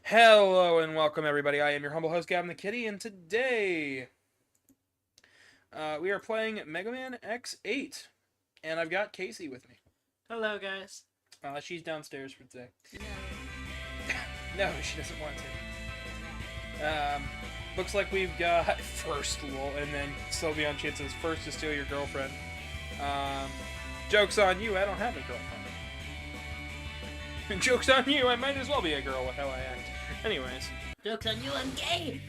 Hello and welcome everybody. I am your humble host Gavin the Kitty, and today we are playing Mega Man X8, and I've got Casey with me. Hello, guys. She's downstairs for today. No. No, she doesn't want to. Looks like we've got first lol, and then Sylveon Chit says first to steal your girlfriend. Joke's on you, I don't have a girlfriend. Joke's on you, I might as well be a girl with how I act. Anyways. Joke's on you, I'm gay!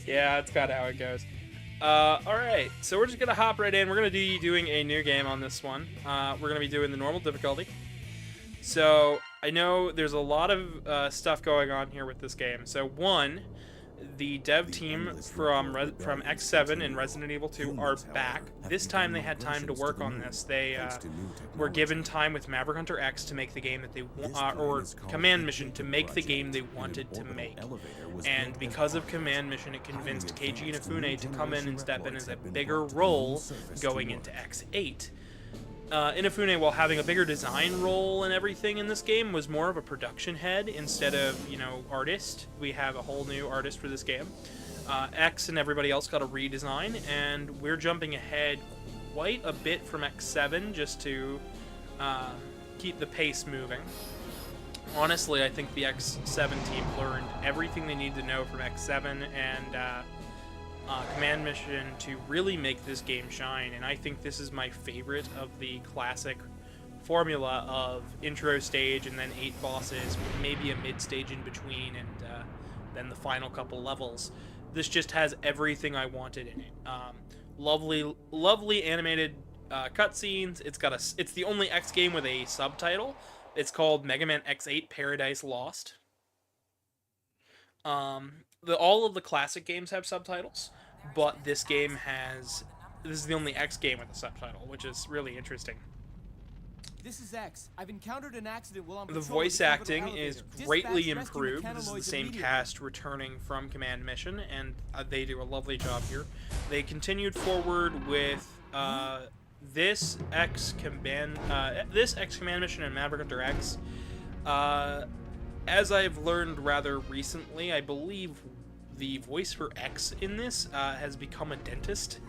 Yeah, that's kind of how it goes. Alright, so we're just going to hop right in. We're going to be doing a new game on this one. We're going to be doing the normal difficulty. So, I know there's a lot of stuff going on here with this game. So, one, the dev team from X7 and Resident Evil 2 are back. This time they had time to work on this. They were given time with Maverick Hunter X to make the game that they or Command Mission to make the game they wanted to make. And because of Command Mission, it convinced Keiji Inafune to come in and step in as a bigger role going into X8. Inafune, while having a bigger design role and everything in this game, was more of a production head instead of, artist. We have a whole new artist for this game. X and everybody else got a redesign, and we're jumping ahead quite a bit from X7 just to keep the pace moving. Honestly, I think the X7 team learned everything they need to know from X7 and Command Mission to really make this game shine, and I think this is my favorite of the classic formula of intro stage and then 8 bosses, maybe a mid stage in between, and then the final couple levels. This just has everything I wanted in it. Lovely animated cutscenes. It's the only X game with a subtitle. It's called MegaManX X8 Paradise Lost. All of the classic games have subtitles, but this is the only X game with a subtitle, which is really interesting. This is X. I've encountered an accident while on The patrol voice with the acting elevator. is Dispatch greatly rescue improved. This is the mechanoids same immediately. cast returning from Command Mission, and they do a lovely job here. They continued forward with this X Command Mission and Maverick Hunter X. As I've learned rather recently, I believe the voice for X in this has become a dentist.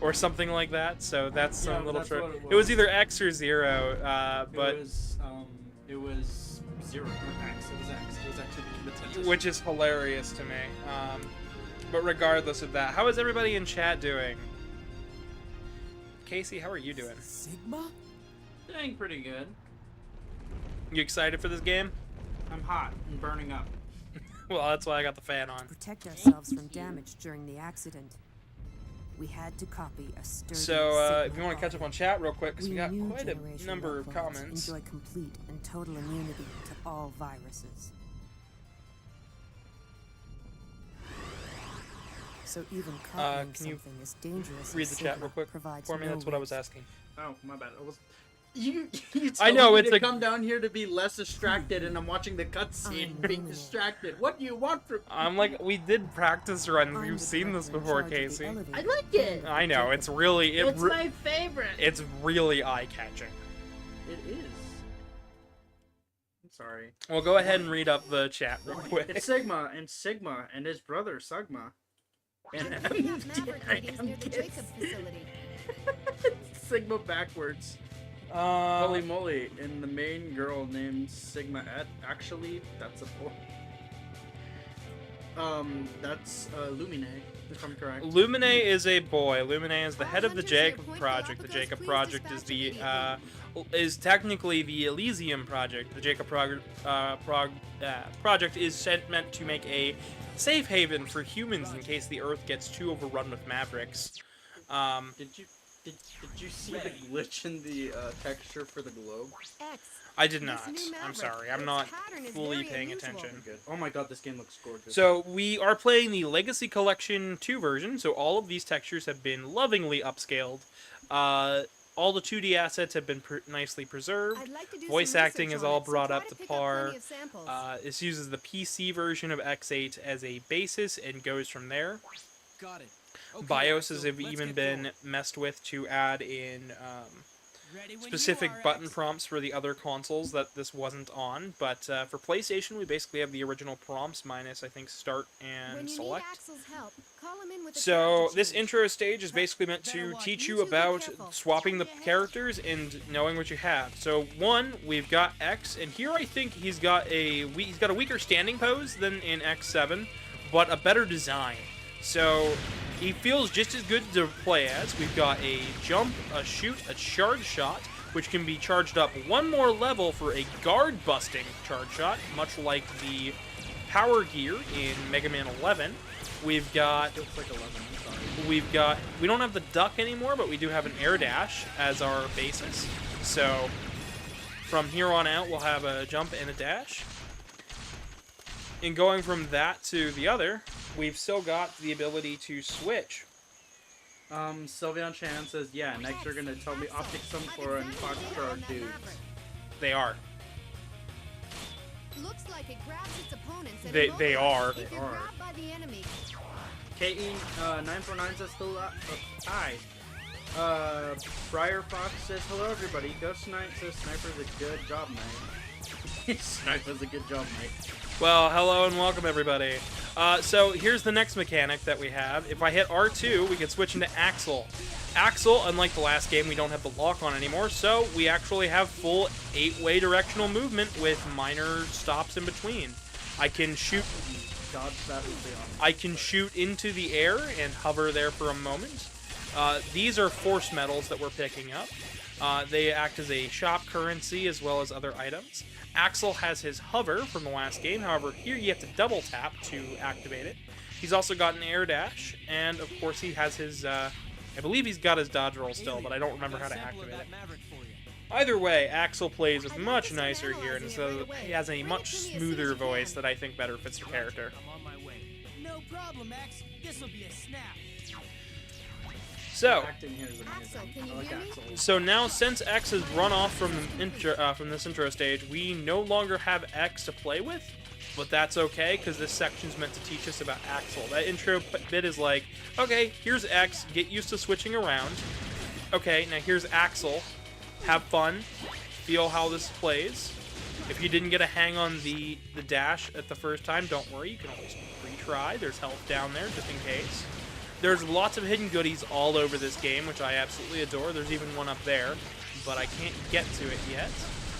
Or something like that, so that's some little trick. It was either X or Zero, but... It was Zero, or X. It was X. It was actually the dentist. Which is hilarious to me. But regardless of that, how is everybody in chat doing? Casey, how are you doing? Sigma? Doing pretty good. You excited for this game? I'm hot and burning up. Well, that's why I got the fan on. Protect ourselves from damage during the accident. We had to copy a sturdy So, if you signal want to catch up on chat real quick, because we got new quite a generation number of workloads comments. Enjoy complete and total immunity to all viruses. So even copying can you something as dangerous read as the chat Sigma real quick provides for me? no That's what I was risk. asking. Oh, my bad. You I told know, me it's to a- come down here to be less distracted, and I'm watching the cutscene being distracted. What do you want from me? I'm like, we did practice runs. I'm You've the seen this director in before, charge of the Casey. elevator. I like it. I know, it's really... It's my favorite. It's really eye-catching. It is. I'm sorry. Well, go ahead and read up the chat real quick. It's Sigma and his brother Sigma. And Maverick readings near the Jacob facility. Sigma backwards. Holy moly! And the main girl named Sigma actually, that's a boy. That's Lumine, if I'm correct. Lumine is a boy. Lumine is the head of the Jacob Project. The Jacob Project is technically the Elysium Project. The Jacob Project is meant to make a safe haven for humans in case the Earth gets too overrun with Mavericks. Did you see the glitch in the texture for the globe? X. I did This not. new I'm Maverick, sorry. I'm its not pattern is fully very paying unusual. attention. Good. Oh my god, this game looks gorgeous. So we are playing the Legacy Collection 2 version, so all of these textures have been lovingly upscaled. All the 2D assets have been nicely preserved. I'd like to do Voice some acting research is on all it, so brought try up to to pick up par. plenty of samples. This uses the PC version of X8 as a basis and goes from there. Got it. Okay, BIOSes so have let's even get been going. messed with to add in specific button prompts for the other consoles that this wasn't on, but for PlayStation, we basically have the original prompts minus, I think, start When and you select. need Axel's help, call him in with a So character this change. intro stage is basically meant to teach you about swapping the characters and knowing what you have. So one, we've got X, and here I think he's got a weaker standing pose than in X7, but a better design. So he feels just as good to play as. We've got a jump, a shoot, a charge shot, which can be charged up one more level for a guard-busting charge shot, much like the power gear in Mega Man 11. We've got... Looks like 11, I'm sorry. We don't have the duck anymore, but we do have an air dash as our basis. So from here on out, we'll have a jump and a dash. And going from that to the other, we've still got the ability to switch. Sylveon Chan says, yeah, next you're gonna tell me Optic Sunflower and Foxtrot dudes. They are. Looks like it grabs its opponents and They are. If you're grabbed by the enemy, KE949 says, hello, hi. Briar Fox says, hello everybody. Ghost Knight says, Sniper's a good job, mate. Sniper's a good job, mate. Well, hello and welcome, everybody. So here's the next mechanic that we have. If I hit R2, we can switch into Axel. Axel, unlike the last game, we don't have the lock on anymore, so we actually have full 8-way directional movement with minor stops in between. I can shoot into the air and hover there for a moment. These are force medals that we're picking up. They act as a shop currency as well as other items. Axel has his hover from the last game, however here you have to double tap to activate it. He's also got an air dash, and of course he has his, I believe he's got his dodge roll still, but I don't remember how to activate it. Either way, Axel plays much nicer here, and so he has a much smoother voice that I think better fits the character. No problem, X. This'll be a snap. So, Acting here is Axel, amazing. can you I like hear me? Axel. so now since X has run off from this intro stage, we no longer have X to play with, but that's okay because this section's meant to teach us about Axel. That intro bit is like, okay, here's X, get used to switching around. Okay, now here's Axel. Have fun. Feel how this plays. If you didn't get a hang on the dash at the first time, don't worry, you can always retry. There's health down there just in case. There's lots of hidden goodies all over this game, which I absolutely adore. There's even one up there, but I can't get to it yet.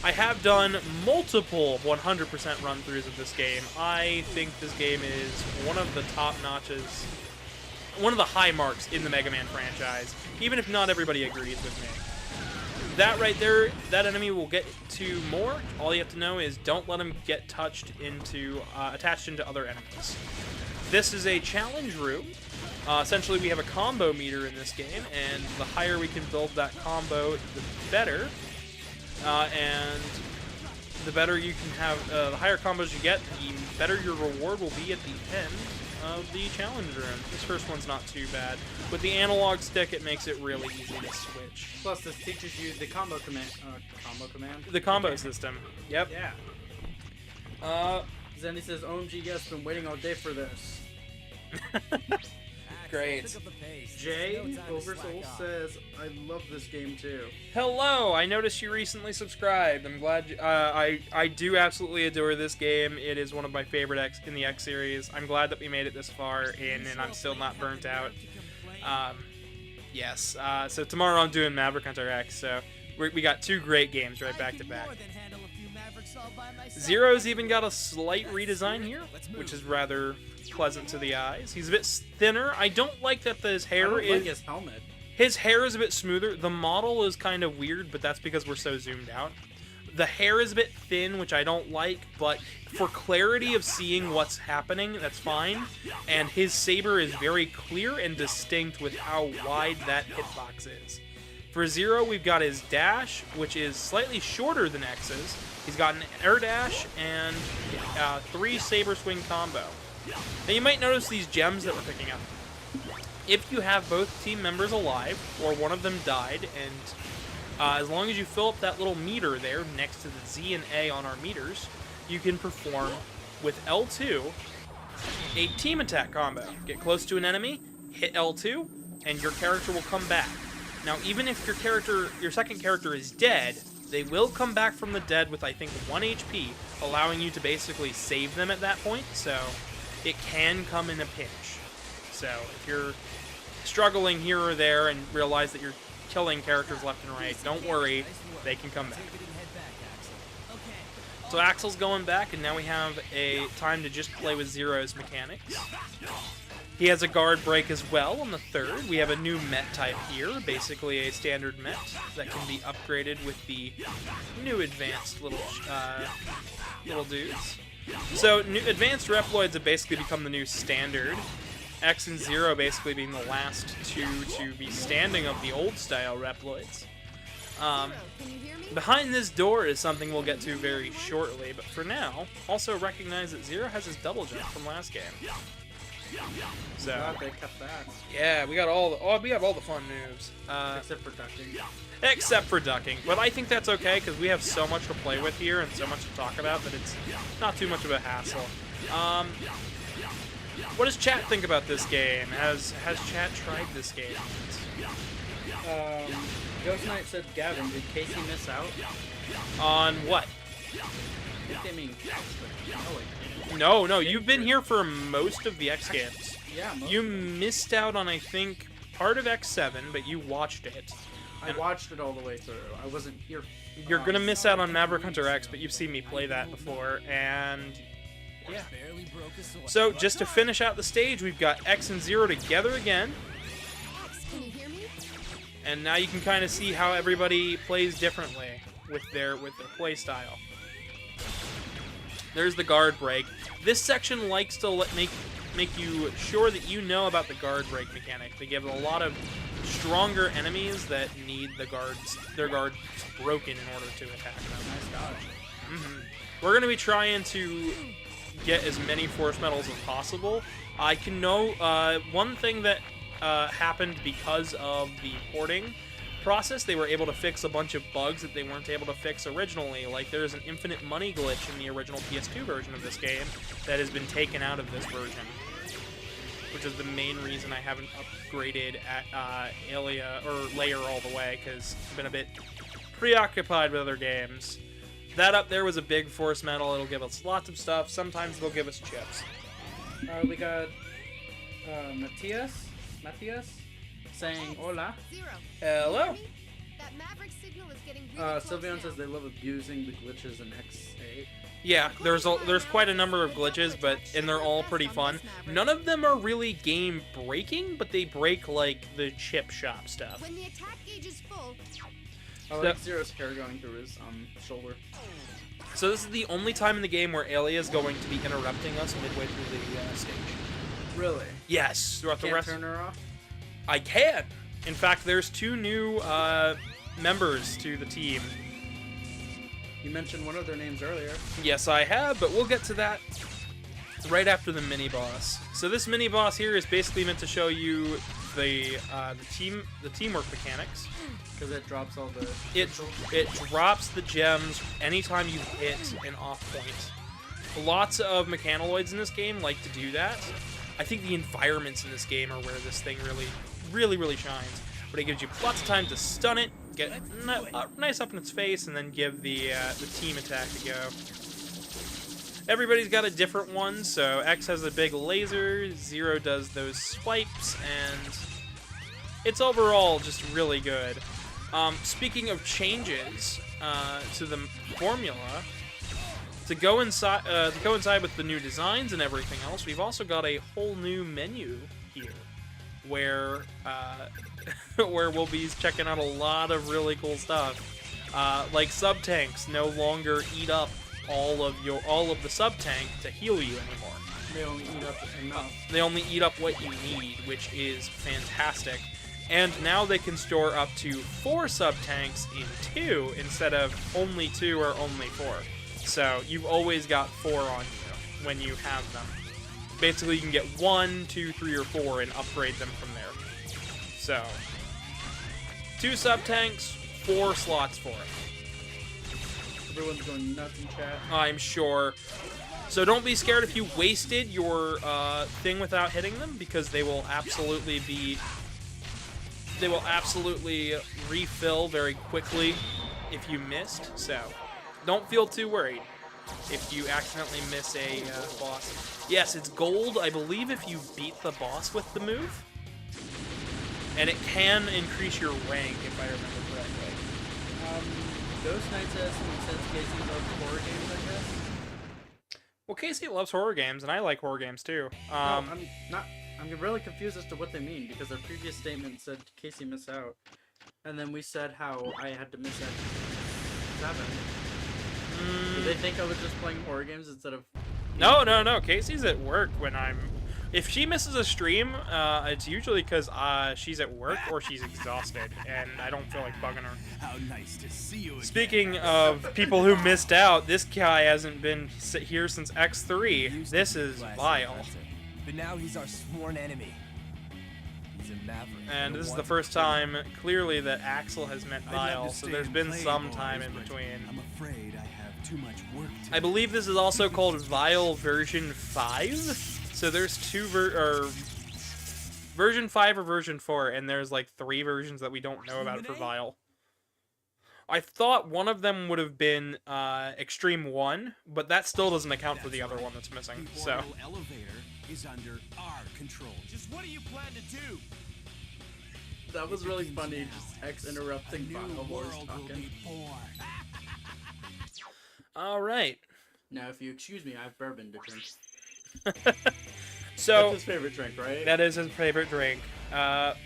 I have done multiple 100% run-throughs of this game. I think this game is one of the top notches, one of the high marks in the Mega Man franchise, even if not everybody agrees with me. That right there, that enemy will get to more. All you have to know is don't let him get attached into other enemies. This is a challenge room. Essentially, we have a combo meter in this game, and the higher we can build that combo, the better. And the better you can have, the higher combos you get, the better your reward will be at the end of the challenge room. This first one's not too bad. With the analog stick, it makes it really easy to switch. Plus, this teaches you the combo command. The combo system. Yep. Yeah. Zenny says, OMG, yes, been waiting all day for this. Great. Jay Oversoul says, I love this game too. Hello, I noticed you recently subscribed. I'm glad. I do absolutely adore this game. It is one of my favorite X in the X series. I'm glad that we made it this far in, and I'm still not burnt out. Yes. So tomorrow I'm doing Maverick Hunter X. So we got two great games right back to back. Zero's even got a slight redesign here, which is rather pleasant to the eyes. He's a bit thinner. I don't like that his hair is... like his helmet. His hair is a bit smoother. The model is kind of weird, but that's because we're so zoomed out. The hair is a bit thin, which I don't like, but for clarity of seeing what's happening, that's fine. And his saber is very clear and distinct with how wide that hitbox is. For Zero, we've got his dash, which is slightly shorter than X's. He's got an air dash and 3 saber swing combo. Now you might notice these gems that we're picking up. If you have both team members alive, or one of them died, and as long as you fill up that little meter there next to the Z and A on our meters, you can perform with L2 a team attack combo. Get close to an enemy, hit L2, and your character will come back. Now, even if your second character is dead, they will come back from the dead with, I think, 1 HP, allowing you to basically save them at that point, so it can come in a pinch. So, if you're struggling here or there and realize that you're killing characters left and right, don't worry, they can come back. So Axel's going back, and now we have a time to just play with Zero's mechanics. He has a guard break as well on the third. We have a new Met type here, basically a standard Met that can be upgraded with the new advanced little dudes. So new advanced Reploids have basically become the new standard. X and Zero basically being the last two to be standing of the old style Reploids. Can you hear me? Behind this door is something we'll get to very shortly, but for now, also recognize that Zero has his double jump from last game. So Glad they kept that. yeah, we have all the fun moves, Except for ducking. except for ducking. But I think that's okay because we have so much to play with here and so much to talk about that it's not too much of a hassle. What does chat think about this game? Has chat tried this game? Ghost Knight said, Gavin, did Casey miss out? On what? I think they mean X, but no, wait. No, you've been here for most of the X games. Yeah, most You of them. missed out on, I think, part of X7, but you watched it. I watched it all the way through. I wasn't here. You're gonna miss out on Maverick Hunter X, but you've seen me play that before, and yeah. So, just to finish out the stage, we've got X and Zero together again, Can you hear me? and now you can kind of see how everybody plays differently with their play style. There's the guard break. This section likes to make you sure that you know about the guard break mechanic. They give a lot of stronger enemies that need their guards broken in order to attack them. Nice dodge. We're going to be trying to get as many force medals as possible. I can know one thing that happened because of the porting process. They were able to fix a bunch of bugs that they weren't able to fix originally. Like there's an infinite money glitch in the original PS2 version of this game that has been taken out of this version, which is the main reason I haven't upgraded at Alia or Layer all the way, because I've been a bit preoccupied with other games. That up there was a big force medal. It'll give us lots of stuff. Sometimes they'll give us chips. We got Matthias saying hola. Zero. Hello. Can you hear me? That Maverick signal is getting really close Sylveon now. says they love abusing the glitches in X8. Yeah, there's quite a number of glitches, and they're all pretty fun. None of them are really game breaking, but they break like the chip shop stuff. When the attack gauge is full, I like Zero's hair going through his shoulder. So this is the only time in the game where Alia is going to be interrupting us midway through the stage. Really? Yes, throughout the Can't rest. turn her off? I can. In fact, there's 2 new members to the team. You mentioned one of their names earlier. Yes, I have, but we'll get to that right after the mini boss. So this mini boss here is basically meant to show you the teamwork mechanics. Because it drops all the... It drops the gems anytime you hit an off point. Lots of mechanoids in this game like to do that. I think the environments in this game are where this thing really shines. But it gives you lots of time to stun it, get nice up in its face, and then give the team attack a go. Everybody's got a different one, so X has a big laser, Zero does those swipes, and it's overall just really good. Speaking of changes to the formula, to go inside with the new designs and everything else, we've also got a whole new menu here, where where we'll be checking out a lot of really cool stuff. Like sub tanks no longer eat up all of the sub tank to heal you anymore. They only eat up enough. They only eat up what you need, which is fantastic. And now they can store up to 4 sub tanks in 2 instead of only 2 or only 4. So you've always got 4 on you when you have them. Basically, you can get 1, 2, 3, or 4 and upgrade them from there. So 2 sub tanks, 4 slots for it. Everyone's going nuts in chat. I'm sure. So don't be scared if you wasted your thing without hitting them, because they will absolutely be they will absolutely refill very quickly if you missed, so don't feel too worried if you accidentally miss a boss. Yes, it's gold, I believe, if you beat the boss with the move. And it can increase your rank, if I remember correctly. Ghost Knight says Casey loves horror games, I guess. Well, Casey loves horror games, and I like horror games too. No, I'm not. I'm really confused as to what they mean, because their previous statement said Casey miss out, and then we said how I had to miss out 7. Do they think I was just playing horror games instead of... No. Casey's at work when I'm... If she misses a stream, it's usually because she's at work or she's exhausted, and I don't feel like bugging her. How nice to see you again. Speaking of people who missed out, this guy hasn't been here since X3. This is Vile. But now he's our sworn enemy. He's a maverick. And this is the first time, clearly, that Axel has met Vile, so there's been some time in between. I'm afraid I have too much work to I believe this is also called Vile version 5. So there's version 5 or version 4, and there's like 3 versions that we don't know about for Vile. I thought one of them would have been Extreme 1, but that still doesn't account for the other one that's missing. The So orbital elevator is under our control. Just what do you plan to do? That was really funny, just X interrupting Vile while he's talking. all right. Now, if you excuse me, I have bourbon to drink. So That's his favorite drink, right? that is his favorite drink. That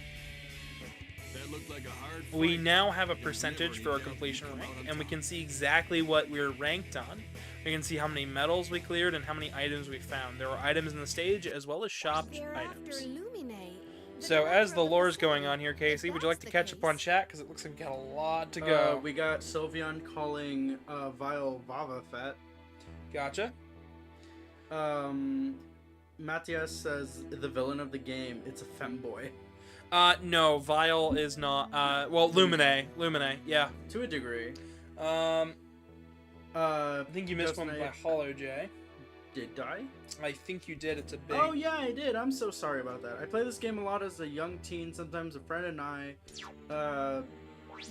looked like a hard We fight. now have a percentage for our completion rank, and we can see exactly what we're ranked on. We can see how many medals we cleared and how many items we found. There were items in the stage as well as shop They're items. after Illuminate. So as the lore's going on here, Casey, would you like to catch up on chat? Because it looks like we got a lot to go. We got Sylveon calling Vile Vava Fett. Gotcha. Matthias says the villain of the game, it's a femboy. No, Vile is not. Well, Lumine, yeah. To a degree. I think you missed Ghost one by Knight. Hollow J. Did I? I think you did. It's a big. Oh yeah, I did. I'm so sorry about that. I play this game a lot as a young teen. Sometimes a friend and I Then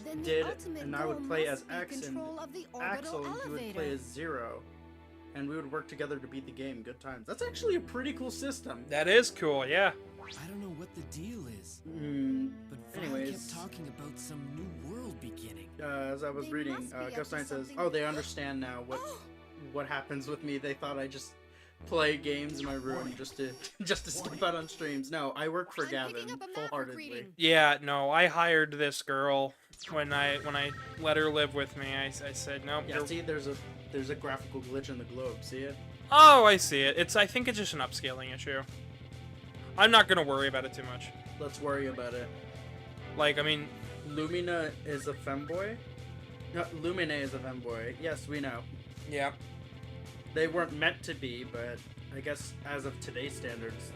the did, ultimate and I would goal play must as be X and control of the Axel, orbital and he would play elevator. as Zero, and we would work together to beat the game. Good times. That's actually a pretty cool system. That is cool, yeah. I don't know what the deal is, Mm, but Vile anyways, kept talking about some new world beginning. as I was They reading, must be up Ghost to Knight says, something "Oh, they good." understand now what happens with me. They thought I just play games in my room just to skip out on streams. No, I work for I'm Gavin picking up a Maverick full-heartedly. reading. Yeah, no, I hired this girl when I let her live with me. I said no. Yeah, see, there's a graphical glitch in the globe. See it? Oh, I see it. I think it's just an upscaling issue. I'm not gonna worry about it too much. Let's worry about it. Like, I mean, Lumina is a femboy? No, Lumine is a femboy. Yes, we know. yeah. They weren't meant to be, but I guess as of today's standards.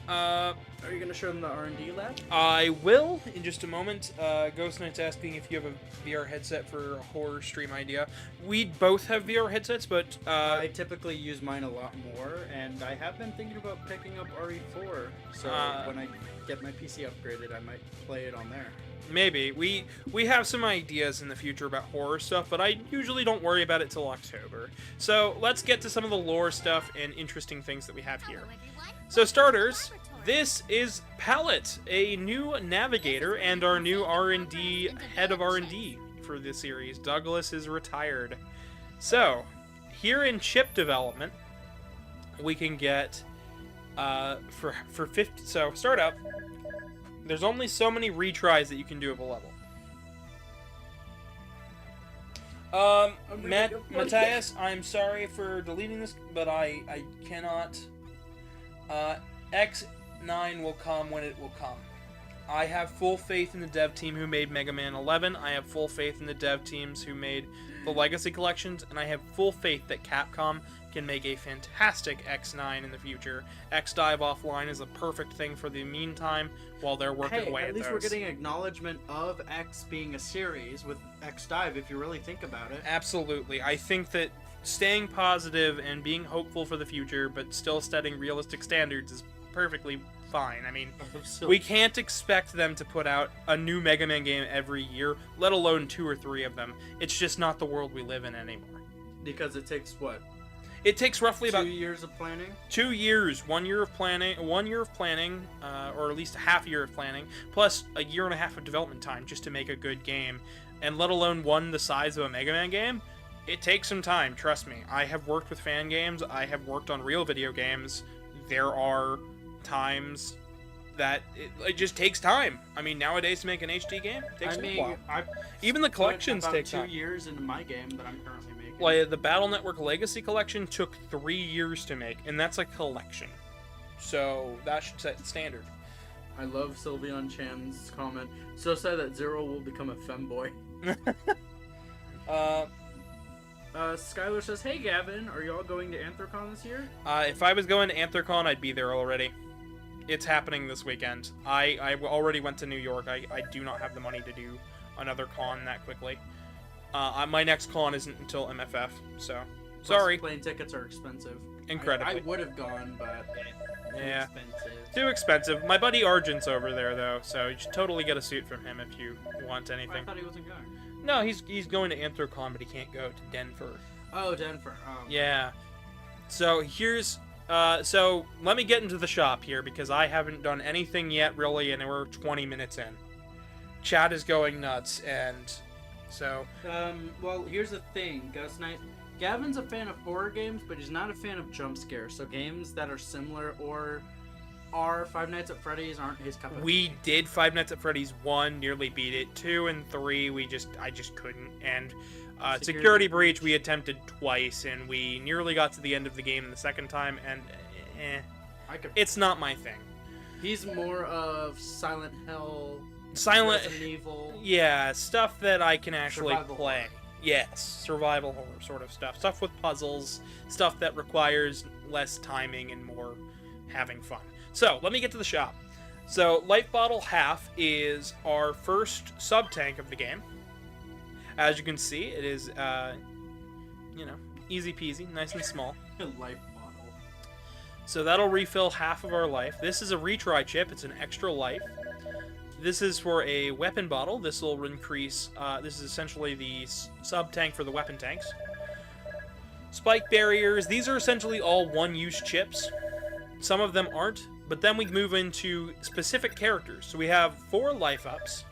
Are you gonna show them the R&D lab? I will in just a moment. Ghost Knight's asking if you have a VR headset for a horror stream idea. We both have VR headsets, but I typically use mine a lot more, and I have been thinking about picking up RE4. So when I get my PC upgraded, I might play it on there. maybe we have some ideas in the future about horror stuff, but I usually don't worry about it till October. So let's get to some of the lore stuff and interesting things that we have here. So starters, this is Palette, a new navigator and our new R&D head of R&D for this series. Douglas is retired. So here in chip development, we can get for 50. So start up. There's only so many retries that you can do of a level. Matthias, I'm sorry for deleting this, but I cannot. X9 will come when it will come. I have full faith in the dev team who made Mega Man 11. I have full faith in the dev teams who made the Legacy Collections, and I have full faith that Capcom can make a fantastic X9 in the future. X-Dive Offline is a perfect thing for the meantime while they're working away at least we're those. getting acknowledgement of X being a series with X-Dive, if you really think about it. Absolutely. I think that staying positive and being hopeful for the future, but still setting realistic standards is perfectly fine. I mean, So- we can't expect them to put out a new Mega Man game every year, let alone 2 or 3 of them. It's just not the world we live in anymore. Because it takes what? It takes roughly 2 about years of planning? 2 years, 1 year of planning, or at least a half year of planning, plus a year and a half of development time just to make a good game, and let alone one the size of a Mega Man game. It takes some time, trust me. I have worked with fan games, I have worked on real video games. There are times that it just takes time. I mean, nowadays to make an HD game, it takes a while. I Even the collections about take 2 time. years into my game that I'm currently making. Like, the Battle Network Legacy Collection took 3 years to make, and that's a collection. So, that should set the standard. I love Sylveon Chan's comment. So sad that Zero will become a femboy. Skylar says, "Hey Gavin, are y'all going to Anthrocon this year?" If I was going to Anthrocon, I'd be there already. It's happening this weekend. I already went to New York. I do not have the money to do another con that quickly. My next con isn't until MFF, so... Plus, Sorry. plane tickets are expensive. Incredibly. I would have gone, but Yeah. expensive. Too expensive. My buddy Argent's over there, though, so you should totally get a suit from him if you want I anything. thought he wasn't going. No, he's going to Anthrocon, but he can't go to Denver. Oh, Denver. Oh. Yeah. So here's... so let me get into the shop here, because I haven't done anything yet, really, and we're 20 minutes in. Chat is going nuts, and so... Well, here's the thing, Ghost Knight. Gavin's a fan of horror games, but he's not a fan of jump scares. So games that are similar or are Five Nights at Freddy's aren't his cup of tea. We did Five Nights at Freddy's 1, nearly beat it. 2 and 3, I just couldn't. And Security Breach, we attempted twice, and we nearly got to the end of the game the second time, and it's not my thing. He's more of Silent Hill, Silent... Resident Evil. Yeah, stuff that I can actually Survival play. horror. Yes, survival horror sort of stuff. Stuff with puzzles, stuff that requires less timing and more having fun. So, let me get to the shop. So, Life Bottle Half is our first sub-tank of the game. As you can see, it is, easy peasy, nice and small. Life bottle. So that'll refill half of our life. This is a retry chip, it's an extra life. This is for a weapon bottle. This will increase, this is essentially the sub-tank for the weapon tanks. Spike barriers, these are essentially all one-use chips. Some of them aren't, but then we move into specific characters. So we have 4 life-ups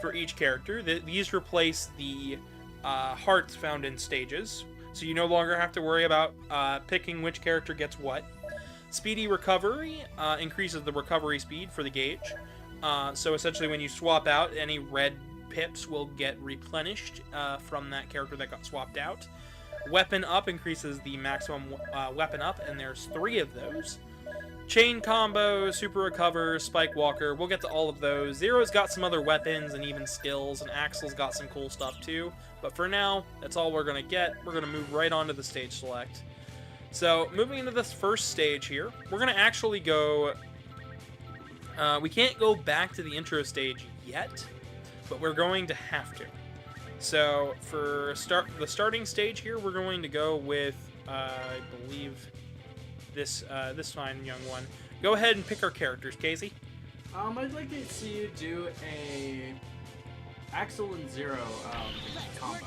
for each character. These replace the hearts found in stages, so you no longer have to worry about picking which character gets what. Speedy recovery increases the recovery speed for the gauge. So essentially when you swap out, any red pips will get replenished from that character that got swapped out. Weapon up increases the maximum weapon up, and there's 3 of those. Chain combo, super recover, spike walker, we'll get to all of those. Zero's got some other weapons and even skills, and Axel's got some cool stuff too. But for now, that's all we're going to get. We're going to move right on to the stage select. So, moving into this first stage here, we're going to actually go... we can't go back to the intro stage yet, but we're going to have to. So, for the starting stage here, we're going to go with, I believe... this fine young one. Go ahead and pick our characters, Casey. I'd like to see you do a Axel and Zero combo.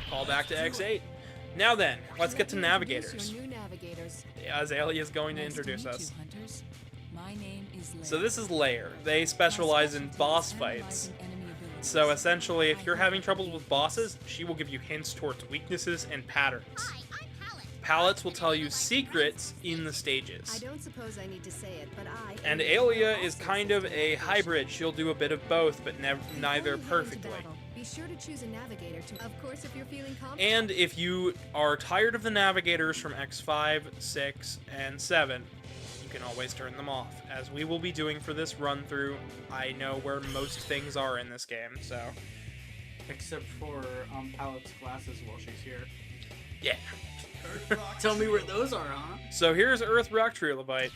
Call back to X8. Now then, let's get to navigators. Your new navigators. Azalea is going to introduce us. Hunters. My name is Lair. So this is Lair. They specialize in boss fights. So essentially, if you're having trouble with bosses, she will give you hints towards weaknesses and patterns. Palettes will tell you secrets in the I stages. don't suppose I need to say it, but And Aelia is kind of a hybrid. She'll do a bit of both, but neither perfectly. Be sure to choose a navigator to. Of course, if you're feeling confident. And if you are tired of the navigators from X5, 6, and 7, you can always turn them off. As we will be doing for this run-through, I know where most things are in this game, so... Except for Palette's glasses while she's here. Yeah. Tell me where those are, huh? So here's Earth Rock Trilobite.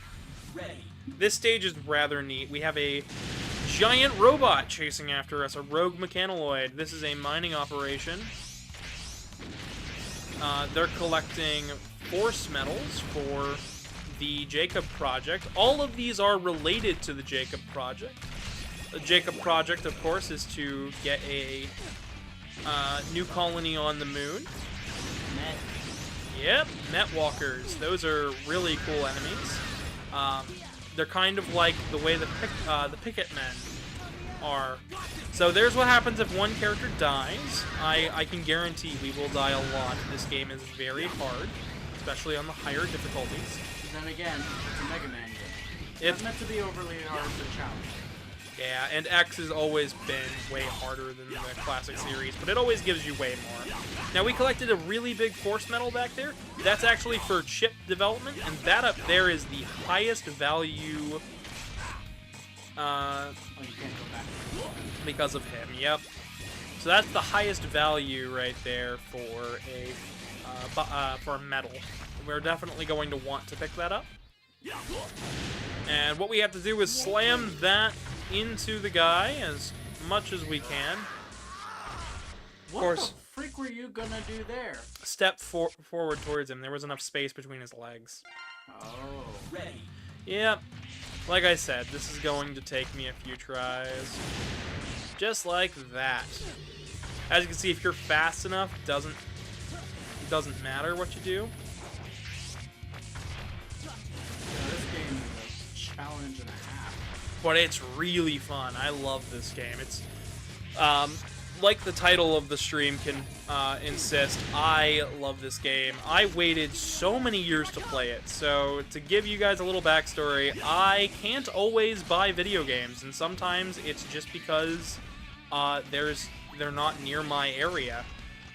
Ready. This stage is rather neat. We have a giant robot chasing after us, a rogue mechanoid. This is a mining operation. They're collecting force metals for the Jacob Project. All of these are related to the Jacob Project. The Jacob Project, of course, is to get a new colony on the moon. Yep, Met Walkers. Those are really cool enemies. They're kind of like the way the Picket Men are. So there's what happens if one character dies. I can guarantee we will die a lot. This game is very hard, especially on the higher difficulties. But then again, it's a Mega Man game. It's not meant to be overly hard to challenge. Yeah, and X has always been way harder than the classic series, but it always gives you way more. Now, we collected a really big force medal back there. That's actually for chip development, and that up there is the highest value Oh, you can't go back. because of him, yep. So that's the highest value right there for a medal. We're definitely going to want to pick that up. And what we have to do is slam that into the guy as much as we can. What the freak were you gonna do there? Step forward towards him. There was enough space between his legs. Oh. Ready. Yep. Like I said, this is going to take me a few tries. Just like that. As you can see, if you're fast enough, it doesn't matter what you do. Yeah, this game is a challenge and a half. But it's really fun. I love this game. It's like the title of the stream can insist, I love this game. I waited so many years to play it. So to give you guys a little backstory, I can't always buy video games, and sometimes it's just because they're not near my area.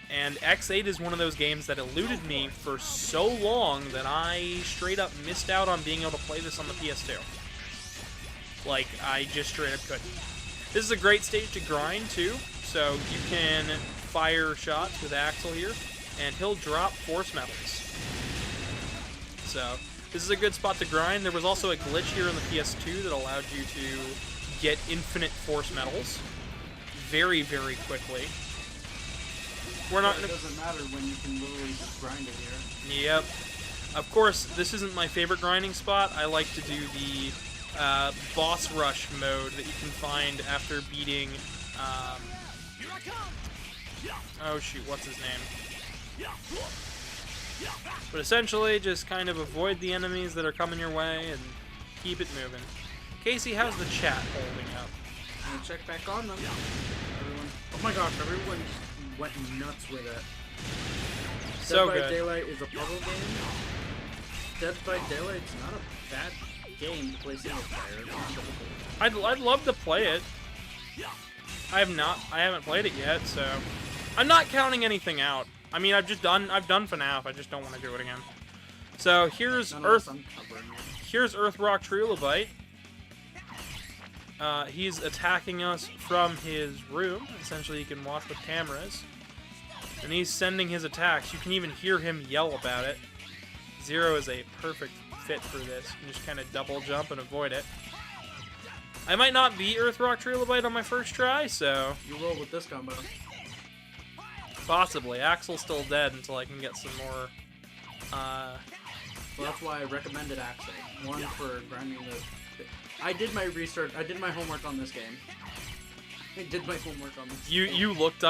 And X8 is one of those games that eluded me for so long that I straight up missed out on being able to play this on the PS2. Like, I just straight up couldn't. This is a great stage to grind, too. So you can fire shots with Axel here, and he'll drop force medals. So this is a good spot to grind. There was also a glitch here in the PS2 that allowed you to get infinite force medals very, very quickly. We're not. It doesn't matter when you can literally just grind it here. Yep. Of course, this isn't my favorite grinding spot. I like to do the boss rush mode that you can find after beating. Oh shoot, what's his name? But essentially, just kind of avoid the enemies that are coming your way and keep it moving. Casey, how's the chat holding up? I'm gonna check back on them. Everyone, oh my gosh, everyone just went nuts with it. So Dead by good. Daylight is a puzzle game. Dead by Daylight's not a bad game to play single player. It's not difficult. I'd love to play it. I haven't played it yet, so I'm not counting anything out. I mean, I've done FNAF. I just don't want to do it again. So here's Here's Earthrock Trilobite. He's attacking us from his room. Essentially, you can watch with cameras. And he's sending his attacks. You can even hear him yell about it. Zero is a perfect fit for this. You can just kind of double jump and avoid it. I might not beat Earthrock Trilobite on my first try, so... You roll with this combo. Possibly. Axel's still dead until I can get some more... Well, that's why I recommended Axel. One, for grinding the... I did my research. I did my homework on this game. I did my homework on this game. You looked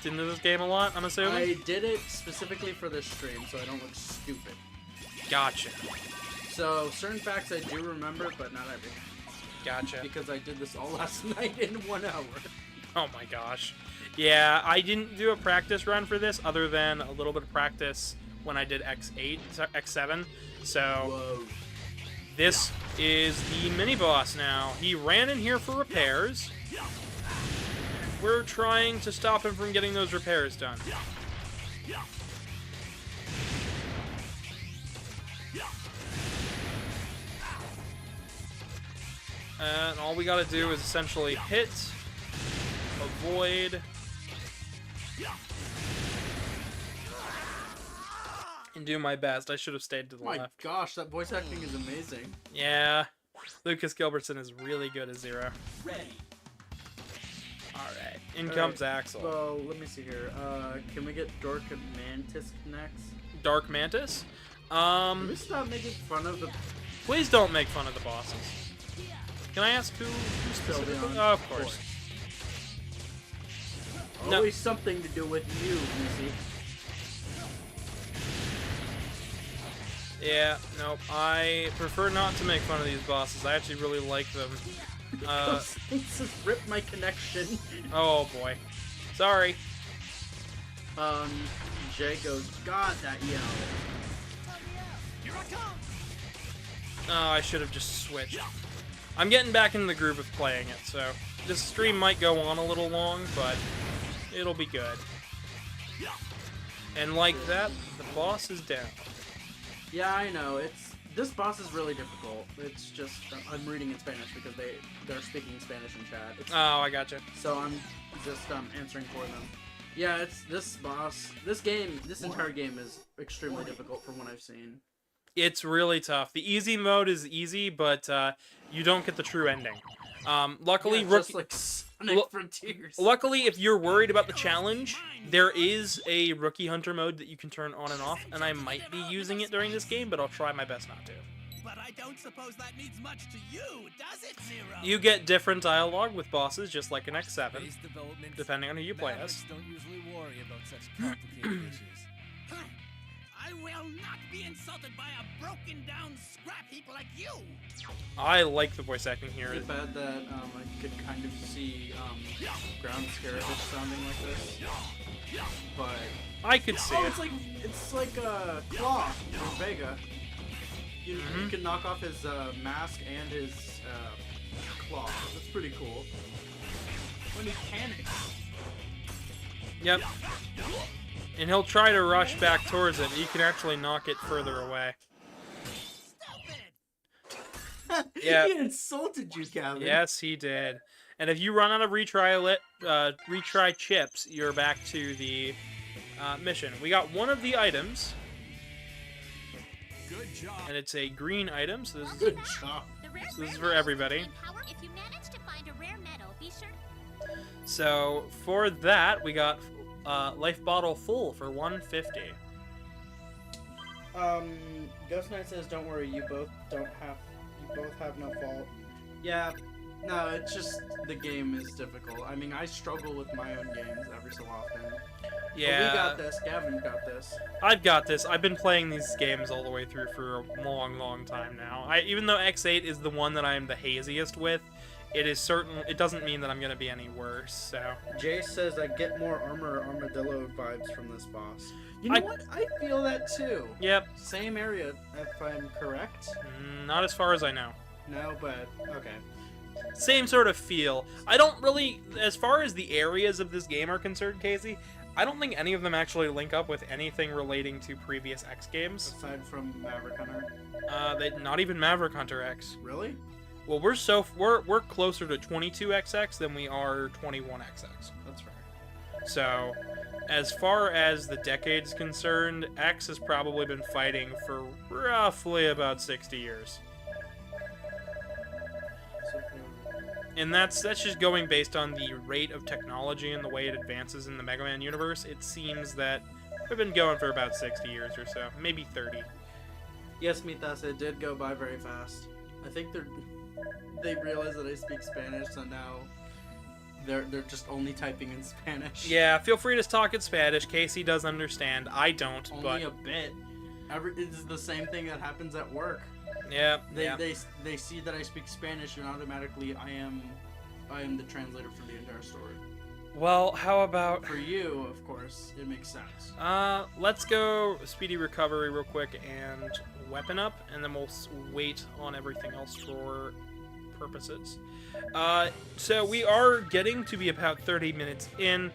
into this game a lot, I'm assuming? I did it specifically for this stream, so I don't look stupid. Gotcha. So, certain facts I do remember, but not everything. Gotcha. Because I did this all last night in 1 hour. Oh my gosh. Yeah, I didn't do a practice run for this other than a little bit of practice when I did X8, X7. So, Whoa. this is the mini-boss now. He ran in here for repairs. We're trying to stop him from getting those repairs done. And all we gotta do is essentially hit, avoid, and do my best. I should have stayed to the Oh my left. gosh, that voice acting is amazing. Yeah, Lucas Gilbertson is really good as Zero. Ready. Alright, in comes Axel. Well, let me see here. Can we get Dork and Mantis next? Dark Mantis? Can we stop making fun of the Please don't make fun of the bosses. Can I ask who specifically? Sylveon? Oh, of course. No. Always something to do with you, Missy. Yeah, nope. I prefer not to make fun of these bosses. I actually really like them. Those things just ripped my connection. Oh boy. Sorry. Jay goes, God, that yell. Here I come. Oh, I should have just switched. I'm getting back in the groove of playing it, so this stream might go on a little long, but it'll be good. And like that, the boss is down. Yeah, I know. This boss is really difficult. It's just I'm reading in Spanish because they're speaking Spanish in chat. Oh, I gotcha. So I'm just answering for them. Yeah, it's this boss. This entire game is extremely difficult from what I've seen. It's really tough. The easy mode is easy, but you don't get the true ending. Luckily, Yeah, just like Sonic Frontiers. Luckily, if you're worried about the challenge, there is a Rookie Hunter mode that you can turn on and off, and I might be using it during this game, but I'll try my best not to. But I don't suppose that means much to you, does it, Zero? You get different dialogue with bosses, just like in X7, Base development, depending on who you play as. don't usually worry about such complicated issues. I will not be insulted by a broken down scrap heap like you. I like the voice acting here. Is it bad that I could kind of see Ground Scarabus sounding like this? But I could see oh, it. it's like a Claw from Vega. You can knock off his mask and his claw. That's pretty cool. When he panics. Yep. And he'll try to rush back towards it, but you can actually knock it further away. Yeah. He insulted you, Gavin. Yes, he did. And if you run out of retry chips, you're back to the mission. We got one of the items. Good job. And it's a green item, so this is Good job. So this is for everybody. If you manage to find a rare metal, be sure. So for that, we got life bottle full for 150. Ghost Knight says, "Don't worry, you both have no fault." Yeah, no, it's just the game is difficult. I mean, I struggle with my own games every so often. Yeah, But we got this. Gavin got this. I've got this. I've been playing these games all the way through for a long, long time now. Even though X8 is the one that I am the haziest with, it is certain. It doesn't mean that I'm gonna be any worse. So Jay says I get more armadillo vibes from this boss. You know what? I feel that too. Yep. Same area, if I'm correct. Not as far as I know. No, but okay. Same sort of feel. I don't really, as far as the areas of this game are concerned, Casey, I don't think any of them actually link up with anything relating to previous X games. Aside from Maverick Hunter. Not even Maverick Hunter X. Really? Well, we're closer to 22XX than we are 21XX. That's fair. So, as far as the decade's concerned, X has probably been fighting for roughly about 60 years. And that's just going based on the rate of technology and the way it advances in the Mega Man universe. It seems that we've been going for about 60 years or so, maybe 30. Yes, Mitas, it did go by very fast. I think they realize that I speak Spanish, so now they're just only typing in Spanish. Yeah, feel free to talk in Spanish. Casey does understand. I don't, Only a bit. It's the same thing that happens at work. Yeah, They see that I speak Spanish, and automatically I am the translator for the entire story. Well, how about... For you, of course, it makes sense. Let's go speedy recovery real quick and weapon up, and then we'll wait on everything else for purposes. So we are getting to be about 30 minutes in.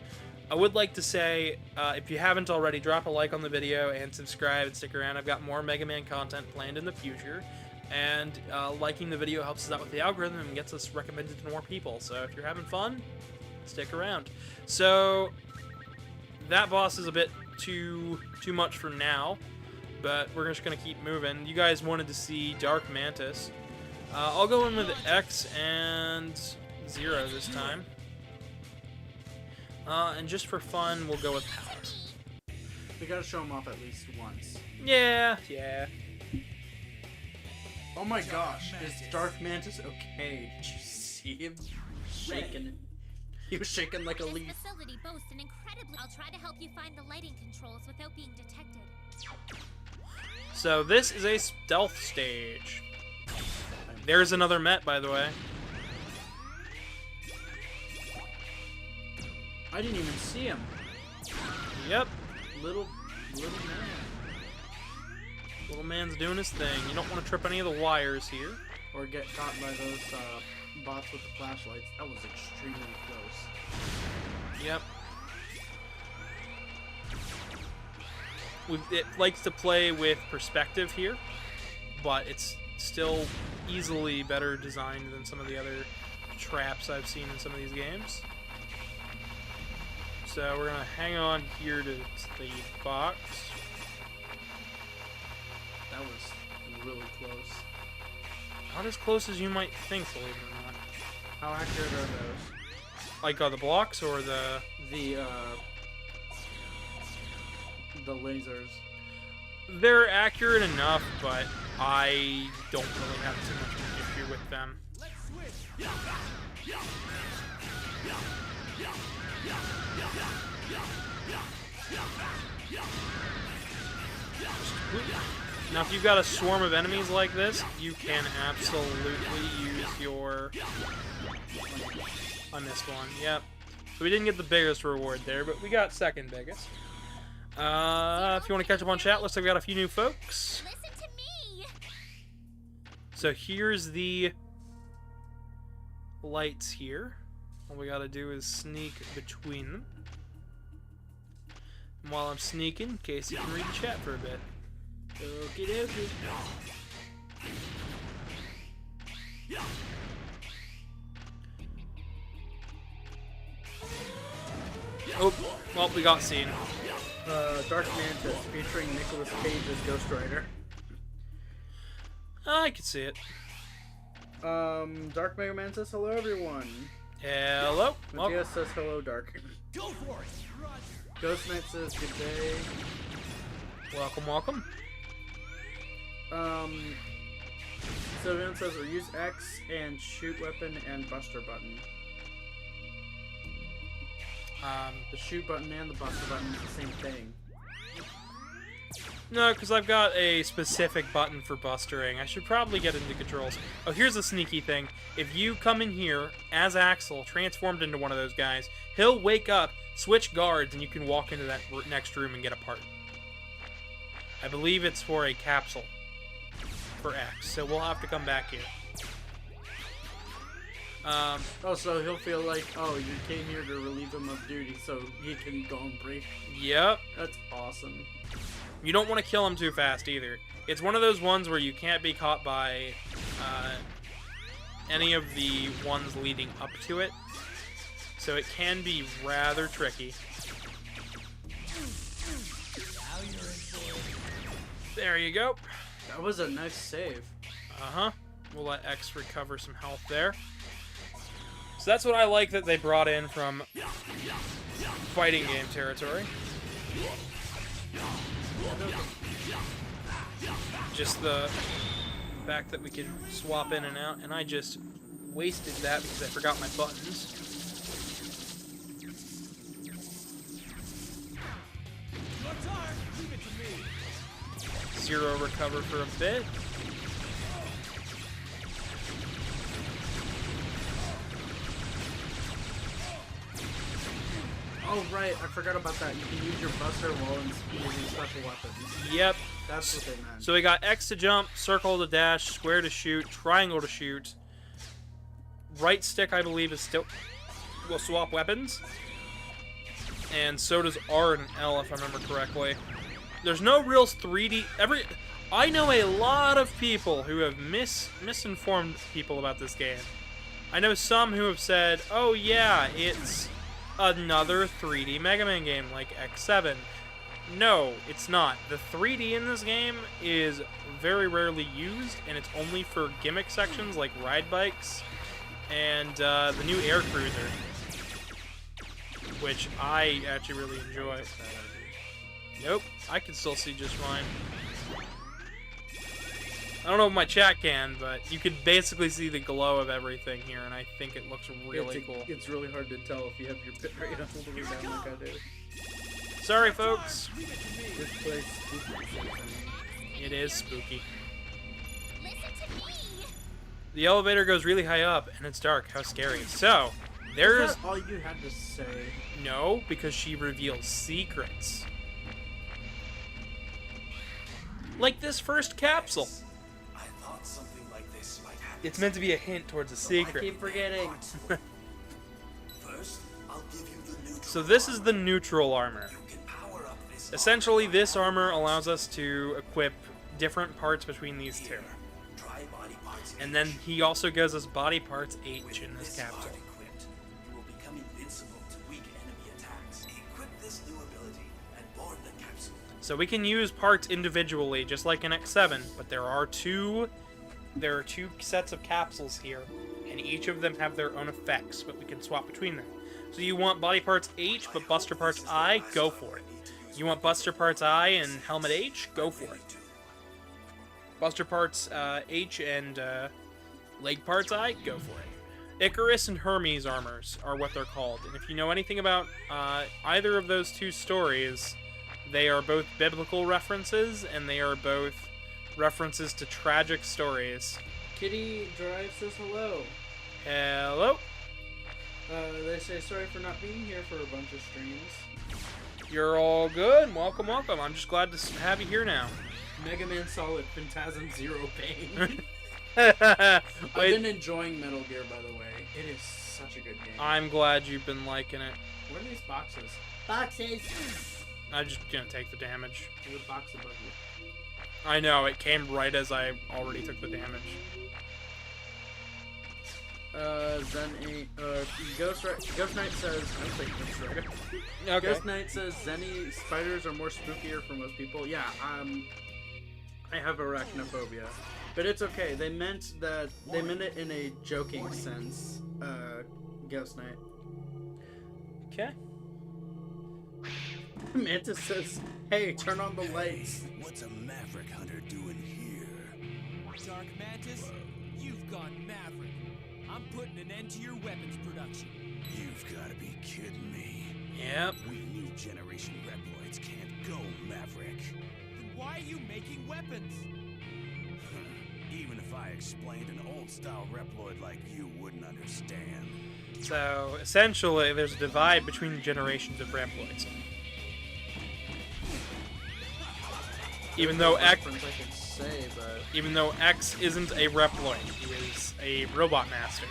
I would like to say, if you haven't already, drop a like on the video and subscribe and stick around. I've got more Mega Man content planned in the future, and liking the video helps us out with the algorithm and gets us recommended to more people. So if you're having fun, stick around. So that boss is a bit too much for now, but we're just gonna keep moving. You guys wanted to see Dark Mantis. I'll go in with X and 0 this time. And just for fun, we'll go with Palette. We gotta show him off at least once. Yeah. Oh my gosh, is Dark Mantis okay? Did you see him shaking? He was shaking like a This leaf. facility boasts an incredibly... I'll try to help you find the lighting controls without being detected. So this is a stealth stage. There's another Met, by the way. I didn't even see him. Yep. Little man. Little man's doing his thing. You don't want to trip any of the wires here. Or get caught by those bots with the flashlights. That was extremely close. Yep. It likes to play with perspective here, but it's still easily better designed than some of the other traps I've seen in some of these games. So we're going to hang on here to the box. That was really close. Not as close as you might think, believe it or not. How accurate are those? Like the blocks or the... The lasers. They're accurate enough, but I don't really have too much of an issue with them. Now, if you've got a swarm of enemies like this, you can absolutely use your... I missed one, yep. So we didn't get the biggest reward there, but we got second biggest. If you want to catch up on chat, looks like we got a few new folks. Listen to me! So here's the lights here. All we gotta do is sneak between them. And while I'm sneaking, Casey can read the chat for a bit. Okie dokie. Oh, well, we got seen. Dark Mantis featuring Nicolas Cage as Ghost Rider. I can see it. Dark MegaManX says hello everyone. Hello. Well, Matthias says hello, Dark. Go for it! Roger. Ghost Knight says good day. welcome. Sylvian says or use X and shoot weapon and buster button. The shoot button and the buster button is the same thing. No, because I've got a specific button for bustering. I should probably get into controls. Oh, here's a sneaky thing. If you come in here as Axel, transformed into one of those guys, he'll wake up, switch guards, and you can walk into that next room and get a part. I believe it's for a capsule for X, so we'll have to come back here. Oh, so he'll feel like, oh, you came here to relieve him of duty, so he can go and break. Yep. That's awesome. You don't want to kill him too fast either. It's one of those ones where you can't be caught by any of the ones leading up to it. So it can be rather tricky. There you go. That was a nice save. Uh-huh. We'll let X recover some health there. So that's what I like that they brought in from fighting game territory. Just the fact that we can swap in and out, and I just wasted that because I forgot my buttons. Your turn. Leave it to me. Zero recover for a bit. Oh, right, I forgot about that. You can use your buster while using special weapons. Yep. That's what they meant. So we got X to jump, circle to dash, square to shoot, triangle to shoot. Right stick, I believe, is still... will swap weapons. And so does R and L, if I remember correctly. There's no real 3D... I know a lot of people who have misinformed people about this game. I know some who have said, oh yeah, it's another 3D Mega Man game like X7. No, it's not. The 3D in this game is very rarely used, and it's only for gimmick sections like ride bikes and the new air cruiser, which I actually really enjoy. Nope, I can still see just fine. I don't know if my chat can, but you could basically see the glow of everything here, and I think it looks really cool. It's really hard to tell if you have your bitrate on all the way down like I do. Sorry, folks. This place is spooky. It is spooky. Listen to me. The elevator goes really high up, and it's dark. How scary. So, there's... Is that all you had to say? No, because she reveals secrets. Like this first capsule. I thought something like this might happen. It's meant to be a hint towards a I secret. keep forgetting. First, I'll give you the neutral. So this is the neutral armor. You can power up this Essentially, this armor allows us to equip different parts between these two. Try body parts. And then he also gives us body parts H in this This capsule. part equipped, you will become invincible to weak enemy attacks. Equip this new ability and board the capsule. So we can use parts individually, just like in X7, but there are two sets of capsules here, and each of them have their own effects, but we can swap between them. So you want body parts H, but Buster parts I, go for it. You want Buster parts I and helmet H, go for it. Buster parts H and leg parts I, go for it. Icarus and Hermes armors are what they're called, and if you know anything about either of those two stories, they are both biblical references, and they are both references to tragic stories. Kitty Drive says hello. Hello? They say sorry for not being here for a bunch of streams. You're all good. Welcome, welcome. I'm just glad to have you here now. Mega Man Solid Phantasm Zero Pain. I've Wait, been enjoying Metal Gear, by the way. It is such a good game. I'm glad you've been liking it. What are these boxes? Boxes! I'm just gonna take the damage. There's a box above you. I know, it came right as I already took the damage. Ghost Knight says, I'm saying Ghost Rider. Okay. Ghost Knight says Zenny spiders are more spookier for most people. Yeah, I have arachnophobia, but it's okay. They meant it in a joking sense. Ghost Knight. Okay. Mantis says, "Hey, turn on the lights." What's a Maverick Hunter doing here? Dark Mantis, you've gone Maverick. I'm putting an end to your weapons production. You've got to be kidding me. Yep. We new generation Reploids can't go Maverick. Then why are you making weapons? Even if I explained, an old-style Reploid like you wouldn't understand. So, essentially, there's a divide between the generations of Reploids. Even though X isn't a Reploid, he is a robot master.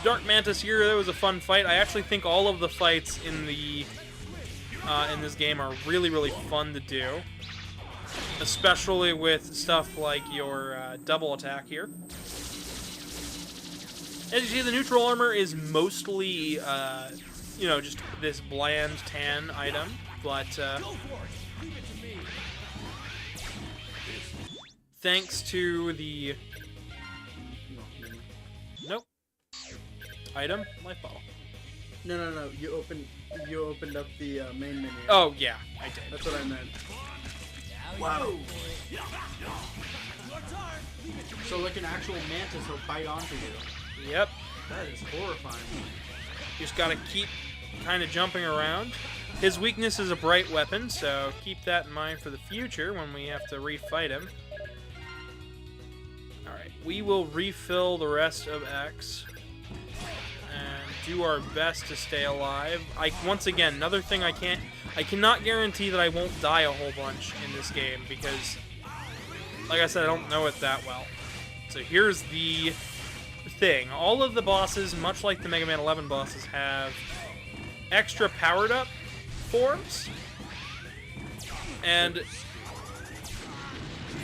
Dark Mantis here, that was a fun fight. I actually think all of the fights in the in this game are really, really fun to do. Especially with stuff like your double attack here. As you see, the neutral armor is mostly, you know, just this bland tan item, but thanks to the item life bottle. No. You opened up the main menu. Oh yeah, I did. That's what I meant. Whoa! So like an actual mantis will bite onto you. Yep. That is horrifying. You just gotta keep kind of jumping around. His weakness is a bright weapon, so keep that in mind for the future when we have to refight him. Alright, we will refill the rest of X and do our best to stay alive. Once again, another thing I cannot guarantee that I won't die a whole bunch in this game because, like I said, I don't know it that well. So here's the thing. All of the bosses, much like the Mega Man 11 bosses, have extra powered up forms. And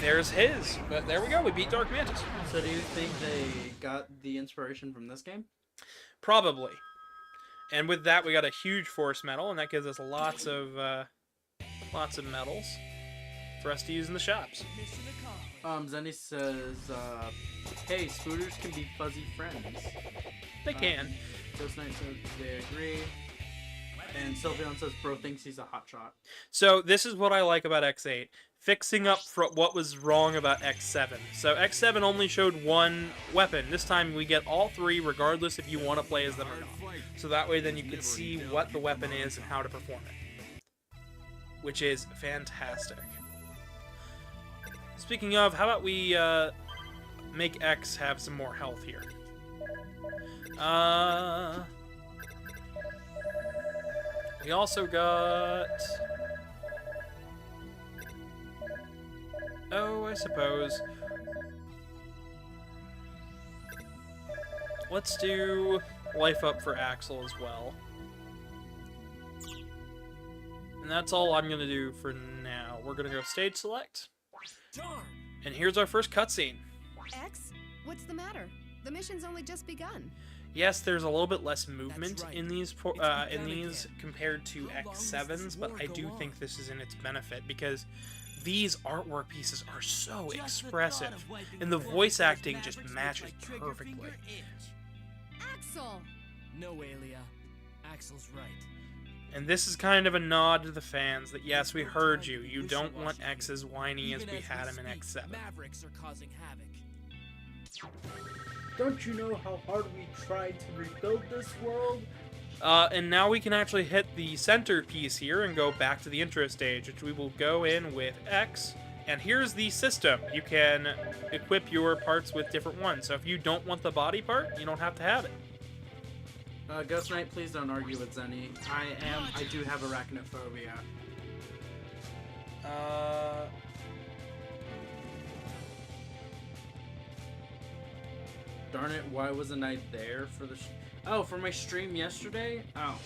there's his. But there we go, we beat Dark Mantis. So do you think they got the inspiration from this game? Probably. And with that, we got a huge force medal, and that gives us lots of medals for us to use in the shops. Zenny says, hey, scooters can be fuzzy friends. They can. Ghost Knight says they agree. And Sylveon says bro thinks he's a hotshot. So this is what I like about X8. Fixing up for what was wrong about X7. So X7 only showed one weapon. This time we get all three, regardless if you want to play as them or not. So that way then you can see what the weapon is and how to perform it. Which is fantastic. Speaking of, how about we make X have some more health here? We also got... Oh, I suppose. Let's do life up for Axel as well. And that's all I'm going to do for now. We're going to go stage select. Darn! And here's our first cutscene. X? What's the matter? The mission's only just begun. Yes, there's a little bit less movement right. in these begun compared to How long does X7s, this but war I go do on? think this is in its benefit because these artwork pieces are so Just the expressive, thought of wiping and the four voice of those acting just Mavericks matches makes my trigger perfectly. finger itch. Axel! No, Aelia. Axel's right. And this is kind of a nod to the fans that yes, we heard you. You don't want X as whiny as Even we had him in speak, X7. Mavericks are causing havoc. Don't you know how hard we tried to rebuild this world? And now we can actually hit the center piece here and go back to the intro stage, which we will go in with X. And here's the system. You can equip your parts with different ones. So if you don't want the body part, you don't have to have it. Ghost Knight, please don't argue with Zenny. I do have arachnophobia. Darn it, why wasn't I there for the oh, for my stream yesterday? Oh.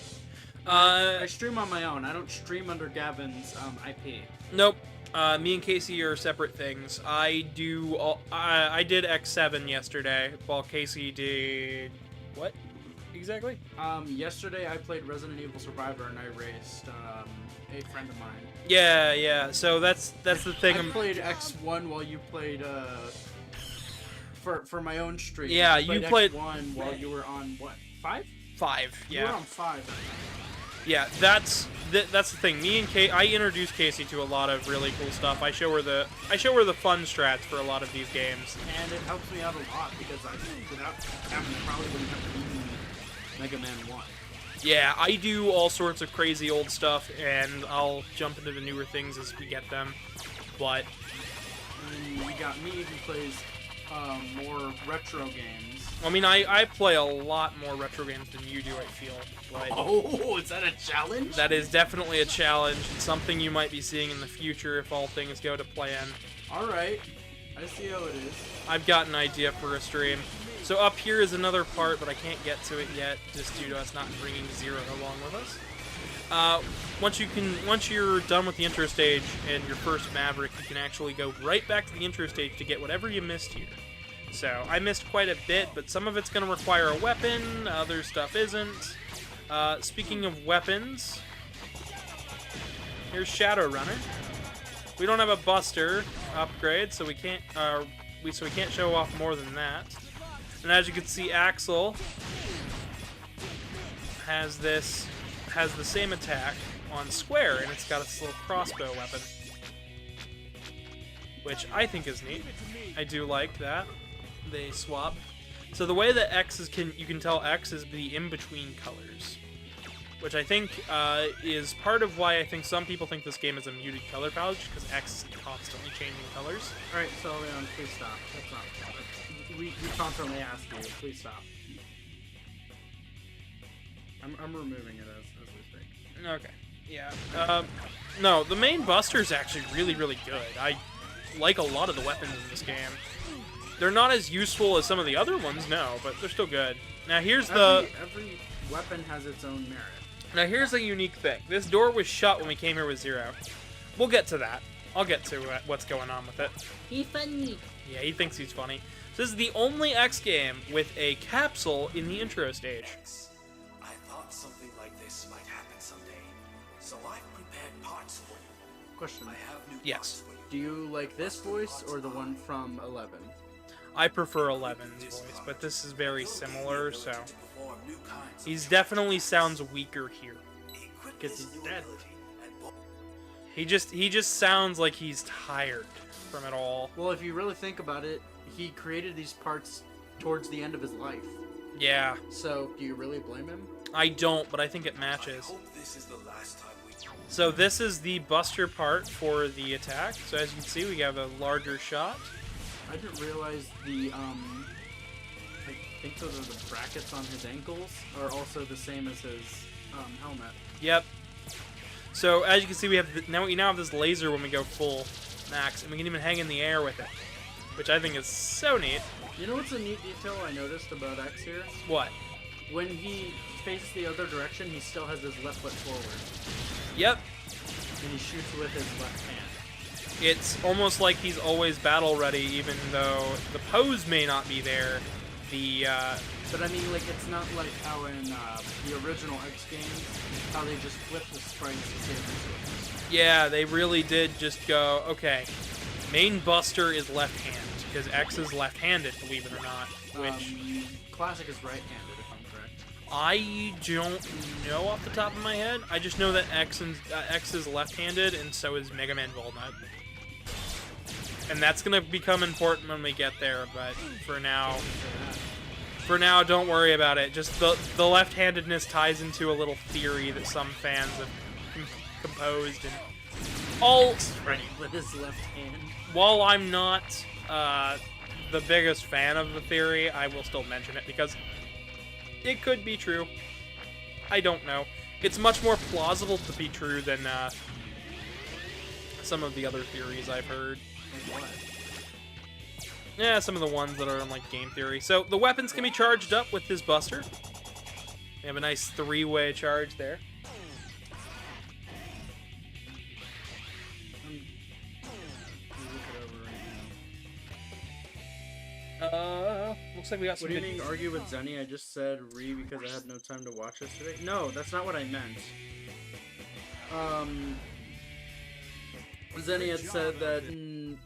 I stream on my own. I don't stream under Gavin's IP. Nope. Me and Casey are separate things. I did X7 yesterday, while Casey did... What? Exactly? Yesterday I played Resident Evil Survivor and I raced a friend of mine. Yeah. So that's the thing. I played X1 while you played for my own stream. Yeah, you played X1 while you were on what? 5? 5. You were Yeah. on 5. Yeah. That's the thing. Me and I introduced Casey to a lot of really cool stuff. I show her the fun strats for a lot of these games. And it helps me out a lot because without Gavin, I probably wouldn't have beaten Mega Man 1. Yeah, I do all sorts of crazy old stuff, and I'll jump into the newer things as we get them. But And you got me who plays more retro games. I mean, I play a lot more retro games than you do, I feel. But Oh, is that a challenge? that is definitely a challenge, and something you might be seeing in the future if all things go to plan. Alright, I see how it is. I've got an idea for a stream. So up here is another part, but I can't get to it yet, just due to us not bringing Zero along with us. Once you're done with the intro stage and your first Maverick, you can actually go right back to the intro stage to get whatever you missed here. So I missed quite a bit, but some of it's going to require a weapon, other stuff isn't. Speaking of weapons, here's Shadow Runner. We don't have a Buster upgrade, so we can't show off more than that. And as you can see, Axel has the same attack on square, and it's got its little crossbow weapon, which I think is neat. I do like that they swap. So the way that X is you can tell X is the in-between colors, which I think is part of why I think some people think this game is a muted color palette, because X is constantly changing colors. Alright, so Leon, please stop. That's not. We constantly ask you. Please stop. I'm removing it as we speak. Okay. Yeah. No, the main Buster is actually really, really good. I like a lot of the weapons in this game. They're not as useful as some of the other ones, no, but they're still good. Now here's every weapon has its own merit. Now here's the unique thing. This door was shut when we came here with Zero. We'll get to that. I'll get to what's going on with it. He's funny. Yeah, he thinks he's funny. So this is the only X game with a capsule in the intro stage. I thought something like this might happen someday, so I've prepared parts for you. Question. I have new Yes. parts for you. Do you like this voice or the one from 11? I prefer 11's voice, but this is very similar, so To perform new kinds of he's definitely sounds weaker here. a because he's dead. He just sounds like he's tired from it all. Well, if you really think about it, he created these parts towards the end of his life. Yeah. So, do you really blame him? I don't, but I think it matches. I hope this is the last time we... So this is the buster part for the attack. So as you can see, we have a larger shot. I didn't realize the, I think those are the brackets on his ankles are also the same as his helmet. Yep. So as you can see, we now have this laser when we go full max, and we can even hang in the air with it, which I think is so neat. You know what's a neat detail I noticed about X here? What? When he faces the other direction, he still has his left foot forward. Yep. And he shoots with his left hand. It's almost like he's always battle ready, even though the pose may not be there. But I mean, like, it's not like how in the original X games, how they just flip the sprites to save resources. Yeah, they really did just go, okay, main buster is left hand, because X is left-handed, believe it or not. Which Classic is right-handed, if I'm correct. I don't know off the top of my head. I just know that X is left-handed, and so is Mega Man Walnut. And that's gonna become important when we get there. But for now, don't worry about it. Just the left-handedness ties into a little theory that some fans have composed. And all Right with his left hand. while I'm not the biggest fan of the theory, I will still mention it because it could be true. I don't know. It's much more plausible to be true than some of the other theories I've heard. Like what? Yeah, some of the ones that are in like game theory. So the weapons can be charged up with this buster. We have a nice three-way charge there. Looks like we got some. What do you good- mean argue with Zenny? I just said re because I had no time to watch yesterday. No, that's not what I meant. Zenny had said that, you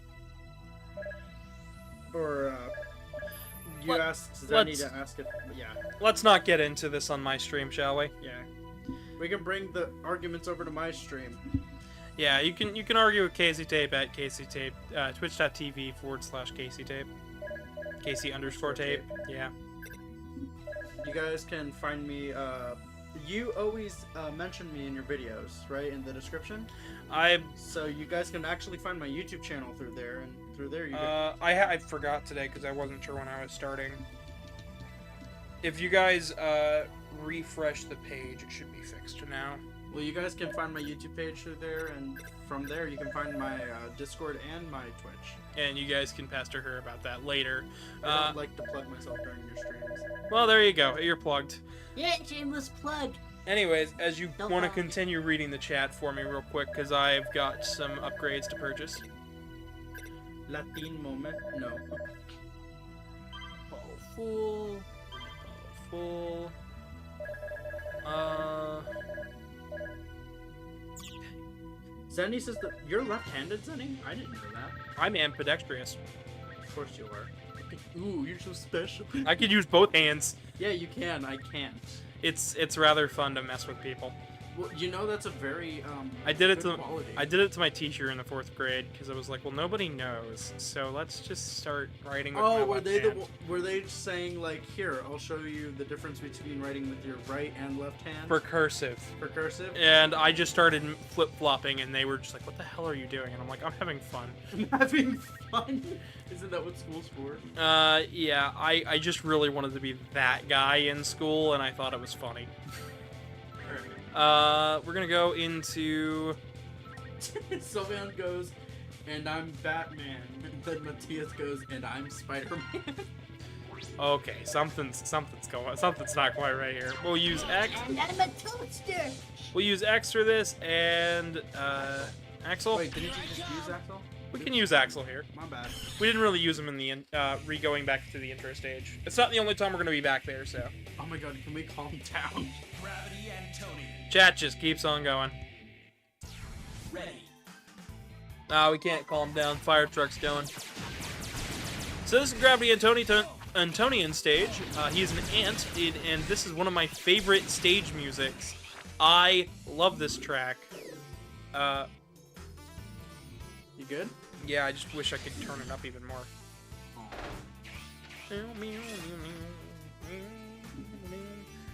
asked Zenny to ask if, yeah. Let's not get into this on my stream, shall we? Yeah. We can bring the arguments over to my stream. Yeah, you can argue with Casey Tape at Casey Tape, twitch.tv/Casey Tape. Casey_tape. Yeah. You guys can find me, you always mention me in your videos, right? In the description? So you guys can actually find my YouTube channel through there, and through there you can... I forgot today because I wasn't sure when I was starting. If you guys refresh the page, it should be fixed now. Well, you guys can find my YouTube page through there, and from there you can find my Discord and my Twitch. And you guys can pester her about that later. I don't like to plug myself during your streams. Well, there you go. You're plugged. Yeah, shameless plug. Anyways, as you No want to problem. continue reading the chat for me real quick, because I've got some upgrades to purchase. Latin moment? No. Full. Zenny says that you're left-handed, Zenny? I didn't know that. I'm ambidextrous. Of course you are. Ooh, you're so special. I could use both hands. Yeah, you can. I can't. It's rather fun to mess with people. Well, you know that's a very I did it good to quality. I did it to my teacher in the 4th grade because I was like, well, nobody knows, so let's just start writing with my Oh, were left they hand. were they saying like, here, I'll show you the difference between writing with your right and left hand For cursive. for cursive? And I just started flip-flopping, and they were just like, what the hell are you doing? And I'm like, I'm having fun. I'm having fun. Isn't that what school's for? Yeah, I just really wanted to be that guy in school, and I thought it was funny. We're gonna go into... Sylvan goes, and I'm Batman. And then Matthias goes, and I'm Spider-Man. Okay, something's not quite right here. We'll use X. And I'm a toaster. We'll use X for this, and Axel. Wait, didn't you just use Axel? We can use Axel here. My bad. We didn't really use him in the going back to the intro stage. It's not the only time we're gonna be back there, so. Oh my god, can we calm down? Gravity Antonian. Chat just keeps on going. Ready. We can't calm down. Fire truck's going. So this is Gravity Antonian stage. He's an ant, and this is one of my favorite stage musics I love this track. You good? Yeah, I just wish I could turn it up even more.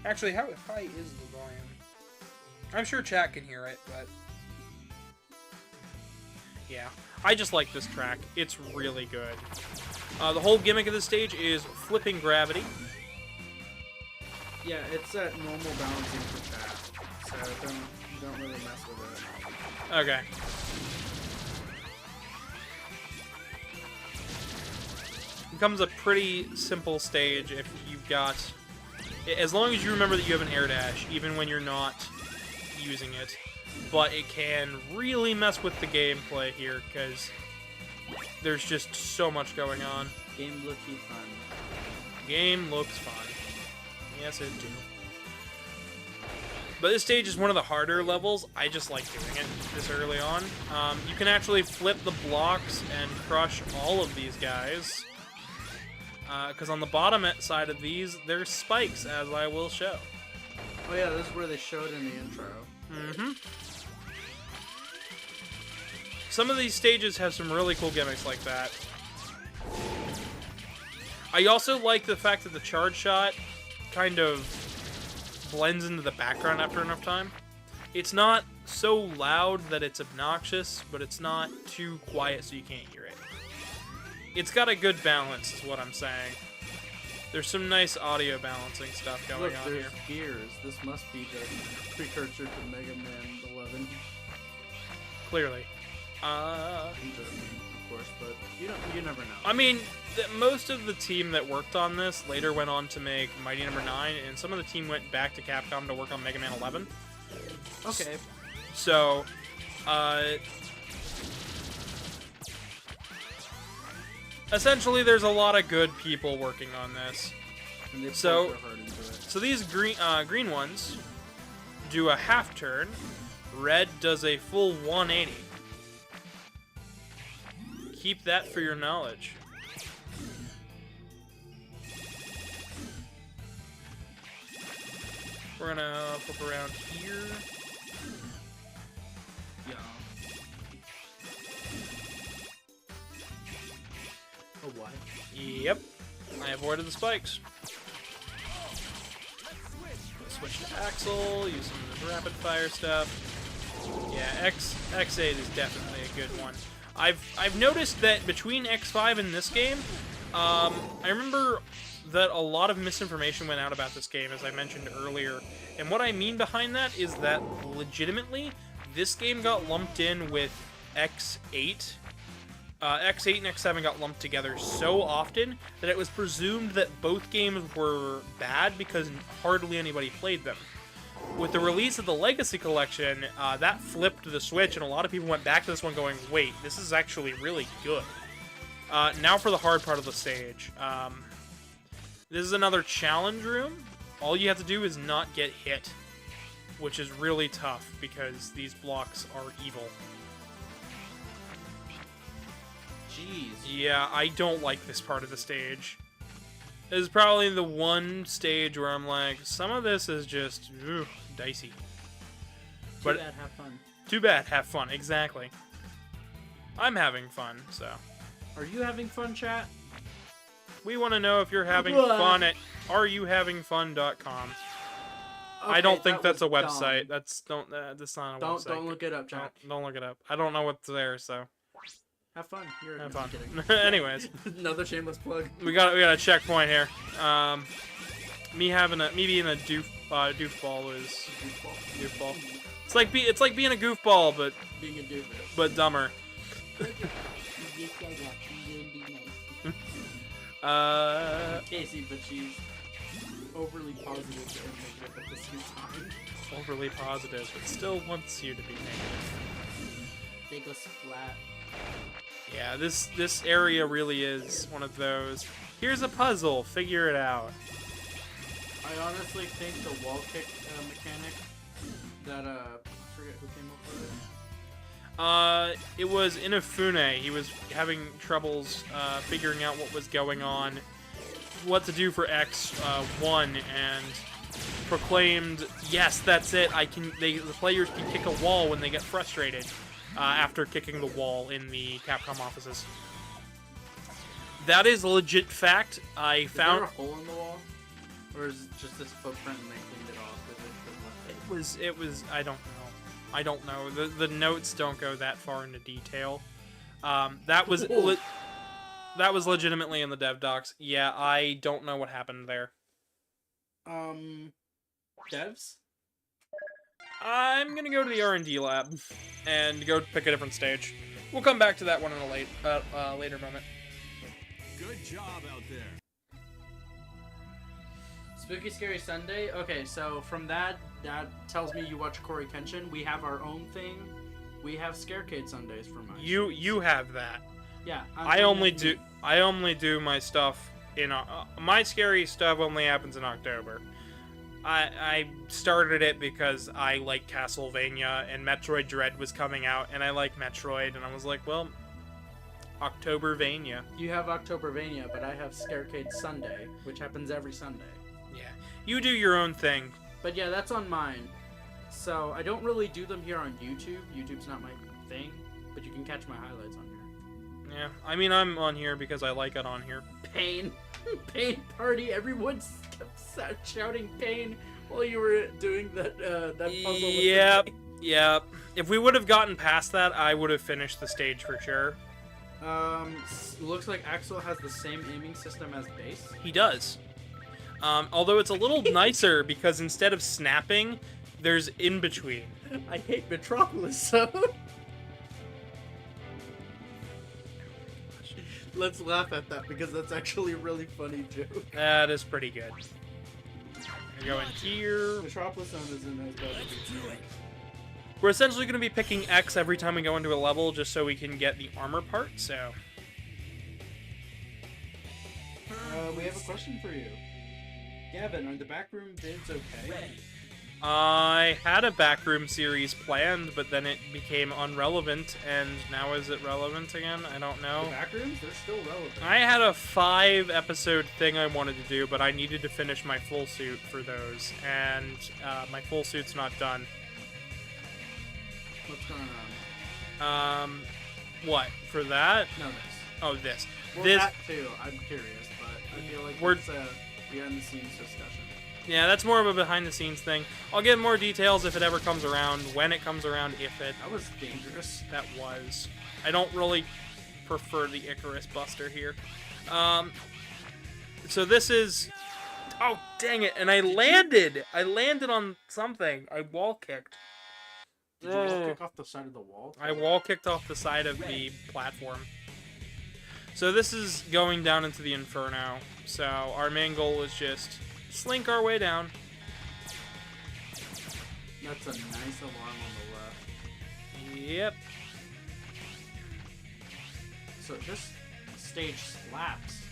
Actually, how high is the volume? I'm sure chat can hear it, but... yeah. I just like this track. It's really good. The whole gimmick of this stage is flipping gravity. Yeah, it's at normal balancing for chat, so don't really mess with it. Okay. Becomes a pretty simple stage if you've got... as long as you remember that you have an air dash, even when you're not using it. But it can really mess with the gameplay here, because there's just so much going on. Game looky fun. Game looks fun. Yes, it do. But this stage is one of the harder levels. I just like doing it this early on. You can actually flip the blocks and crush all of these guys. Because on the bottom side of these, there's spikes, as I will show. Oh yeah, this is where they showed in the intro. Mm-hmm. Some of these stages have some really cool gimmicks like that. I also like the fact that the charge shot kind of blends into the background after enough time. It's not so loud that it's obnoxious, but it's not too quiet so you can't hear it. It's got a good balance, is what I'm saying. There's some nice audio balancing stuff going on here. There's gears. This must be the precursor to Mega Man 11. Clearly. In Germany, of course, but you never know. I mean, most of the team that worked on this later went on to make Mighty No. 9, and some of the team went back to Capcom to work on Mega Man 11. Okay. So, essentially, there's a lot of good people working on this. And they so, poured their heart into it. So these green ones do a half turn. Red does a full 180. Keep that for your knowledge. We're gonna flip around here. Yeah. Oh, what? Yep. I avoided the spikes. Switch to Axel, use some of the rapid fire stuff. Yeah, X8 is definitely a good one. I've noticed that between X5 and this game, I remember that a lot of misinformation went out about this game, as I mentioned earlier. And what I mean behind that is that, legitimately, this game got lumped in with X8. X8 and X7 got lumped together so often that it was presumed that both games were bad because hardly anybody played them. With the release of the Legacy Collection, that flipped the switch, and a lot of people went back to this one going, wait, this is actually really good. Now for the hard part of the stage. This is another challenge room. All you have to do is not get hit, which is really tough because these blocks are evil. Jeez. Yeah, I don't like this part of the stage. This is probably the one stage where I'm like, some of this is just dicey. Too bad, have fun. Too bad, have fun, exactly. I'm having fun, so. Are you having fun, chat? We want to know if you're having fun at areyouhavingfun.com. Okay, I don't think that's a was website. dumb. That's not a website. Don't look it up, chat. Don't look it up. I don't know what's there, so. Have fun. Have no, fun. I'm kidding. Anyways, another shameless plug. we got a checkpoint here. Me being a doofball is goofball. It's like being a goofball, but being a doofus, but dumber. Casey, but she's overly positive and negative at the same time. Overly positive, but still wants you to be negative. They go splat. Yeah, this area really is one of those. Here's a puzzle, figure it out. I honestly think the wall kick mechanic that I forget who came up with it. It was Inafune. He was having troubles figuring out what was going on, what to do for X1, and proclaimed, yes, that's it. The players can kick a wall when they get frustrated after kicking the wall in the Capcom offices. That is a legit fact. I found. Is there a hole in the wall, or is it just this footprint and they cleaned it off? It was. I don't know. I don't know. The notes don't go that far into detail. That was that was legitimately in the dev docs. Yeah, I don't know what happened there. Devs? I'm gonna go to the R&D lab and go pick a different stage. We'll come back to that one in a later moment. Good job out there. Spooky Scary Sunday? Okay, so from that tells me you watch Cory Kenshin. We have our own thing. We have Scarecade Sundays for my You have that. Yeah. I only do my stuff in my scary stuff only happens in October. I started it because I like Castlevania and Metroid Dread was coming out and I like Metroid and I was like, well, Octobervania. You have Octobervania, but I have Scarecade Sunday, which happens every Sunday. Yeah. You do your own thing. But yeah, that's on mine. So I don't really do them here on YouTube. YouTube's not my thing, but you can catch my highlights on here. Yeah. I mean, I'm on here because I like it on here. Pain. Pain party. Everyone kept shouting pain while you were doing that puzzle. Yep. Yep. If we would have gotten past that, I would have finished the stage for sure. Looks like Axel has the same aiming system as Base. He does. Although it's a little nicer because instead of snapping, there's in between. I hate Metropolis, so. Let's laugh at that because that's actually a really funny joke. That is pretty good. I go in here. Metropolis sound isn't as bad. We're essentially going to be picking X every time we go into a level just so we can get the armor part, so. We have a question for you. Gavin, are the backroom vids okay? I had a backroom series planned, but then it became unrelevant, and now is it relevant again? I don't know. The backrooms? They're still relevant. I had a 5-episode thing I wanted to do, but I needed to finish my full suit for those, and my full suit's not done. What's going on? What? For that? No, this. Oh, this. Well, this. that too. I'm curious, but I feel like it's a behind-the-scenes discussion. Yeah, that's more of a behind-the-scenes thing. I'll get more details if it ever comes around, when it comes around, if it... That was dangerous. That was. I don't really prefer the Icarus Buster here. So this is... Oh, dang it, and I landed! I landed on something. I wall-kicked. Did you wall kick off the side of the wall? I wall-kicked off the side of the platform. So this is going down into the Inferno. So our main goal is just... slink our way down. That's a nice alarm on the left. Yep. So this stage slaps.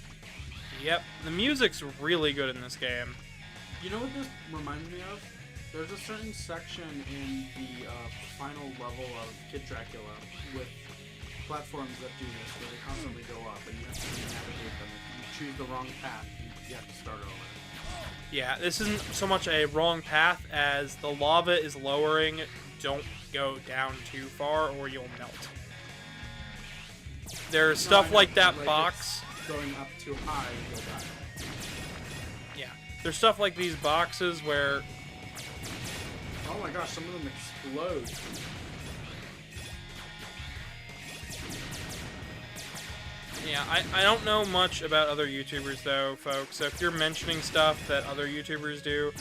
Yep. The music's really good in this game. You know what this reminds me of? There's a certain section in the final level of Kid Dracula with platforms that do this, where they constantly go up, and you have to navigate them. If you choose the wrong path, you have to start over. Yeah, this isn't so much a wrong path as the lava is lowering. Don't go down too far or you'll melt. There's stuff like that box. Going up too high, you'll die. Yeah. There's stuff like these boxes where... Oh my gosh, some of them explode. Yeah, I don't know much about other YouTubers though, folks. So if you're mentioning stuff that other YouTubers do,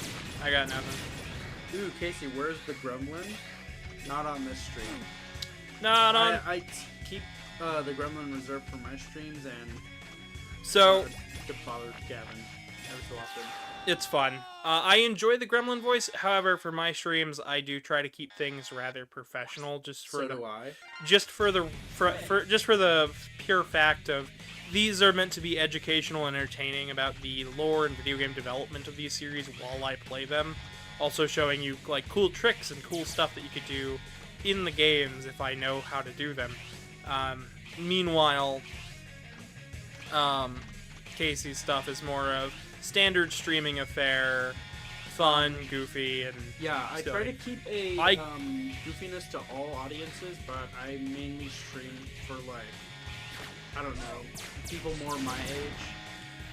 I got nothing. Ooh, Casey, where's the gremlin? Not on this stream. Not on... I keep the gremlin reserved for my streams and... So... to bother Gavin every so often. It's fun. I enjoy the gremlin voice. However, for my streams, I do try to keep things rather professional, just for just for the pure fact of these are meant to be educational and entertaining about the lore and video game development of these series while I play them. Also showing you like cool tricks and cool stuff that you could do in the games if I know how to do them. Meanwhile, Casey's stuff is more of standard streaming affair, fun, goofy, and yeah, I silly. try to keep a goofiness to all audiences, but I mainly stream for like, I don't know, people more my age.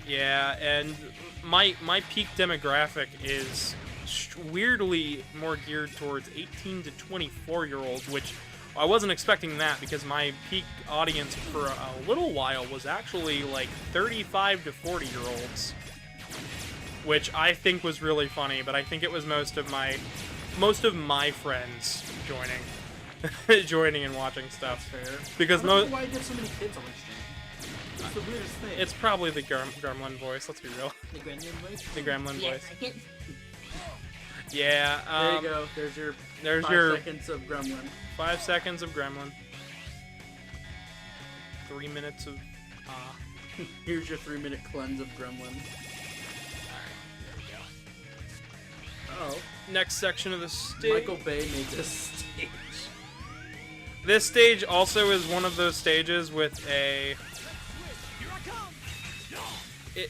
Yeah, and my peak demographic is weirdly more geared towards 18 to 24-year-olds, which I wasn't expecting that because my peak audience for a little while was actually like 35 to 40-year-olds, which I think was really funny. But I think it was most of my friends joining and watching stuff. That's fair. Because I don't know why you get so many kids on my stream. It's the weirdest thing. It's probably the gremlin voice. Let's be real. The gremlin voice? The gremlin Yes, voice. I can. Yeah. There you go. There's 5 seconds of gremlin. 5 seconds of gremlin. 3 minutes of. Here's your 3-minute cleanse of gremlin. There we go. Oh. Next section of the stage. Michael Bay made this stage. This stage also is one of those stages with a.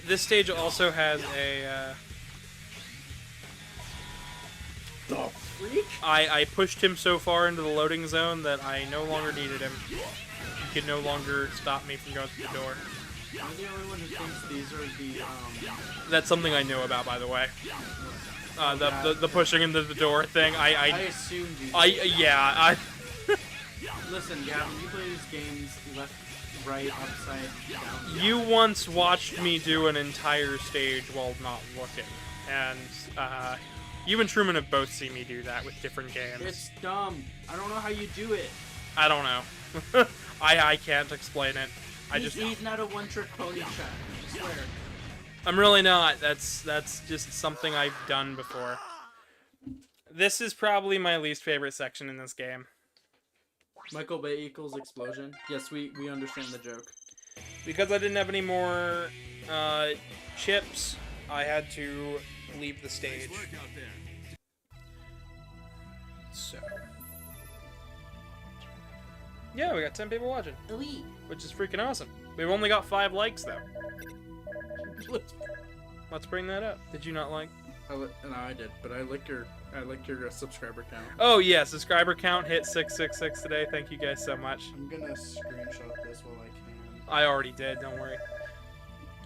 This stage also has a. The freak? I pushed him so far into the loading zone that I no longer needed him. He could no longer stop me from going through the door. I'm the only one who thinks these are the, That's something I know about, by the way. The pushing into the door thing. I assumed you did. Listen, Gavin, you play these games left, right, upside down. You once watched me do an entire stage while not looking, and you and Truman have both seen me do that with different games. It's dumb. I don't know how you do it. I don't know. I can't explain it. He's not a one-trick pony shot. I swear. I'm really not. That's just something I've done before. This is probably my least favorite section in this game. Michael Bay equals explosion. Yes, we understand the joke. Because I didn't have any more chips, I had to leave the stage. So. Yeah, we got 10 people watching. Oui. Which is freaking awesome. We've only got 5 likes, though. Let's bring that up. Did you not like? No, I did, but I like your subscriber count. Oh yeah, subscriber count hit 666 today. Thank you guys so much. I'm gonna screenshot this while I can. I already did. Don't worry.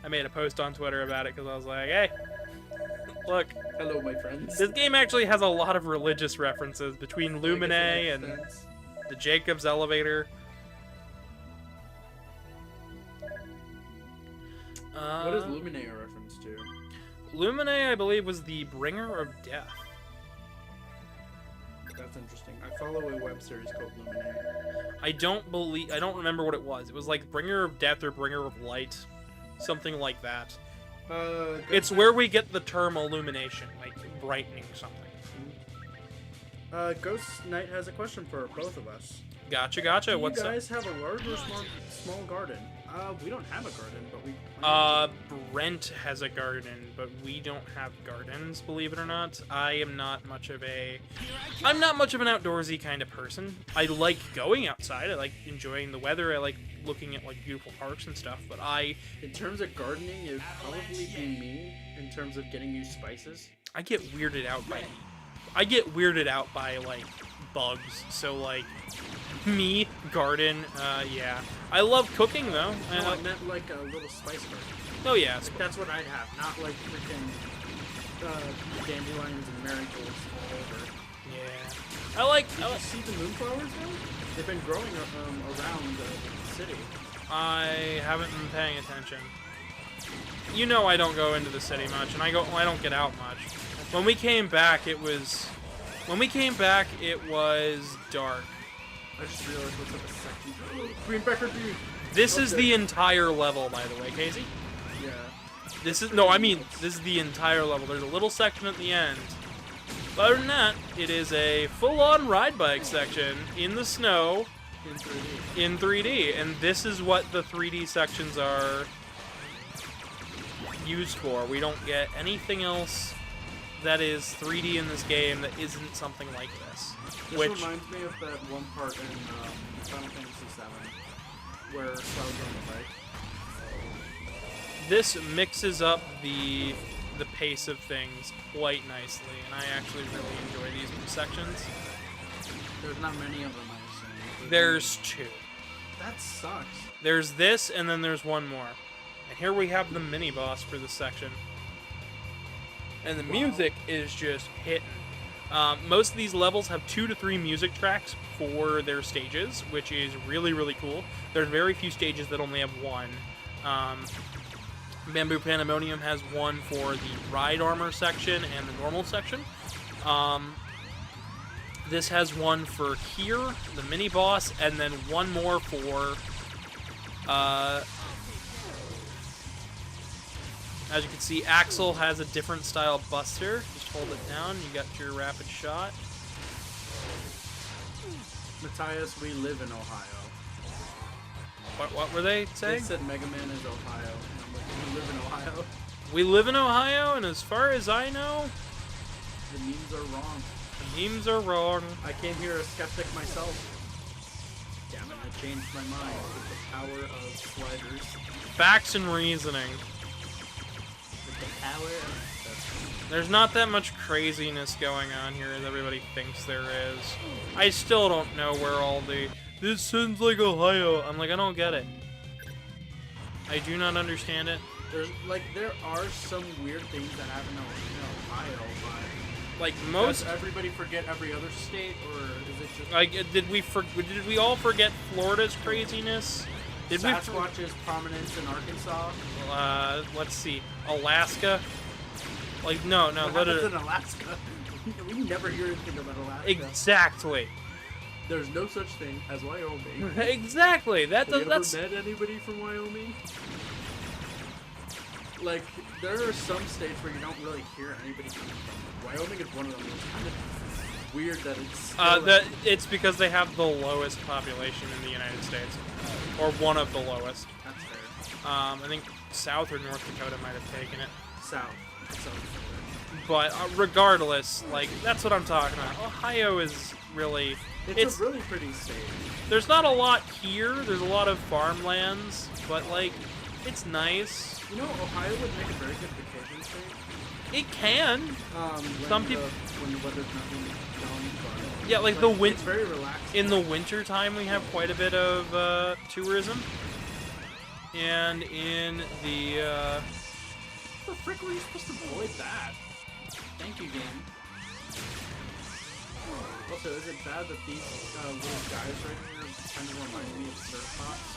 I made a post on Twitter about it because I was like, hey, look. Hello, my friends. This game actually has a lot of religious references between Lumine and the Jacob's elevator. What is Lumine a reference to? Lumine, I believe, was the bringer of death. That's interesting. I follow a web series called Lumine. I don't remember what it was. It was like bringer of death or bringer of light, something like that. It's where we get the term illumination, like brightening something. Ghost Knight has a question for both of us. Gotcha. What's up? Do you guys have a large or small garden? We don't have a garden, but we... Brent has a garden, but we don't have gardens, believe it or not. I'm not much of an outdoorsy kind of person. I like going outside. I like enjoying the weather. I like looking at, like, beautiful parks and stuff, but in terms of gardening, it would probably be me, in terms of getting you spices. I get weirded out by, like, bugs, so, like... Me, garden, yeah. I love cooking, though. No, I meant like a little spice garden. Oh, yeah. Like, that's what I'd have, not like freaking dandelions and marigolds all over. Yeah. Did you see the moonflowers, though? They've been growing around the city. I haven't been paying attention. You know I don't go into the city much, and I don't get out much. When we came back, it was dark. I just realized what's up a second. Greenbacker dude. This is the entire level, by the way, Casey. Yeah. This is the entire level. There's a little section at the end. But other than that, it is a full-on ride bike section in the snow. In 3D. And this is what the 3D sections are used for. We don't get anything else that is 3D in this game that isn't something like this. This reminds me of that one part in Final Fantasy VII where Cloud's on the bike. This mixes up the the pace of things quite nicely, and I actually really enjoy these sections. There's not many of them, I assume. There's 2. That sucks. There's this, and then there's one more. And here we have the mini-boss for this section. And the music is just hitting. Most of these levels have 2 to 3 music tracks for their stages, which is really, really cool. There's very few stages that only have 1. Bamboo Pandemonium has 1 for the ride armor section and the normal section. This has 1 for here, the mini-boss, and then 1 more for... as you can see, Axel has a different style buster. Just hold it down, you got your rapid shot. Matthias, we live in Ohio. What were they saying? They said Mega Man is Ohio. And I'm like, we live in Ohio. We live in Ohio, and as far as I know... The memes are wrong. The memes are wrong. I came here a skeptic myself. Damn it, I changed my mind with the power of sliders. Facts and reasoning. With the power of... There's not that much craziness going on here as everybody thinks there is. I still don't know where all the... This sounds like Ohio. I'm like, I don't get it. I do not understand it. There are some weird things that happen in Ohio, but... Like, most... Does everybody forget every other state, or is it just... Like, did we all forget Florida's craziness? Did Sasquatch's prominence in Arkansas? Let's see. Alaska? Like, no, What happens in Alaska? We never hear anything about Alaska. Exactly. There's no such thing as Wyoming. Exactly. Have you ever met anybody from Wyoming? Like, there are some states where you don't really hear anybody from. Wyoming is one of them. It's kind of weird that it's it's because they have the lowest population in the United States. Or one of the lowest. That's fair. I think South or North Dakota might have taken it. South. But regardless, like, that's what I'm talking about. Ohio is really... It's a really pretty state. There's not a lot here. There's a lot of farmlands, but, like, it's nice. You know, Ohio would make a very good vacation state. It can. Some people... When the weather's not really snowing, but... Yeah, like the winter... It's very relaxing. In the winter time, we have quite a bit of tourism. And in the... What the frick were you supposed to avoid that? Thank you, game. Also, is it bad that these little guys right here kind of remind me of Surfbots?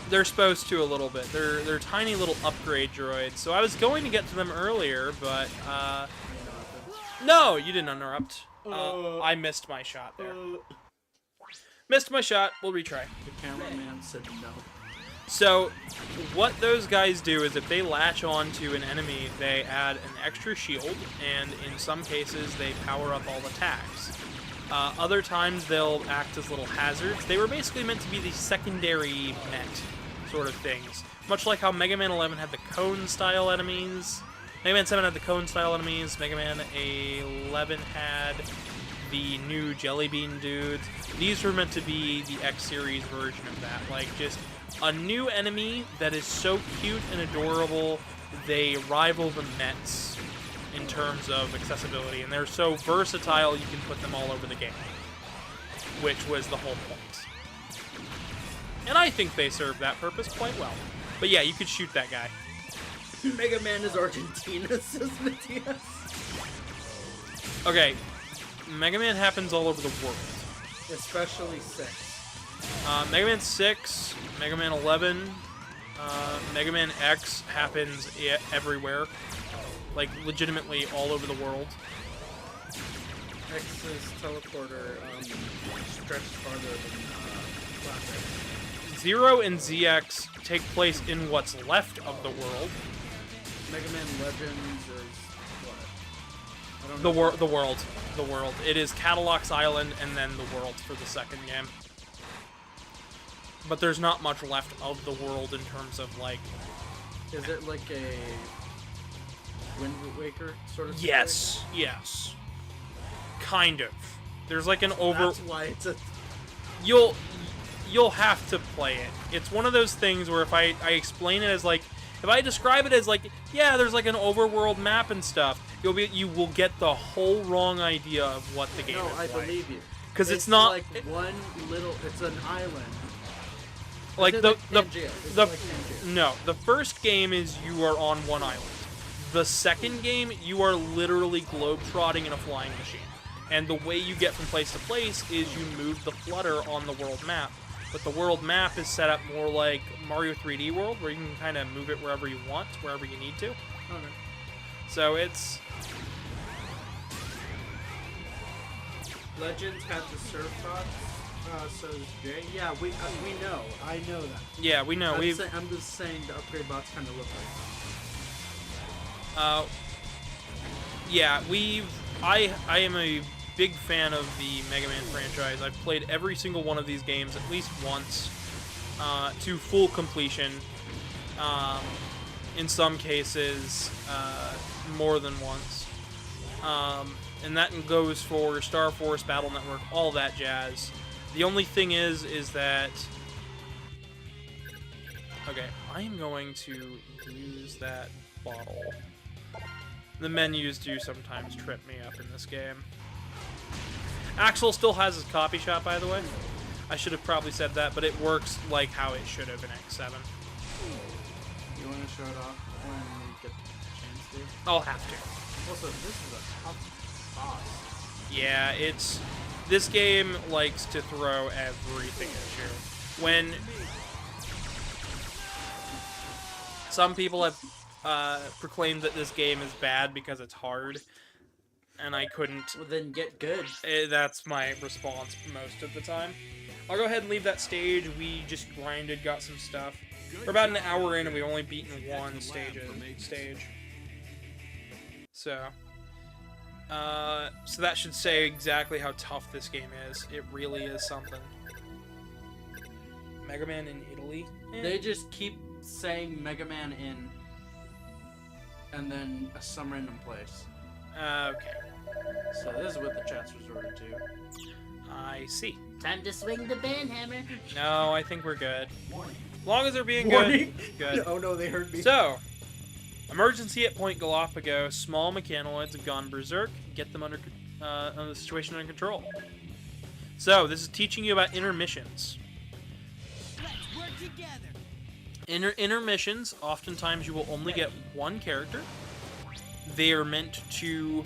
They're supposed to a little bit. They're tiny little upgrade droids. So I was going to get to them earlier, but no, you didn't interrupt. I missed my shot there. Missed my shot. We'll retry. The cameraman said no. So, what those guys do is if they latch on to an enemy, they add an extra shield, and in some cases, they power up all attacks. Other times, they'll act as little hazards. They were basically meant to be the secondary met sort of things. Much like how Mega Man 11 had the cone-style enemies. Mega Man 7 had the cone-style enemies. Mega Man 11 had the new Jelly Bean dudes. These were meant to be the X-Series version of that. Like, just... a new enemy that is so cute and adorable, they rival the Mets in terms of accessibility, and they're so versatile you can put them all over the game, which was the whole point. And I think they serve that purpose quite well. But yeah, you could shoot that guy. Mega Man is Argentina, says Matthias. Okay, Mega Man happens all over the world. Especially 6. Mega Man 6, Mega Man 11, Mega Man X happens everywhere. Like, legitimately all over the world. X's teleporter stretched farther than Classic. 0 and ZX take place in what's left of the world. Mega Man Legends is what? I don't The know. The world. It is Cadillacs Island and then the world for the second game. But there's not much left of the world in terms of, like... Is it like a Wind Waker sort of Yes, yes. Kind of. There's like an That's why it's a... You'll have to play it. It's one of those things where if I explain it as like, If I describe it as like, yeah, there's like an overworld map and stuff, you will get the whole wrong idea of what the game No, is I like. believe you. Because it's not like one little. It's an island. like Is it the like Pangea? Is the it like Pangea? no. The first game is you are on one island. The second game, you are literally globetrotting in a flying machine. And the way you get from place to place is you move the flutter on the world map. But the world map is set up more like Mario 3D World, where you can kind of move it wherever you want, wherever you need to. Okay. So it's... Legends had the surf box, so does Jay. Yeah, we know. I know that. Yeah, we know. I'm just saying the upgrade box kind of look like. Yeah, I am a big fan of the Mega Man franchise. I've played every single one of these games at least once to full completion. In some cases, more than once. And that goes for Star Force, Battle Network, all that jazz. The only thing is that... Okay, I am going to use that bottle. The menus do sometimes trip me up in this game. Axel still has his copy shop, by the way. I should have probably said that, but it works like how it should have in X7. You want to show it off when we get the chance to? I'll have to. Also, this is a tough boss. Yeah, it's... This game likes to throw everything at you. When... Some people have proclaimed that this game is bad because it's hard, and I couldn't... Well, then get good. That's my response most of the time. I'll go ahead and leave that stage. We just grinded, got some stuff. We're about an hour in, and we've only beaten one stage. So that should say exactly how tough this game is. It really is something. Mega Man in Italy? They just keep saying Mega Man in, and then some random place. Okay. So this is what the chat's resorted to. I see. Time to swing the banhammer. No, I think we're good. As long as they're being Warning. good. Oh no, they heard me. So, emergency at Point Galapagos. Small mechanoids have gone berserk. Get them under the situation under control. So, this is teaching you about intermissions. Let's work together. Intermissions, oftentimes you will only get one character. They are meant to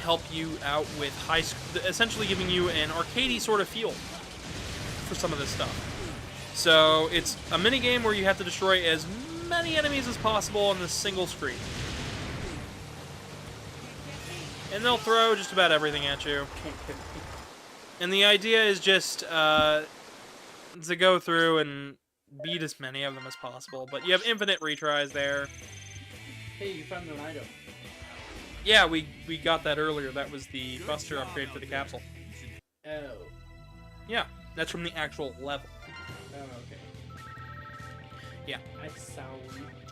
help you out with essentially giving you an arcadey sort of feel for some of this stuff. So it's a mini game where you have to destroy as many enemies as possible on this single screen. And they'll throw just about everything at you. And the idea is just to go through and beat as many of them as possible. But you have infinite retries there. Hey, you found an item. Yeah, we got that earlier. That was the Buster upgrade for the capsule. Oh. Yeah, that's from the actual level. Oh, okay. Yeah. I sound.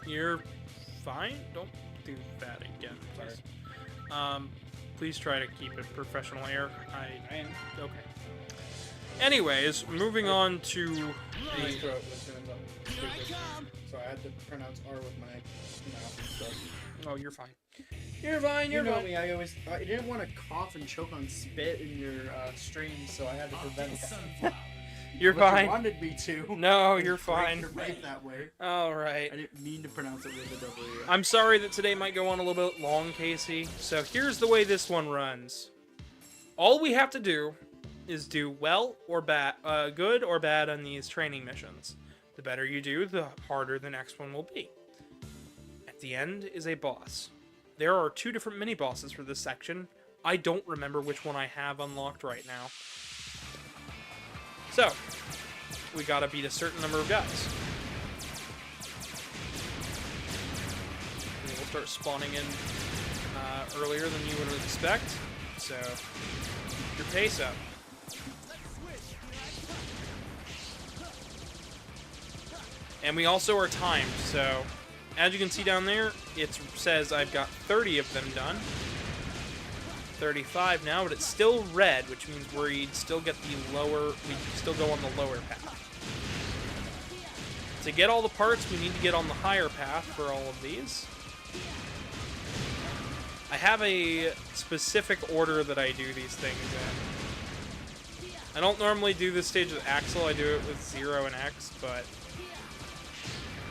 You're fine. Don't do that again, please. Please try to keep it professional here. I am. Okay. Anyways, moving on to My the... throat was going up. So I had to pronounce R with my mouth and stuff. Oh, you're fine. You're fine, You you're know fine. me, I didn't want to cough and choke on spit in your stream, so I had to prevent that. You're But fine. You wanted me to. No, you're Break fine. your right that way. Alright. I didn't mean to pronounce it with a W. I'm sorry that today might go on a little bit long, Casey. So here's the way this one runs. All we have to do is do well or bad, good or bad on these training missions. The better you do, the harder the next one will be. At the end is a boss. There are 2 different mini-bosses for this section. I don't remember which one I have unlocked right now. So, we gotta beat a certain number of guys. We'll start spawning in earlier than you would expect, so keep your pace up. And we also are timed, so as you can see down there, it says I've got 30 of them done. 35 now, but it's still red, which means we'd still get the lower, we'd still go on the lower path. to get all the parts, we need to get on the higher path for all of these. I have a specific order that I do these things in. I don't normally do this stage with Axel, I do it with 0 and X, but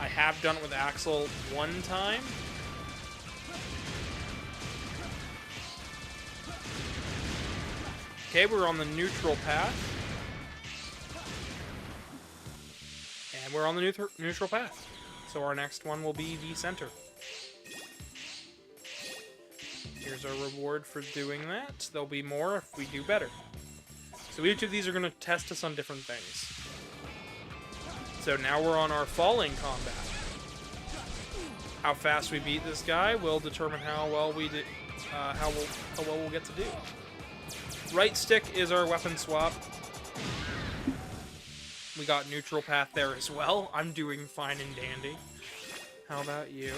I have done it with Axel one time. Okay, we're on the neutral path. And we're on the neutral path. So our next one will be the center. Here's our reward for doing that. There'll be more if we do better. So each of these are going to test us on different things. So now we're on our falling combat. How fast we beat this guy will determine how well we do, how well we'll get to do. Right stick is our weapon swap. We got neutral path there as well. I'm doing fine and dandy. How about you?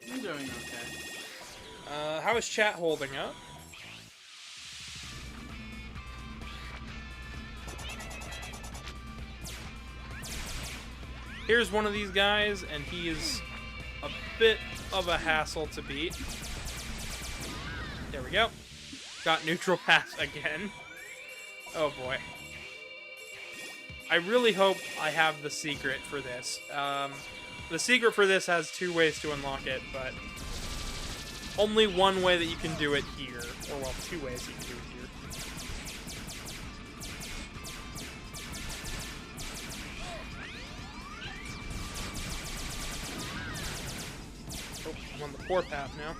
I'm doing okay. How is chat holding up? Here's one of these guys, and he is a bit of a hassle to beat. There we go. Got neutral path again. Oh boy. I really hope I have the secret for this. The secret for this has 2 ways to unlock it, but only one way that you can do it here. Or, well, 2 ways you can do it here. Oh, I'm on the poor path now.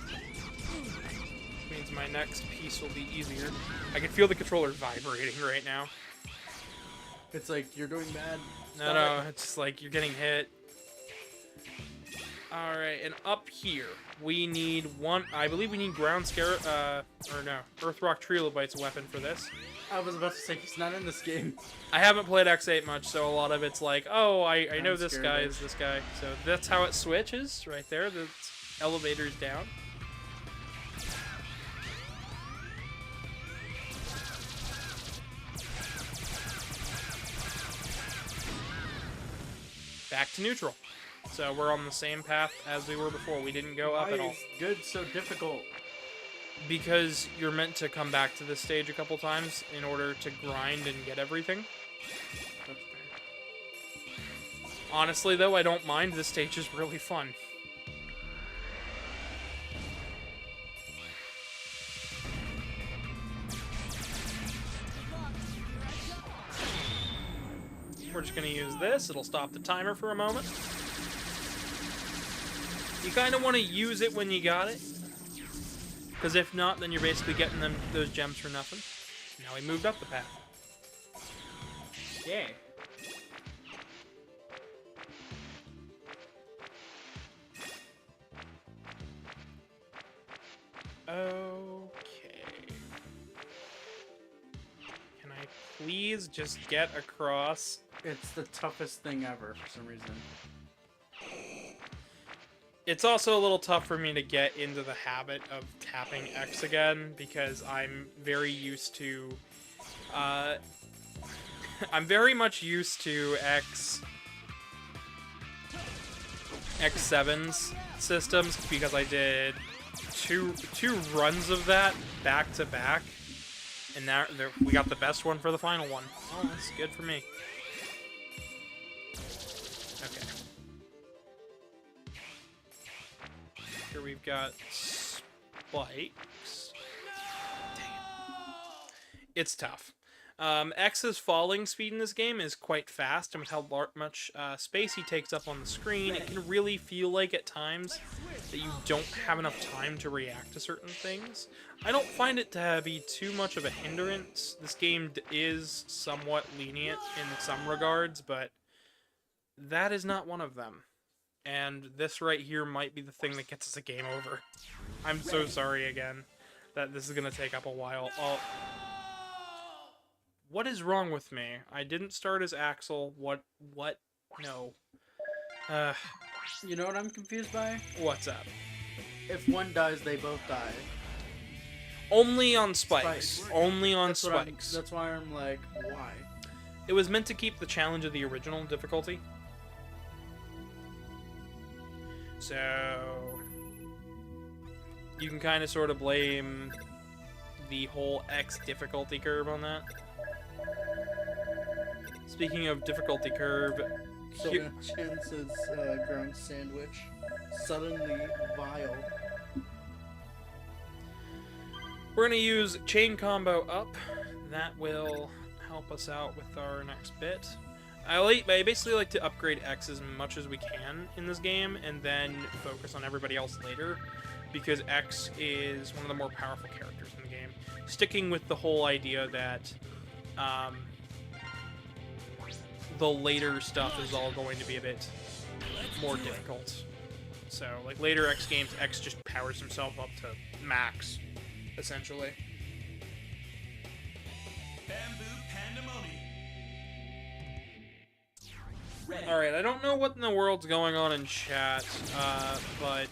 Which means my next piece will be easier. I can feel the controller vibrating right now. It's like, you're doing bad. No, it's just like you're getting hit. Alright, and up here, we need one, I believe we need ground scare, or no, Earth Rock Trilobite's weapon for this. I was about to say, he's not in this game. I haven't played X8 much, so a lot of it's like, oh, I know this guy is this guy. So that's how it switches, right there, the elevator's down. Back to neutral. So we're on the same path as we were before. We didn't go up at all. Why is good so difficult? Because you're meant to come back to this stage a couple times in order to grind and get everything. That's fair. Honestly, though, I don't mind. This stage is really fun. We're just going to use this. It'll stop the timer for a moment. You kind of want to use it when you got it. Because if not, then you're basically getting those gems for nothing. Now we moved up the path. Yeah. Okay. Can I please just get across? It's the toughest thing ever for some reason. It's also a little tough for me to get into the habit of tapping X again because I'm very used to I'm very much used to X7's systems because I did two runs of that back to back, and now we got the best one for the final one. Oh, that's good for me. Okay. Here we've got spikes. Dang. It's tough. X's falling speed in this game is quite fast, and with how much space he takes up on the screen, it can really feel like at times that you don't have enough time to react to certain things. I don't find it to be too much of a hindrance. This game is somewhat lenient in some regards, but that is not one of them. And this right here might be the thing that gets us a game over. I'm so sorry again that this is going to take up a while. What is wrong with me? I didn't start as Axel. What? No. You know what I'm confused by? What's up? If one dies, they both die. Only on spikes. Only on spikes. That's why I'm like, why? It was meant to keep the challenge of the original difficulty. So you can kind of sort of blame the whole X difficulty curve on that. Speaking of difficulty curve, Chance's ground sandwich suddenly vile. we're gonna use chain combo up. That will help us out with our next bit. I basically like to upgrade X as much as we can in this game, and then focus on everybody else later, because X is one of the more powerful characters in the game. Sticking with the whole idea that the later stuff is all going to be a bit more difficult. So, like, later X games, X just powers himself up to max, essentially. Bamboo pandemonium. Alright, I don't know what in the world's going on in chat, but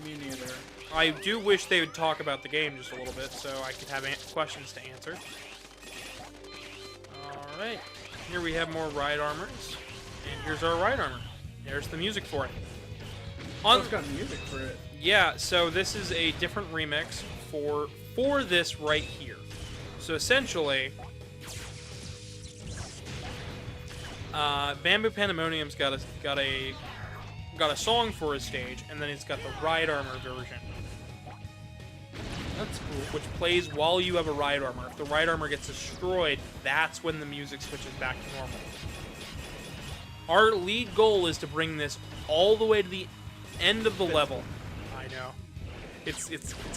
Me neither. I do wish they would talk about the game just a little bit so I could have questions to answer. Alright, here we have more ride armors, and here's our ride armor. There's the music for it. It's got music for it. Yeah, so this is a different remix for this right here. So essentially, Bamboo Pandemonium's got a song for his stage, and then it's got the ride armor version. That's cool. Which plays while you have a ride armor. If the ride armor gets destroyed, that's when the music switches back to normal. Our lead goal is to bring this all the way to the end of the level. I know. It's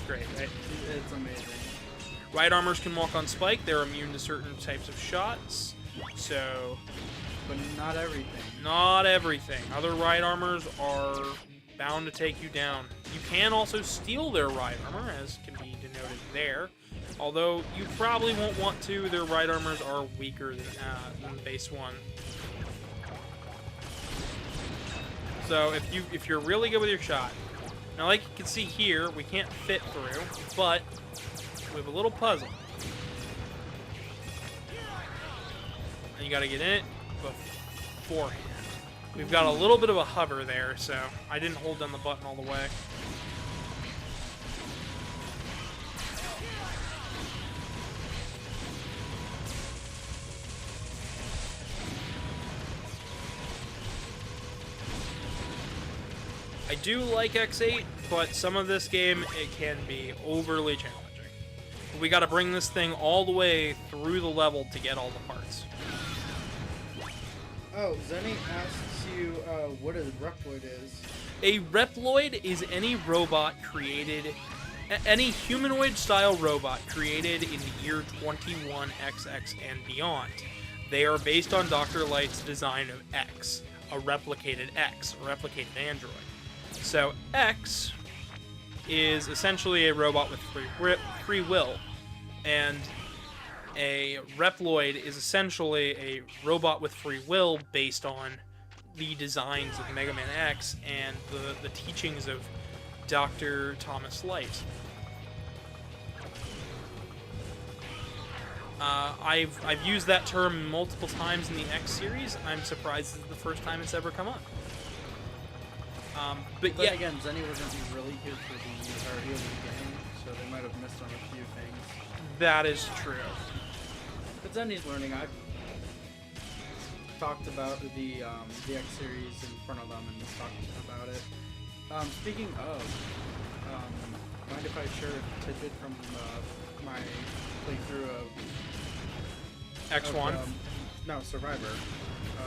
great, right? It's amazing. Ride armors can walk on spike. They're immune to certain types of shots. So, but not everything. Not everything. Other ride armors are bound to take you down. You can also steal their ride armor, as can be denoted there. Although you probably won't want to. Their ride armors are weaker than base one. So if you're really good with your shot, now like you can see here, we can't fit through, but we have a little puzzle. And you got to get in it beforehand. We've got a little bit of a hover there, so I didn't hold down the button all the way. I do like X8, but some of this game, it can be overly challenging. We gotta bring this thing all the way through the level to get all the parts. Oh, Zenny asks you what a Reploid is. A Reploid is any robot created, any humanoid-style robot created in the year 21XX and beyond. They are based on Dr. Light's design of X, a replicated android. So X is essentially a robot with free will, and a Reploid is essentially a robot with free will based on the designs of MegaManX and the teachings of Dr. Thomas Light. I've used that term multiple times in the X series. I'm surprised this is the first time it's ever come up. But yeah, again, Zenny wasn't really good for the entirety of the beginning, so they might have missed on a few things. That is true. But Zenny's learning. I've talked about the X series in front of them and talked about it. Speaking of, mind if I share a tidbit from my playthrough of X1? No, Survivor.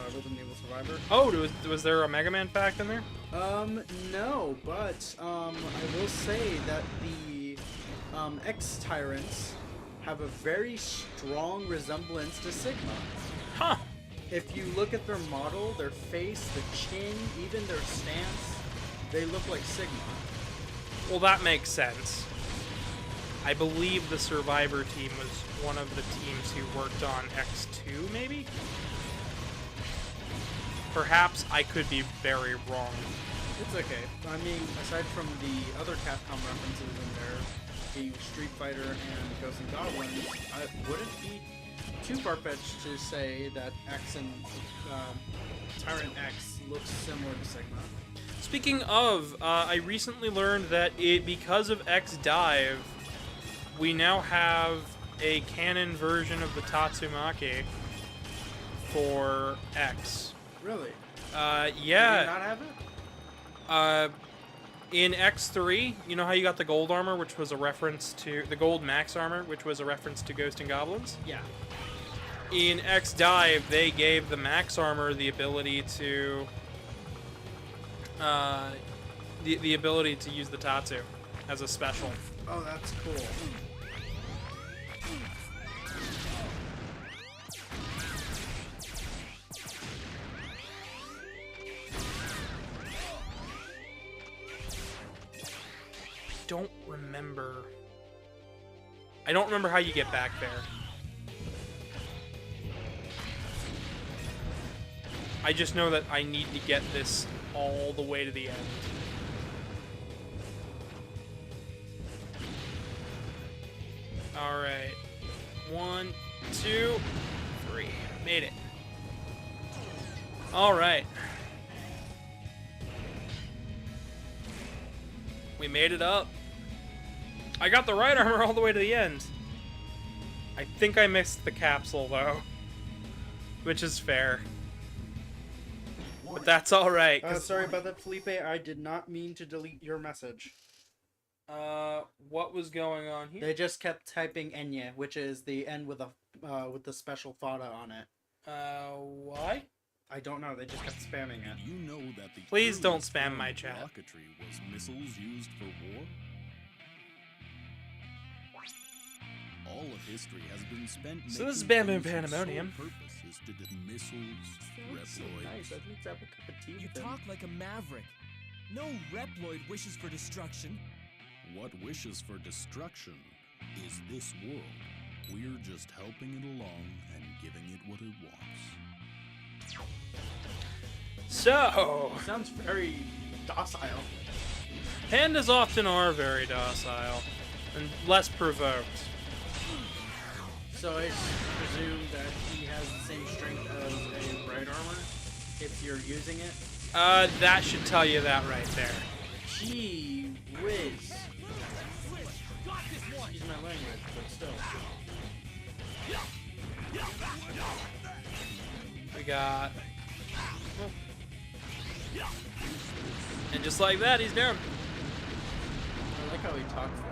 Resident Evil Survivor. Oh, was there a Mega Man fact in there? No, but I will say that the X-Tyrants have a very strong resemblance to Sigma. Huh. If you look at their model, their face, the chin, even their stance, they look like Sigma. Well, that makes sense. I believe the Survivor team was one of the teams who worked on X2, maybe? Perhaps I could be very wrong. It's okay. I mean, aside from the other Capcom references in there, being Street Fighter and Ghosts and Goblins, would it be too far-fetched to say that X and Tyrant X looks similar to Sigma. Speaking of, I recently learned that because of X Dive, we now have a canon version of the Tatsumaki for X. Really? Yeah. Do you not have it? In X3, you know how you got the gold armor, which was a reference to the gold max armor, which was a reference to Ghost and Goblins? Yeah. In X Dive, they gave the max armor the ability to the ability to use the Tatsu as a special. Oh, that's cool. I don't remember how you get back there. I just know that I need to get this all the way to the end. Alright. 1, 2, 3. Made it. Alright. We made it up. I got the right armor all the way to the end. I think I missed the capsule, though. Which is fair. But that's alright. Sorry about that, Felipe. I did not mean to delete your message. What was going on here? They just kept typing Enya, which is the N with the special fada on it. Why? I don't know. They just kept spamming it. You know that the Please don't spam my chat. rocketry was missiles used for war. All of history has been spent. So this is making Bamboo things whose Pandemonium. sole purpose is to dismissiles, reploids. Nice. I need to have a cup of tea You with them. talk like a maverick. No Reploid wishes for destruction. What wishes for destruction is this world. We're just helping it along and giving it what it wants. So, Sounds very docile. pandas often are very docile and less provoked. So I presume that he has the same strength as a bright armor if you're using it. That should tell you that right there. Gee whiz. Excuse my language, but still. We got... And just like that, he's down. I like how he talks though.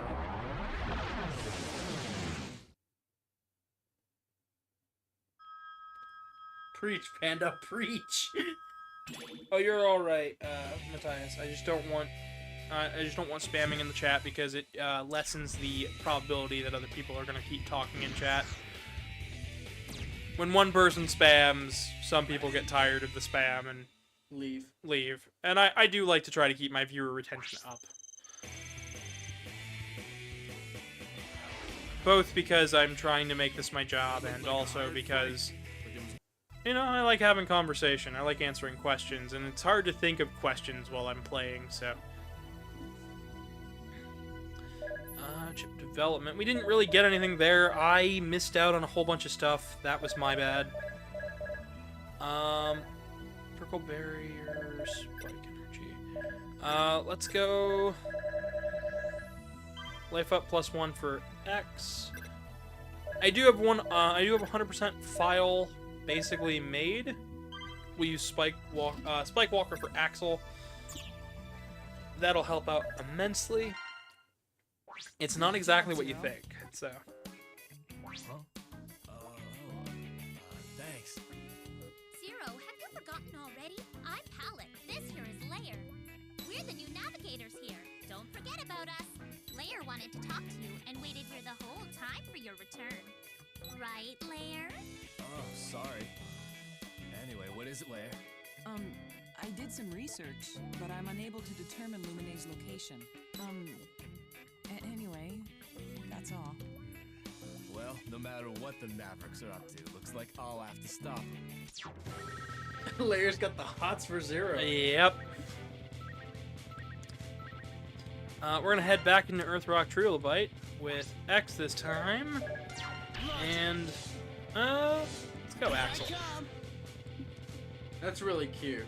Preach, Panda, preach. Oh, you're all right, Matthias. I just don't want spamming in the chat because it lessens the probability that other people are gonna keep talking in chat. When one person spams, some people get tired of the spam and leave. And I do like to try to keep my viewer retention up. Both because I'm trying to make this my job and also because, you know, I like having conversation. I like answering questions, and it's hard to think of questions while I'm playing, so. Chip development. We didn't really get anything there. I missed out on a whole bunch of stuff. That was my bad. Prickle barriers, spike energy. Let's go life up +1 for X. I do have 100% file basically made. We use Spike Walker for Axel. That'll help out immensely. It's not exactly what you think, so. Thanks. Zero, have you forgotten already? I'm Pallet. This here is Lair. We're the new navigators here. Don't forget about us. Lair wanted to talk to you and waited here the whole time for your return. Right, Lair? Oh, sorry. Anyway, what is it, Lair? I did some research, but I'm unable to determine Lumine's location. Anyway, that's all. Well, no matter what the Mavericks are up to, looks like I'll have to stop them. Layer's got the hots for Zero. Yep. We're gonna head back into Earthrock Trilobite with X this time, and Let's go Axel. That's really cute.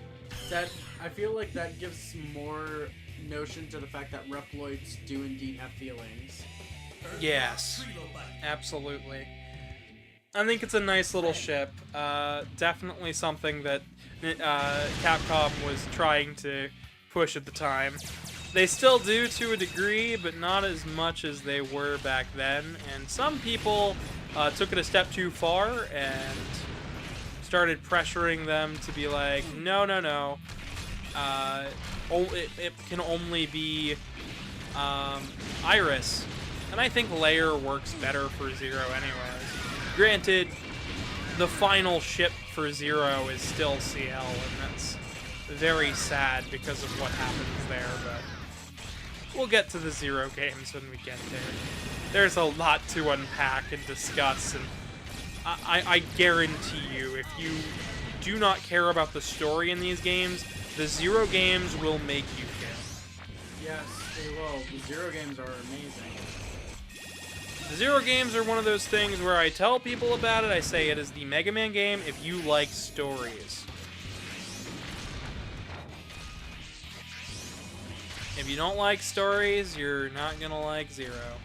That I feel like that gives more notion to the fact that Reploids do indeed have feelings. Yes, absolutely. I think it's a nice little ship. Definitely something that Capcom was trying to push at the time. They still do to a degree, but not as much as they were back then. And some people took it a step too far and started pressuring them to be like, no. It can only be Iris. And I think Layer works better for Zero anyways. Granted, the final ship for Zero is still CL, and that's very sad because of what happens there, but we'll get to the Zero games when we get there. There's a lot to unpack and discuss, and I guarantee you, if you do not care about the story in these games, the Zero games will make you care. Yes, they will. The Zero games are amazing. The Zero games are one of those things where I tell people about it, I say it is the Mega Man game if you like stories. If you don't like stories, you're not gonna like Zero.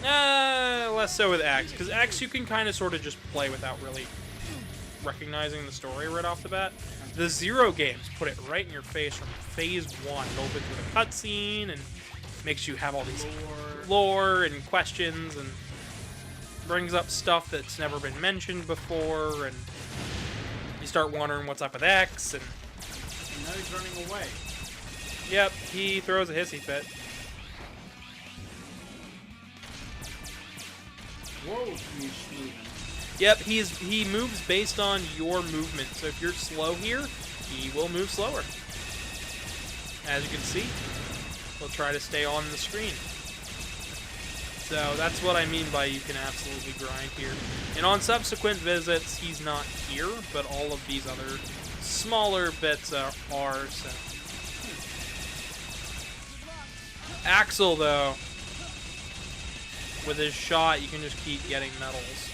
Less so with X, because X you can kind of sort of just play without really recognizing the story right off the bat. The Zero games put it right in your face from phase 1. It opens with a cutscene and makes you have all these lore and questions and brings up stuff that's never been mentioned before, and you start wondering what's up with X, and now he's running away. Yep, he throws a hissy fit. Whoa, he's moving. Yep, he moves based on your movement. So if you're slow here, he will move slower. As you can see, he'll try to stay on the screen. So that's what I mean by you can absolutely grind here. And on subsequent visits, he's not here, but all of these other smaller bits are. So. Axel, though, with his shot, you can just keep getting medals.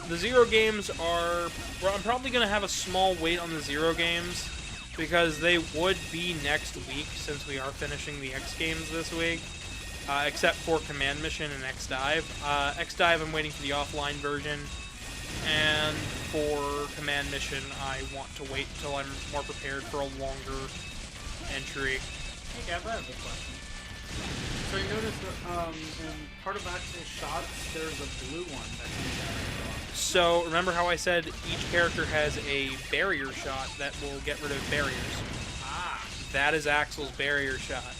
The Zero games are... Well, I'm probably going to have a small wait on the Zero games, because they would be next week, since we are finishing the X games this week. Except for Command Mission and X-Dive. X-Dive, I'm waiting for the offline version. And for Command Mission, I want to wait until I'm more prepared for a longer entry. Hey, Gavin, I have a question. So you notice that in part of Axel's shots, there's a blue one that comes out. So, remember how I said each character has a barrier shot that will get rid of barriers? Ah. That is Axel's barrier shot.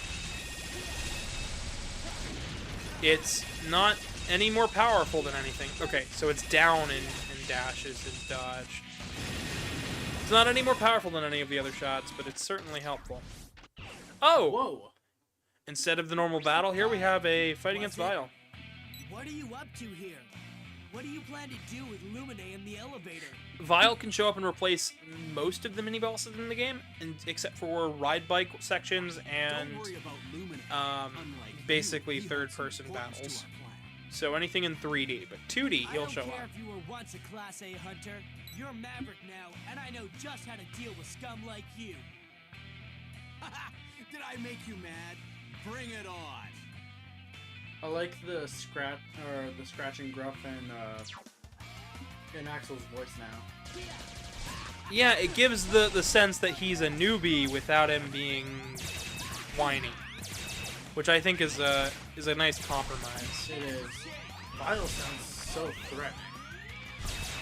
It's not any more powerful than anything. Okay, so it's down in dashes and dodge. It's not any more powerful than any of the other shots, but it's certainly helpful. Oh! Whoa! Instead of the normal battle, here we have a fight against Vile. What are you up to here? What do you plan to do with Lumine in the elevator? Vile can show up and replace most of the mini-bosses in the game, except for ride bike sections and basically third-person battles. So anything in 3D, but 2D he'll show up. I don't care if you were once a Class A hunter. You're Maverick now, and I know just how to deal with scum like you. Did I make you mad? Bring it on! I like the scratch and gruff in Axel's voice now. Yeah, it gives the sense that he's a newbie without him being whiny, which I think is a nice compromise. It is. Vile sounds so threatening.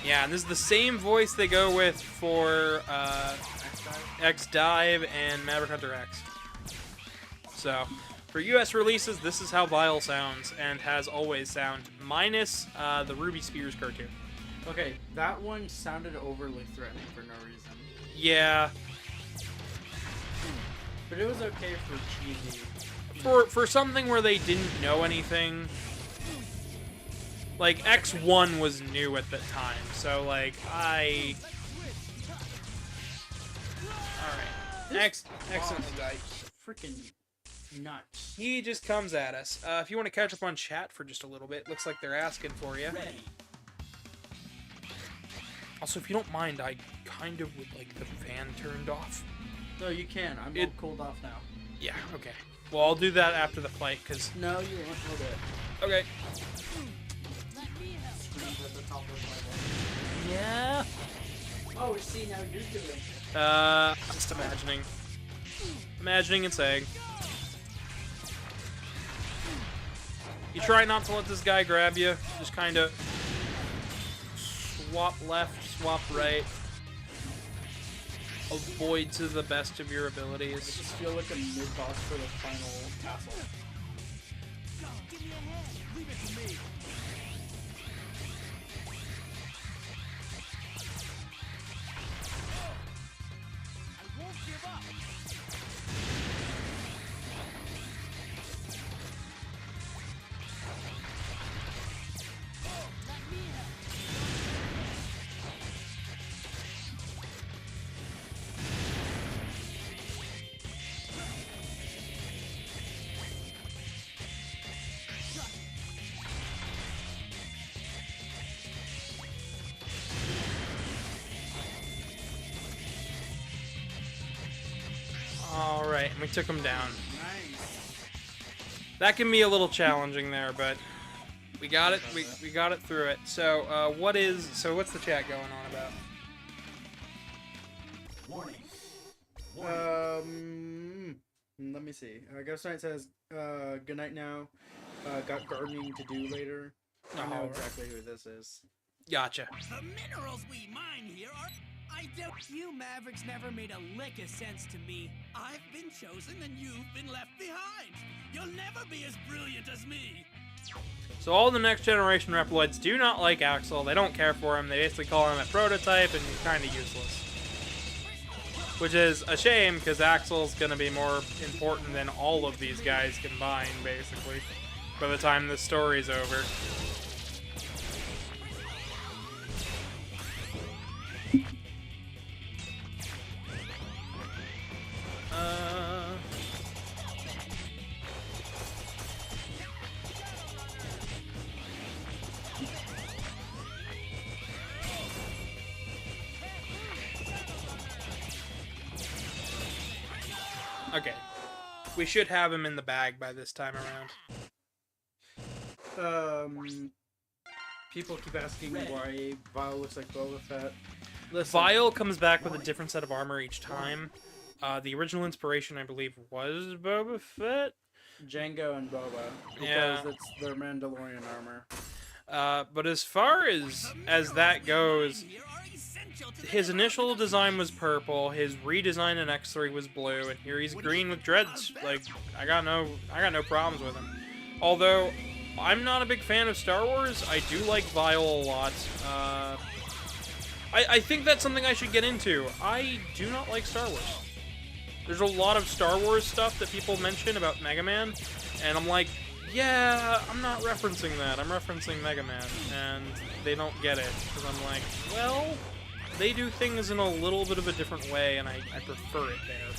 Yeah, and this is the same voice they go with for X-Dive and Maverick Hunter X. So, for US releases, this is how Vile sounds, and has always sound, minus the Ruby Spears cartoon. Okay, that one sounded overly threatening for no reason. Yeah. But it was okay for cheesy. For something where they didn't know anything, like, X1 was new at the time, so, like, Alright. Excellent. Freaking nuts. He just comes at us. If you want to catch up on chat for just a little bit, looks like they're asking for you. Also, if you don't mind, I kind of would like the fan turned off. No, you can. I'm all cooled off now. Yeah, okay. Well, I'll do that after the fight, because... No, you won't. Hold it. Okay. Screams at the top of my voice. Yeah. Oh, see, now you're doing. Just imagining. Imagining and saying. You try not to let this guy grab you. Just kind of swap left, swap right. Avoid to the best of your abilities. I just feel like a mid-boss for the final castle. Give me a hand. Leave it to me. I won't give up. Let me help. Alright, and we took him down. Nice. That can be a little challenging there, but we got it. We got it through it. So, what's the chat going on about? Let me see. Ghost Knight says, good night now. Got gardening to do later. I know exactly who this is. Gotcha. The minerals we mine here are... I don't... You Mavericks never made a lick of sense to me. I've been chosen and you've been left behind. You'll never be as brilliant as me. So all the next generation Reploids do not like Axel. They don't care for him. They basically call him a prototype and he's kind of useless. Which is a shame, because Axel's going to be more important than all of these guys combined, basically, by the time the story's over. Okay. We should have him in the bag by this time around. People keep asking why Vile looks like Boba Fett. Listen. Vile comes back with a different set of armor each time. The original inspiration, I believe, was Boba Fett? Jango and Boba. Because Yeah. it's their Mandalorian armor. But as far as that goes, his initial design was purple, his redesign in X3 was blue, and here he's green with dreads. Like, I got no problems with him. Although, I'm not a big fan of Star Wars, I do like Vile a lot. I think that's something I should get into. I do not like Star Wars. There's a lot of Star Wars stuff that people mention about Mega Man, and I'm like, yeah, I'm not referencing that. I'm referencing Mega Man, and they don't get it, because I'm like, well, they do things in a little bit of a different way, and I prefer it there.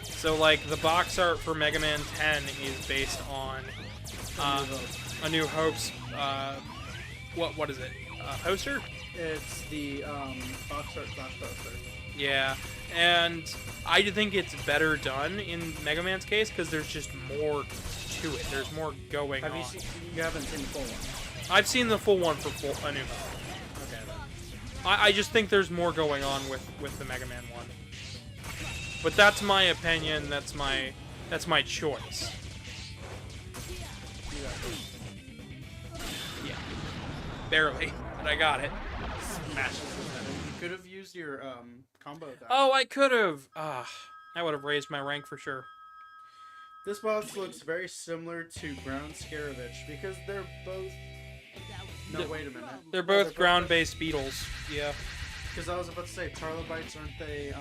So, like, the box art for Mega Man 10 is based on A New Hope's, what is it? Poster? It's the box art slash poster. Yeah, and I think it's better done in Mega Man's case, because there's just more to it. There's more going on. You haven't seen the full one? I've seen the full one for A New Hope. Okay, then. I just think there's more going on with the Mega Man one. But that's my opinion, that's my choice. Yeah. Barely, but I got it. Smashes his head. You could have used your combo attack. Oh, I could have. That would have raised my rank for sure. This boss looks very similar to Ground Scaravich because they're both... No, wait a minute. They're both ground-based beetles, yeah. Because I was about to say, Trilobites, aren't they,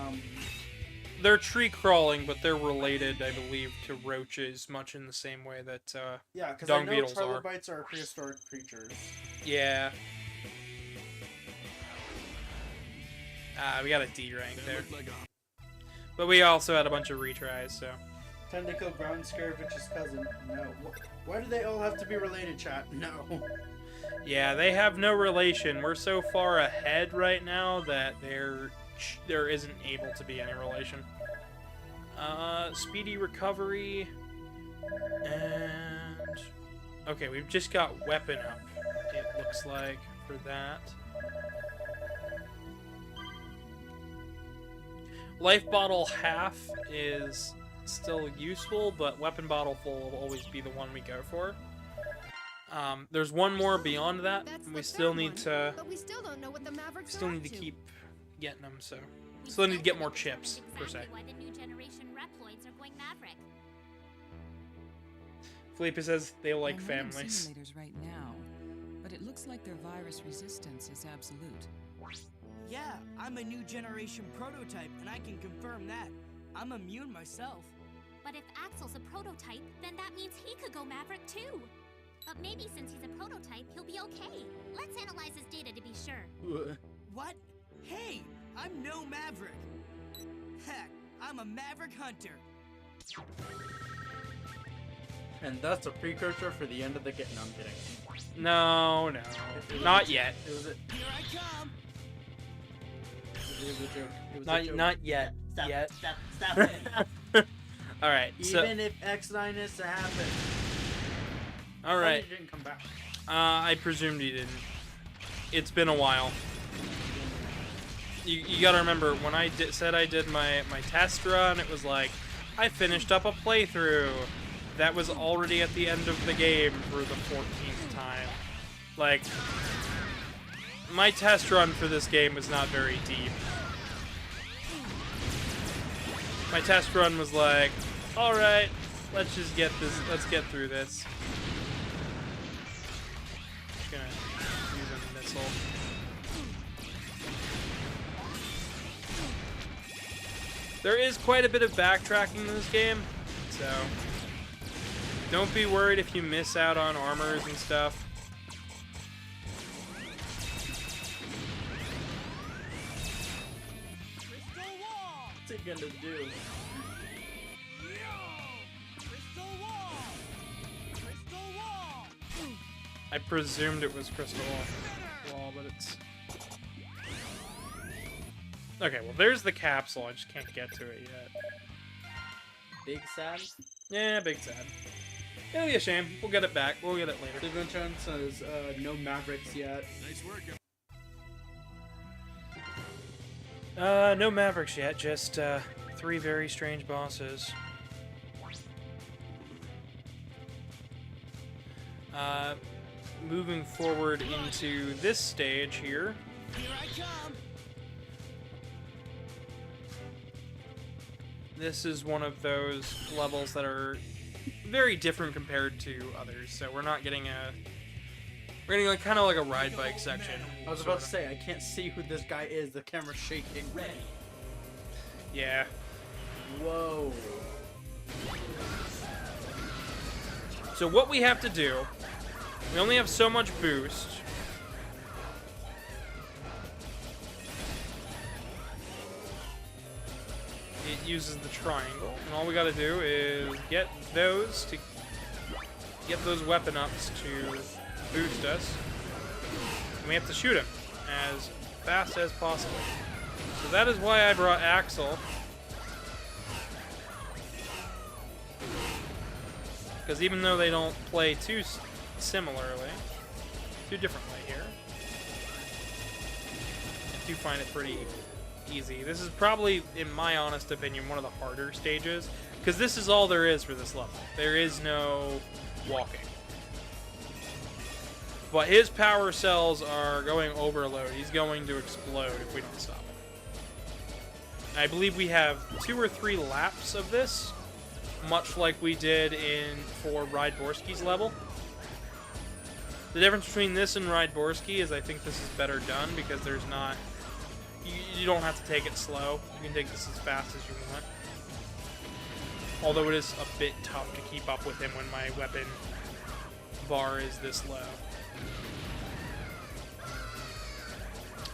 They're tree-crawling, but they're related, I believe, to roaches, much in the same way that yeah, because I dung know beetles are. Trilobites are prehistoric creatures. Yeah. We got a D rank there. But we also had a bunch of retries, so. Tentacle ground Scaravitch's cousin. No. Why do they all have to be related, chat? No. Yeah, they have no relation. We're so far ahead right now that there isn't able to be any relation. Speedy recovery. And... okay, we've just got weapon up, it looks like, for that. Life bottle half is still useful, but weapon bottle full will always be the one we go for. There's one more beyond that, and we still need to... but we still don't know what the Mavericks still are need up to keep getting them, so... still need to get more chips, per se. Why the new generation Reploids are going Maverick. Felipe says they like I'm running families. simulators right now, but it looks like their virus resistance is absolute. Yeah, I'm a new generation prototype, and I can confirm that. I'm immune myself. But if Axel's a prototype, then that means he could go Maverick too. But maybe since he's a prototype, he'll be okay. Let's analyze his data to be sure. What? Hey, I'm no Maverick. Heck, I'm a Maverick Hunter. And that's a precursor for the end of the game. No, I'm kidding. No, not yet. It was a, Here I come. it was a joke. It was a joke. Not yet. Stop, Yet. stop it. Alright, so... Even if X9 is to happen. alright. He didn't come back. I presumed he didn't. It's been a while. You gotta remember, when I said I did my test run, it was like, I finished up a playthrough. That was already at the end of the game for the 14th time. Like, my test run for this game was not very deep. My test run was like, alright, let's just get through this. Just gonna use a missile. There is quite a bit of backtracking in this game, so don't be worried if you miss out on armors and stuff. Crystal Wall. What's it gonna do? Crystal Wall. Crystal Wall. I presumed it was Crystal Wall, but it's... okay, well, there's the capsule. I just can't get to it yet. Big sad? Yeah, big sad. It'll be a shame. We'll get it back. We'll get it later. Divinchon says, no Mavericks yet. Nice work. No Mavericks yet. Just, 3 very strange bosses. Moving forward into this stage here. Here I come. This is one of those levels that are very different compared to others. So we're not getting we're getting like kind of like a ride bike section. I was about to say, I can't see who this guy is. The camera's shaking. Ready. Yeah. Whoa. So what we have to do, we only have so much boost. It uses the triangle, and all we gotta do is get those weapon ups to boost us. And we have to shoot him as fast as possible. So that is why I brought Axel. Because even though they don't play too differently here, I do find it pretty easy. This is probably, in my honest opinion, one of the harder stages, because this is all there is for this level. There is no walking. But his power cells are going overload. He's going to explode if we don't stop him. I believe we have 2 or 3 laps of this, much like we did for Rydborski's level. The difference between this and Rydborski is I think this is better done because there's not... You don't have to take it slow. You can take this as fast as you want. Although it is a bit tough to keep up with him when my weapon bar is this low.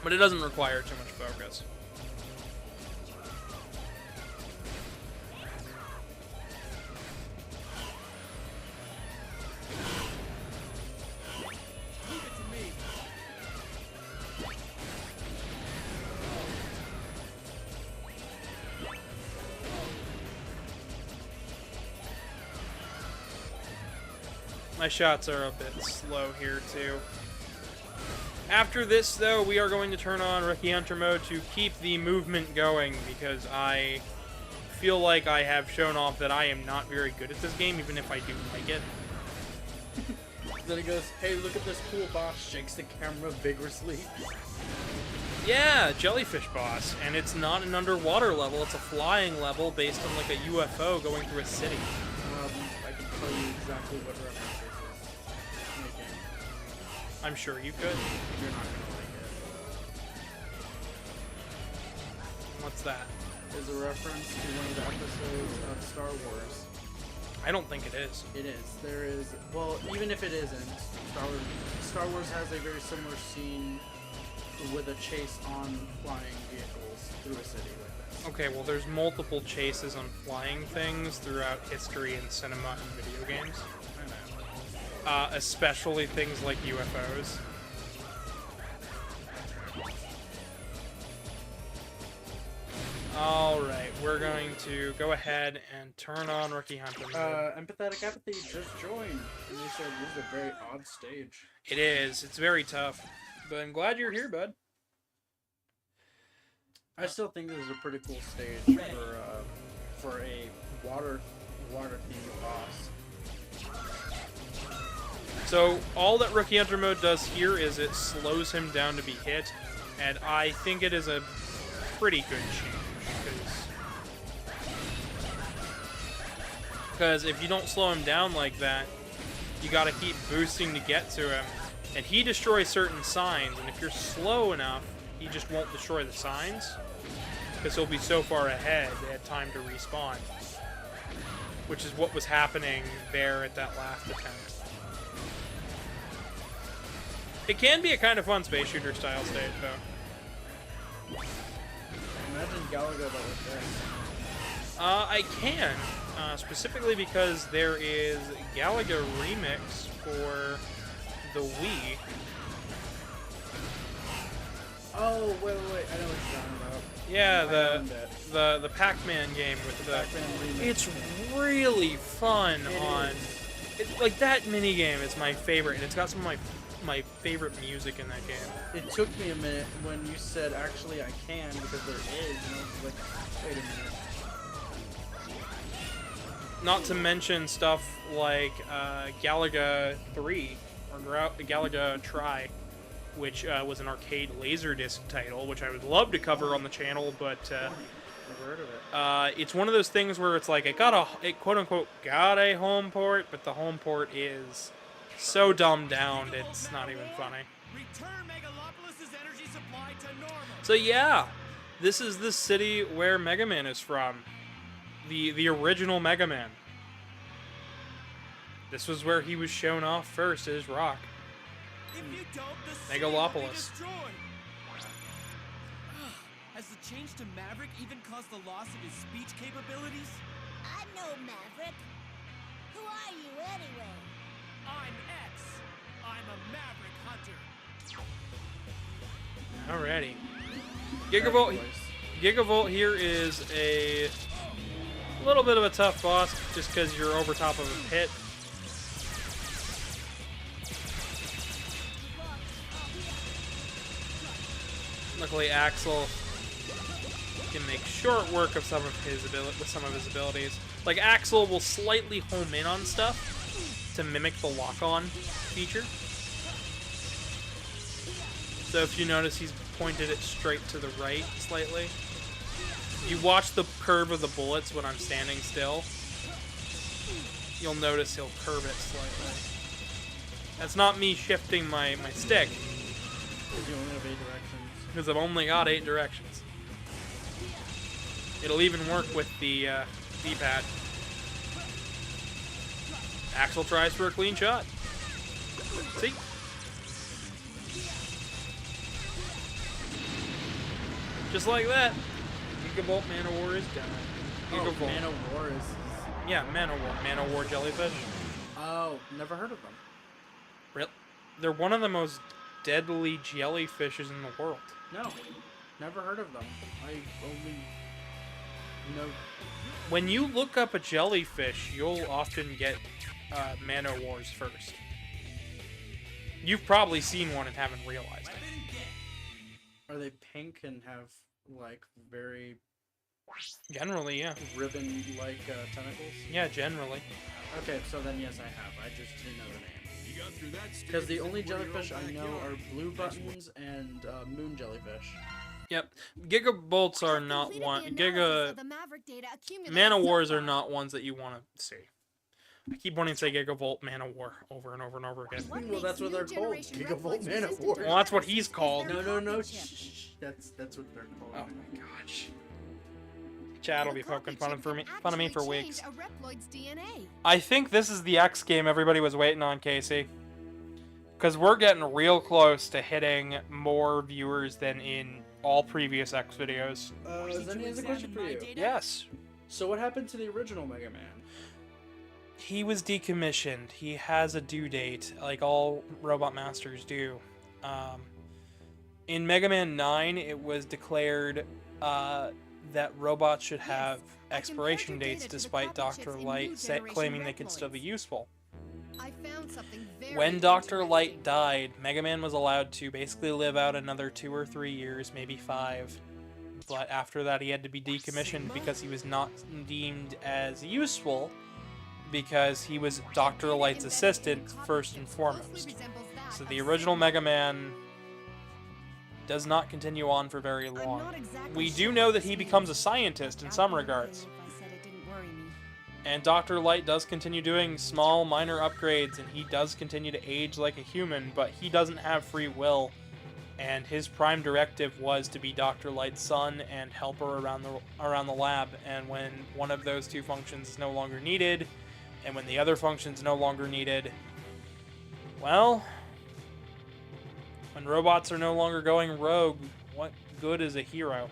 But it doesn't require too much focus. My shots are a bit slow here, too. After this, though, we are going to turn on Rookie Hunter mode to keep the movement going, because I feel like I have shown off that I am not very good at this game, even if I do like it. Then he goes, hey, look at this cool boss, shakes the camera vigorously. Yeah, jellyfish boss, and it's not an underwater level, it's a flying level based on like a UFO going through a city. I can tell you exactly what reference this is making. I'm sure you could. You're not gonna like it. What's that? Is a reference to one of the episodes of Star Wars. I don't think it is. It is. There is. Well, even if it isn't, Star Wars has a very similar scene with a chase on flying vehicles through a city like this. Okay, well, there's multiple chases on flying things throughout history in cinema and video games. I know. Especially things like UFOs. Alright, we're going to go ahead and turn on Rookie Hunter mode. Empathetic Apathy just joined, and they said this is a very odd stage. It is. It's very tough. But I'm glad you're here, bud. I still think this is a pretty cool stage for a water themed boss. So all that Rookie Hunter mode does here is it slows him down to be hit, and I think it is a pretty good change. Because if you don't slow him down like that, you gotta keep boosting to get to him. And he destroys certain signs, and if you're slow enough, he just won't destroy the signs. Because he'll be so far ahead, they had time to respawn. Which is what was happening there at that last attempt. It can be a kind of fun space shooter style stage, though. Imagine Galaga though with this. I can. Specifically because there is Galaga Remix for the Wii. Oh, wait, I know what you're talking about. Yeah, the Pac-Man game with the it's really fun like that minigame is my favorite, and it's got some of my favorite music in that game. It took me a minute when you said actually I can, because there is, and I was like, wait a minute. Not to mention stuff like Galaga 3 or Galaga Try, which was an arcade Laserdisc title, which I would love to cover on the channel, but Never heard of it. it's one of those things where it's like it quote unquote got a home port, but the home port is so dumbed down it's not even funny. So yeah, this is the city where Mega Man is from. The original Mega Man. This was where he was shown off first as Rock. Megalopolis. Has the change to Maverick even caused the loss of his speech capabilities? I'm no Maverick. Who are you anyway? I'm X. I'm a Maverick hunter. Alrighty. Gigavolt here is a little bit of a tough boss just because you're over top of a pit. Luckily, Axel can make short work of some of his abilities. Like Axel will slightly home in on stuff to mimic the lock-on feature. So if you notice, he's pointed it straight to the right slightly. You watch the curve of the bullets when I'm standing still. You'll notice he'll curve it slightly. That's not me shifting my stick. Because you only have 8 directions. Because I've only got 8 directions. It'll even work with the D-pad. Axel tries for a clean shot. See? Just like that. Gigavolt Man-O-War is done. Gigavolt. Oh, Man-O-War is... Yeah, Man-O-War. Man-O-War jellyfish. Oh, never heard of them. Really? They're one of the most deadly jellyfishes in the world. No, never heard of them. I only know... When you look up a jellyfish, you'll often get Man-O Wars first. You've probably seen one and haven't realized it. Are they pink and have like very Generally, yeah. ribbon-like tentacles? Yeah, generally. Okay, so then yes, I have. I just didn't know the name. Because the only jellyfish I know are blue buttons and moon jellyfish. Yep. Gigabolts are not one. Man-O Wars are not ones that you want to see. I keep wanting to say Gigavolt Man-O-War over and over and over again. Well, that's what they're called. Gigavolt Man-O-War. Well, that's what he's called. No. Shh. That's what they're called. Oh my gosh. Chad will be poking fun of me for weeks. I think this is the X game everybody was waiting on, Casey. Because we're getting real close to hitting more viewers than in all previous X videos. Zenny has a question for you. Yes. So what happened to the original Mega Man? He was decommissioned. He has a due date, like all Robot Masters do. In Mega Man 9, it was declared that robots should have expiration dates, despite Dr. Light claiming they could still be useful. I found something very When Dr. Light died, Mega Man was allowed to basically live out another 2 or 3 years, maybe 5. But after that, he had to be decommissioned because he was not deemed as useful, because he was Dr. Light's assistant first and foremost. So the original Mega Man does not continue on for very long. We do know that he becomes a scientist in some regards. And Dr. Light does continue doing small, minor upgrades, and he does continue to age like a human, but he doesn't have free will. And his prime directive was to be Dr. Light's son and helper around the lab. And when one of those two functions is no longer needed, and when the other function's no longer needed, well, when robots are no longer going rogue, what good is a hero?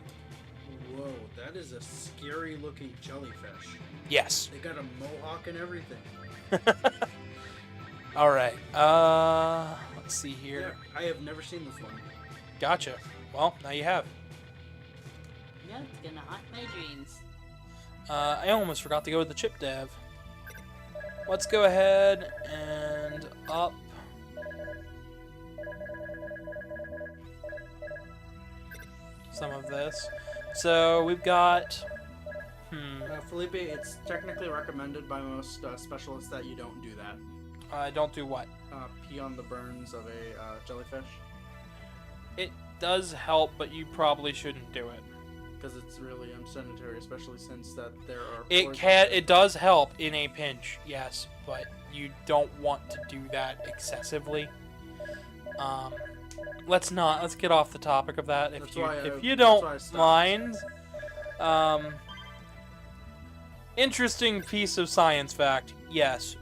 Whoa, that is a scary looking jellyfish. Yes. They got a mohawk and everything. Alright, let's see here. Yeah, I have never seen this one. Gotcha. Well, now you have. No, it's gonna haunt my dreams. I almost forgot to go with the chip dev. Let's go ahead and up. Some of this. So we've got. Felipe, it's technically recommended by most specialists that you don't do that. Don't do what? Pee on the burns of a jellyfish. It does help, but you probably shouldn't do it. Because it's really unsanitary, especially since that there are. It does help in a pinch, yes, but you don't want to do that excessively. Let's get off the topic of that if you don't mind. Interesting piece of science fact, yes.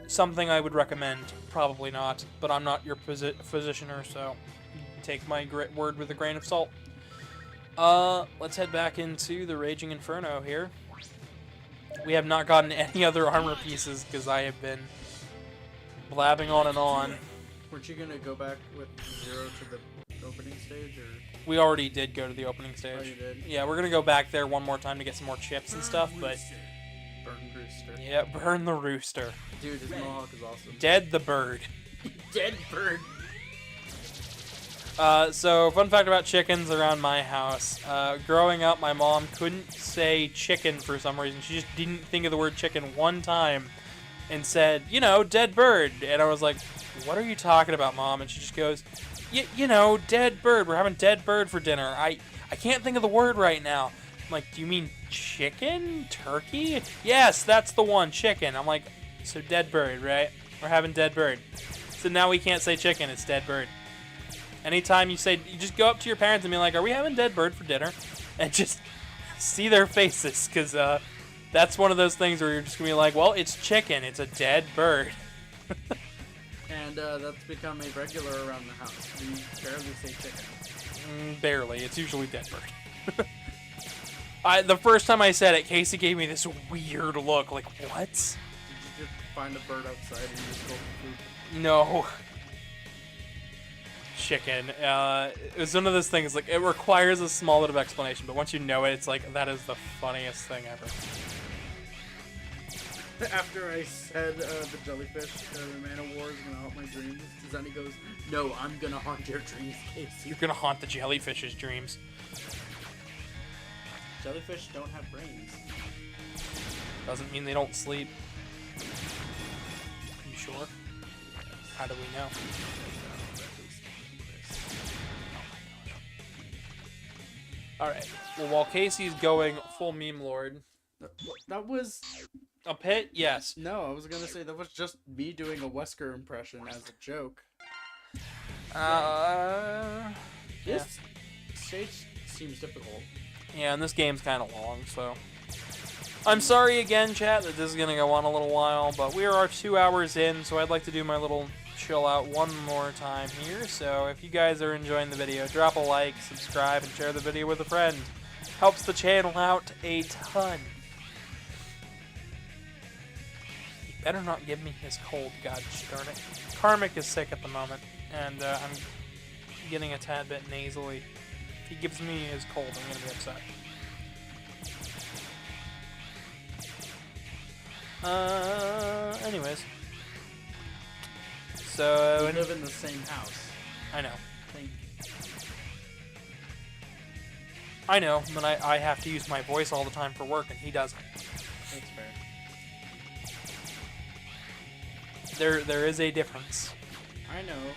Something I would recommend, probably not, but I'm not your physicianer, so take my word with a grain of salt. Let's head back into the Raging Inferno here. We have not gotten any other armor pieces because I have been blabbing on and on. Weren't you gonna go back with Zero to the opening stage, or? We already did go to the opening stage. Oh, you did? Yeah, we're gonna go back there one more time to get some more chips and stuff, but... Burn Rooster. Yeah, burn the rooster. Dude, his mohawk is awesome. Dead the bird. Dead bird. So, fun fact about chickens around my house. Growing up, my mom couldn't say chicken for some reason. She just didn't think of the word chicken one time and said, you know, dead bird. And I was like, what are you talking about, Mom? And she just goes, you know, dead bird. We're having dead bird for dinner. I can't think of the word right now. I'm like, do you mean chicken? Turkey? Yes, that's the one, chicken. I'm like, so dead bird, right? We're having dead bird. So now we can't say chicken, it's dead bird. Anytime you say, you just go up to your parents and be like, are we having dead bird for dinner? And just see their faces, because that's one of those things where you're just going to be like, well, it's chicken, it's a dead bird. And that's become a regular around the house. We barely say chicken. Barely. It's usually dead bird. The first time I said it, Casey gave me this weird look, like, what? Did you just find a bird outside and you just go for food? No. Chicken. It was one of those things, like, it requires a small bit of explanation, but once you know it, it's like, that is the funniest thing ever. After I said the jellyfish, the Man of War is gonna haunt my dreams, Zenny goes, "No, I'm gonna haunt your dreams, Casey." You're gonna haunt the jellyfish's dreams. Jellyfish don't have brains. Doesn't mean they don't sleep. You sure? How do we know? Alright. Well, while Casey's going full meme lord. That was... A pit? Yes. No, I was gonna say that was just me doing a Wesker impression as a joke. This stage seems difficult. Yeah, and this game's kind of long, so... I'm sorry again, chat, that this is going to go on a little while, but we are 2 hours in, so I'd like to do my little chill out one more time here. So if you guys are enjoying the video, drop a like, subscribe, and share the video with a friend. Helps the channel out a ton. You better not give me his cold, god darn it. Karmic is sick at the moment, and I'm getting a tad bit nasally. If he gives me his cold, I'm going to be upset. Anyways. So... We live in the same house. I know. Thank you. I know, but I have to use my voice all the time for work, and he doesn't. That's There fair. is a difference. I know.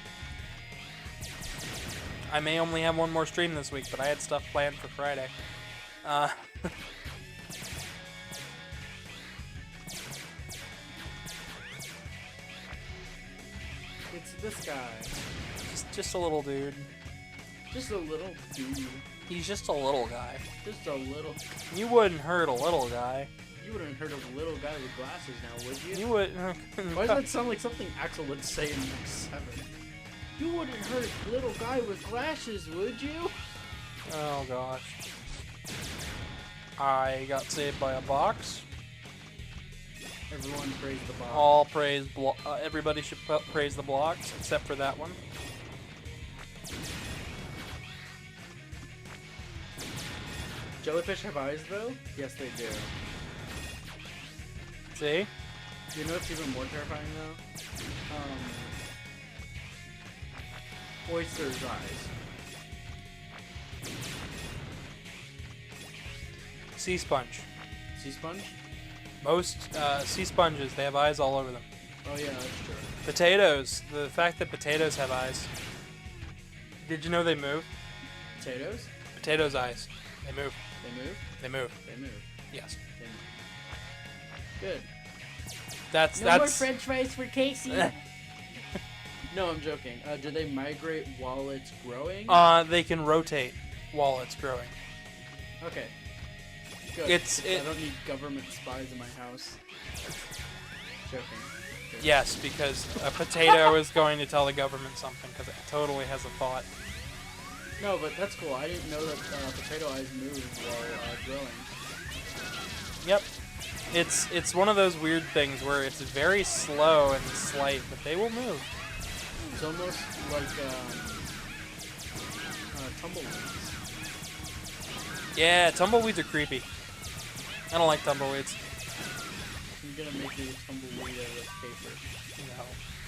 I may only have one more stream this week, but I had stuff planned for Friday. It's this guy. Just a little dude. Just a little dude. He's just a little guy. Just a little... You wouldn't hurt a little guy. You wouldn't hurt a little guy with glasses now, would you? You wouldn't... Why does that sound like something Axel would say in Next 7? You wouldn't hurt a little guy with glasses, would you? Oh gosh. I got saved by a box. Everyone praise the box. All praise... everybody should praise the blocks, except for that one. Jellyfish have eyes, though? Yes, they do. See? You know what's even more terrifying, though? Oyster's eyes. Sea sponge. Sea sponge? Most sea sponges, they have eyes all over them. Oh yeah, that's true. Potatoes. The fact that potatoes have eyes. Did you know they move? Potatoes? Potatoes' eyes. They move. They move? They move. They move. Yes. They move. Good. That's No more French fries for Casey. No, I'm joking. Do they migrate while it's growing? They can rotate while it's growing. Okay. Good. I don't need government spies in my house. Joking. Good. Yes, because a potato is going to tell the government something, because it totally has a thought. No, but that's cool. I didn't know that potato eyes move while growing. Yep. It's one of those weird things where it's very slow and slight, but they will move. It's almost like tumbleweeds. Yeah, tumbleweeds are creepy. I don't like tumbleweeds. I'm gonna make you a tumbleweed out of paper. No,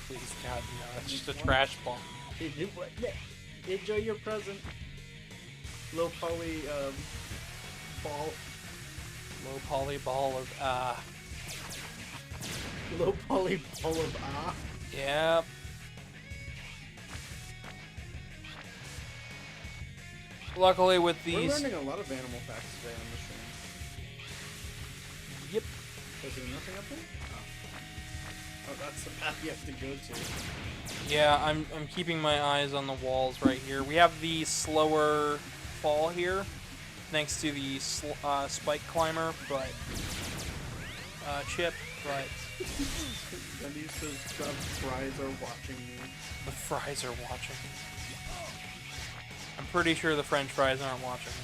please, God, no. It's just a trash ball. Enjoy your present. Low poly ball. Low poly ball of Low poly ball of Yeah. Luckily with these... We're learning a lot of animal facts today on the stream. Yep. Is there nothing up there? Oh, that's the path you have to go to. Yeah, I'm keeping my eyes on the walls right here. We have the slower fall here, thanks to the spike climber, but chip, but And these fries are watching me. The fries are watching. I'm pretty sure the French fries aren't watching me.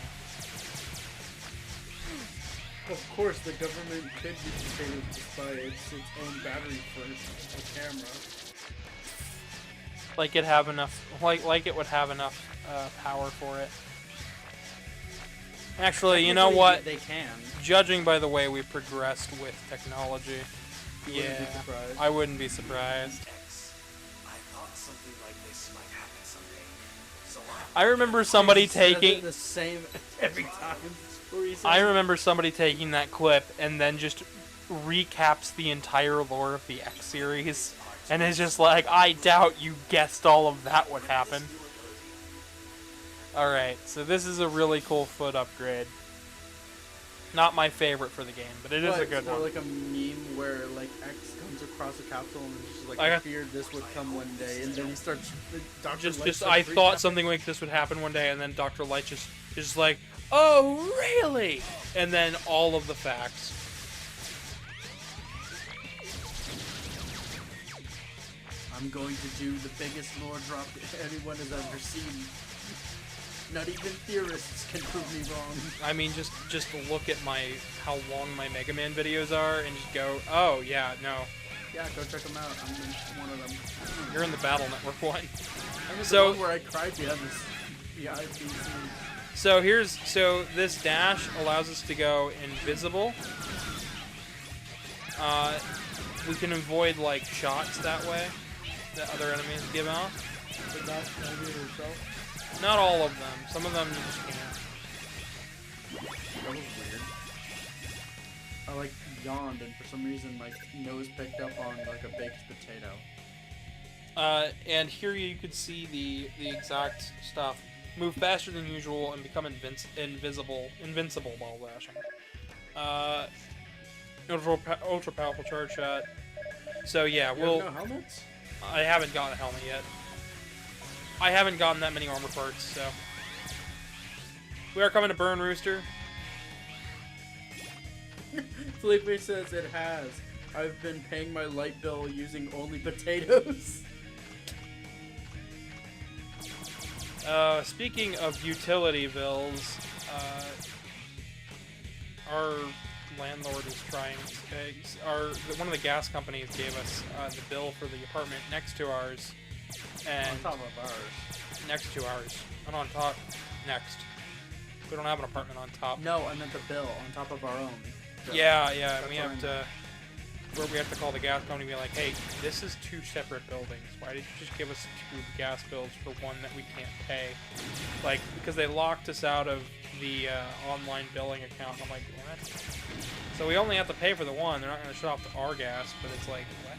Of course, the government could use potatoes to spy its own battery for a camera. Like it have enough, like it would have enough power for it. Actually, you know what? They can. Judging by the way we've progressed with technology, Yeah, be surprised. I wouldn't be surprised. I thought something like this might happen someday. So I remember somebody He says taking. it the same every time. I remember somebody taking that clip and then just recaps the entire lore of the X series, and is just like, I doubt you guessed all of that would happen. Alright, so this is a really cool foot upgrade. Not my favorite for the game, but it is a good one. Like a meme where like X comes across a capsule and it's just like, I I got- feared this would come one day, and then he starts. Just I thought something like this would happen one day, and then Dr. Light just is like, oh, really? And then all of the facts. I'm going to do the biggest lore drop anyone has ever seen. Not even theorists can prove me wrong. I mean, just look at how long my Mega Man videos are, and just go, oh yeah, no, Yeah, go check them out. I'm in one of them. you're in the Battle Network one. I'm in So- the one where I cried behind this. Yeah, I've seen. So this dash allows us to go invisible. We can avoid like shots that way that other enemies give off. But not maybe yourself. Not all of them. Some of them you just can't. That was weird. I like yawned, and for some reason my nose picked up on like a baked potato. And here you could see the exact stuff. Move faster than usual and become invincible while dashing. Ultra powerful charge shot. So yeah, You we'll. have no helmets? I haven't gotten a helmet yet. I haven't gotten that many armor parts, so. We are coming to Burn Rooster. Felipe says it has. I've been paying my light bill using only potatoes. Speaking of utility bills, our landlord is trying. One of the gas companies gave us the bill for the apartment next to ours, and On top of ours. next to ours, not on top. Next, we don't have an apartment on top. No, I meant the bill on top of our own. Yeah. That's We what I have to. Where we have to call the gas company and be like, hey, this is 2 separate buildings. Why did you just give us 2 gas bills for one that we can't pay? Like, because they locked us out of the online billing account. I'm like, what? So we only have to pay for the one. They're not going to shut off our gas, but it's like, what?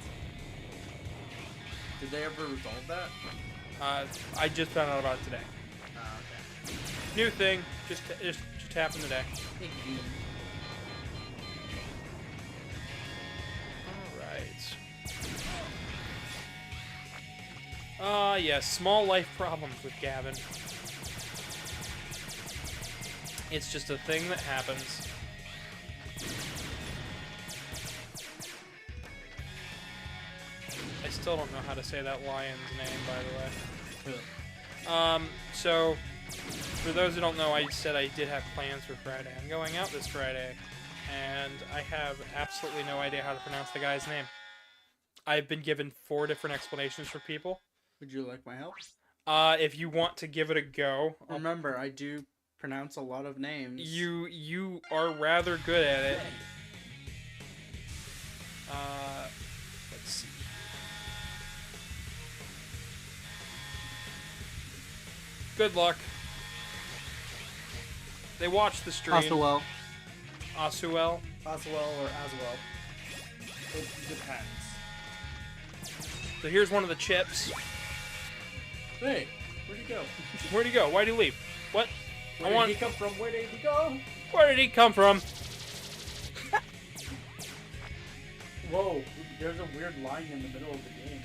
Did they ever resolve that? I just found out about it today. Okay. New thing, just happened today. Big deal. Yes, small life problems with Gavin. It's just a thing that happens. I still don't know how to say that lion's name, by the way. So, for those who don't know, I said I did have plans for Friday. I'm going out this Friday, and I have absolutely no idea how to pronounce the guy's name. I've been given 4 different explanations for people. Would you like my help? If you want to give it a go. Remember, I do pronounce a lot of names. You are rather good at it. Let's see. Good luck. They watch the stream. Asuel. Asuel. Asuel or Aswell. It depends. So here's one of the chips. Hey, where'd he go? Where'd he go? Why'd he leave? What? Where did he come from? Where did he go? Where did he come from? Whoa, there's a weird line in the middle of the game.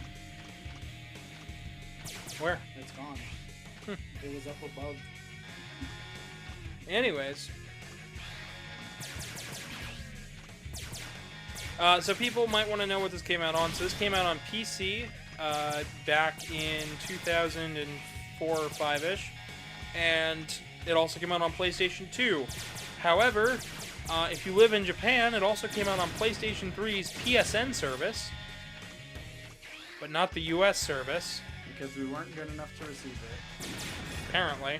Where? It's gone. It was up above. Anyways. So people might want to know what this came out on. So this came out on PC back in 2004 or 5-ish. And it also came out on PlayStation 2. However, if you live in Japan, it also came out on PlayStation 3's PSN service. But not the US service. Because we weren't good enough to receive it. Apparently.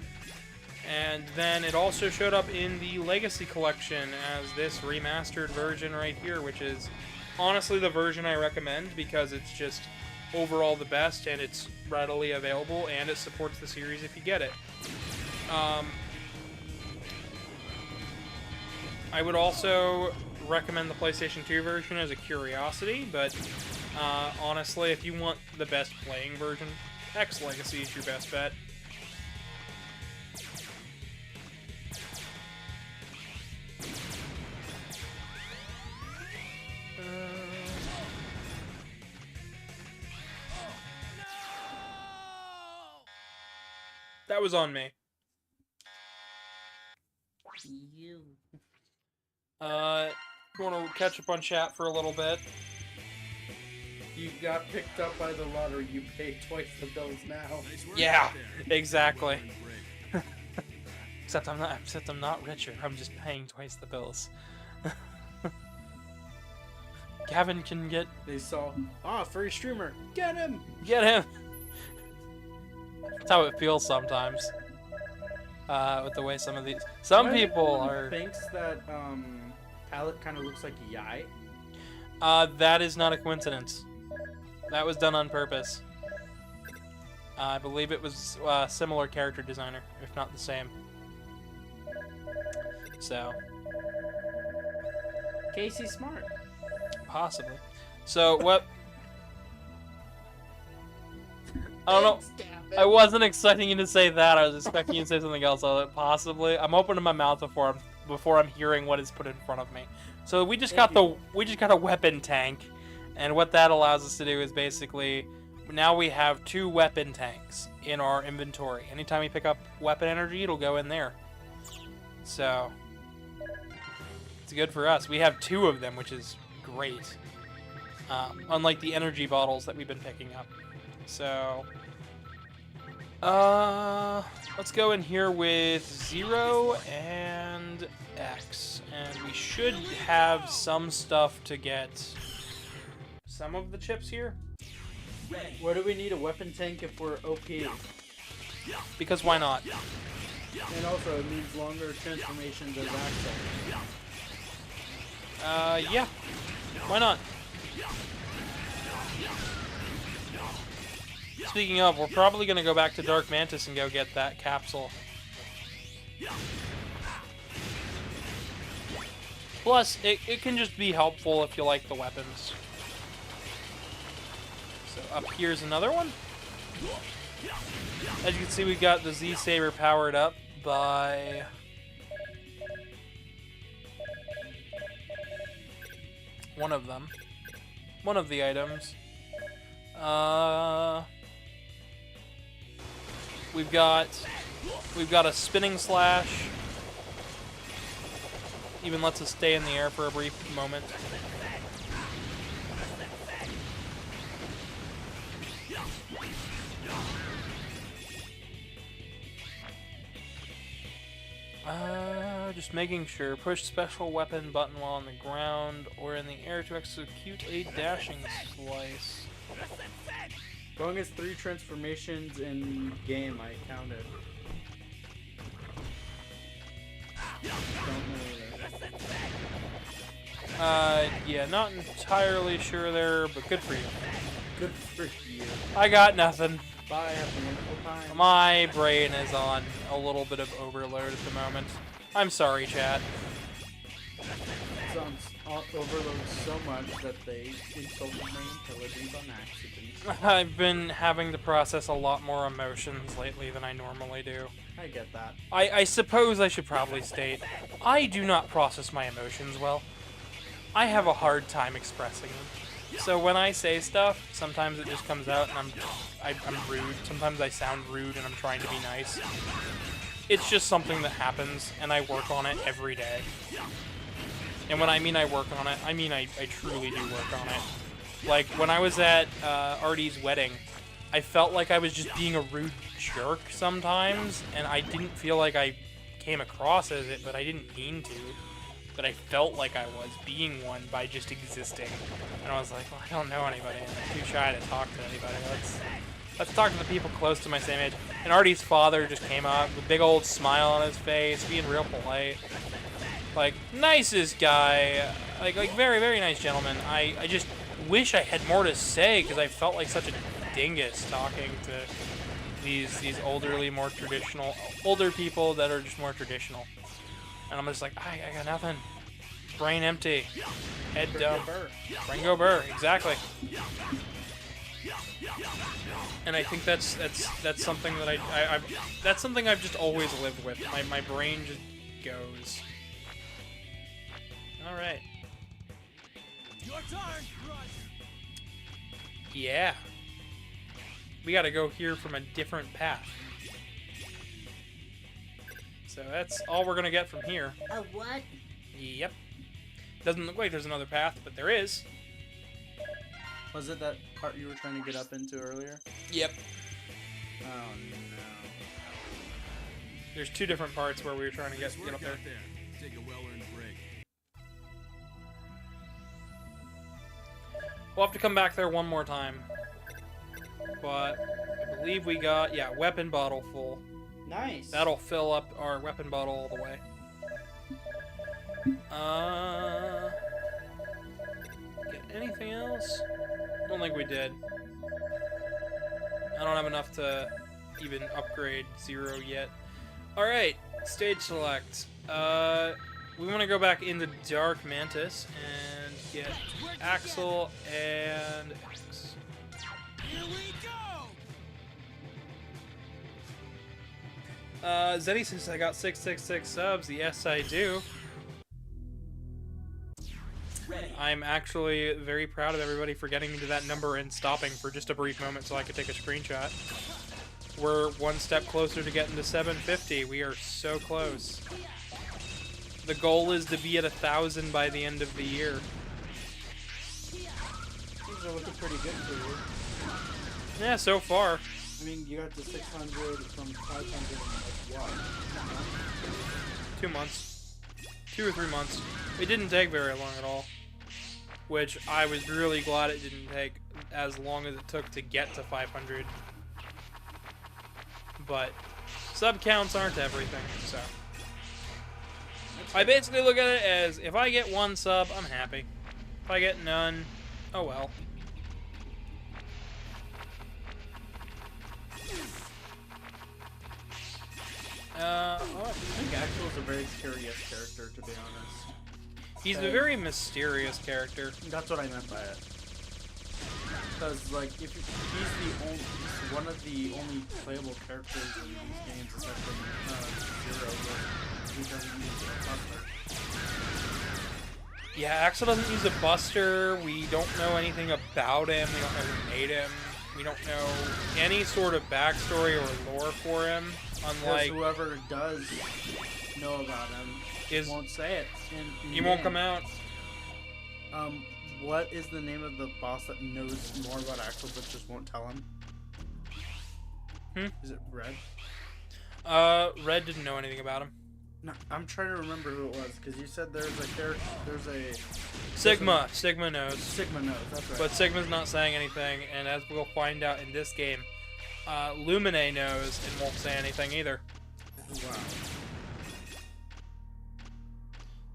And then it also showed up in the Legacy Collection as this remastered version right here, which is honestly the version I recommend because it's just overall the best and it's readily available and it supports the series if you get it. I would also recommend the PlayStation 2 version as a curiosity, but honestly, if you want the best playing version, X Legacy is your best bet. That was on me. You. You want to catch up on chat for a little bit? You got picked up by the lottery. You pay twice the bills now. Yeah, exactly. Except I'm not richer. I'm just paying twice the bills. Gavin can get. They saw. Furry streamer. Get him. Get him. That's how it feels sometimes. With the way some people are. Thinks that palette kind of looks like Yai. That is not a coincidence. That was done on purpose. I believe it was a similar character designer, if not the same. So. Casey Smart. Possibly. So, what... I don't know. I wasn't expecting you to say that. I was expecting you to say something else. Possibly. I'm opening my mouth before I'm hearing what is put in front of me. So we just got a weapon tank, and what that allows us to do is basically now we have 2 weapon tanks in our inventory. Anytime we pick up weapon energy, it'll go in there. So it's good for us. We have 2 of them, which is great. Unlike the energy bottles that we've been picking up. So let's go in here with 0 and X, and we should have some stuff to get some of the chips here. Why do we need a weapon tank if we're OP? Because why not? And also, it means longer transformations as access. Yeah. Why not? Speaking of, we're probably going to go back to Dark Mantis and go get that capsule. Plus, it can just be helpful if you like the weapons. So up here's another one. As you can see, we got the Z-Saber powered up by... one of them. One of the items. We've got a spinning slash. Even lets us stay in the air for a brief moment. Just making sure. Push special weapon button while on the ground or in the air to execute a dashing slice. As long as 3 transformations in game, I counted. Yeah, not entirely sure there, but good for you. Good for you. I got nothing. Bye, have a wonderful time. My brain is on a little bit of overload at the moment. I'm sorry, chat. It's on overload so much that they insulted my intelligence on accident. I've been having to process a lot more emotions lately than I normally do. I get that. I suppose I should probably state, I do not process my emotions well. I have a hard time expressing them. So when I say stuff, sometimes it just comes out and I'm rude. Sometimes I sound rude and I'm trying to be nice. It's just something that happens, and I work on it every day. And when I mean I work on it, I mean I truly do work on it. Like, when I was at Artie's wedding, I felt like I was just being a rude jerk sometimes, and I didn't feel like I came across as it, but I didn't mean to. But I felt like I was being one by just existing. And I was like, well, I don't know anybody, and I'm too shy to talk to anybody. Let's talk to the people close to my same age. And Artie's father just came up with a big old smile on his face, being real polite. Like, nicest guy. like very, very nice gentleman. I just wish I had more to say because I felt like such a dingus talking to these older people that are just more traditional. And I'm just like, I got nothing. Brain empty. Head dumb. Brain go burr. Exactly. And I think that's something that that's something I've just always lived with. My brain just goes. All right. Your turn. Yeah. We got to go here from a different path. So that's all we're gonna get from here. A what? Yep. Doesn't look like there's another path, but there is. Was it that part you were trying to get up into earlier? Yep. Oh no. There's two different parts where we were trying to get up there. Take a well-earned break. We'll have to come back there one more time. But I believe we got, yeah, weapon bottle full. Nice. That'll fill up our weapon bottle all the way. Get anything else? I don't think we did. I don't have enough to even upgrade Zero yet. Alright, stage select. We want to go back into Dark Mantis and get Axel and X. Here we go. Zenny says I got 666 subs. Yes, I do. I'm actually very proud of everybody for getting me to that number and stopping for just a brief moment so I could take a screenshot. We're one step closer to getting to 750. We are so close. The goal is to be at 1,000 by the end of the year. Things are looking pretty good for you. Yeah, so far. I mean, you got to 600 from 500 in like what? 2 months. 2 or 3 months. It didn't take very long at all. Which I was really glad it didn't take as long as it took to get to 500. But sub counts aren't everything, so. I basically look at it as, if I get 1 sub, I'm happy. If I get none, oh well. I think Axel's a very curious character, to be honest. He's a very mysterious character. That's what I meant by it. Because, like, if he's one of the only playable characters in these games, except for Zero, who doesn't use a buster. Yeah, Axel doesn't use a buster. We don't know anything about him. We don't know who made him. We don't know any sort of backstory or lore for him. Unlike whoever does know about him won't say it. He won't come out. What is the name of the boss that knows more about Axel but just won't tell him? Is it Red? Red didn't know anything about him. No, I'm trying to remember who it was because you said there's a character. There's a Sigma. Sigma knows. Sigma knows. That's right. But Sigma's not saying anything, and as we'll find out in this game, Lumine knows and won't say anything either. Wow.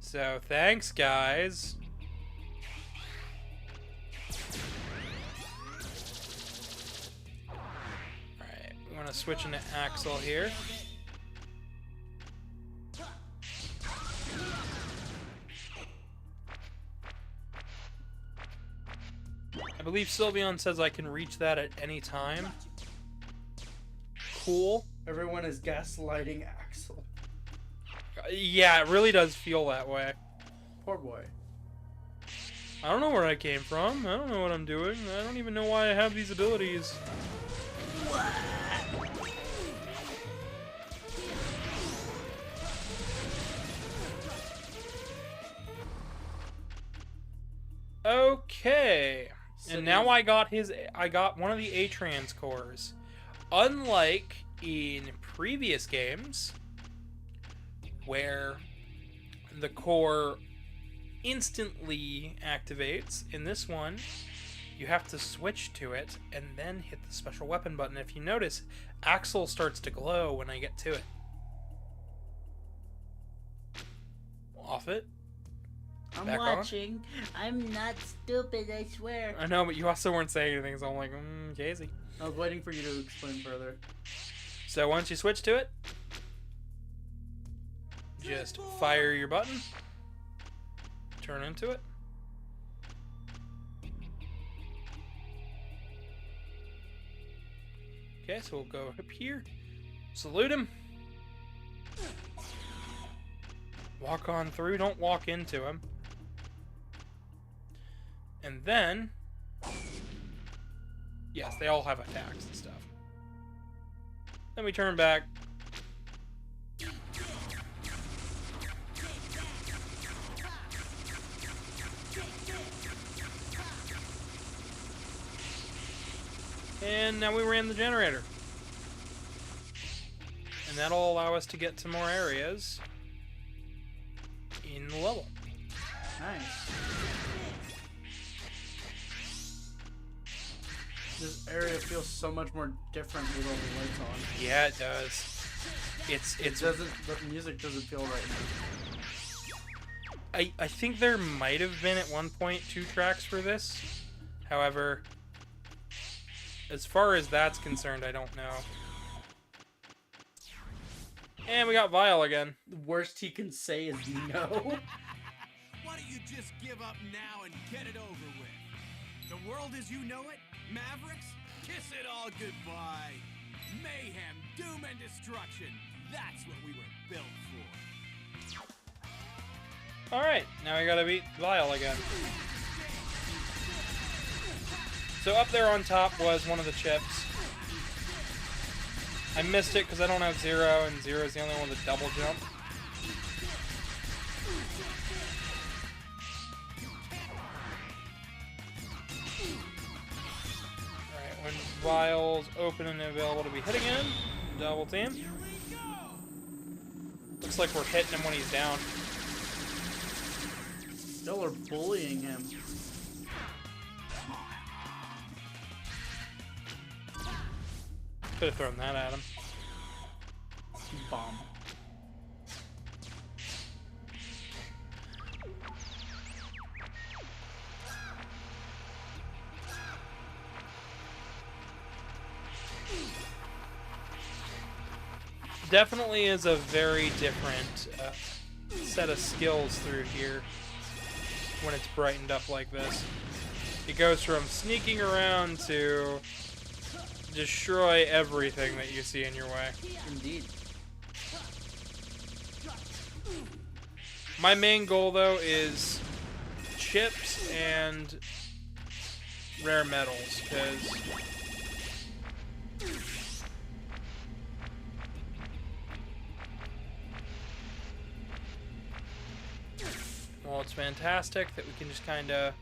So thanks, guys. Alright, we want to switch into Axel here. I believe Sylveon says I can reach that at any time. Cool. Everyone is gaslighting Axel. Yeah, it really does feel that way. Poor boy. I don't know where I came from. I don't know what I'm doing. I don't even know why I have these abilities. Okay. And now I got one of the A-Trans cores. Unlike in previous games, where the core instantly activates, in this one, you have to switch to it and then hit the special weapon button. If you notice, Axel starts to glow when I get to it. Off it. I'm Back on? watching. I'm not stupid, I swear. I know, but you also weren't saying anything, so I'm like, Casey. I was waiting for you to explain further. So once you switch to it, just fire your button, turn into it. Okay, so we'll go up here, salute him, walk on through, don't walk into him, and then, yes, they all have attacks and stuff. Then we turn back. And now we ran the generator. And that'll allow us to get to more areas in the level. Nice. This area feels so much more different with all the lights on. Yeah, it does. The music doesn't feel right now. I think there might have been at one point 2 tracks for this. However, as far as that's concerned, I don't know. And we got Vile again. The worst he can say is no. Why don't you just give up now and get it over with? The world as you know it, Mavericks, kiss it all goodbye. Mayhem, doom, and destruction. That's what we were built for. Alright, now we gotta beat Vile again. So up there on top was one of the chips. I missed it because I don't have Zero, and Zero's the only one with a double jump. Alright, when Vile's open and available to be hit again, double team. Looks like we're hitting him when he's down. Y'all are bullying him. Could have thrown that at him. Bomb. Definitely is a very different set of skills through here when it's brightened up like this. It goes from sneaking around to destroy everything that you see in your way. Indeed. My main goal, though, is chips and rare metals, because well, it's fantastic that we can just kind of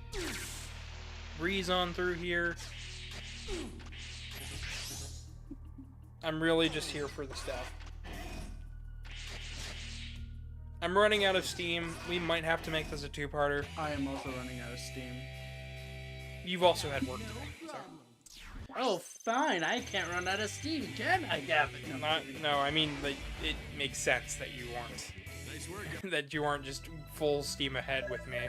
breeze on through here. I'm really just here for the stuff. I'm running out of steam. We might have to make this a 2-parter. I am also running out of steam. You've also had work today. So. Oh, fine. I can't run out of steam, can I, Gavin? No, I mean, like, it makes sense that you aren't. That you aren't just full steam ahead with me.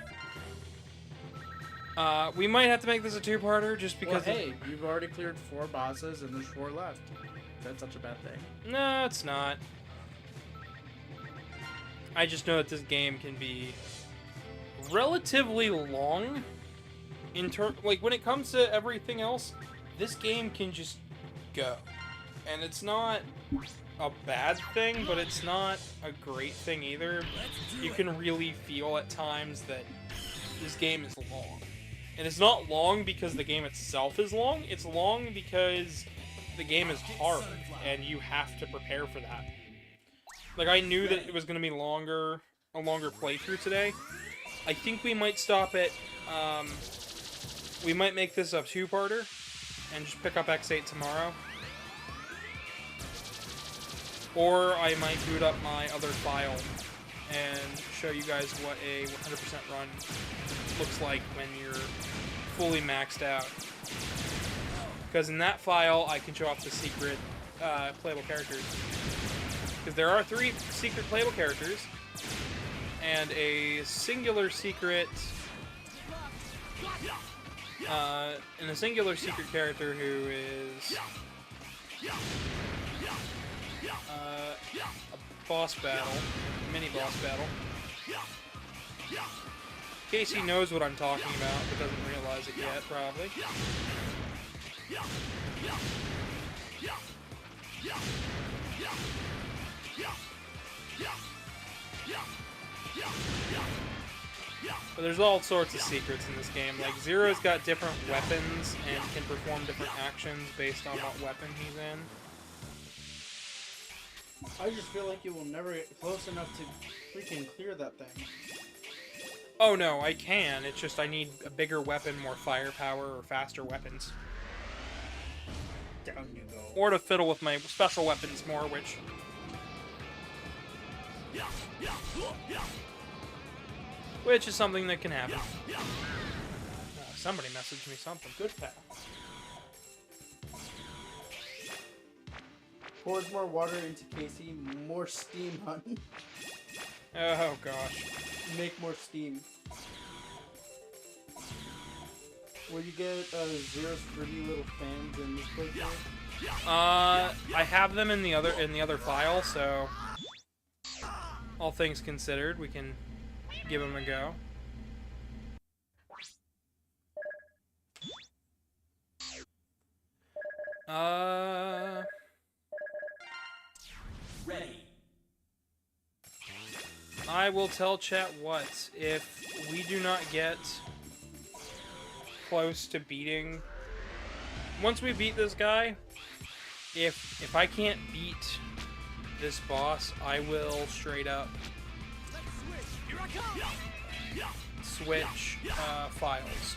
We might have to make this a 2-parter just because... Well, hey, you've already cleared 4 bosses and there's 4 left. That's such a bad thing. No, it's not. I just know that this game can be relatively long. Like, when it comes to everything else, this game can just go. And it's not a bad thing, but it's not a great thing either. You can really feel at times that this game is long. And it's not long because the game itself is long, it's long because the game is hard, and you have to prepare for that. Like, I knew that it was going to be a longer playthrough today. I think we might stop it, we might make this a 2-parter, and just pick up X8 tomorrow. Or I might boot up my other file, and show you guys what a 100% run looks like when you're fully maxed out. Because in that file, I can show off the secret playable characters. Because there are 3 secret playable characters, and a singular secret, character who is a boss battle, mini boss battle. Casey knows what I'm talking about, but doesn't realize it yet, probably. But there's all sorts of secrets in this game. Like, Zero's got different weapons and can perform different actions based on what weapon he's in. I just feel like you will never get close enough to freaking clear that thing. Oh no, I can. It's just I need a bigger weapon, more firepower, or faster weapons. Down you go. Or to fiddle with my special weapons more, which... which is something that can happen. Somebody messaged me something. Good path. Pours more water into Casey, more steam, hun. Oh gosh. Make more steam. Will you get Zero's pretty little fans in this playthrough? I have them in the other file, so all things considered, we can give them a go. Ready. I will tell chat what. If we do not get close to beating... Once we beat this guy, if I can't beat this boss, I will straight up switch files.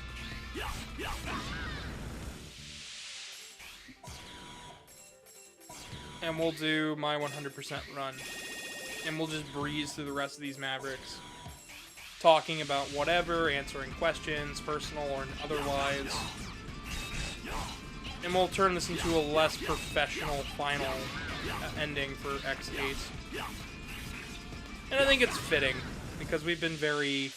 And we'll do my 100% run. And we'll just breeze through the rest of these Mavericks. Talking about whatever, answering questions, personal or otherwise. And we'll turn this into a less professional final ending for X8. And I think it's fitting, because we've been very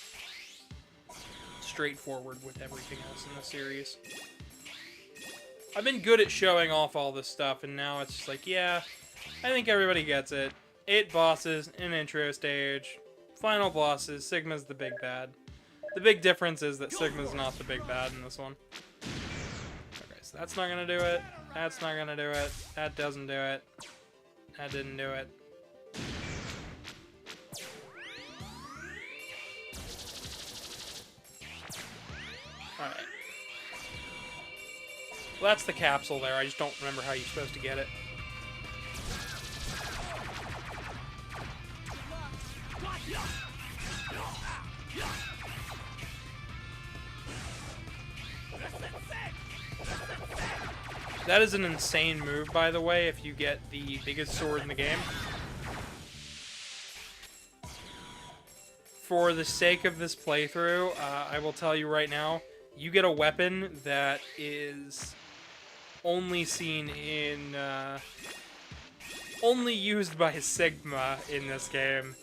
straightforward with everything else in the series. I've been good at showing off all this stuff, and now it's just like, yeah, I think everybody gets it. 8 bosses, an intro stage, final bosses, Sigma's the big bad. The big difference is that Sigma's not the big bad in this one. Okay, so that's not gonna do it. That's not gonna do it. That doesn't do it. That didn't do it. Alright. Well, that's the capsule there. I just don't remember how you're supposed to get it. That is an insane move, by the way, if you get the biggest sword in the game. For the sake of this playthrough, I will tell you right now, you get a weapon that is only seen in, only used by Sigma in this game,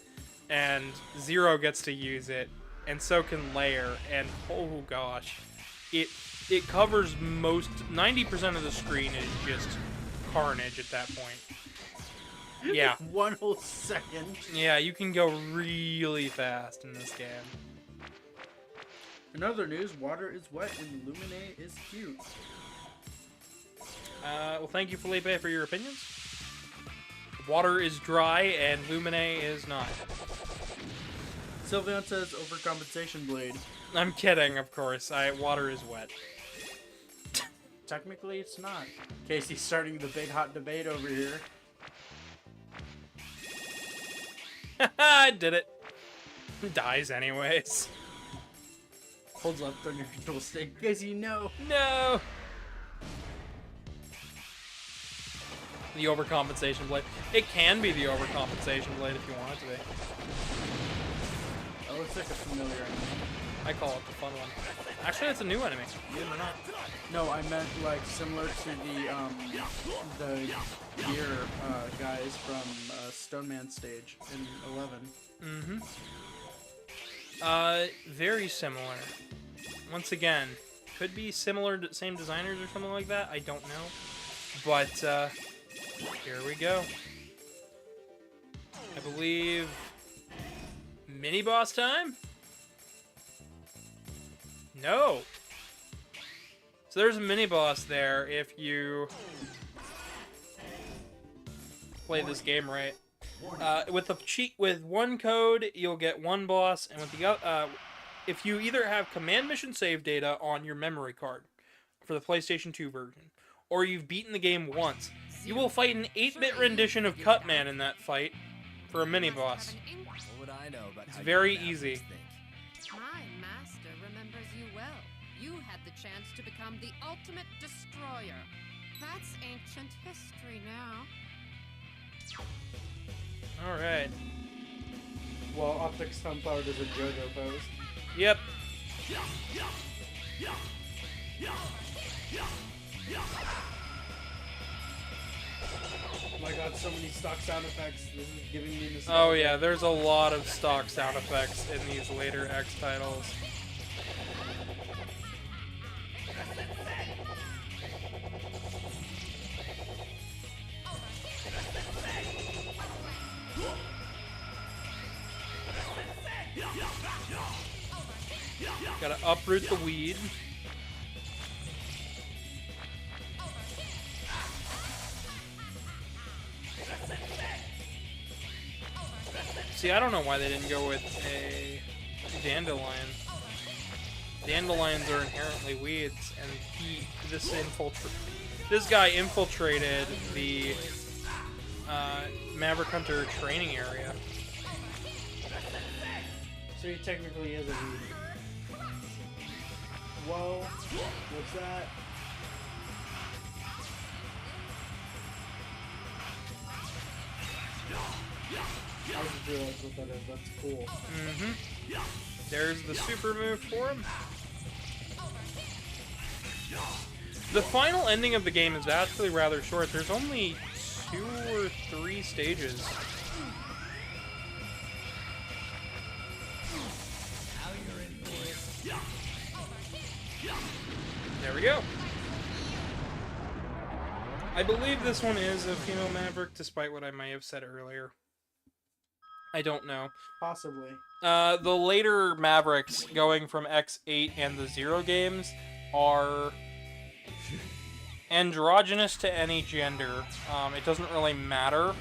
and Zero gets to use it, and so can Lair, and oh gosh, it covers 90% of the screen is just carnage at that point. Yeah. 1 whole second. Yeah, you can go really fast in this game. In other news, water is wet and Lumine is cute. Well, thank you, Felipe, for your opinions. Water is dry and Lumine is not. Sylveon says overcompensation blade. I'm kidding, of course. Water is wet. Technically, it's not. Casey's starting the big hot debate over here. I did it. Dies anyways. Holds left on your control stick. Casey, no. No. The overcompensation blade. It can be the overcompensation blade if you want it to be. That looks like a familiar enemy. I call it the fun one. Actually, it's a new enemy. Believe it or not. No, I meant like similar to the gear guys from Stone Man stage in 11. Mm-hmm. Very similar. Once again, could be similar, same designers or something like that. I don't know. But, here we go. I believe... mini-boss time? No! So there's a mini-boss there if you play this game right. With one code, you'll get one boss, and with the if you either have command mission save data on your memory card for the PlayStation 2 version, or you've beaten the game once, you will fight an 8-bit rendition of Cutman in that fight for a mini-boss. What would I know about It's how very you easy. think? My master remembers you well. You had the chance to become the ultimate destroyer. That's ancient history now. Alright. Well, Optic's thumb power does a JoJo pose. Yep. Oh my god, so many stock sound effects. This is giving me nostalgia. Oh yeah, there's a lot of stock sound effects in these later X titles. Gotta uproot the weed. See, I don't know why they didn't go with a dandelion. Dandelions are inherently weeds, and this guy infiltrated the Maverick Hunter training area. So he technically is a weed. Whoa, what's that? I just realized what that is. That's cool. Mm-hmm. There's the super move for him. The final ending of the game is actually rather short. There's only 2 or 3 stages. There we go. I believe this one is a female Maverick, despite what I may have said earlier. I don't know. Possibly. The later Mavericks, going from X8 and the Zero games, are androgynous to any gender. It doesn't really matter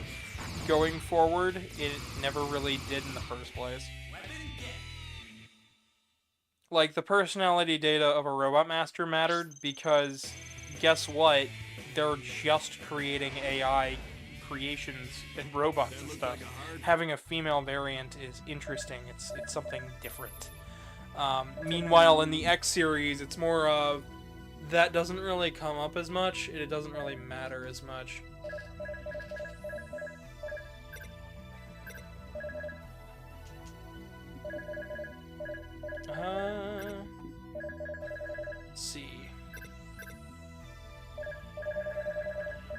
going forward. It never really did in the first place. Like, the personality data of a Robot Master mattered because, guess what? They're just creating AI creations and robots and stuff. Having a female variant is interesting. It's something different. Meanwhile, in the X series, it's more of that doesn't really come up as much. It doesn't really matter as much. Let's see.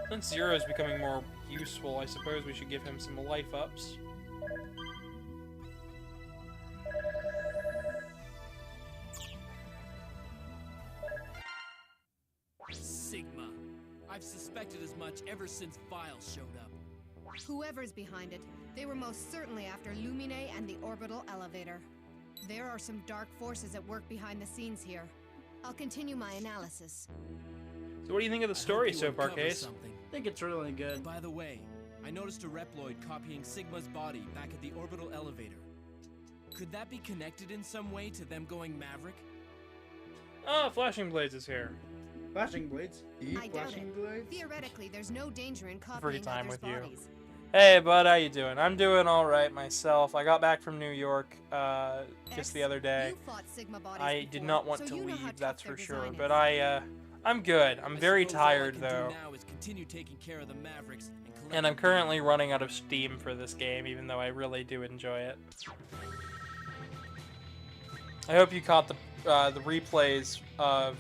Since Zero is becoming more useful, I suppose we should give him some life ups. Sigma. I've suspected as much ever since Files showed up. Whoever's behind it, they were most certainly after Lumine and the orbital elevator. There are some dark forces at work behind the scenes here. I'll continue my analysis. So what do you think of the story so far, Case? I think it's really good. By the way, I noticed a Reploid copying Sigma's body back at the orbital elevator. Could that be connected in some way to them going Maverick? Oh, Flashing Blades is here. Flashing Blades? I doubt it. Theoretically, there's no danger in Free copying time others' with you. bodies. Hey, bud, how you doing? I'm doing all right myself. I got back from New York just the other day. You fought Sigma bodies I did before, not want so to you know how leave, tough that's their for sure. design But is. I'm good. I'm very tired All I can though, do now is continue taking care of the Mavericks and and I'm currently running out of steam for this game, even though I really do enjoy it. I hope you caught the replays of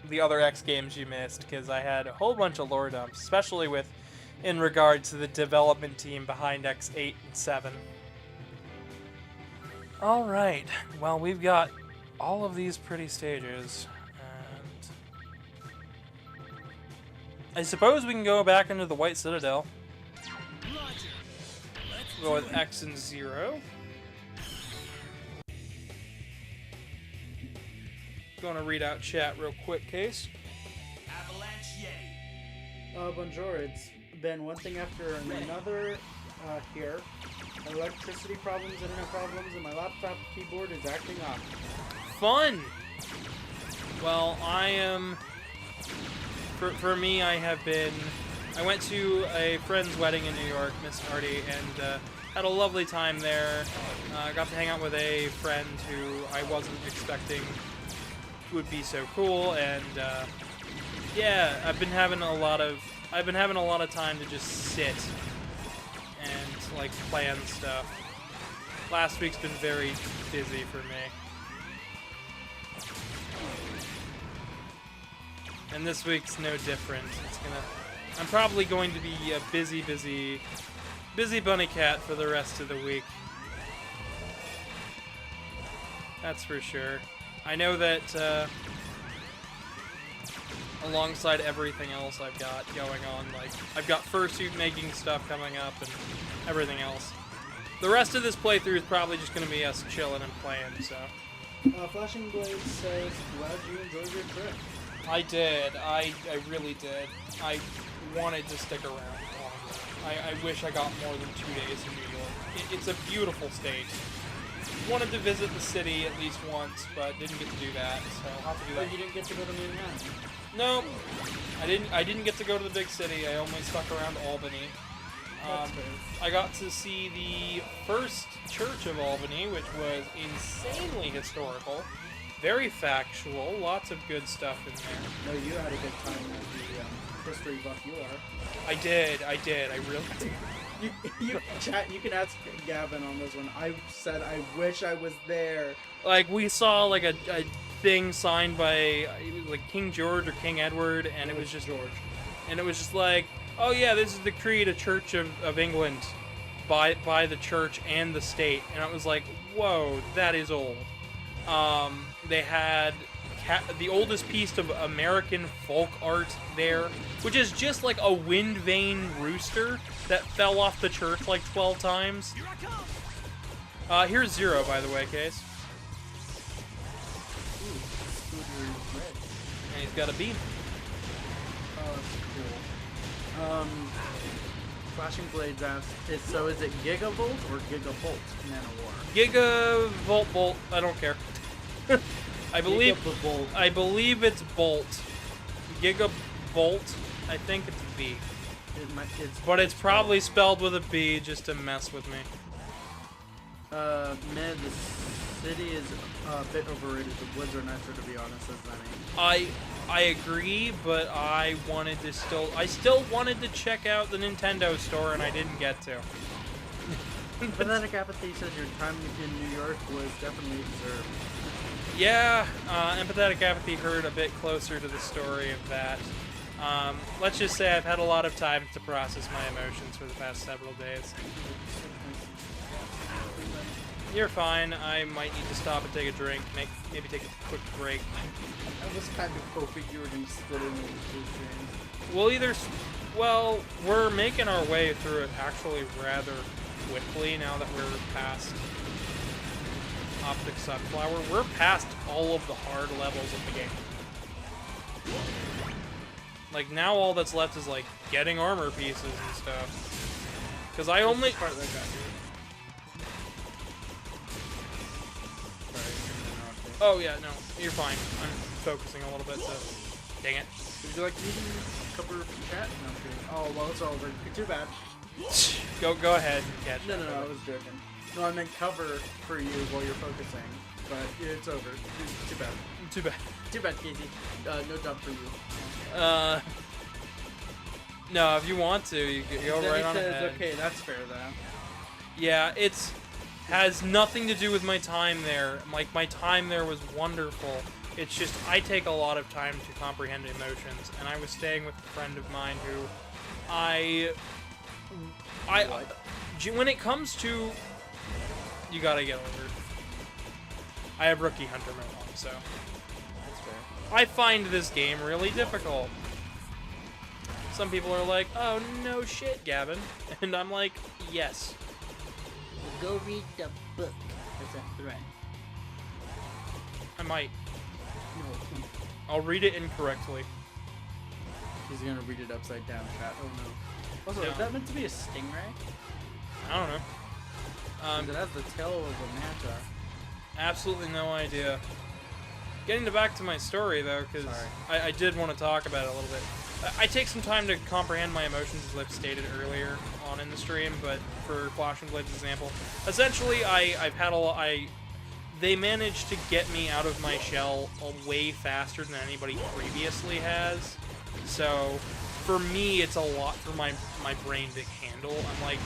the other X games you missed, because I had a whole bunch of lore dumps, especially in regard to the development team behind X8 and 7. All right. Well, we've got all of these pretty stages, and I suppose we can go back into the White Citadel. Go with X and 0. Going to read out chat real quick, Case. Bonjour. It's been one thing after another here. Electricity problems, internet problems, and my laptop keyboard is acting up. Fun! Well, I am... For me, I went to a friend's wedding in New York, Miss Hardy, and had a lovely time there. Got to hang out with a friend who I wasn't expecting would be so cool, and yeah, I've been having a lot of time to just sit and like plan stuff. Last week's been very busy for me. And this week's no different. I'm probably going to be a busy bunny cat for the rest of the week. That's for sure. I know that alongside everything else I've got going on, like I've got Fursuit making stuff coming up and everything else. The rest of this playthrough is probably just going to be us chilling and playing, so. Flashing Blade says, glad you enjoyed your trip. I did. I really did. I wanted to stick around longer. I wish I got more than 2 days in New York. It's a beautiful state. Wanted to visit the city at least once, but didn't get to do that, so I'll have to do that. But you didn't get to go to Manhattan? No, I didn't get to go to the big city. I only stuck around Albany. I got to see the first church of Albany, which was insanely historical, very factual, lots of good stuff in there. No, you had a good time as the history buff you are. I did, I really did. You can ask Gavin on this one. I said I wish I was there. Like, we saw like a thing signed by it was like King George or King Edward, and it was just George. And it was just like, oh yeah, this is the creed of Church of England by the church and the state. And I was like, whoa, that is old. They had the oldest piece of American folk art there, which is just like a wind vane rooster that fell off the church like 12 times. Here's 0, by the way, Case. And he's got a beam. Oh, that's cool. Flashing Blades asks, so is it Gigavolt or Gigavolt Nanowar? Gigavolt Bolt, I don't care. I believe it's Bolt. Gigabolt, I think it's B. But it's probably spelled with a B just to mess with me. Man, the city is a bit overrated. The woods are nicer, to be honest, as many. I agree, but I still wanted to check out the Nintendo store, and I didn't get to. Pathetic Apathy says your time in New York was definitely deserved. Yeah, Empathetic Apathy heard a bit closer to the story of that. Let's just say I've had a lot of time to process my emotions for the past several days. You're fine. I might need to stop and take a drink, maybe take a quick break. I was kind of hoping you were going to split it into 2 streams. Well, we're making our way through it actually rather quickly now that we're past Optic Sunflower. We're past all of the hard levels of the game. Like, now all that's left is, like, getting armor pieces and stuff. Because I only... Part that got you. Oh, yeah, no. You're fine. I'm focusing a little bit, so... Dang it. Would you like me to cover chat? No, I'm kidding. Oh, well, it's over. Too bad. Go ahead and catch No, I was joking. No, I meant cover for you while you're focusing. But it's over. Too bad. Too bad. Too bad, Casey. No job for you. No, if you want to, you can go right on ahead. Okay, that's fair, though. Yeah, has nothing to do with my time there. Like, my time there was wonderful. It's just, I take a lot of time to comprehend emotions, and I was staying with a friend of mine who when it comes to, you gotta get over it. I have Rookie Hunter mode on, so That's fair. I find this game really difficult. Some people are like, "Oh no shit, Gavin," and I'm like, "Yes." Go read the book as a threat. I might. No. I'll read it incorrectly. He's gonna read it upside down, chat. Oh no. Also, No. is that meant to be a stingray? I don't know. 'Cause it has the tail of a manta. Absolutely no idea. Getting back to my story, though, because I did want to talk about it a little bit. I take some time to comprehend my emotions, as I've stated earlier on in the stream, but for Flash and Blade's example, essentially, I've had a lot. They managed to get me out of my shell way faster than anybody previously has. So, for me, it's a lot for my brain to handle. I'm like,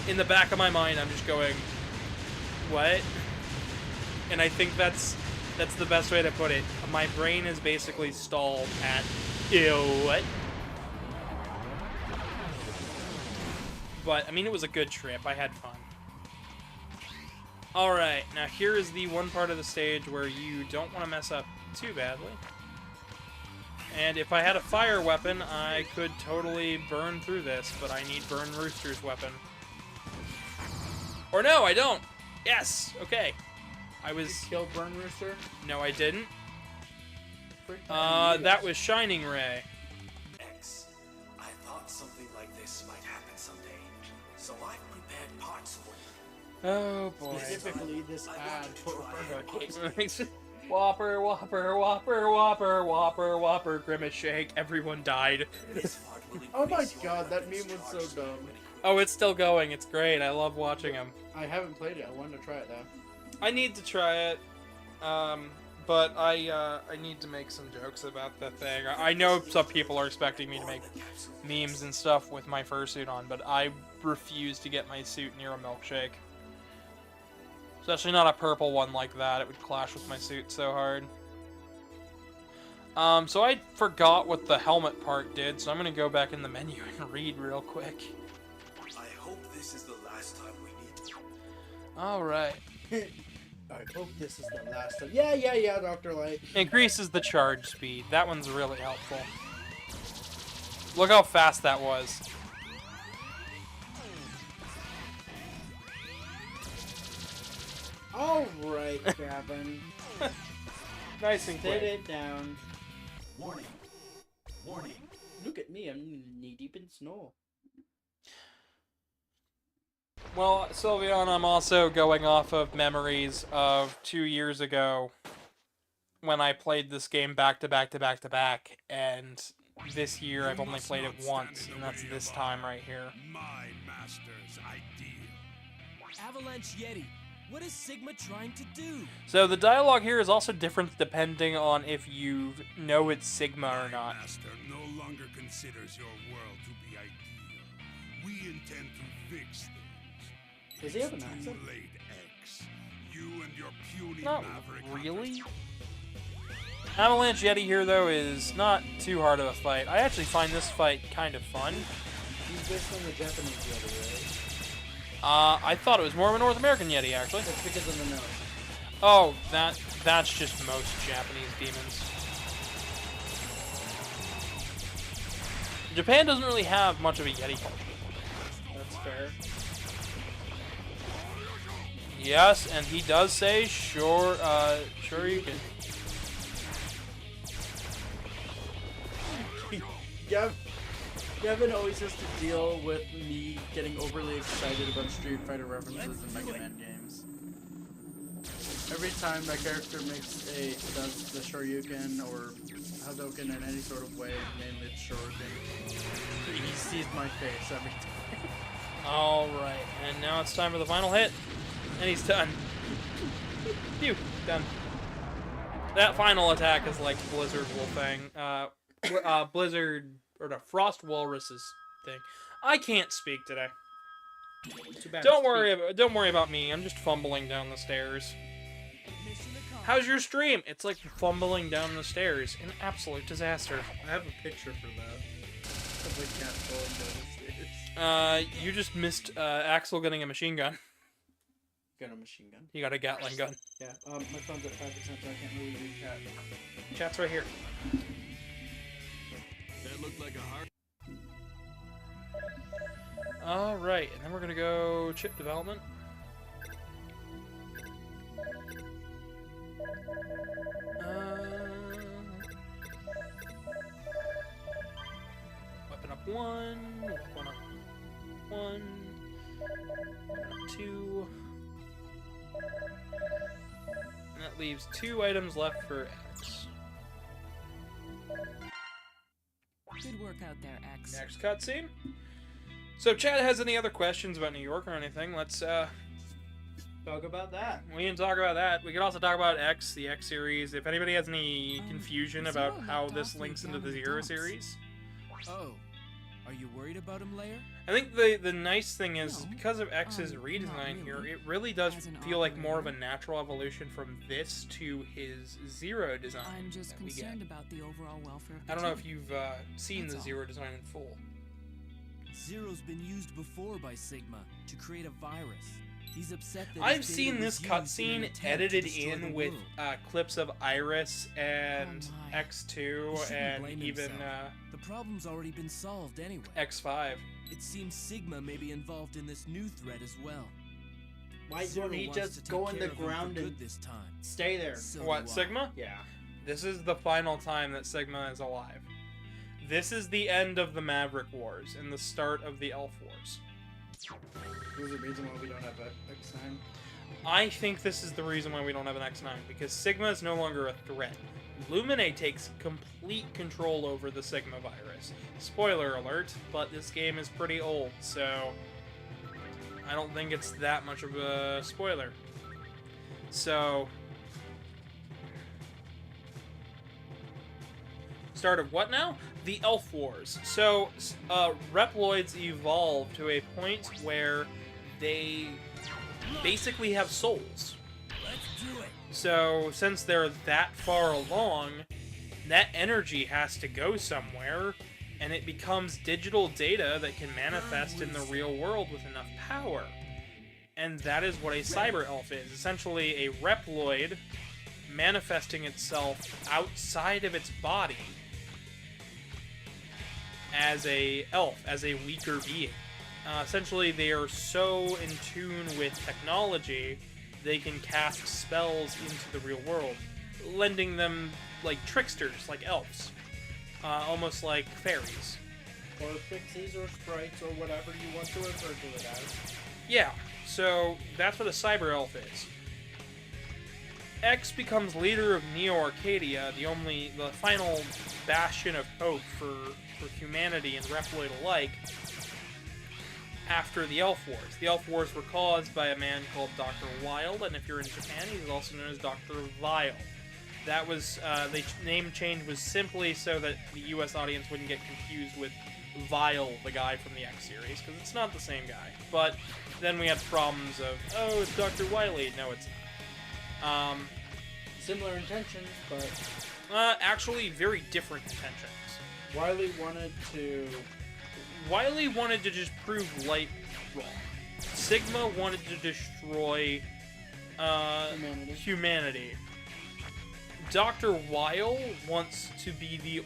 in the back of my mind, I'm just going, what? And I think that's the best way to put it. My brain is basically stalled at, ew, what? But, I mean, it was a good trip. I had fun. Alright, now here is the one part of the stage where you don't want to mess up too badly. And if I had a fire weapon, I could totally burn through this, but I need Burn Rooster's weapon. Or no, I don't! Yes! Okay. I was... You killed Burn Rooster? No, I didn't. That was Shining Ray. X, I thought something like this might happen someday, so I've prepared parts for you. Oh boy. Specifically this ad for Whopper, Whopper, Whopper, Whopper, Whopper, Whopper, Grimace Shake, everyone died. Oh my god, that meme was so dumb. Oh, it's still going, it's great, I love watching them. I haven't played it, I wanted to try it though. I need to try it, but I need to make some jokes about the thing. I know some people are expecting me to make memes and stuff with my fursuit on, but I refuse to get my suit near a milkshake. Especially not a purple one like that. It would clash with my suit so hard. So I forgot what the helmet part did, so I'm going to go back in the menu and read real quick. I hope this is the last time we meet. Alright. I hope this is the last time. Yeah, Dr. Light. Increases the charge speed. That one's really helpful. Look how fast that was. Alright, Gavin. Nice and Sit quick. it down. Warning. Warning. Look at me, I'm knee deep in snow. Well, Sylveon, I'm also going off of memories of 2 years ago when I played this game back to back to back to back, and this year I've only played it once, and that's this time right here. My master's ideal. Avalanche Yeti, what is Sigma trying to do? So the dialogue here is also different depending on if you know it's Sigma or not. My master no longer considers your world to be ideal. We intend to fix things. Does he have an It's accent? too late, X. You and your puny Not maverick really. hunters. Avalanche Yeti here, though, is not too hard of a fight. I actually find this fight kind of fun. He's based on the Japanese Yeti, right? I thought it was more of a North American Yeti, actually. That's because of the nose. Oh, that's just most Japanese demons. Japan doesn't really have much of a Yeti culture. That's fair. Yes, and he does say, sure you can. Gavin always has to deal with me getting overly excited about Street Fighter references in Mega Man games. Every time my character does the Shoryuken or Hadouken in any sort of way, mainly it's Shoryuken, he sees my face every time. Alright, and now it's time for the final hit. And he's done. Phew, done. That final attack is like Blizzard Wolfang. Blizzard, or the Frost Walrus's thing. I can't speak today. Too bad. Don't worry about me. I'm just fumbling down the stairs. How's your stream? It's like fumbling down the stairs. An absolute disaster. I have a picture for that. Of the cat falling down the stairs. You just missed Axel getting a machine gun. got a machine gun. You got a Gatling gun. Yeah. My phone's at 5%, so I can't really read chat. Chat's right here. That looked like a heart. All right, and then we're gonna go chip development. Weapon up 1, weapon up 1, weapon up 2. And that leaves 2 items left for X. Good work out there, X. Next cutscene. So if Chad has any other questions about New York or anything, let's talk about that. We can talk about that. We could also talk about X, the X series. If anybody has any confusion about how this links into the Zero series. Oh, are you worried about him, Lair? I think the nice thing is, because of X's redesign here, it really does feel like more of a natural evolution from this to his Zero design. I'm just concerned about the overall welfare of the I don't know team. if you've seen the Zero design in full. Zero's been used before by Sigma to create a virus. He's upset that I've seen this cutscene edited in with clips of Iris and X2 and even the problem's already been solved anyway. X5. It seems Sigma may be involved in this new threat as well. Why don't he just go in the ground and this time? Stay there? What, Sigma? Yeah. This is the final time that Sigma is alive. This is the end of the Maverick Wars and the start of the Elf Wars. There's a reason why we don't have X9. I think this is the reason why we don't have an X9, because Sigma is no longer a threat. Lumine takes complete control over the Sigma virus. Spoiler alert, but this game is pretty old, so I don't think it's that much of a spoiler. So, start of what now? The Elf Wars. So, Reploids evolve to a point where they basically have souls. Let's do it. So, since they're that far along, that energy has to go somewhere, and it becomes digital data that can manifest in the real world with enough power. And that is what a cyber elf is. Essentially, a Reploid manifesting itself outside of its body as a elf, as a weaker being. Essentially, they are so in tune with technology, they can cast spells into the real world, lending them like tricksters, like elves. Almost like fairies. Or pixies or sprites or whatever you want to refer to it as. Yeah, so that's what a cyber elf is. X becomes leader of Neo-Arcadia, the final bastion of hope for humanity and Reploid alike, after the Elf Wars. The Elf Wars were caused by a man called Dr. Wild, and if you're in Japan, he's also known as Dr. Vile. That was, the name change was simply so that the US audience wouldn't get confused with Vile, the guy from the X series, because it's not the same guy. But then we had problems of, oh, it's Dr. Wily. No, it's not. Similar intentions, but actually very different intentions. Wily wanted to just prove light wrong. Sigma wanted to destroy humanity. Dr. Weil wants to be the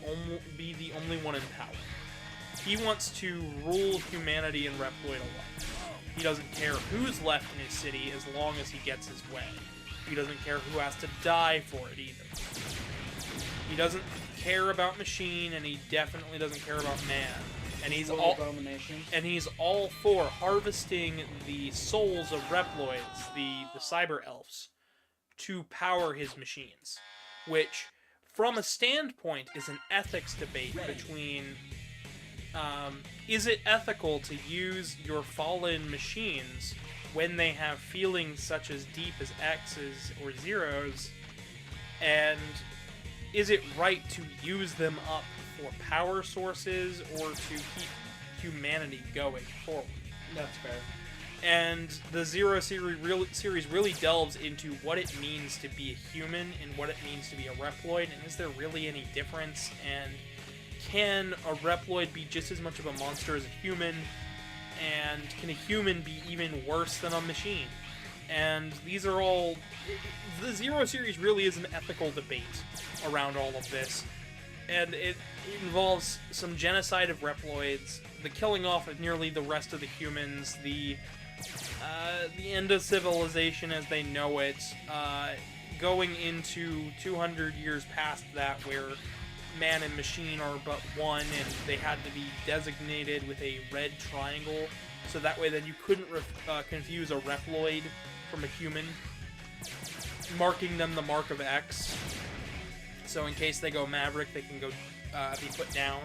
only one in power. He wants to rule humanity and Reploid alike. He doesn't care who's left in his city as long as he gets his way. He doesn't care who has to die for it either. He doesn't care about machine, and he definitely doesn't care about man. And he's all for harvesting the souls of Reploids, the cyber elves, to power his machines. Which, from a standpoint, is an ethics debate between, is it ethical to use your fallen machines when they have feelings such as deep as X's or Zeros, and is it right to use them up for power sources or to keep humanity going forward? That's fair. And the Zero series really delves into what it means to be a human and what it means to be a Reploid, and is there really any difference, and can a Reploid be just as much of a monster as a human, and can a human be even worse than a machine? And these are all... The Zero series really is an ethical debate around all of this. And it involves some genocide of Reploids, the killing off of nearly the rest of the humans, the end of civilization as they know it, going into 200 years past that where man and machine are but one, and they had to be designated with a red triangle, so that way then you couldn't confuse a Reploid from a human, marking them the mark of X. So in case they go Maverick, they can go be put down,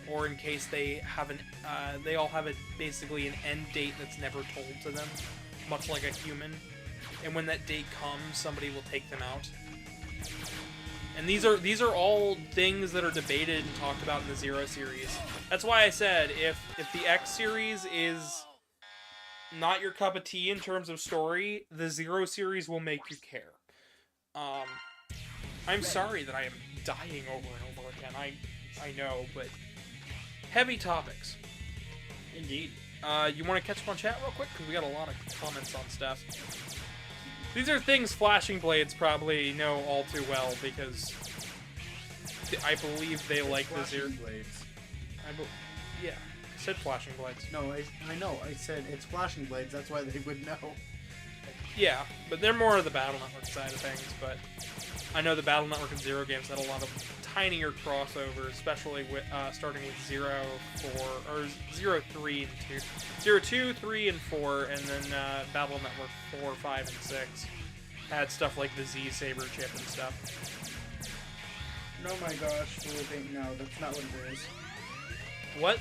or in case they have they all have basically an end date that's never told to them, much like a human. And when that date comes, somebody will take them out. And these are all things that are debated and talked about in the Zero series. That's why I said if the X series is not your cup of tea in terms of story, the Zero series will make you care. I'm sorry that I am dying over and over again. I know, but heavy topics. Indeed. You want to catch up on chat real quick? Because we got a lot of comments on stuff. These are things Flashing Blades probably know all too well, because I believe they like the Zero. Blades. Yeah, I said Flashing Blades. No, I know. I said it's Flashing Blades. That's why they would know. Yeah, but they're more of the Battle Network side of things. But I know the Battle Network and Zero games had a lot of tinier crossovers, especially with starting with 03 and 2, 02, 3, and 4, and then Battle Network 4, 5, and 6 had stuff like the Z Saber chip and stuff. No, my gosh, Felipe, no, that's not what it is. What?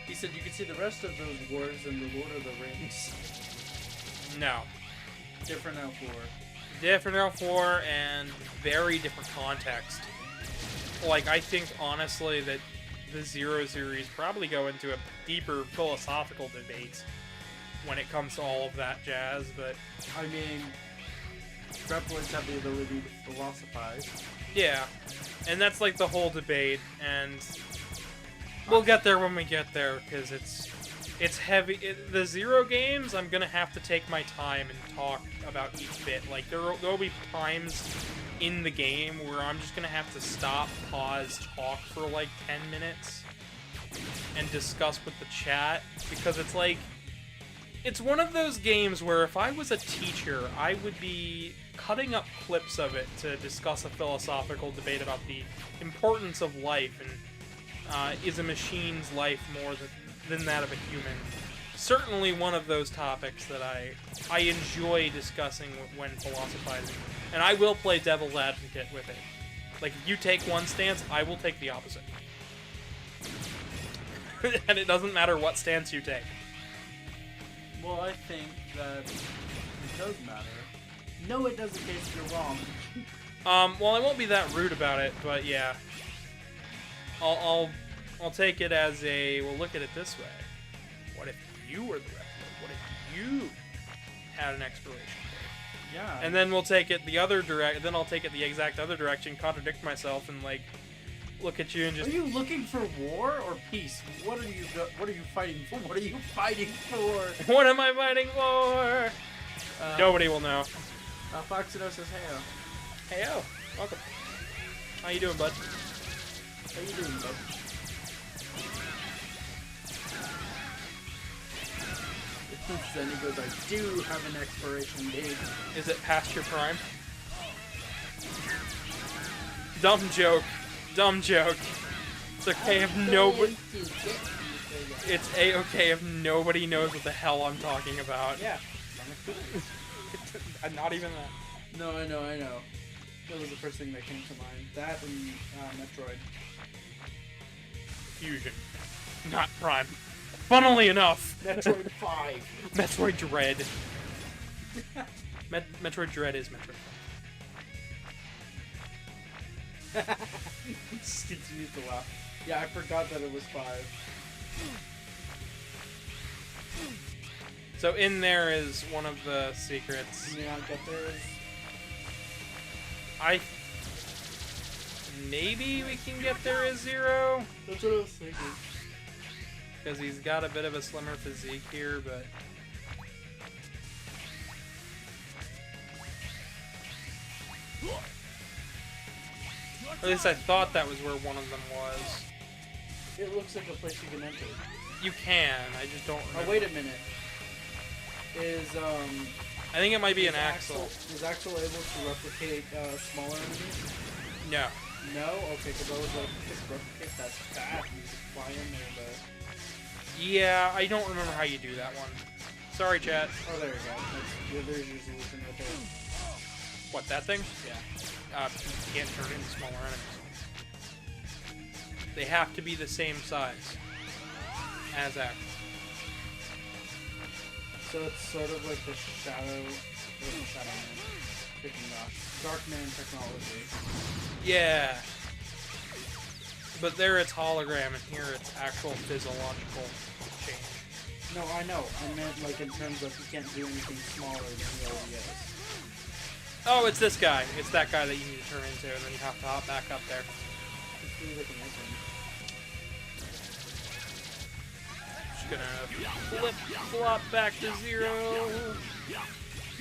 He said you could see the rest of those wars in the Lord of the Rings. No. Different L4. Different L4 and very different context. Like, I think, honestly, that the Zero series probably go into a deeper philosophical debate when it comes to all of that jazz, but... I mean, Reploids have the ability to philosophize. Yeah, and that's, like, the whole debate, and we'll get there when we get there, because it's heavy. The Zero games, I'm gonna have to take my time and talk about each bit. Like, there'll be times in the game where I'm just gonna have to stop, pause, talk for like 10 minutes and discuss with the chat, because it's like, it's one of those games where if I was a teacher, I would be cutting up clips of it to discuss a philosophical debate about the importance of life, and is a machine's life more than that of a human. Certainly one of those topics that I enjoy discussing when philosophizing. And I will play devil's advocate with it. Like, if you take one stance, I will take the opposite. And it doesn't matter what stance you take. Well, I think that it does matter. No, it doesn't, Casey, you're wrong. Well, I won't be that rude about it, but yeah. I'll take it as a, well, look at it this way. What if you were the Reploid? What if you had an expiration date? Yeah. And then we'll take it the other then I'll take it the exact other direction, contradict myself, and like look at you and just. Are you looking for war or peace? What are you fighting for? What are you fighting for? What am I fighting for? Nobody will know. Foxino says heyo. Heyo, welcome. How you doing, bud? How you doing, bud? Then he goes, I do have an expiration date. Is it past your prime? Dumb joke. Dumb joke. It's okay if nobody... It's a-okay if nobody knows what the hell I'm talking about. Yeah. Not even that. No, I know. That was the first thing that came to mind. That and Metroid. Fusion. Not Prime. Funnily enough. Metroid 5. Metroid Dread. Metroid Dread is Metroid 5. Just continues to laugh. Yeah, I forgot that it was 5. So in there is one of the secrets. Can you not get there? Maybe we can get there as Zero. That's what I was thinking. Because he's got a bit of a slimmer physique here, but... Or at least I thought that was where one of them was. It looks like a place you can enter. You can, I just don't remember. Oh, wait a minute. I think it might be an Axel. Is Axel able to replicate smaller enemies? No. No? Okay, because I was like, just replicate that fat and just fly in there, but... Yeah, I don't remember how you do that one. Sorry, chat. Oh, there you go. There's your solution right there. What, that thing? Yeah. You can't turn into smaller enemies. They have to be the same size as Axel. So it's sort of like the Shadow Man. Freaking Darkman technology. Yeah. But there it's hologram, and here it's actual physiological change. No, I know. I meant like in terms of you can't do anything smaller than he already is. Oh, it's this guy. It's that guy that you need to turn into, and then you have to hop back up there. Just gonna flip-flop back to 0.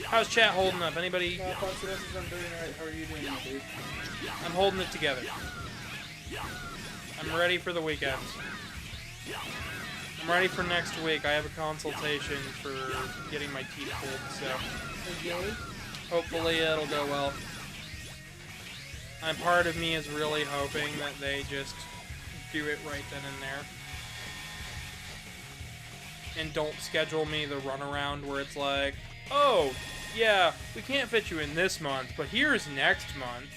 How's chat holding up? Anybody? No, I'm doing alright. How are you doing, dude? I'm holding it together. I'm ready for the weekend. I'm ready for next week. I have a consultation for getting my teeth pulled, so hopefully it'll go well. Part of me is really hoping that they just do it right then and there. And don't schedule me the runaround where it's like, oh, yeah, we can't fit you in this month, but here's next month.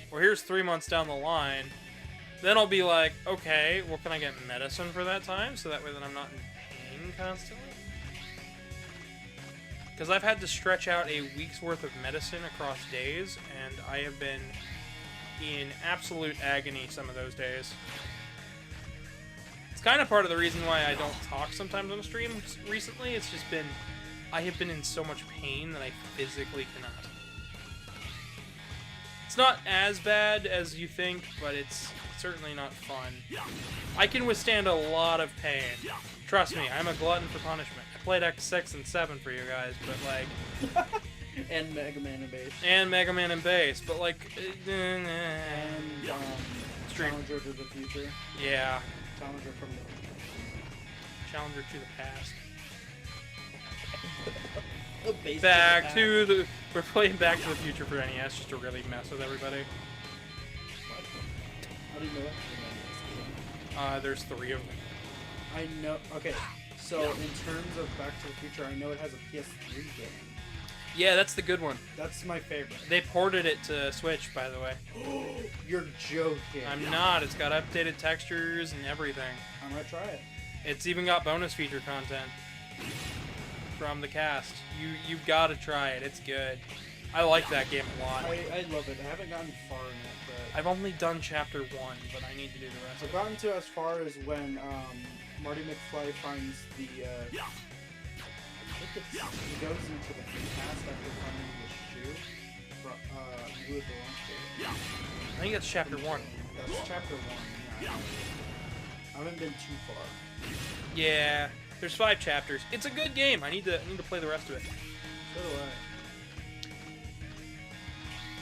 Or here's 3 months down the line. Then I'll be like, okay, well, can I get medicine for that time? So that way then I'm not in pain constantly? Because I've had to stretch out a week's worth of medicine across days, and I have been in absolute agony some of those days. It's kind of part of the reason why I don't talk sometimes on streams recently. It's just been, I have been in so much pain that I physically cannot. It's not as bad as you think, but it's certainly not fun. I can withstand a lot of pain. Trust me, I'm a glutton for punishment. I played X6 and 7 for you guys, but like... and Mega Man and Base. And Mega Man and Base, but like... and Challenger to the future. Yeah. Challenger from the... Challenger to the past. Back to the... We're playing Back to the Future for NES just to really mess with everybody. How do you know that? There's 3 of them. I know... Okay, so in terms of Back to the Future, I know it has a PS3 game. Yeah, that's the good one. That's my favorite. They ported it to Switch, by the way. You're joking. I'm not. It's got updated textures and everything. I might try it. It's even got bonus feature content from the cast. You've got to try it. It's good. I like that game a lot. I love it. I haven't gotten far in it, but... I've only done chapter 1, but I need to do the rest. I've gotten to as far as when Marty McFly finds the... he goes into the past after finding the shoe. With the launch date. I think that's chapter 1. That's chapter 1. Yeah. I haven't been too far. Yeah, there's 5 chapters. It's a good game. I need to play the rest of it. So do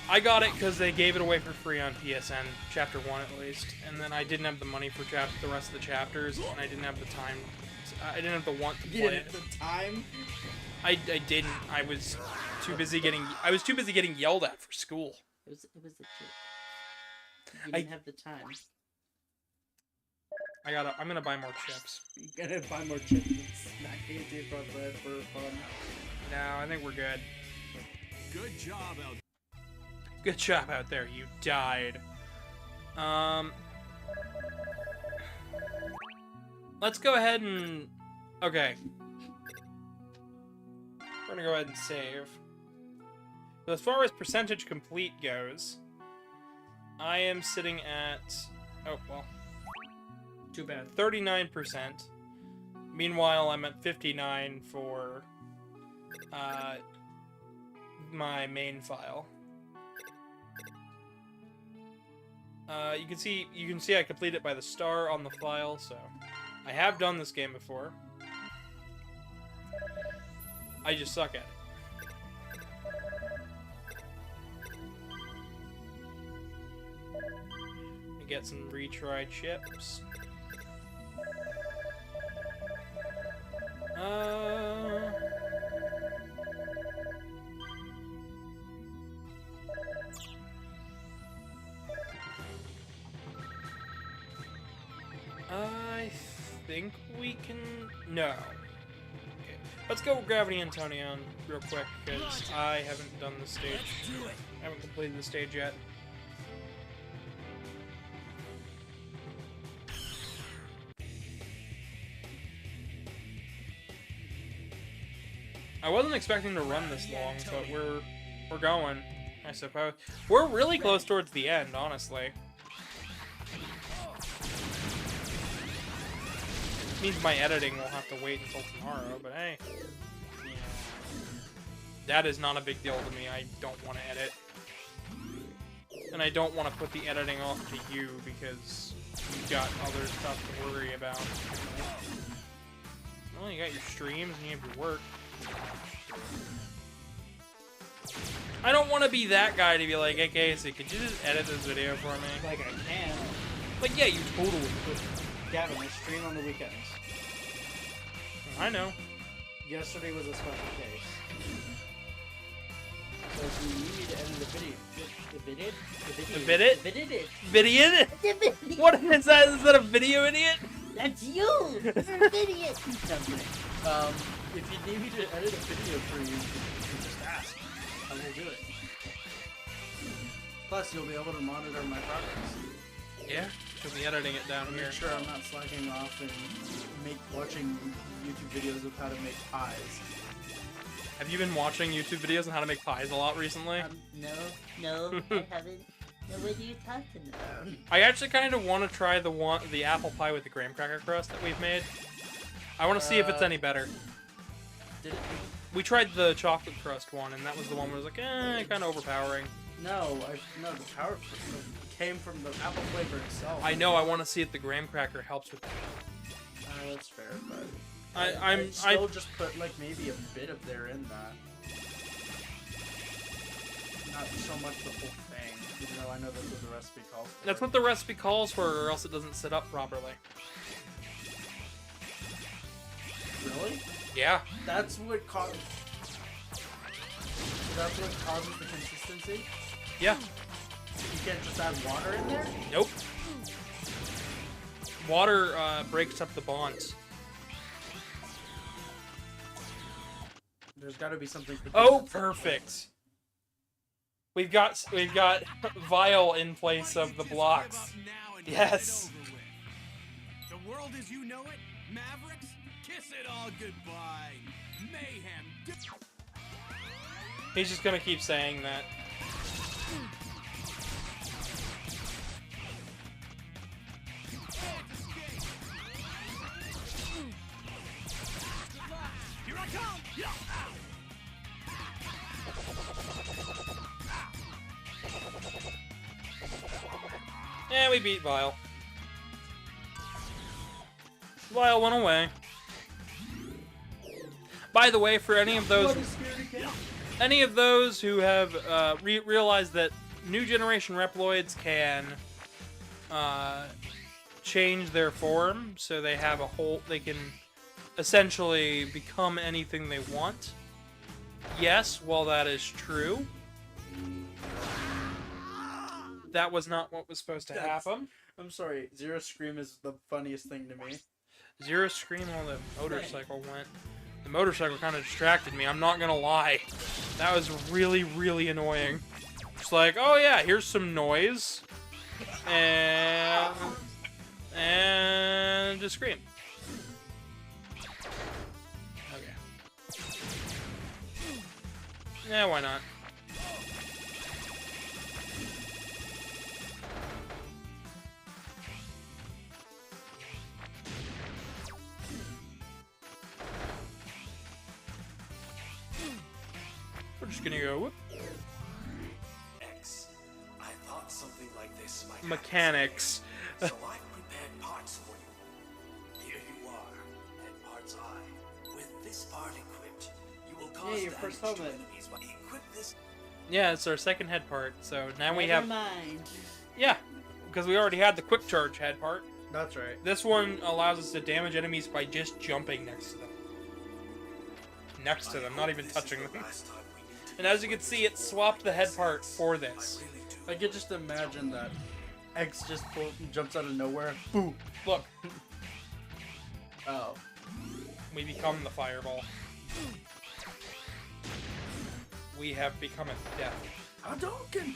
I got it because they gave it away for free on PSN, chapter 1 at least, and then I didn't have the money for the rest of the chapters, and I didn't have the time. I didn't have the want to play it. You didn't have the time? I didn't. I was too busy getting yelled at for school. It was a joke. You didn't have the time. I'm gonna buy more chips. You're gonna buy more chips and smack AJ across the head for fun. No, I think we're good. Good job out. Good job out there. You died. Let's go ahead and... Okay. We're gonna go ahead and save. So as far as percentage complete goes, I am sitting at... Oh, well. Too bad. 39%. Meanwhile, I'm at 59 for my main file. You can see I completed it by the star on the file, so I have done this game before. I just suck at it. me get some retry chips. I think we can... No. Okay. Let's go Gravity Antonio real quick, because I haven't done the stage. I haven't completed the stage yet. I wasn't expecting to run this long, but we're going, I suppose. We're really close towards the end, honestly. Means my editing will have to wait until tomorrow, but hey. That is not a big deal to me. I don't want to edit. And I don't want to put the editing off to you because you've got other stuff to worry about. Well, you got your streams and you have your work. I don't want to be that guy to be like, hey Casey, could you just edit this video for me? Like I can. Like, yeah, you totally could. Gavin, I stream on the weekends. I know. Yesterday was a special case. So if you need me to edit the video... Video? What is that? Is that a video idiot? That's you! You're an idiot! If you need me to edit a video for you, just ask. I will do it. Plus, you'll be able to monitor my progress. Yeah, she'll be editing it down here. Make sure I'm not slacking off and watching YouTube videos of how to make pies. Have you been watching YouTube videos on how to make pies a lot recently? No, I haven't. No, what are you talking about? I actually kind of want to try the apple pie with the graham cracker crust that we've made. I want to see if it's any better. We tried the chocolate crust one, and that was the one where it was like, kind of overpowering. No, the power came from the apple flavor itself. I know. I want to see if the graham cracker helps with that. That's fair, but I still just put like maybe a bit of there in that. Not so much the whole thing, even though I know that's what the recipe calls for. That's what the recipe calls for, or else it doesn't sit up properly. Really? Yeah. That's what causes. That's what causes the consistency? Yeah. You can't just add water in there? Nope. Water breaks up the bonds. There's got to be something. Oh, perfect. We've got Vile in place of the blocks. Yes. The world as you know it, Mavericks, kiss it all goodbye. Mayhem. He's just gonna keep saying that. Here I come. Yeah, we beat Vile. Vile went away. By the way, for any of those who have realized that new generation Reploids can change their form, so they have they can essentially become anything they want. Yes, while that is true, that was not what was supposed to happen. I'm sorry, Zero Scream is the funniest thing to me. Zero Scream while the motorcycle went. The motorcycle kind of distracted me, I'm not gonna lie. That was really, really annoying. It's like, oh yeah, here's some noise. And just scream. Okay. Yeah, why not? We're just gonna go whoop. X. I thought something like this might MegaManX. So I've prepared parts for you. Here you are, and parts I. With this part equipped, you will cause your damage first to helmet. enemies. Equip this. Yeah, it's our second head part. So now we Never have. mind. Yeah, because we already had the quick charge head part. That's right. This one allows us to damage enemies by just jumping next to them. Next to them, not even touching them. And as you can see, it swapped the head part for this. I could just imagine that X just jumps out of nowhere. Boom. Look. Oh. We become the fireball. We have become a death. Hadouken!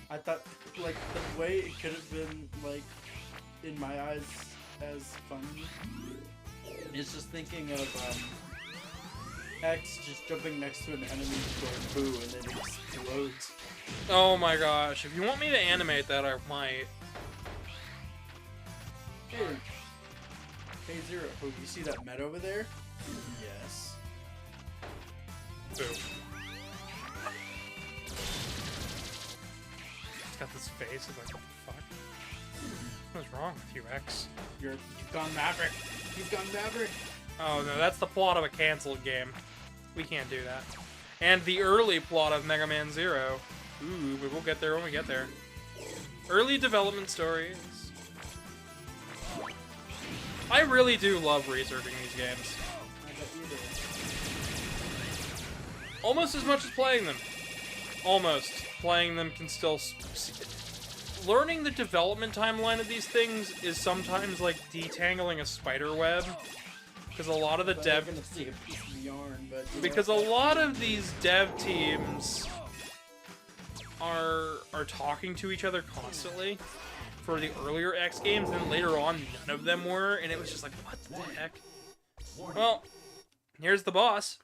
I thought, like, the way it could have been, like, in my eyes, as funny is just thinking of, X just jumping next to an enemy going boo and then it explodes. Oh my gosh, if you want me to animate that, I might. Hey Zero, oh, you see that med over there? Yes. Boo. It's got this face of like, what the fuck? What's wrong with you, X? You've gone Maverick. You've gone Maverick. Oh no, that's the plot of a canceled game. We can't do that. And the early plot of Mega Man Zero. Ooh, but we'll get there when we get there. Early development stories. I really do love researching these games. I bet you do. Almost as much as playing them. Almost. Playing them can still... Learning the development timeline of these things is sometimes like detangling a spider web. Because a lot of the dev... I'm gonna see a piece of yarn, but... Because a lot of these dev teams are talking to each other constantly for the earlier X games, and then later on none of them were, and it was just like, what the heck? Well, here's the boss.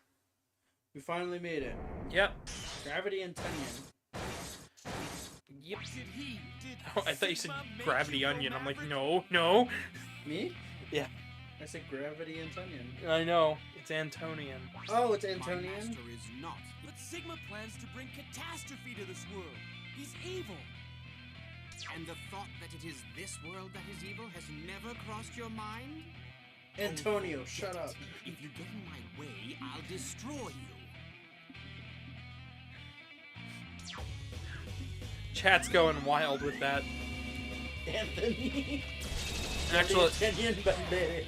We finally made it. Yep. Gravity and Tenyon. Yep. Oh, I thought you said Gravity Onion. I'm like, no, no. Me? Yeah. I said Gravity and Tenyon. I know. It's Antonian. Oh, it's Antonian? My master is not. But Sigma plans to bring catastrophe to this world. He's evil. And the thought that it is this world that is evil has never crossed your mind? Antonio, shut up. If you get in my way, I'll destroy you. Chat's going wild with that. Anthony. Actually, Tenyon Banderas.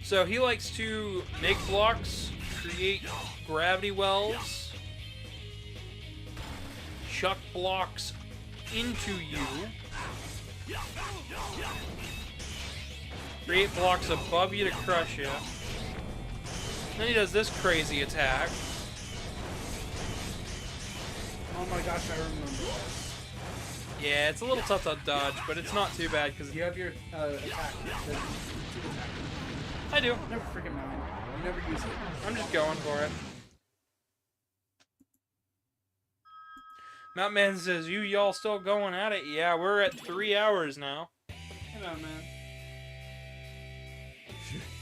so he likes to make blocks, create gravity wells, chuck blocks into you, create blocks above you to crush you. Then he does this crazy attack. Oh my gosh, I remember this. Yeah, it's a little tough to dodge, but it's not too bad because You have your attack. I do. Never freaking mind. You never use it. I'm just going for it. Mountain says, y'all still going at it? Yeah, we're at 3 hours now. Hey, man.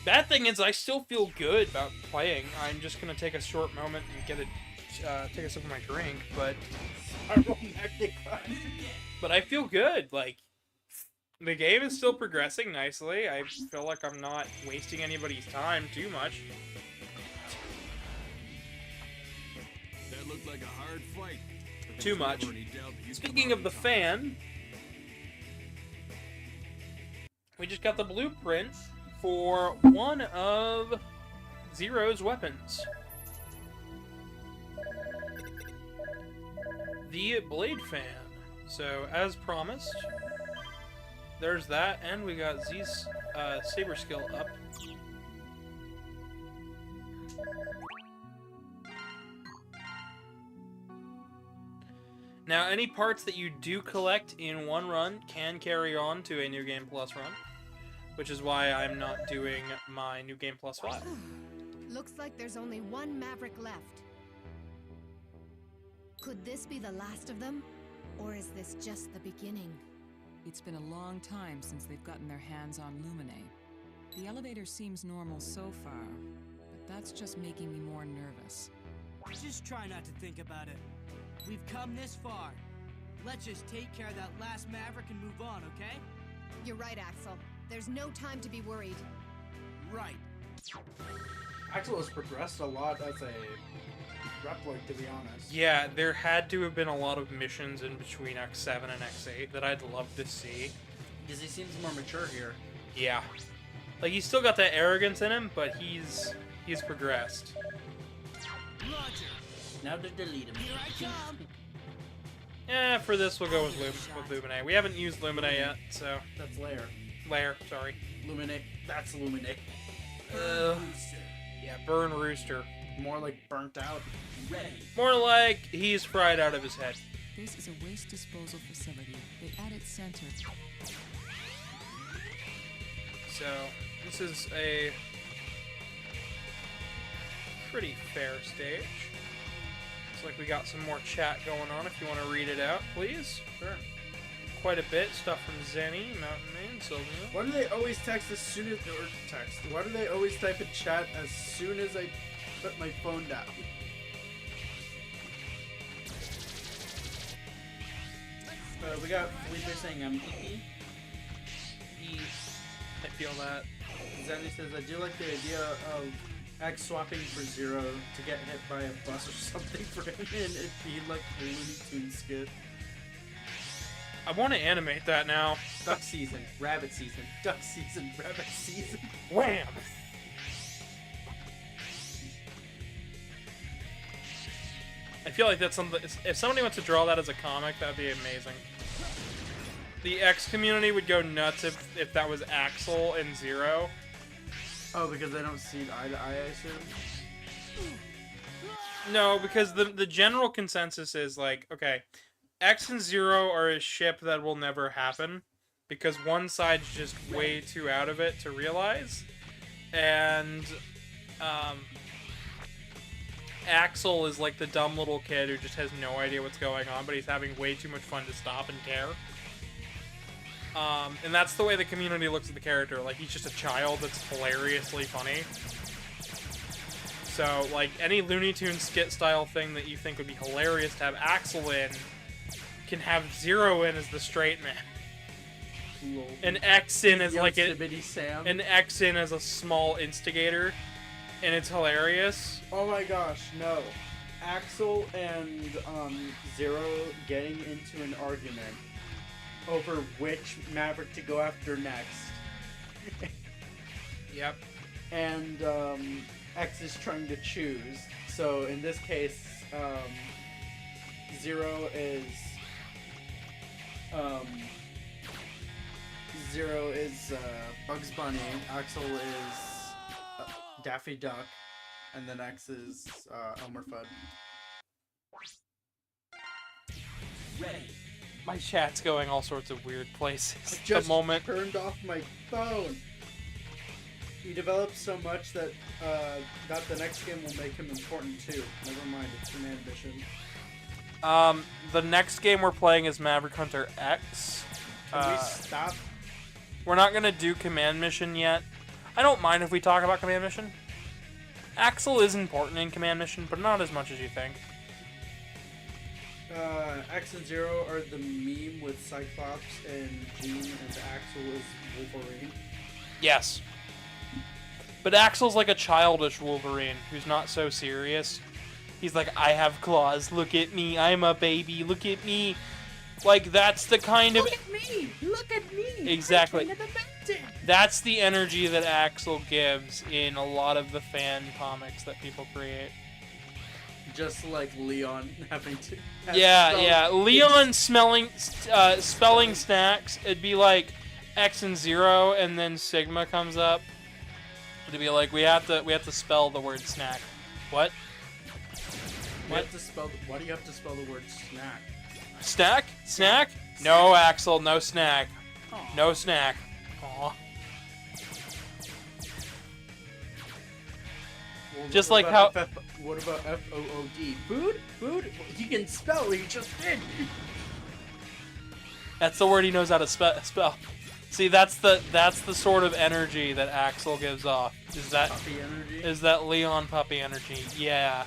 Bad thing is, I still feel good about playing. I'm just gonna take a short moment and get take a sip of my drink, but I feel good. Like, the game is still progressing nicely. I feel like I'm not wasting anybody's time too much. That looked like a hard fight. Too much. Speaking of the fan, we just got the blueprint for one of Zero's weapons. The blade fan. So, as promised, there's that, and we got Z's saber skill up. Now, any parts that you do collect in one run can carry on to a New Game Plus run, which is why I'm not doing my New Game Plus 5. Looks like there's only one Maverick left. Could this be the last of them? Or is this just the beginning? It's been a long time since they've gotten their hands on Lumine. The elevator seems normal so far, but that's just making me more nervous. Just try not to think about it. We've come this far. Let's just take care of that last Maverick and move on, okay? You're right, Axel. There's no time to be worried. Right. Axel has progressed a lot as a Reploid, to be honest. Yeah, there had to have been a lot of missions in between X7 and X8 that I'd love to see. Because he seems more mature here. Yeah. Like, he's still got that arrogance in him, but he's progressed. Roger. Now to delete him. Here I come. For this we'll go with Lumine. We haven't used Lumine yet, so... That's Lair. Lair, sorry. Lumine. That's Lumine. Yeah, Burn Rooster. More like burnt out. Ready. More like he's fried out of his head. This is a waste disposal facility. They at its center. So, this is a pretty fair stage. Looks like we got some more chat going on. If you want to read it out, please. Sure. Quite a bit. Stuff from Zenny, Mountain Main, Sylvia. Why do they always text as soon as... Or text. Why do they always type in chat as soon as I put my phone down? We got Felipe saying MVP. I feel that. Zenny says, I do like the idea of X swapping for Zero to get hit by a bus or something for him, and it'd be like a Looney Tunes skit. I want to animate that now. Duck season, rabbit season, duck season, rabbit season. Wham! I feel like that's something. If somebody wants to draw that as a comic, that'd be amazing. The X community would go nuts if that was Axel and Zero. Oh, because they don't see eye to eye, I assume? No, because the general consensus is like, okay, X and Zero are a ship that will never happen because one side's just way too out of it to realize, and Axel is like the dumb little kid who just has no idea what's going on, but he's having way too much fun to stop and care. And that's the way the community looks at the character. Like, he's just a child that's hilariously funny. So, like, any Looney Tunes skit-style thing that you think would be hilarious to have Axel in can have Zero in as the straight man. Cool. An X in as, like, Sam. an X in as a small instigator. And it's hilarious. Oh my gosh, no. Axel and Zero getting into an argument over which Maverick to go after next. Yep. And X is trying to choose. So in this case, Zero is Bugs Bunny. Axel is Daffy Duck, and then X is Elmer Fudd. Ready. My chat's going all sorts of weird places I at just the moment. turned off my phone. He developed so much that that the next game will make him important too. Never mind, it's Command Mission. The next game we're playing is Maverick Hunter X. Can we stop? We're not gonna do Command Mission yet. I don't mind if we talk about Command Mission. Axel is important in Command Mission, but not as much as you think. X and Zero are the meme with Cyclops and Jean, and Axel is Wolverine. Yes. But Axel's like a childish Wolverine who's not so serious. He's like, I have claws, look at me, I'm a baby, look at me. Like, that's the kind of... Look at me! Look at me! Exactly. I'm King of the Mountain! That's the energy that Axel gives in a lot of the fan comics that people create. Just like Leon having to... Yeah. Leon spelling snacks. It'd be like X and Zero, and then Sigma comes up. It'd be like we have to spell the word snack. What? Why do you have to spell the word snack? Snack? Snack? No, Axel. No snack. Aww. No snack. Aw. Well, Just like how... What about F-O-O-D? Food? Food? He can spell, he just did! That's the word he knows how to spell. See, that's the sort of energy that Axel gives off. Puppy energy? Is that Leon puppy energy. Yeah.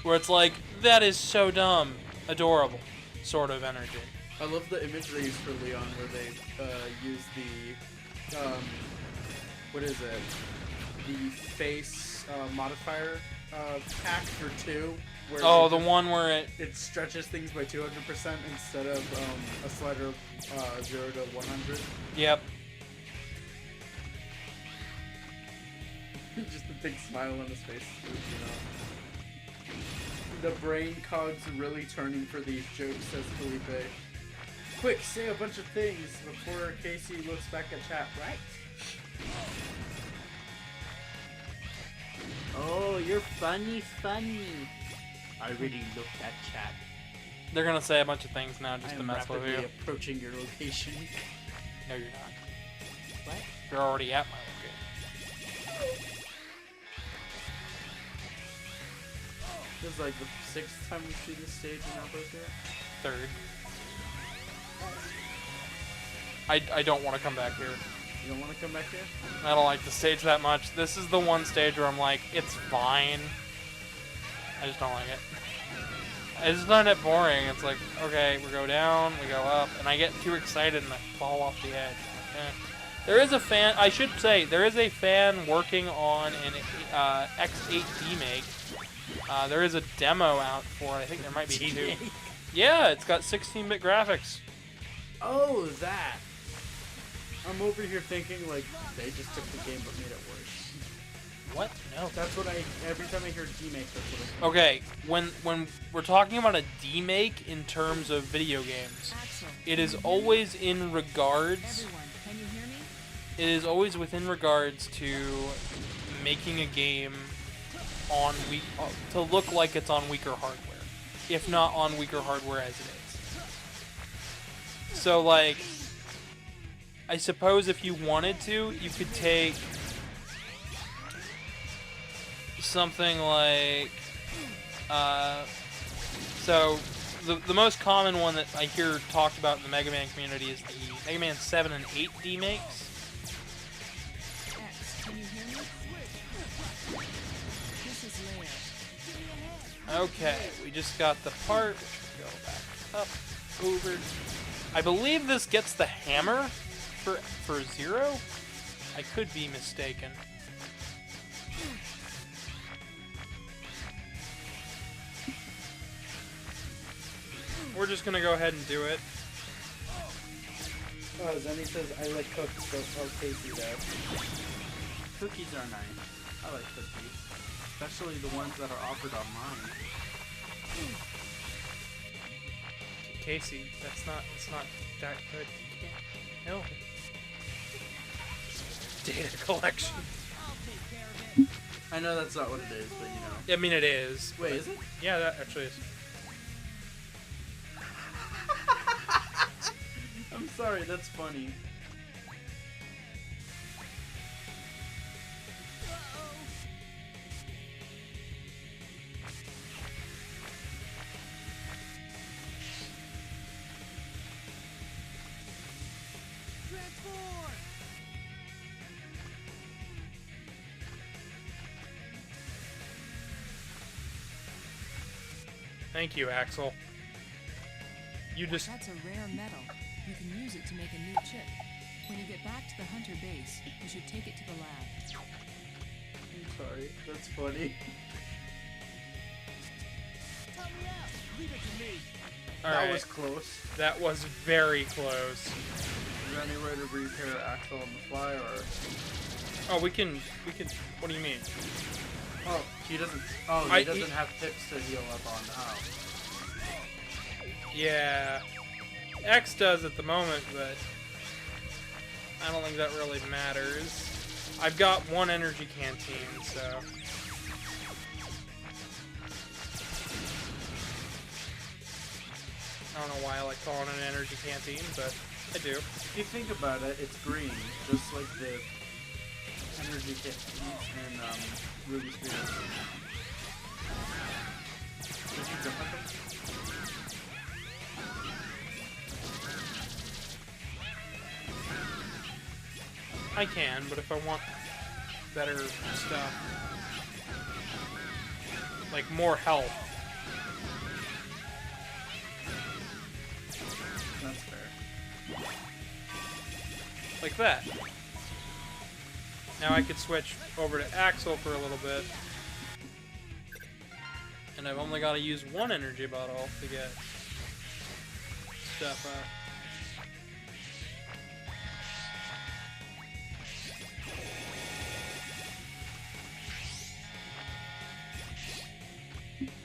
where it's like, that is so dumb, adorable, sort of energy. I love the image they use for Leon, where they use the what is it? The face modifier pack for 2. Where Oh, the one where it stretches things by 200% instead of a slider of 0 to 100. Yep. Just a big smile on his face, you know. The brain cogs really turning for these jokes, says Felipe. Quick, say a bunch of things before Casey looks back at chat, right? Oh, you're funny. I really looked at chat. They're gonna say a bunch of things now just I to am mess with you. rapidly approaching your location. No, you're not. What? You're already at my location. This is like the 6th time we see this stage in Alpha's here. 3rd. I don't want to come back here. You don't want to come back here? I don't like the stage that much. This is the one stage where I'm like, it's fine. I just don't like it. I just find it boring. It's like, okay, we go down, we go up, and I get too excited and I fall off the edge. There is a fan, I should say, there is a fan working on an X8 demake. There is a demo out for it. I think there might be 2. Yeah, it's got 16-bit graphics. Oh, that. I'm over here thinking, like, they just took the game but made it worse. What? No. That's what every time I hear demake, that's what I think. Okay, when we're talking about a demake in terms of video games, it is always in regards... Can you hear me? It is always within regards to making a game on to look like it's on weaker hardware, if not on weaker hardware as it is. So, like, I suppose if you wanted to, you could take something like, so the most common one that I hear talked about in the Mega Man community is the Mega Man 7 and 8 demakes. Can you hear me? This is Leia. Okay, we just got the part. Go back up, over. I believe this gets the hammer for 0. I could be mistaken. We're just gonna go ahead and do it. Oh, Zenny says, I like cookies, so Casey does. Cookies are nice. I like cookies. Especially the ones that are offered online. Casey, it's not that good. You can't. No. Data collection. I know that's not what it is, but you know. I mean, it is. Wait, is it? Yeah, that actually is. I'm sorry, that's funny. Thank you, Axel. You just... That's a rare metal. You can use it to make a new chip. When you get back to the Hunter base, you should take it to the lab. I'm sorry, that's funny. That was close. That was very close. Is there any way to repair Axel on the fly, or...? Oh, we can... What do you mean? Oh, he doesn't have tips to heal up on. Oh. Yeah. X does at the moment, but I don't think that really matters. I've got one energy canteen, so... I don't know why I like calling it an energy canteen, but I do. If you think about it, it's green, just like the energy canteens in Ruby Spears. Did you jump at them? I can, but if I want better stuff, like more health, Like that. Now I could switch over to Axel for a little bit. And I've only got to use one energy bottle to get stuff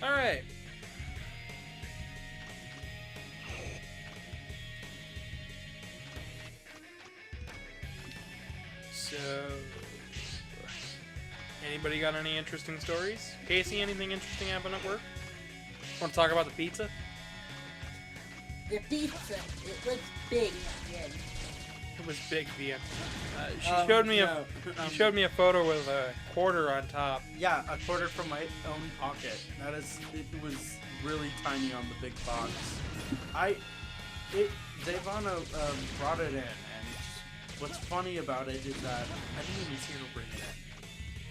out. Alright. So, anybody got any interesting stories? Casey, anything interesting happen at work? Want to talk about the pizza? The pizza, it looks big again. It was big, Via. She showed me she showed me a photo with a quarter on top. Yeah, a quarter from my own pocket. It was really tiny on the big box. Devana brought it in, and what's funny about it is that I didn't even see her bring it in.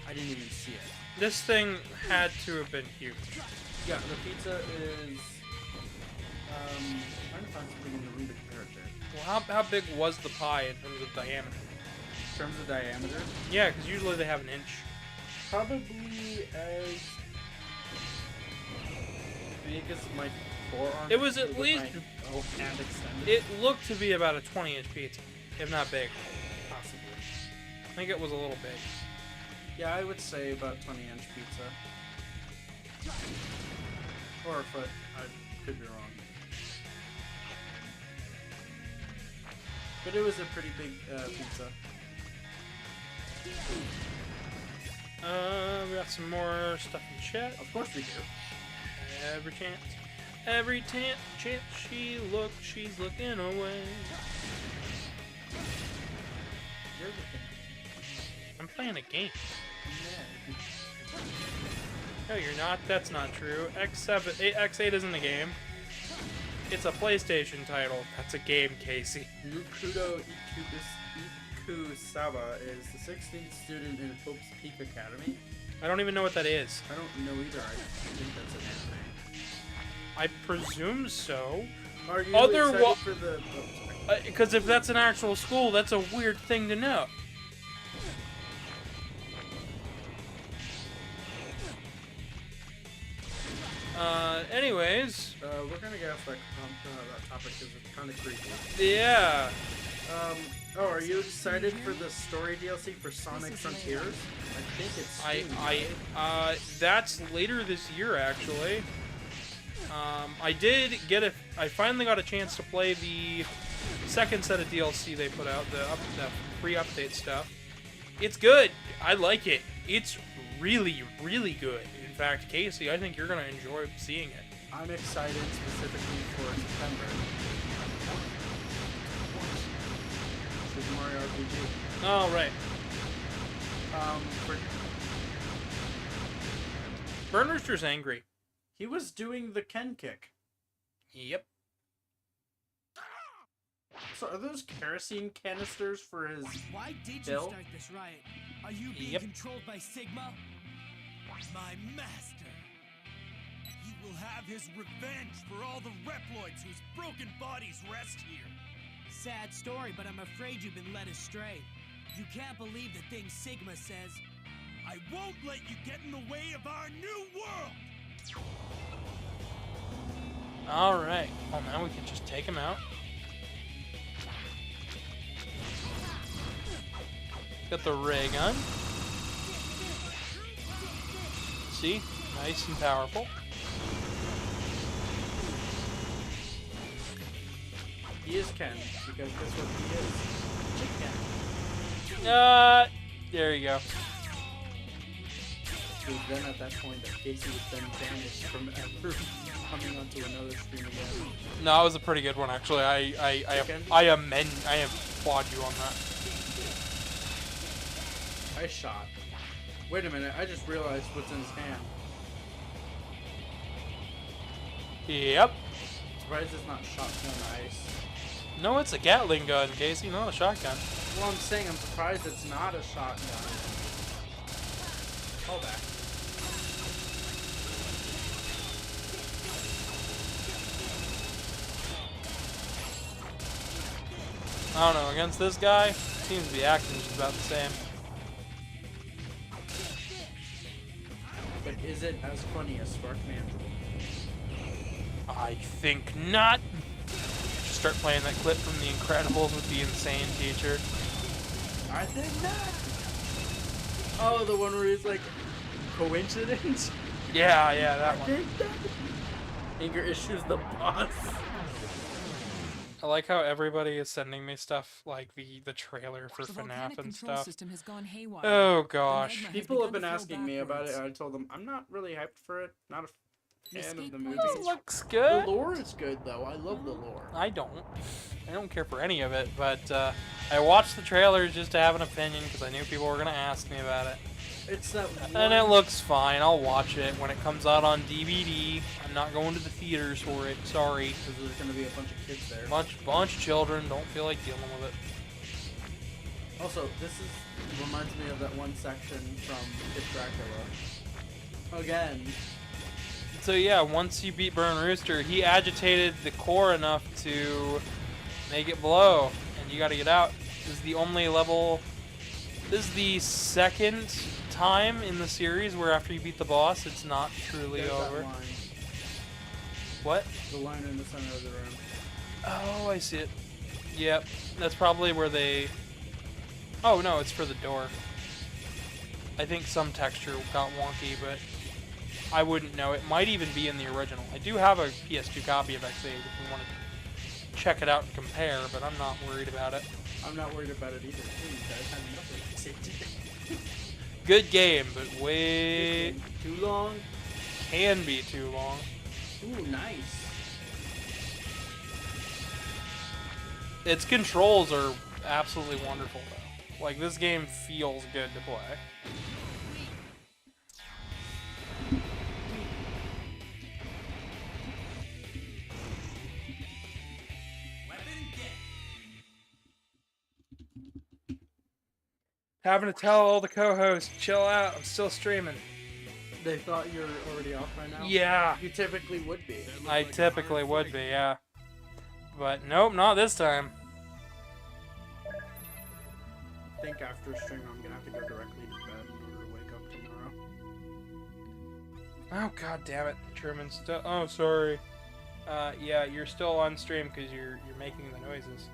I didn't even see it. This thing had to have been huge. Yeah, the pizza is. Trying to find something in the room to compare it to. Well, how big was the pie in terms of diameter? In terms of diameter? Yeah, because usually they have an inch. Probably as big as my forearm. It was at least. Hand extended. It looked to be about a 20-inch pizza, if not big. Possibly. I think it was a little big. Yeah, I would say about 20-inch pizza. Or a foot. I could be wrong. But it was a pretty big pizza. We got some more stuff in chat. Of course we do. Every chance. Every chance she's looking away. You're looking. I'm playing a game. No, you're not. That's not true. X8 isn't a game. It's a PlayStation title. That's a game, Casey. Nukudo Ikusaba is the 16th student in Hope's Peak Academy. I don't even know what that is. I don't know either. I think that's an anime. I presume so. Are you excited for the... Because if that's an actual school, that's a weird thing to know. Anyways. We're gonna get off that topic because it's kind of creepy. Yeah. Are you excited for the story DLC for Sonic Frontiers? I think it's that's later this year, actually. I finally got a chance to play the second set of DLC they put out, the free update stuff. It's good. I like it. It's really, really good. In fact, Casey, I think you're gonna enjoy seeing it. I'm excited specifically for September. Super Mario RPG. Oh, right. Burn Rooster's angry. He was doing the Ken kick. Yep. So are those kerosene canisters for his Why did you bill? start this riot? Are you being controlled by Sigma? My master. He will have his revenge for all the Reploids whose broken bodies rest here. Sad story, but I'm afraid you've been led astray. You can't believe the things Sigma says. I won't let you get in the way of our new world! Alright. Well, now we can just take him out. Got the ray gun. See? Nice and powerful. He is Ken, because that's what he is. Ken. There you go. So then at that point, that Casey was then banished from ever coming onto another stream again. No, it was a pretty good one, actually. I applaud you on that. I shot. Wait a minute, I just realized what's in his hand. Yep. Surprised it's not shotgun ice. No, it's a Gatling gun, Casey, not a shotgun. Well, I'm saying I'm surprised it's not a shotgun. Call back. I don't know, against this guy, seems to be acting just about the same. But is it as funny as Spark Mandrill? I think not. Just start playing that clip from The Incredibles with the insane teacher. I think not. Oh, the one where he's like, coincidence? Yeah, that one. Anger issues the boss. I like how everybody is sending me stuff like the trailer for The FNAF volcanic and control stuff. system has gone haywire. Oh The gosh. magma has People have begun been to flow asking me about it, backwards. and I told them I'm not really hyped for it. Not a fan of the movie. It looks good. The lore is good though. I love the lore. I don't care for any of it, but I watched the trailers just to have an opinion because I knew people were gonna ask me about it. It's that one... And it looks fine. I'll watch it when it comes out on DVD. I'm not going to the theaters for it. Sorry. Because there's gonna be a bunch of kids there. Bunch of children. Don't feel like dealing with it. Also, this reminds me of that one section from Kid Dracula. Again. So yeah, once you beat Burn Rooster, he agitated the core enough to make it blow, and you got to get out. This is the only level. This is the second time in the series where after you beat the boss, it's not truly There's over. that line. What? The line in the center of the room. Oh, I see it. Yep, that's probably where they... Oh, no, it's for the door. I think some texture got wonky, but I wouldn't know. It might even be in the original. I do have a PS2 copy of X8 if you want to check it out and compare, but I'm not worried about it. I'm not worried about it either. Please, guys, have enough of it. Good game, but way... Too long? Can be too long. Ooh, nice. Its controls are absolutely wonderful, though. Like, this game feels good to play. Having to tell all the co-hosts, chill out, I'm still streaming. They thought you were already off by now? Yeah. You typically would be. I typically would be, yeah. But nope, not this time. I think after stream I'm gonna have to go directly to bed in order to wake up tomorrow. Oh god damn it, Truman still. Oh sorry. Yeah, you're still on stream because you're making the noises.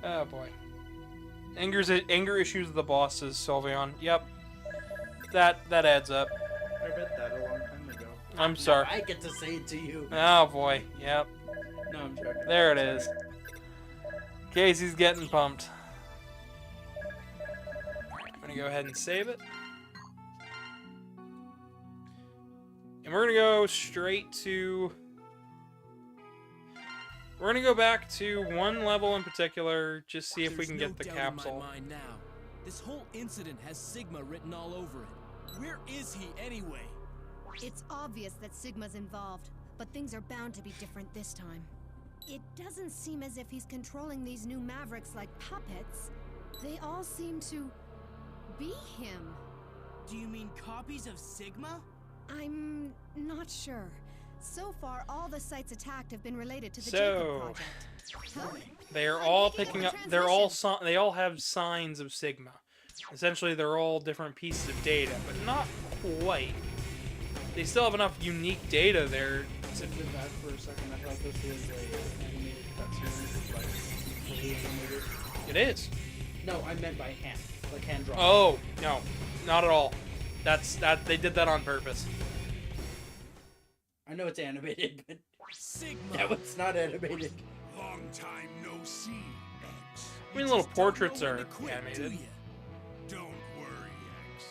Oh boy. Anger issues of the bosses, Sylveon. Yep. That adds up. I read that a long time ago. I'm sorry. I get to say it to you. Oh boy. Yep. No, I'm joking. There it is. Casey's getting pumped. I'm gonna go ahead and save it. And we're gonna go straight to... We're gonna go back to one level in particular, just see if we can get the capsule. In my mind now. This whole incident has Sigma written all over it. Where is he anyway? It's obvious that Sigma's involved, but things are bound to be different this time. It doesn't seem as if he's controlling these new Mavericks like puppets. They all seem to be him. Do you mean copies of Sigma? I'm not sure. So far, all the sites attacked have been related to the Jacob project. They are all picking up. They all have signs of Sigma. Essentially, they're all different pieces of data, but not quite. They still have enough unique data there. Sit with that for a second. I thought this was a animated cutscene, like fully animated. It is. No, I meant by hand, like hand drawn. Oh no, not at all. That they did that on purpose. I know it's animated, but Sigma. that was not animated. Long time no see, X. I mean, little portraits are animated. Don't worry, X.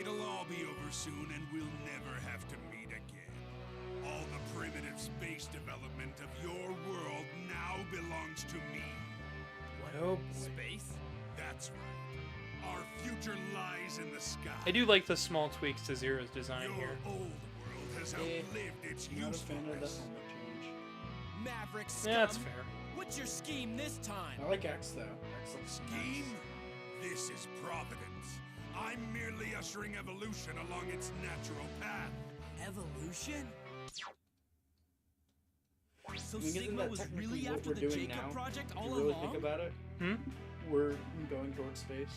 It'll all be over soon and we'll never have to meet again. All the primitive space development of your world now belongs to me. Oh, Space? That's right. Our future lies in the sky. I do like the small tweaks to Zero's design Your here. old world has outlived its Not a fan of that usefulness. helmet change. Maverick scum. Yeah, that's fair. What's your scheme this time? I like X though. X looks Scheme? This is Providence. I'm merely ushering evolution along its natural path. Evolution? So I mean, isn't Sigma that was technically really what after we're the doing Jacob now? project If all you really along? think about it, we're going towards space.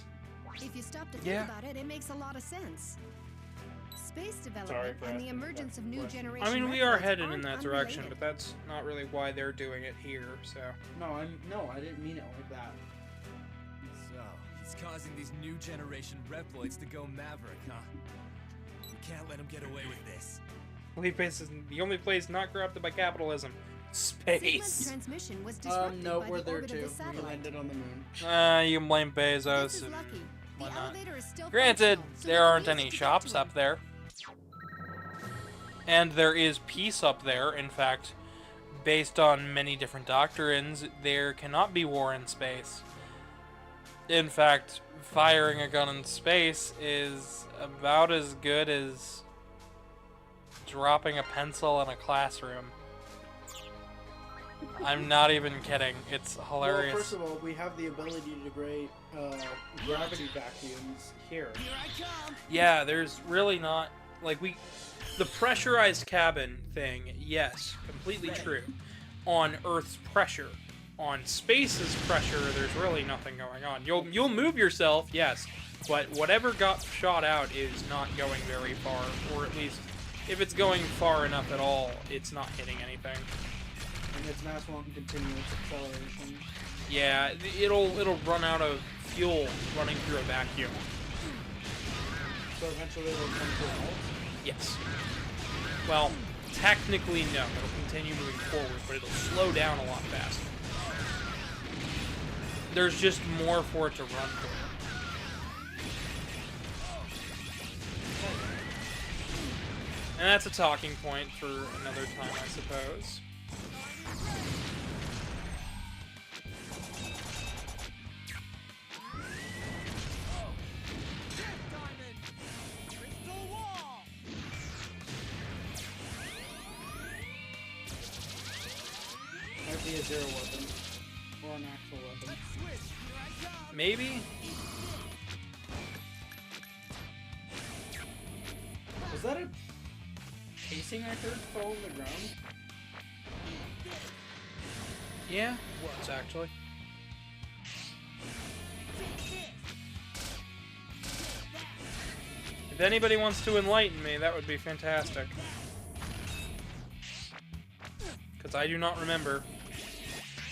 If you stop to think Yeah. about it, it makes a lot of sense. Space Sorry development for and the asking emergence that of new question. generation I mean, we are reploids headed in aren't that direction, but unrelated. that's not really why they're doing it here. So No, I didn't mean it like that. So, he's causing these new generation Reploids to go Maverick, huh? We can't let him get away with this. Leap Base is the only place not corrupted by capitalism. Sigma's Space. transmission was disrupted No, by we're the there orbit too. of the We satellite. landed on the moon. You can blame This Bezos is and lucky. The whatnot. elevator is still Granted, functional, so there we can aren't use any it to get shops to up him. there. And there is peace up there. In fact, based on many different doctrines, there cannot be war in space. In fact, firing a gun in space is about as good as dropping a pencil in a classroom. I'm not even kidding. It's hilarious. Well, first of all, we have the ability to create gravity vacuums here. Yeah, there's really not like the pressurized cabin thing, yes, completely true. On Earth's pressure. On space's pressure, there's really nothing going on. You'll move yourself, yes, but whatever got shot out is not going very far, or at least if it's going far enough at all, it's not hitting anything. And its mass won't continue its acceleration. Yeah, it'll run out of fuel running through a vacuum. So eventually it'll come to a halt? Yes. Well, technically no. It'll continue moving forward, but it'll slow down a lot faster. There's just more for it to run through. And that's a talking point for another time, I suppose. Might be a zero weapon. Or an actual weapon. Maybe? Was that a casing I heard fall on the ground? Yeah, it was actually. If anybody wants to enlighten me, that would be fantastic. Because I do not remember.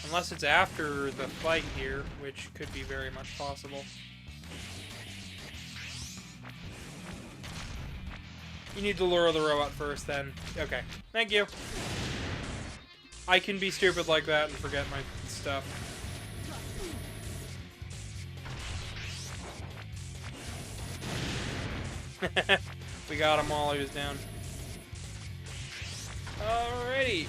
Unless it's after the fight here, which could be very much possible. You need to lure the robot first, then. Okay. Thank you. I can be stupid like that and forget my stuff. We got him while he was down. Alrighty.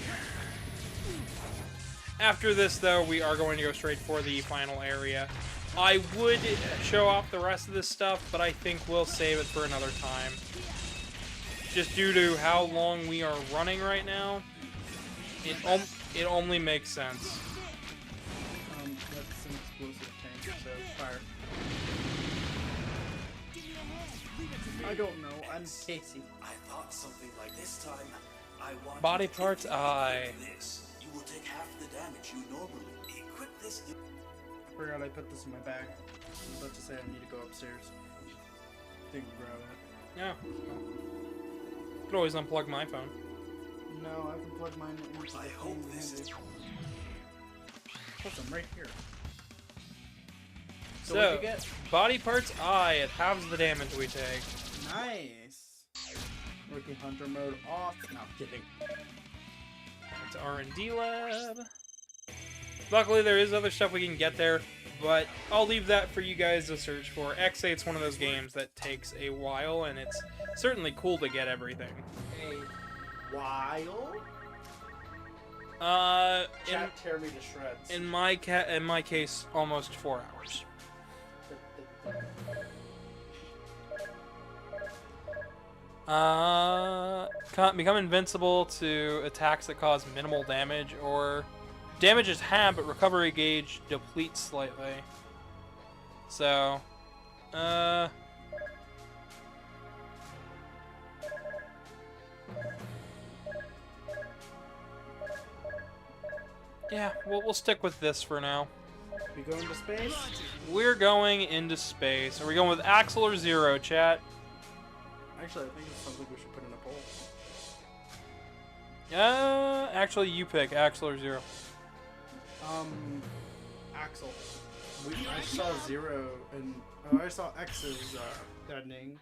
After this, though, we are going to go straight for the final area. I would show off the rest of this stuff, but I think we'll save it for another time. Just due to how long we are running right now, it only makes sense. That's an explosive tank, so fire. I don't know, I'm Casey. I thought something like this time. I want Body you to parts, eye. This. You will take half the damage you normally. Equip this. I forgot I put this in my bag. I was about to say I need to go upstairs. Think grab it. Yeah. Could always unplug my phone. No, I can plug mine into the hope this is. Plus, I'm right here. So, what'd you get? body parts I, it halves the damage we take. Nice. Rookie Hunter mode off. No, I'm kidding. It's R&D lab. Luckily, there is other stuff we can get there, but I'll leave that for you guys to search for. X8's one of those games that takes a while, and it's certainly cool to get everything. A while? In, tear me to shreds. in my case, almost 4 hours. Become invincible to attacks that cause minimal damage, or damage is halved, but recovery gauge depletes slightly. So, Yeah, we'll stick with this for now. We go into space? We're going into space. Are we going with Axel or Zero, chat? Actually, I think it's something we should put in a poll. Actually, you pick Axel or Zero. Axel. I saw Zero and I saw X's deadening.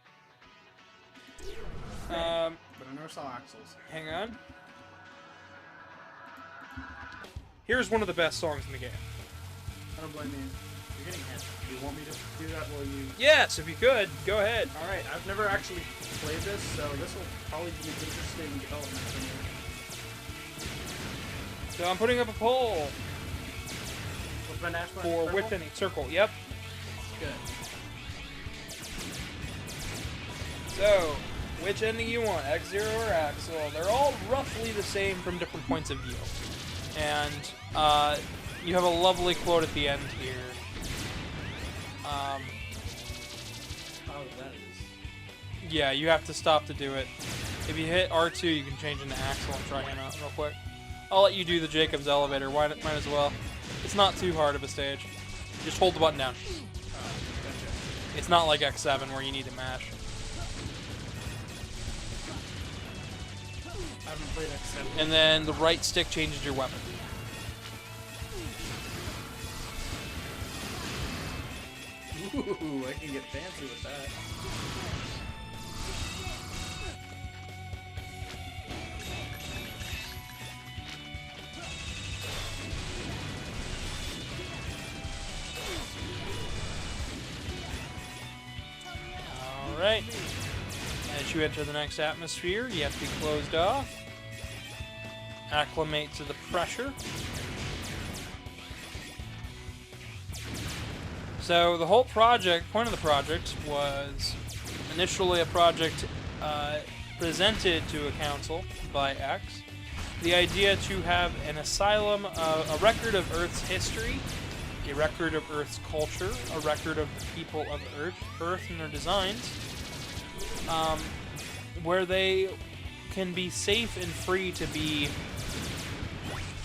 But I never saw Axel's. Hang on. Here's one of the best songs in the game. I don't blame you. You're getting hit. Do you want me to do that while you... Yes, if you could. Go ahead. Alright, I've never actually played this, so this will probably be an interesting development for me. So I'm putting up a poll. With my dash button for circle? within a circle. Yep. Good. So, which ending you want, X-Zero or Axel? They're all roughly the same from different points of view. And you have a lovely quote at the end here. Oh, that is... Yeah, you have to stop to do it. If you hit R2, you can change into Axel and try him out real quick. I'll let you do the Jacob's elevator. Might as well. It's not too hard of a stage. Just hold the button down. Gotcha. It's not like X7 where you need to mash. I haven't played X7. And then the right stick changes your weapon. Ooh, I can get fancy with that. Alright. As you enter the next atmosphere, you have to be closed off. Acclimate to the pressure. So the whole point of the project was initially a project presented to a council by X. The idea to have an asylum, a record of Earth's history, a record of Earth's culture, a record of the people of Earth and their designs, where they can be safe and free to be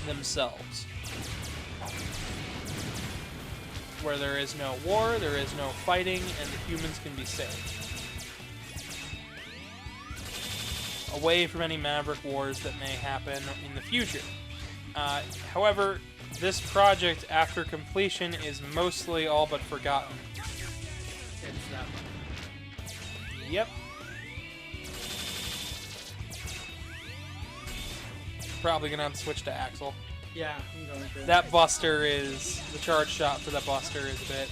themselves. Where there is no war, there is no fighting, and the humans can be safe. Away from any Maverick wars that may happen in the future. However, this project, after completion, is mostly all but forgotten. It's that one. Yep. Probably gonna have to switch to Axel. Yeah, I'm going to. That Buster is... The charge shot for that Buster is a bit...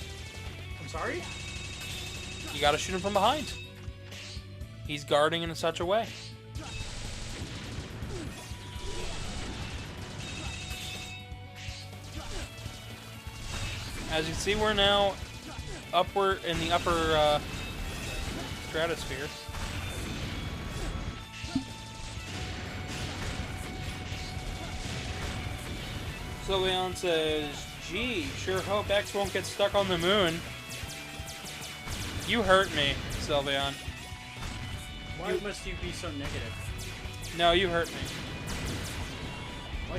I'm sorry? You gotta shoot him from behind. He's guarding in such a way. As you can see, we're now upward in the upper stratosphere. So Leon says, gee, sure hope X won't get stuck on the moon. You hurt me, Sylveon. Why must you be so negative? No, you hurt me.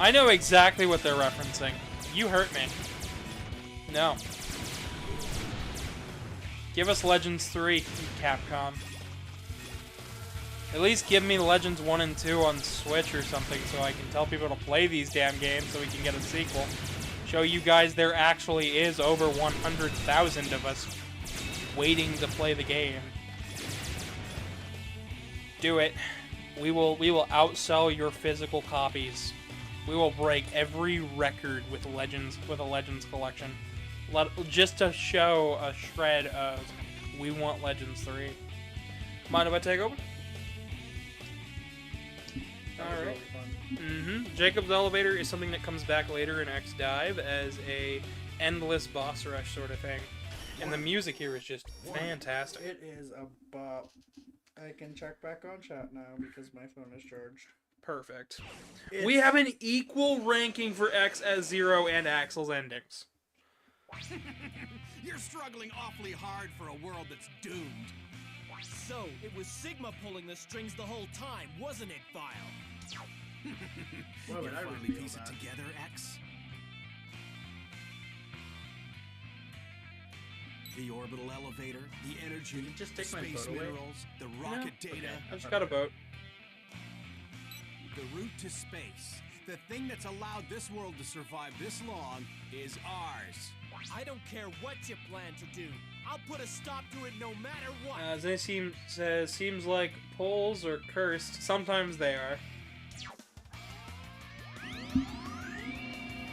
I know exactly what they're referencing. You hurt me. No. Give us Legends 3, Capcom. At least give me Legends 1 and 2 on Switch or something so I can tell people to play these damn games so we can get a sequel. Show you guys there actually is over 100,000 of us waiting to play the game. Do it. We will outsell your physical copies. We will break every record with Legends, with a Legends collection. Just to show a shred of we want Legends 3. Mind if I take over? Alright. Jacob's Elevator is something that comes back later in X Dive as a endless boss rush sort of thing. And the music here is just fantastic. It is a bop. I can check back on chat now because my phone is charged. Perfect. We have an equal ranking for X as Zero and Axel's endings. You're struggling awfully hard for a world that's doomed. So, it was Sigma pulling the strings the whole time, wasn't it, Vile? Why would You I finally reveal piece it that? together, X? The orbital elevator, the energy, you just take my space boat away? minerals, the rocket data. I've just got a boat. The route to space, the thing that's allowed this world to survive this long, is ours. I don't care what you plan to do. I'll put a stop to it no matter what. As they says, seems like poles are cursed. Sometimes they are.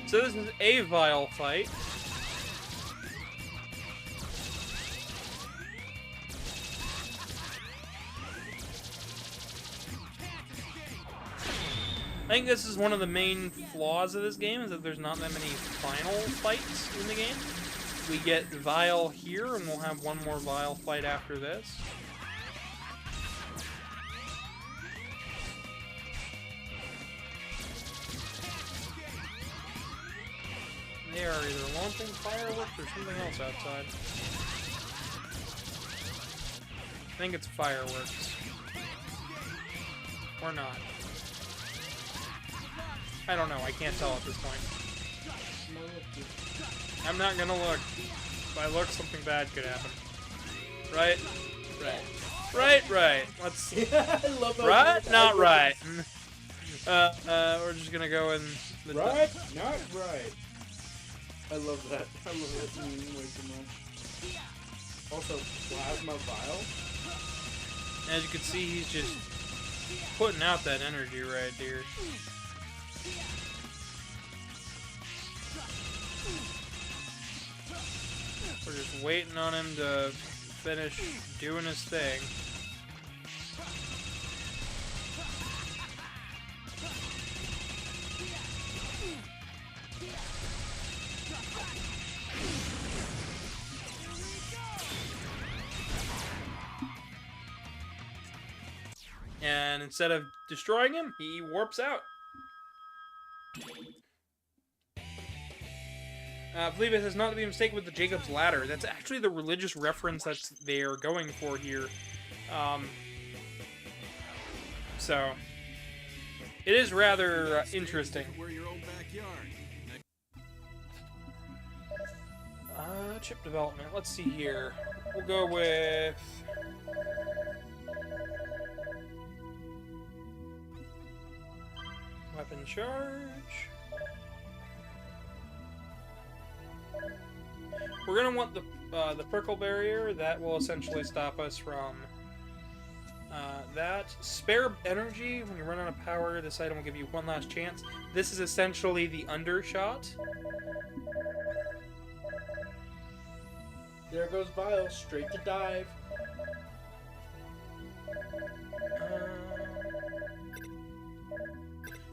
So this is a Vile fight. I think this is one of the main flaws of this game, is that there's not that many final fights in the game. We get Vile here, and we'll have one more Vile fight after this. They are either launching fireworks or something else outside. I think it's fireworks. Or not. I don't know, I can't tell at this point. I'm not gonna look. If I look, something bad could happen. Right? Right. Let's... I love those right? words. Not right. We're just gonna go in... The Right? Not right. I love that. I love that meme way too much. Also, Plasma Vile. As you can see, he's just putting out that energy right here. We're just waiting on him to finish doing his thing. And instead of destroying him, he warps out. I believe it is not to be mistaken with the Jacob's Ladder. That's actually the religious reference that they're going for here. So, it is rather interesting. Chip development. Let's see here. We'll go with... Weapon charge. We're gonna want the prickle barrier. That will essentially stop us from that. Spare energy. When you run out of power, this item will give you one last chance. This is essentially the undershot. There goes Vile, straight to dive.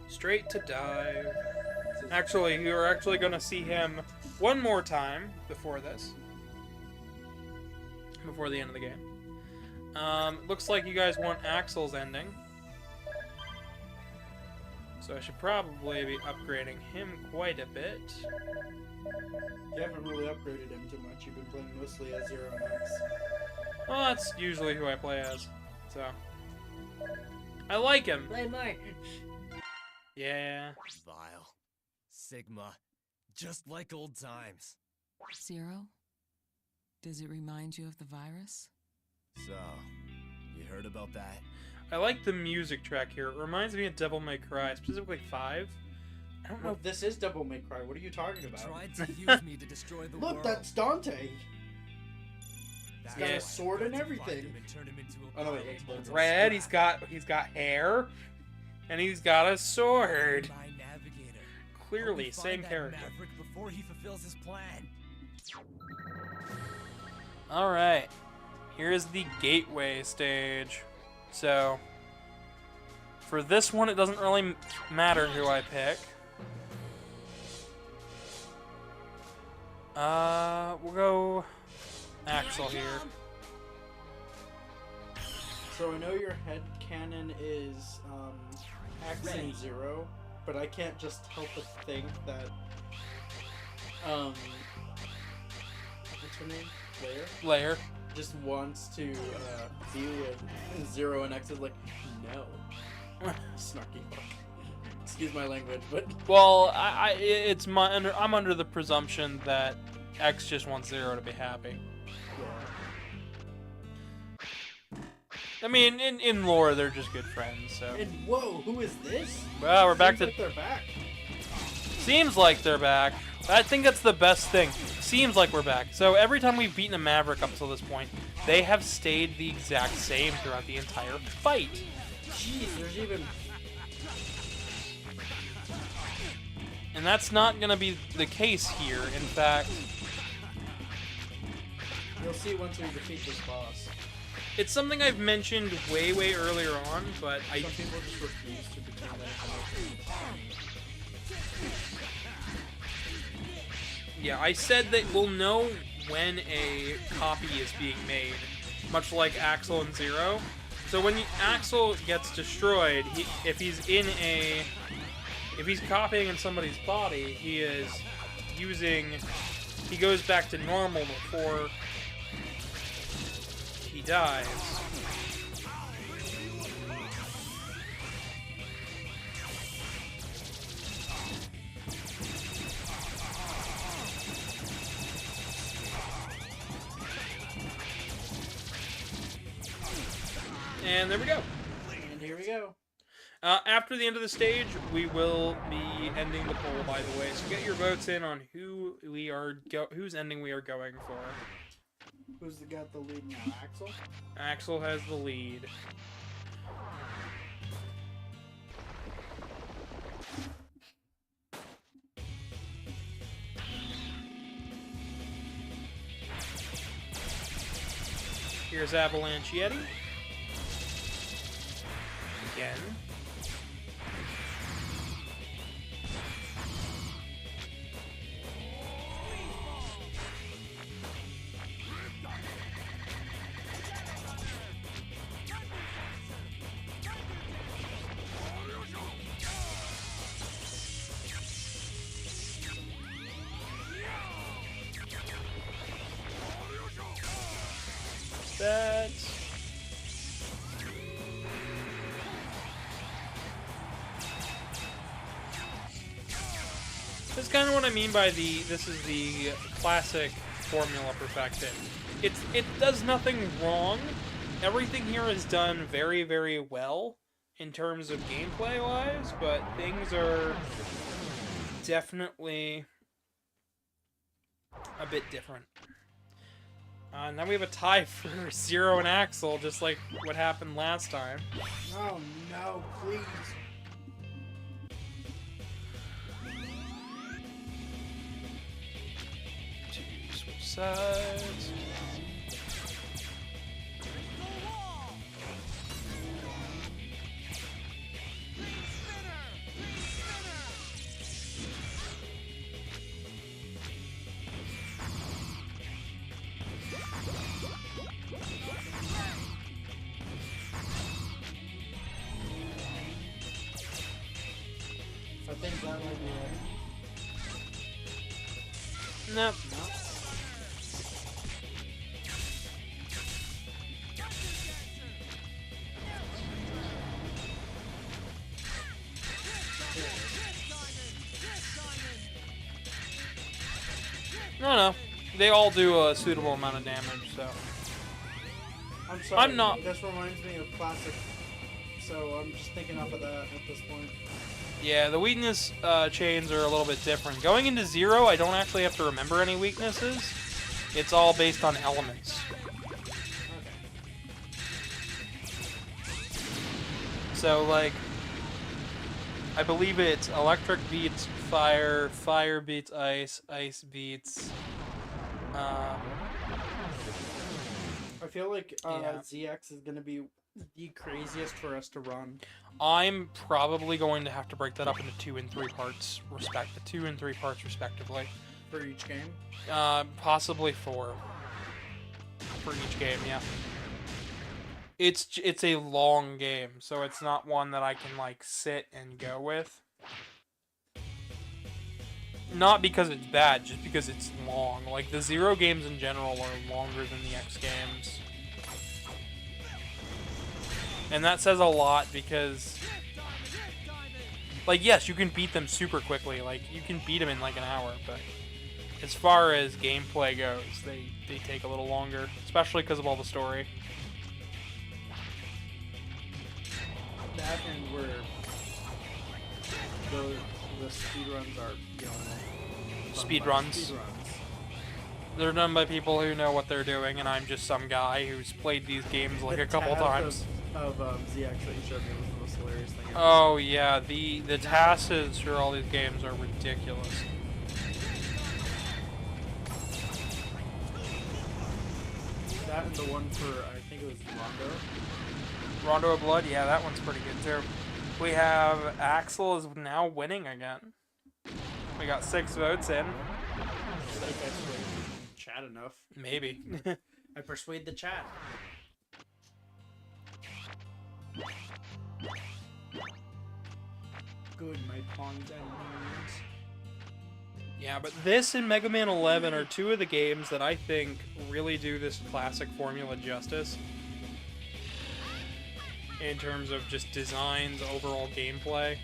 Straight to dive. Actually, you're actually going to see him one more time before this. Before the end of the game. Looks like you guys want Axel's ending. So I should probably be upgrading him quite a bit. You haven't really upgraded him too much. You've been playing mostly as Zero and X. Well, that's usually who I play as. So. I like him. Play more. Yeah. Vile. Sigma. Just like old times. Zero? Does it remind you of the virus? So, you heard about that? I like the music track here. It reminds me of Devil May Cry, specifically 5. I don't know. Well, this is Devil May Cry. What are you talking about? Tried to use me to destroy the world. Look, that's Dante. He's got Yeah. a sword and everything. Oh no, wait, that's Dante. Red, he's got hair, and he's got a sword. My navigator. Clearly, Help me same find that character. Maverick before he fulfills his plan. Alright, here's the gateway stage. So, for this one, it doesn't really matter who I pick. We'll go Axel here. So I know your head canon is X and Zero, but I can't just help but think that what's her name? Layer. Just wants to be with Zero, and X is like, no. Snarky fuck. Excuse my language, but Well, I'm under the presumption that X just wants Zero to be happy. I mean, in lore, they're just good friends, so... And whoa, who is this? Well, we're back to... Like they're back. Seems like they're back. I think that's the best thing. Seems like we're back. So every time we've beaten a Maverick up until this point, they have stayed the exact same throughout the entire fight. Jeez, there's even... And that's not gonna be the case here. In fact... You'll see once we defeat this boss. It's something I've mentioned way, way earlier on, but Some people just refuse to become that information. Yeah, I said that we'll know when a copy is being made, much like Axel and Zero. So when Axel gets destroyed, if he's copying in somebody's body, he goes back to normal before he dies. And there we go. And here we go. After the end of the stage, we will be ending the poll, by the way. So get your votes in on whose ending we are going for. Who's got the lead now? Axel? Axel has the lead. Here's Avalanche Yeti. Again. That's kind of what I mean by this is the classic formula perfected. It does nothing wrong. Everything here is done very, very well in terms of gameplay wise, but things are definitely a bit different. Now we have a tie for Zero and Axel, just like what happened last time. Oh no, please. Switch sides. I think that might be it. Nope. No. They all do a suitable amount of damage, so. I'm sorry. I'm not. This reminds me of classic, so I'm just thinking off of that at this point. Yeah, the weakness chains are a little bit different. Going into Zero, I don't actually have to remember any weaknesses. It's all based on elements. So, like, I believe it's electric beats fire, fire beats ice, ice beats... I feel like yeah. ZX is going to be the craziest for us to run. I'm probably going to have to break that up into 2 and 3 parts, respectively. For each game? Possibly 4. For each game, yeah. It's a long game, so it's not one that I can, like, sit and go with. Not because it's bad, just because it's long. Like, the Zero games in general are longer than the X games. And that says a lot because... Like, yes, you can beat them super quickly. Like, you can beat them in, like, an hour, but... as far as gameplay goes, they take a little longer, especially because of all the story. That and where the speedruns are, you know, Speedruns. They're done by people who know what they're doing, and I'm just some guy who's played these games like a couple times. Of ZX that you showed me was the most hilarious thing. Oh yeah, the tasks for all these games are ridiculous. That and the one for, I think it was Rondo of Blood, yeah, that one's pretty good too. We have Axel is now winning again. We got 6 votes in. I think I persuaded chat enough. Maybe. I persuade the chat. Good, my pawns and moons. Yeah, but this and Mega Man 11 are 2 of the games that I think really do this classic formula justice. In terms of just designs, overall gameplay.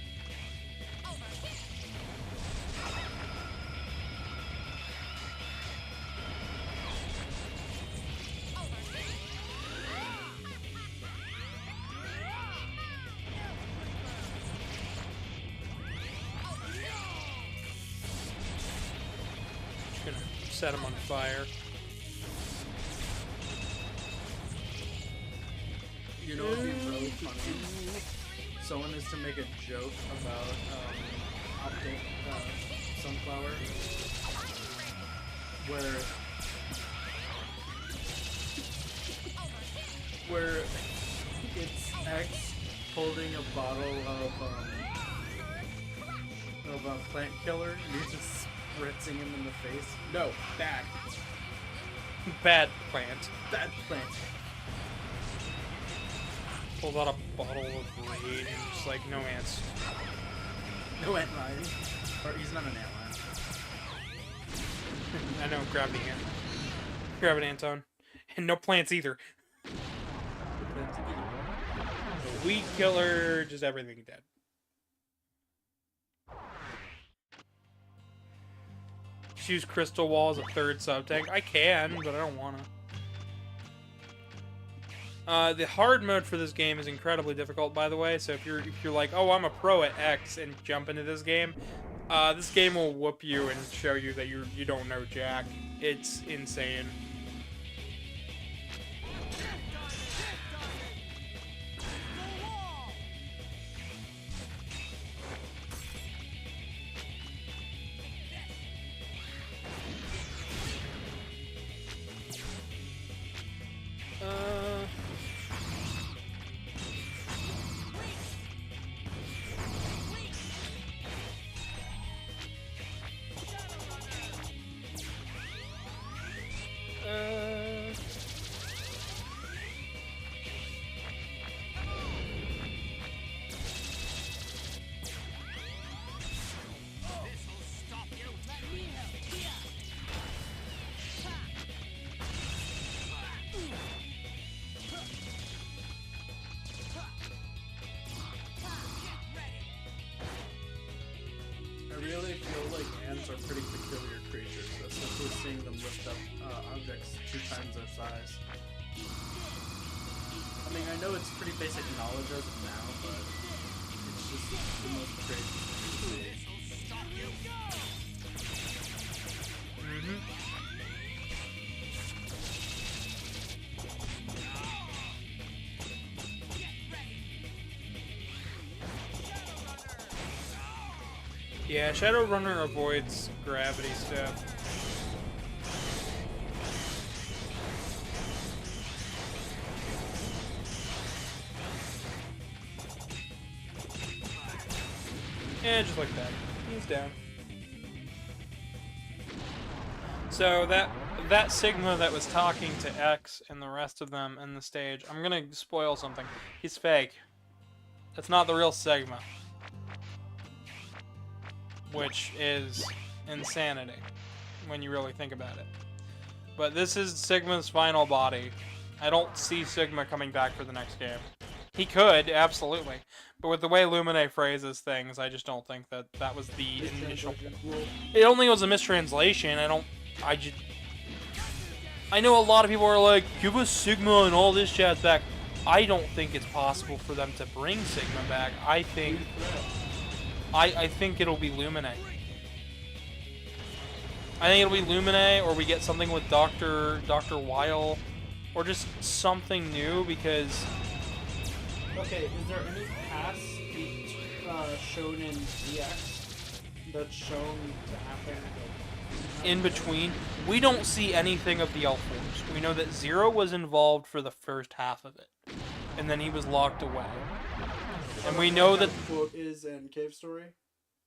Just gonna set him on fire. You know what would be really funny? Someone is to make a joke about optic sunflower, where it's X holding a bottle of a plant killer, and he's just spritzing him in the face. No, bad. Bad plant. Bad plant. Pulls out a bottle of raid and just like, no ants. No ant lion. Or he's not an ant lion. I know, gravity ant. Gravity Anton. And no plants either. The weed killer, just everything dead. Just use Crystal Wall as a 3rd sub-tank. I can, but I don't wanna. The hard mode for this game is incredibly difficult, by the way. So if you're like, oh, I'm a pro at X, and jump into this game will whoop you and show you that you don't know jack. It's insane. Are pretty peculiar creatures, especially seeing them lift up objects 2 times their size. I mean, I know it's pretty basic knowledge as of now, but it's just the most crazy thing to see. Yeah, Shadowrunner avoids gravity stuff. Yeah, just like that. He's down. So that Sigma that was talking to X and the rest of them in the stage, I'm gonna spoil something. He's fake. That's not the real Sigma. Which is insanity when you really think about it. But this is Sigma's final body. I don't see Sigma coming back for the next game. He could, absolutely. But with the way Lumine phrases things, I just don't think that that was the initial... It only was a mistranslation. I know a lot of people are like, give us Sigma and all this jazz back. I don't think it's possible for them to bring Sigma back. I think it'll be Lumine. I think it'll be Lumine, or we get something with Dr. Weil, or just something new, because... Okay, is there any past shown in ZX that's shown to happen? In between, we don't see anything of the L-Force. We know that Zero was involved for the first half of it, and then he was locked away. And we know that quote is in Cave Story.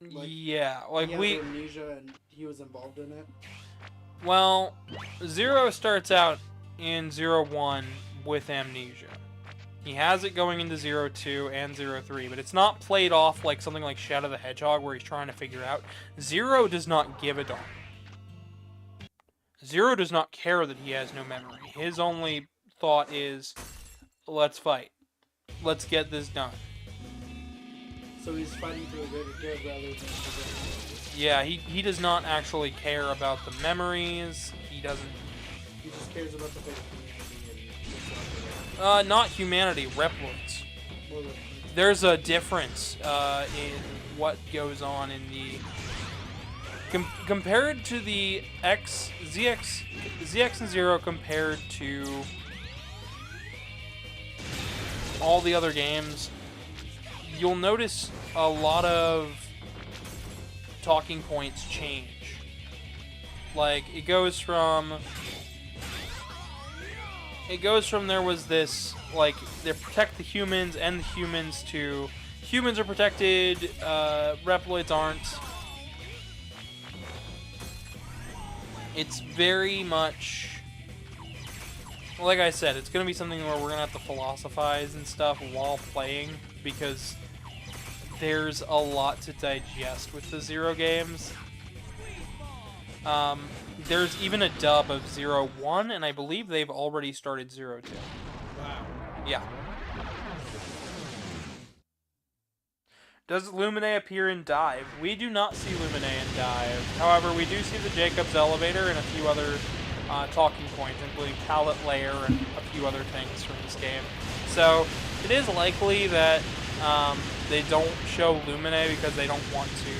Yeah, like he has amnesia and he was involved in it. Well, Zero starts out in 01 with amnesia. He has it going into 02 and 03, but it's not played off like something like Shadow the Hedgehog where he's trying to figure out. Zero does not give a darn. Zero does not care that he has no memory. His only thought is, let's fight. Let's get this done. So he's fighting for the greater good rather than for the... Yeah, he does not actually care about the memories. He doesn't... He just cares about the big community and... not humanity, Reploids. There's a difference in what goes on in the... compared to the ZX and Zero compared to all the other games, you'll notice a lot of talking points change. Like, it goes from there was this, like, they protect the humans and the humans to humans are protected, Reploids aren't. It's very much, like I said, it's going to be something where we're going to have to philosophize and stuff while playing, because there's a lot to digest with the Zero games. There's even a dub of 01, and I believe they've already started 02. Wow. Yeah. Does Lumine appear in Dive? We do not see Lumine in Dive. However, we do see the Jacob's Elevator and a few other talking points, including Pallet Layer and a few other things from this game. So, it is likely that they don't show Lumine because they don't want to...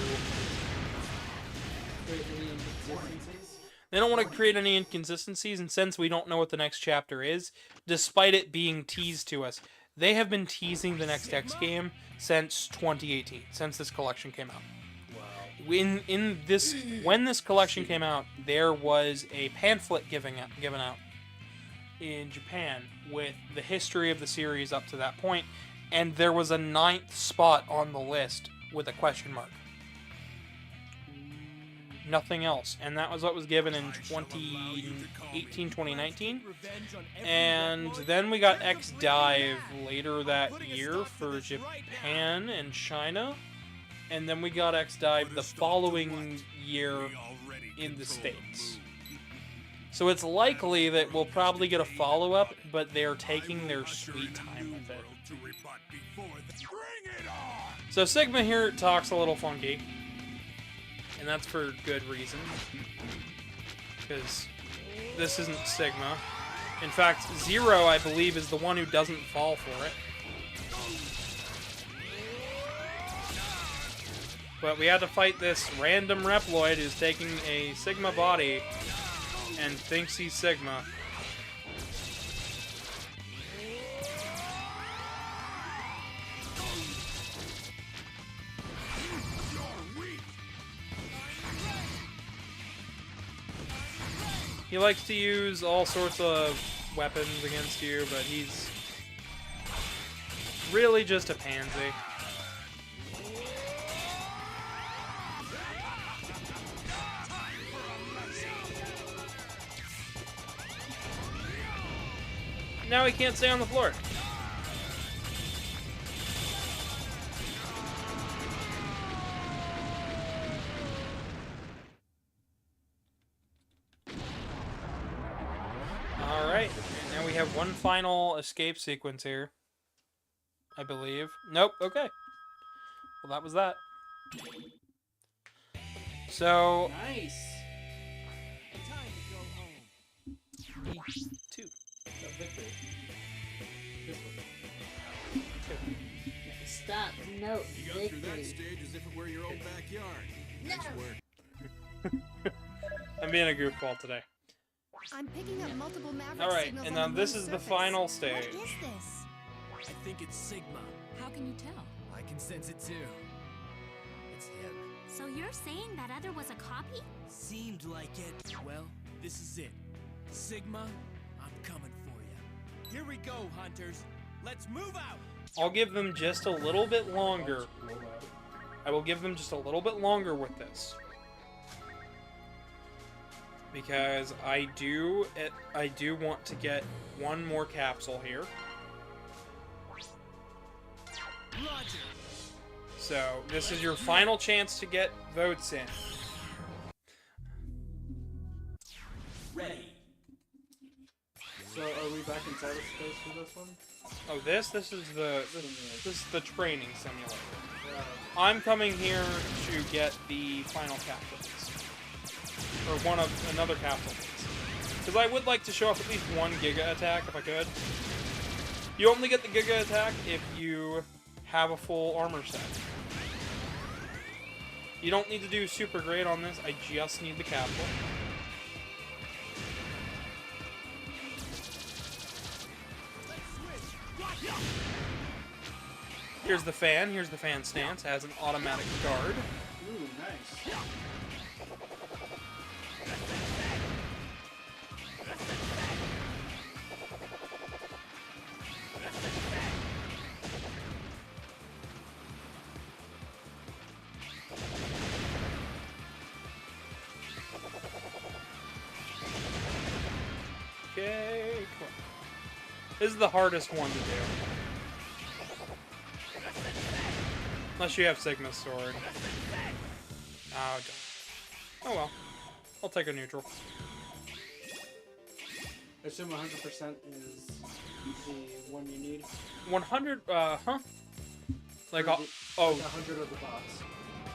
They don't want to create any inconsistencies, and since we don't know what the next chapter is, despite it being teased to us, they have been teasing the next X game since 2018, since this collection came out. Wow. When this collection came out, there was a pamphlet given out in Japan with the history of the series up to that point, and there was a 9th spot on the list with a question mark. Nothing else. And that was what was given in 2018, 2019. And then we got X Dive later that year for Japan and China. And then we got X Dive the following year in the States. So it's likely that we'll probably get a follow-up, but they're taking their sweet time with it. So Sigma here talks a little funky. And that's for good reason. Because this isn't Sigma. In fact, Zero, I believe, is the one who doesn't fall for it. But we had to fight this random Reploid who's taking a Sigma body and thinks he's Sigma. He likes to use all sorts of weapons against you, but he's really just a pansy. Now he can't stay on the floor. Alright, and now we have one final escape sequence here. I believe. Nope. Okay. Well, that was that. So. Nice. Time to go home. Two. A victory. This one. Stop. No. You go through that stage as if it were your own backyard. Nice work. I'm being a goofball today. I'm picking up multiple Maverick All right, signals and on now the this moon's is the surface. final stage. What is this? I think it's Sigma. How can you tell? I can sense it too. It's him. So you're saying that other was a copy? Seemed like it. Well, this is it. Sigma, I'm coming for you. Here we go, hunters. Let's move out. I'll give them just a little bit longer. I will give them just a little bit longer with this. Because I do want to get one more capsule here. Roger. So, this is your final chance to get votes in. Ready. So are we back in cyberspace for this one? Oh, this is the training simulator. I'm coming here to get the final capsules. Or another capsule. Because I would like to show off at least one Giga attack if I could. You only get the Giga attack if you have a full armor set. You don't need to do super great on this, I just need the capsule. Here's the fan stance, has an automatic guard. Ooh, nice. Okay, cool. This is the hardest one to do. Unless you have Sigma's sword. Oh, don't. Oh well. I'll take a neutral. I assume 100% is the one you need. 100, huh? Like, Or oh. 100 of the bots.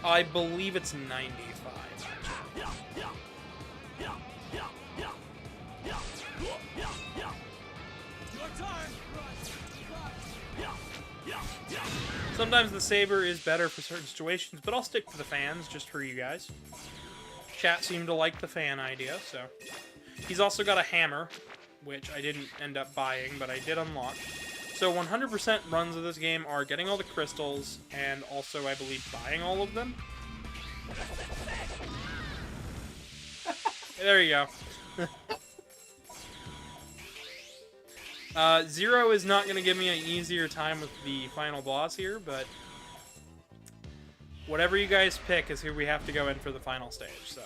I believe it's 95. Sometimes the saber is better for certain situations, but I'll stick to the fans just for you guys. Chat seemed to like the fan idea, so. He's also got a hammer, which I didn't end up buying, but I did unlock. So 100% runs of this game are getting all the crystals, and also, I believe, buying all of them. There you go. Zero is not going to give me an easier time with the final boss here, but whatever you guys pick is who we have to go in for the final stage, so.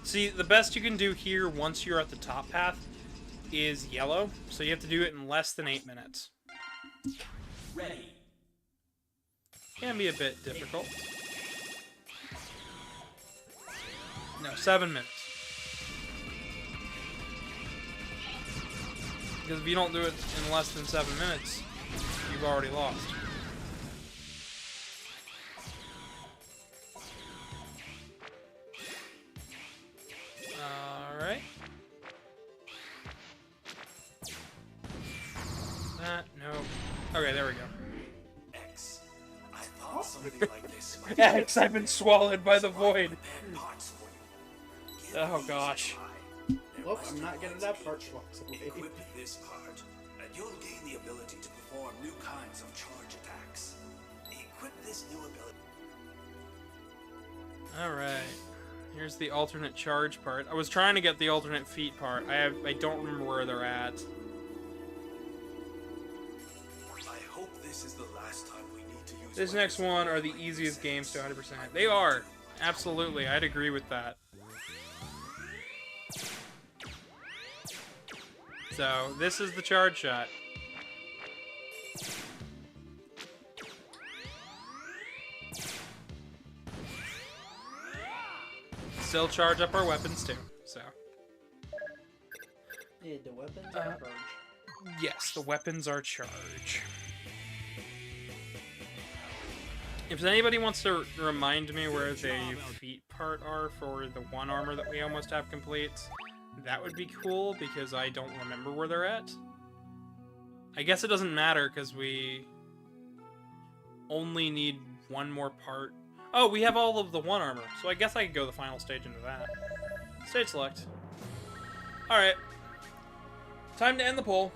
See, the best you can do here once you're at the top path is yellow, so you have to do it in less than 8 minutes. Ready. Can be a bit difficult. No, 7 minutes. Because if you don't do it in less than 7 minutes, you've already lost. Alright. No. Okay, there we go. X. I thought something like this might X, I've been swallowed by the void. Oh gosh. Whoops, I'm not getting that part swapped away. Equip this part, and you'll gain the ability to perform new kinds of charge attacks. Equip this new ability. Alright. Here's the alternate charge part. I was trying to get the alternate feet part. I don't remember where they're at. I hope this is the last time we need to use This next one are the easiest games to 100%. They are. Absolutely. I'd agree with that. So, this is the charge shot. Still charge up our weapons too, so. Yeah, the weapons are charged. Yes, the weapons are charge. If anybody wants to remind me where the feet part are for the one armor that we almost have complete, that would be cool, because I don't remember where they're at. I guess it doesn't matter, because we only need one more part. Oh, we have all of the one armor, so I guess I could go the final stage into that. Stage select. Alright. Time to end the poll.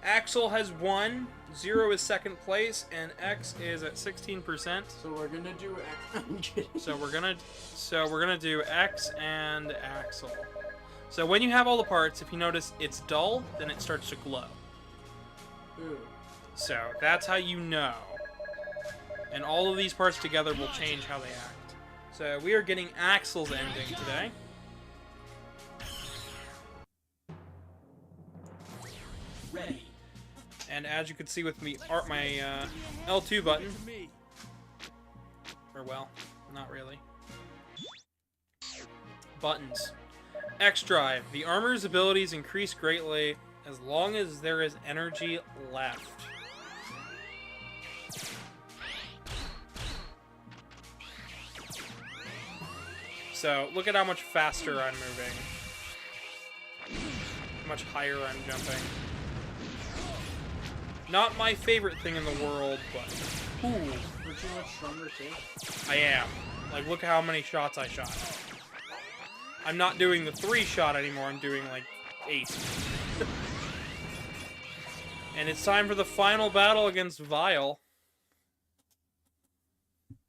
Axel has 1, 0 is second place, and X is at 16%. So we're gonna do X. I'm kidding. So we're gonna do X and Axel. So when you have all the parts, if you notice it's dull, then it starts to glow. Ooh. So that's how you know. And all of these parts together will change how they act. So we are getting Axel's ending today. Ready. And as you can see with me, my L2 button. Or well, not really. Buttons. X drive. The armor's abilities increase greatly as long as there is energy left. So, look at how much faster I'm moving. How much higher I'm jumping. Not my favorite thing in the world, but... Ooh. You're too much stronger, too? I am. Like, look how many shots I shot. I'm not doing the 3-shot anymore, I'm doing, like, 8. And it's time for the final battle against Vile.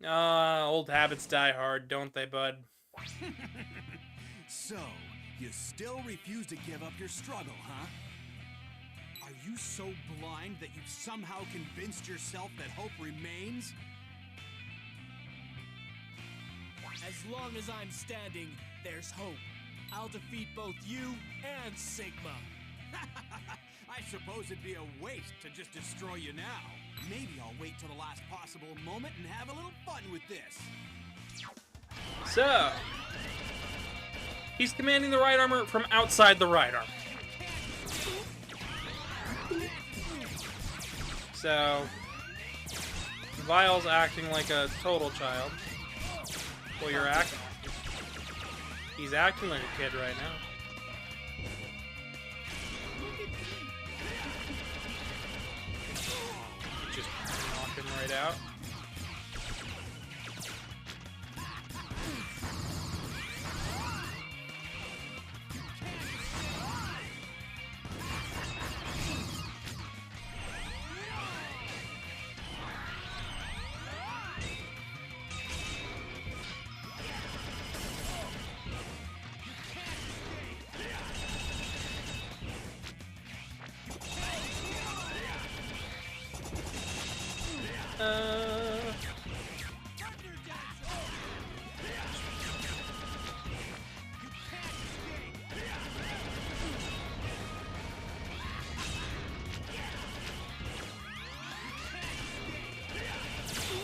Old habits die hard, don't they, bud? So, you still refuse to give up your struggle, huh? Are you so blind that you've somehow convinced yourself that hope remains? As long as I'm standing, there's hope. I'll defeat both you and Sigma. I suppose it'd be a waste to just destroy you now. Maybe I'll wait till the last possible moment and have a little fun with this. So, he's commanding the right armor from outside the right armor. So, Vile's acting like a total child. Well, you're acting. He's acting like a kid right now. Just knock him right out.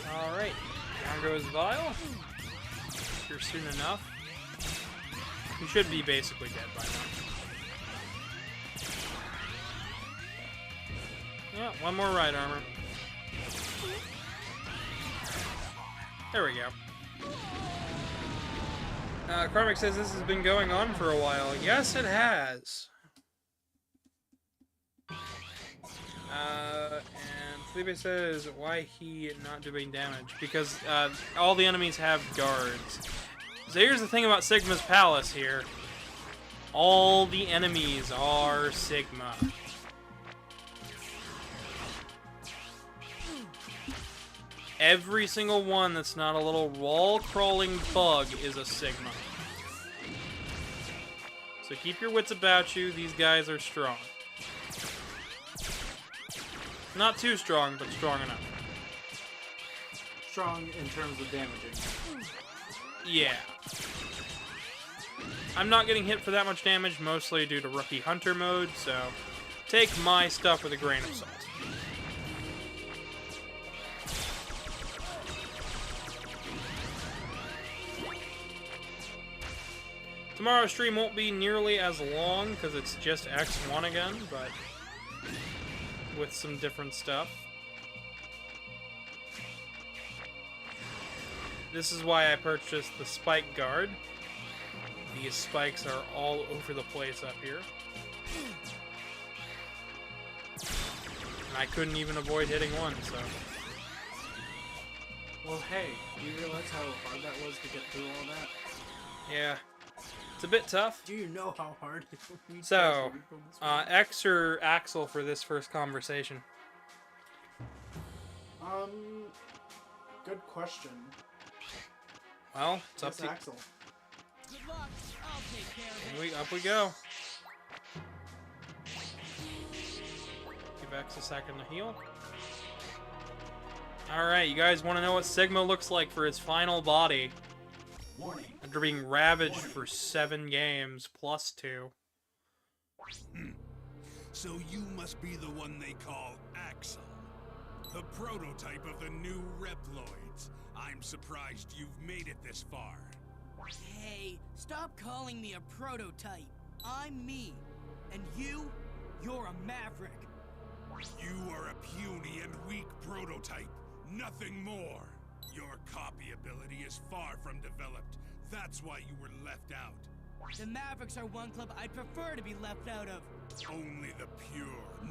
Alright, down goes Vile. Here soon enough. He should be basically dead by now. Yeah, one more right armor. There we go. Karmic says this has been going on for a while. Yes, it has. And Felipe says, why he not doing damage? Because all the enemies have guards. So here's the thing about Sigma's Palace here. All the enemies are Sigma. Every single one that's not a little wall-crawling bug is a Sigma. So keep your wits about you. These guys are strong. Not too strong, but strong enough. Strong in terms of damaging. Yeah. I'm not getting hit for that much damage, mostly due to Rookie Hunter mode, so take my stuff with a grain of salt. Tomorrow's stream won't be nearly as long because it's just X1 again, but with some different stuff. This is why I purchased the spike guard. These spikes are all over the place up here. And I couldn't even avoid hitting one, so... Well, hey, do you realize how hard that was to get through all that? Yeah. It's a bit tough. Do you know how hard it was? So, X or Axel for this first conversation? Good question. Well, it's up to Axel. Good luck. I'll take care of it. Up we go. Give X a second to heal. Alright, you guys want to know what Sigma looks like for his final body? Warning. After being ravaged for 7 games, plus 2. So you must be the one they call Axel. The prototype of the new Reploids. I'm surprised you've made it this far. Hey, stop calling me a prototype. I'm me. And you're a maverick. You are a puny and weak prototype. Nothing more. Your copy ability is far from developed. That's why you were left out. The Mavericks are one club I'd prefer to be left out of. Only the pure,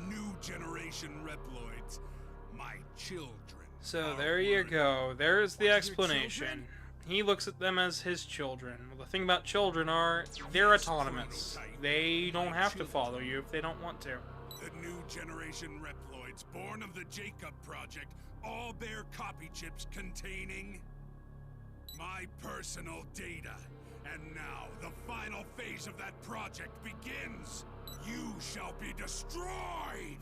new generation Reploids. My children. So there you go. There's the explanation. He looks at them as his children. Well, the thing about children are, they're autonomous. They don't have to follow you if they don't want to. The new generation Reploids, born of the Jacob Project, all bear copy chips containing my personal data. And now, the final phase of that project begins. You shall be destroyed!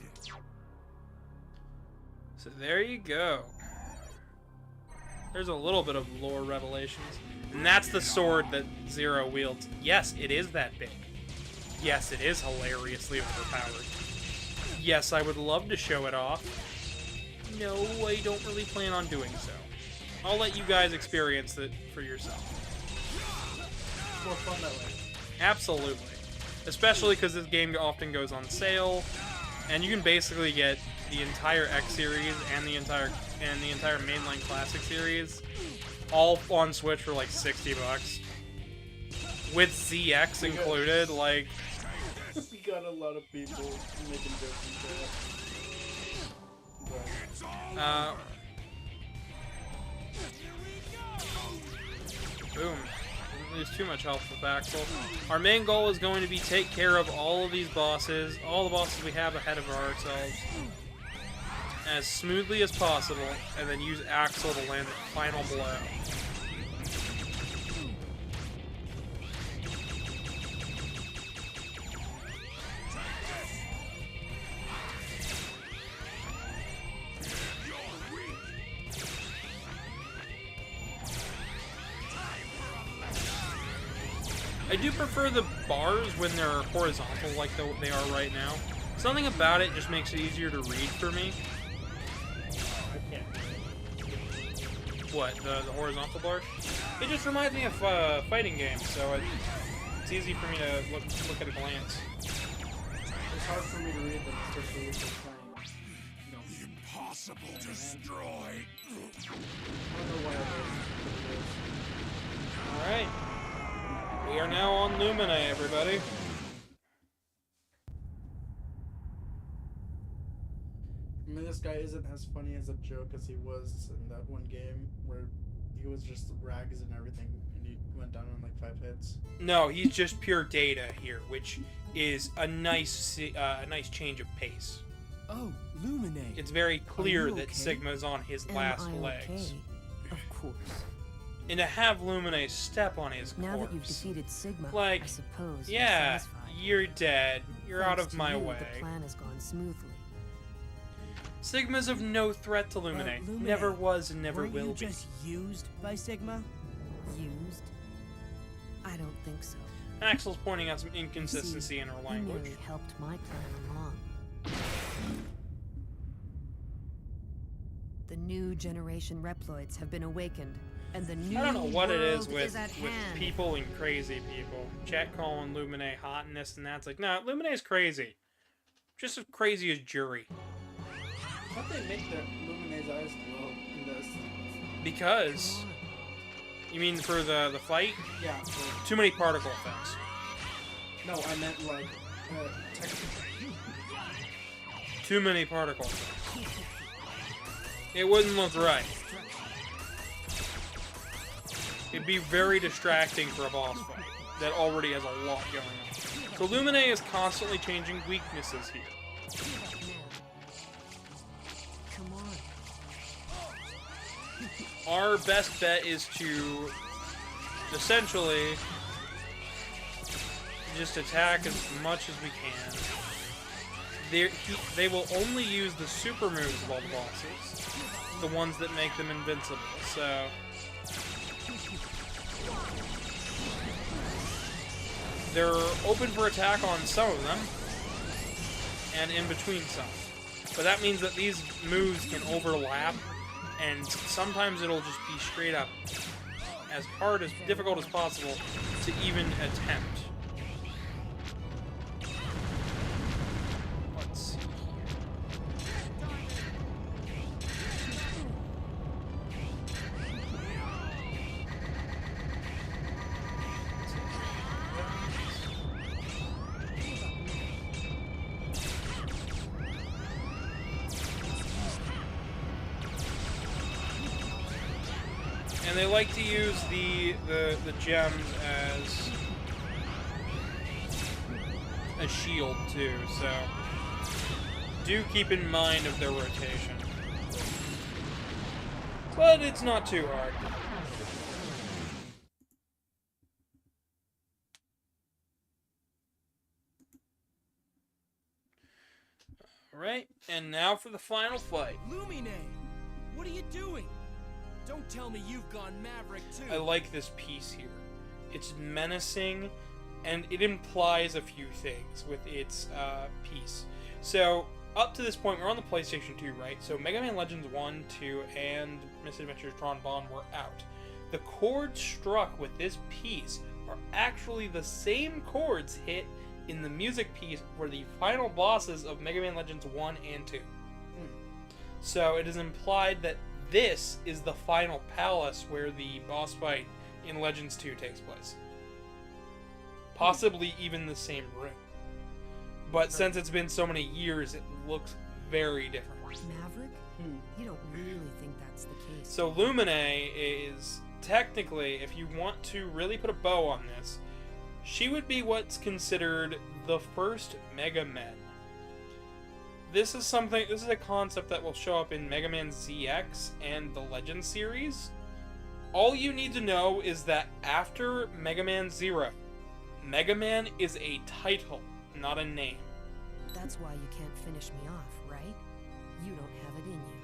So there you go. There's a little bit of lore revelations. And that's the sword that Zero wields. Yes, it is that big. Yes, it is hilariously overpowered. Yes, I would love to show it off. No, I don't really plan on doing so. I'll let you guys experience it for yourself. More fun that way. Absolutely. Especially because this game often goes on sale, and you can basically get the entire X series and the entire mainline classic series all on Switch for like $60 with ZX included. Like, we got a lot of people making jokes and that. Boom. Didn't lose too much health with Axel. Our main goal is going to be take care of all of these bosses, all the bosses we have ahead of ourselves, as smoothly as possible, and then use Axel to land the final blow. I do prefer the bars when they're horizontal like they are right now. Something about it just makes it easier to read for me. What, the horizontal bar? It just reminds me of fighting games, so it's easy for me to look at a glance. It's hard for me to read them, especially if they're playing. No. Impossible to destroy. I don't know why Alright. We are now on Lumina, everybody. I mean, this guy isn't as funny as a joke as he was in that one game where he was just rags and everything, and he went down in like 5 hits. No, he's just pure data here, which is a nice change of pace. Oh, Lumine. It's very clear okay? that Sigma's on his last legs. Okay? Of course. And to have Lumine step on his Now corpse, that you've defeated Sigma, like, I suppose yeah, you're satisfied. you're dead. You're out Thanks of to my you, way. The plan has gone smoothly. Sigma's of no threat to Lumine. Lumine, Never was and never weren't will you be. just used by Sigma? Used? I don't think so. Axel's pointing out some inconsistency in her He language. merely helped my plan along. The new generation Reploids have been awakened, and the new I don't know what it is world with at hand. people and crazy people. Chat calling Lumine hot and this and that. It's like, nah, Lumine's crazy. Just as crazy as Jury. How'd they make the Lumine's eyes glow in this? Because... You mean for the fight? Yeah. Too many particle effects. No, I meant like texture. Too many particle effects. It wouldn't look right. It'd be very distracting for a boss fight that already has a lot going on. So Lumine is constantly changing weaknesses here. Come on. Our best bet is to essentially just attack as much as we can. They will only use the super moves of all the bosses, the ones that make them invincible. So they're open for attack on some of them, and in between some. But that means that these moves can overlap, and sometimes it'll just be straight up as hard, as difficult as possible to even attempt. Let's see and they like to use the gems as a shield too, so do keep in mind of their rotation. But it's not too hard. Alright, and now for the final fight. Lumine! What are you doing? Don't tell me you've gone Maverick too. I like this piece here. It's menacing, and it implies a few things with its piece. So, up to this point, we're on the PlayStation 2, right? So, Mega Man Legends 1, 2, and Misadventures Tron Bond were out. The chords struck with this piece are actually the same chords hit in the music piece for the final bosses of Mega Man Legends 1 and 2. So, it is implied that this is the final palace where the boss fight in Legends 2 takes place. Possibly even the same room. But since it's been so many years, it looks very different. Maverick? You don't really think that's the case. So Lumine is technically, if you want to really put a bow on this, she would be what's considered the first Mega Men. This is a concept that will show up in Mega Man ZX and the Legend series. All you need to know is that after Mega Man 0, Mega Man is a title, not a name. That's why you can't finish me off, right? You don't have it in you.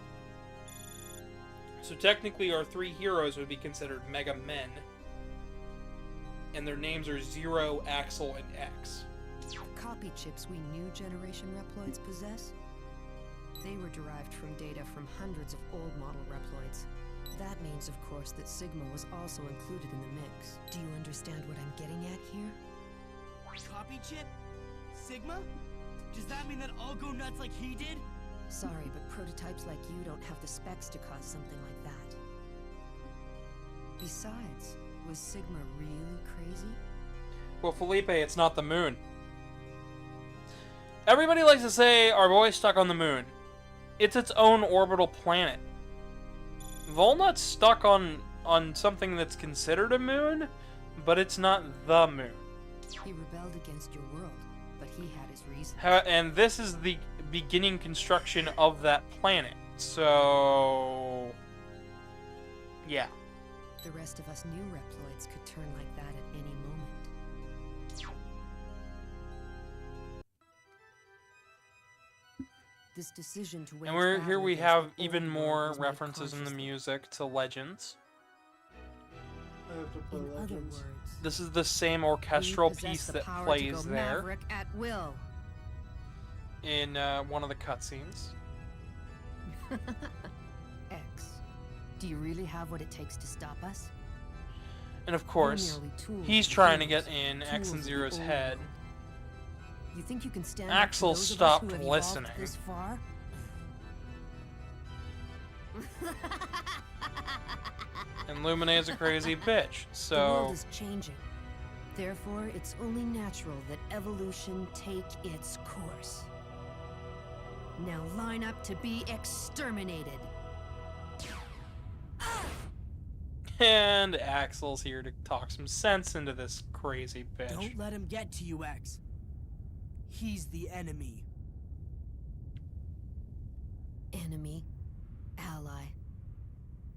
So technically our three heroes would be considered Mega Men, and their names are 0, Axel, and X. Copy chips we new generation Reploids possess? They were derived from data from hundreds of old model Reploids. That means, of course, that Sigma was also included in the mix. Do you understand what I'm getting at here? Copy chip? Sigma? Does that mean that I'll go nuts like he did? Sorry, but prototypes like you don't have the specs to cause something like that. Besides, was Sigma really crazy? Well, Felipe, it's not the moon. Everybody likes to say our boy's stuck on the moon. It's its own orbital planet. Volnut's stuck on something that's considered a moon, but it's not the moon. He rebelled against your world, but he had his reasons. And this is the beginning construction of that planet. So, yeah. The rest of us new Reploids could turn like that at any moment. This decision to wage And here battle we against have the even old more world was made references in the consciously. music to Legends. I have to play In other Legends. words, This is the same orchestral piece that plays there Maverick at will. in one of the cutscenes. Excellent. Do you really have what it takes to stop us? And of course, We're merely tools he's of trying to humans, get in tools X of and the Zero's old head. world. You think you can stand Axel up to those stopped of us who have listening. evolved this far? And Lumine is a crazy bitch, The world so... is changing. Therefore, it's only natural that evolution take its course. Now line up to be exterminated. And Axel's here to talk some sense into this crazy bitch. Don't let him get to you, X. He's the enemy. Enemy, ally.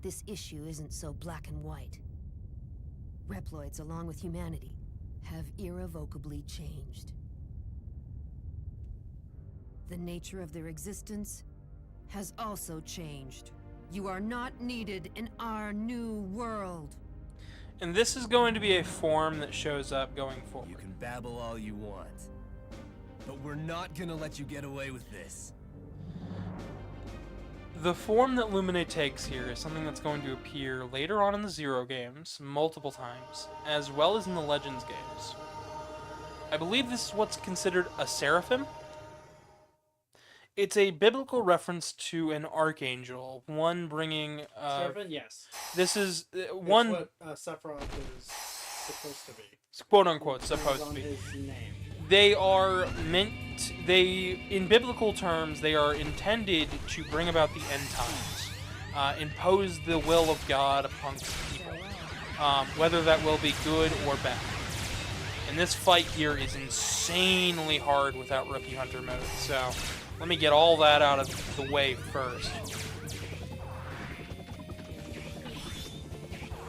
This issue isn't so black and white. Reploids, along with humanity, have irrevocably changed. The nature of their existence has also changed. You are not needed in our new world. And this is going to be a form that shows up going forward. You can babble all you want, but we're not gonna let you get away with this. The form that Lumine takes here is something that's going to appear later on in the Zero games, multiple times, as well as in the Legends games. I believe this is what's considered a seraphim. It's a biblical reference to an archangel, one bringing... Seraphim, yes. This is One. one... That's what Sephiroth is supposed to be. Quote-unquote supposed to be. His name. They are meant... in biblical terms, they are intended to bring about the end times. Impose the will of God amongst people. Whether that will be good or bad. And this fight here is insanely hard without Rookie Hunter mode, so... Let me get all that out of the way first.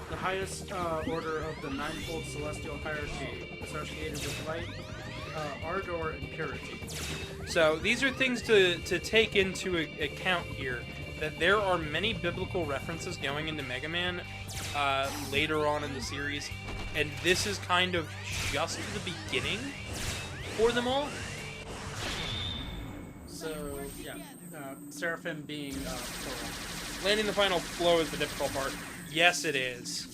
The highest order of the ninefold celestial hierarchy associated with light, ardor, and purity. So these are things to take into account here. That there are many biblical references going into Mega Man later on in the series, and this is kind of just the beginning for them all. So, yeah, Seraphim being plural. Landing the final blow is the difficult part. Yes, it is.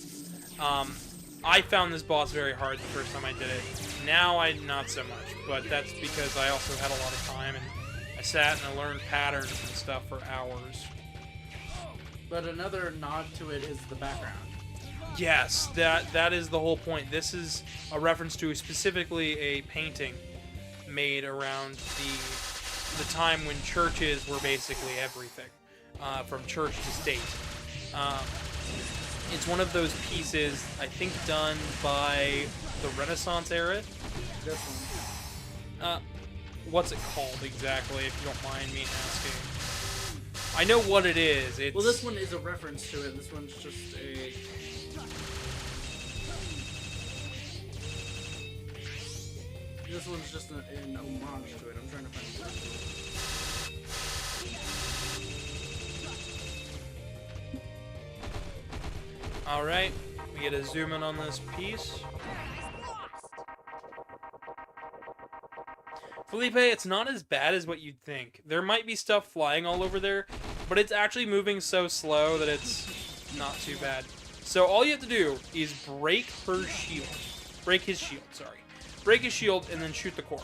I found this boss very hard the first time I did it. Now, not so much, but that's because I also had a lot of time, and I sat and I learned patterns and stuff for hours. But another nod to it is the background. Yes, that is the whole point. This is a reference to specifically a painting made around the time when churches were basically everything, from church to state. It's one of those pieces, I think, done by the Renaissance era. This one. What's it called exactly, if you don't mind me asking? I know what it is. It's... Well, this one is a reference to it. This one's just a... This one's just an homage to it. I'm trying to find it. Alright, we get a zoom in on this piece. Felipe, it's not as bad as what you'd think. There might be stuff flying all over there, but it's actually moving so slow that it's not too bad. So all you have to do is break her shield. Break his shield, sorry. Break his shield and then shoot the core.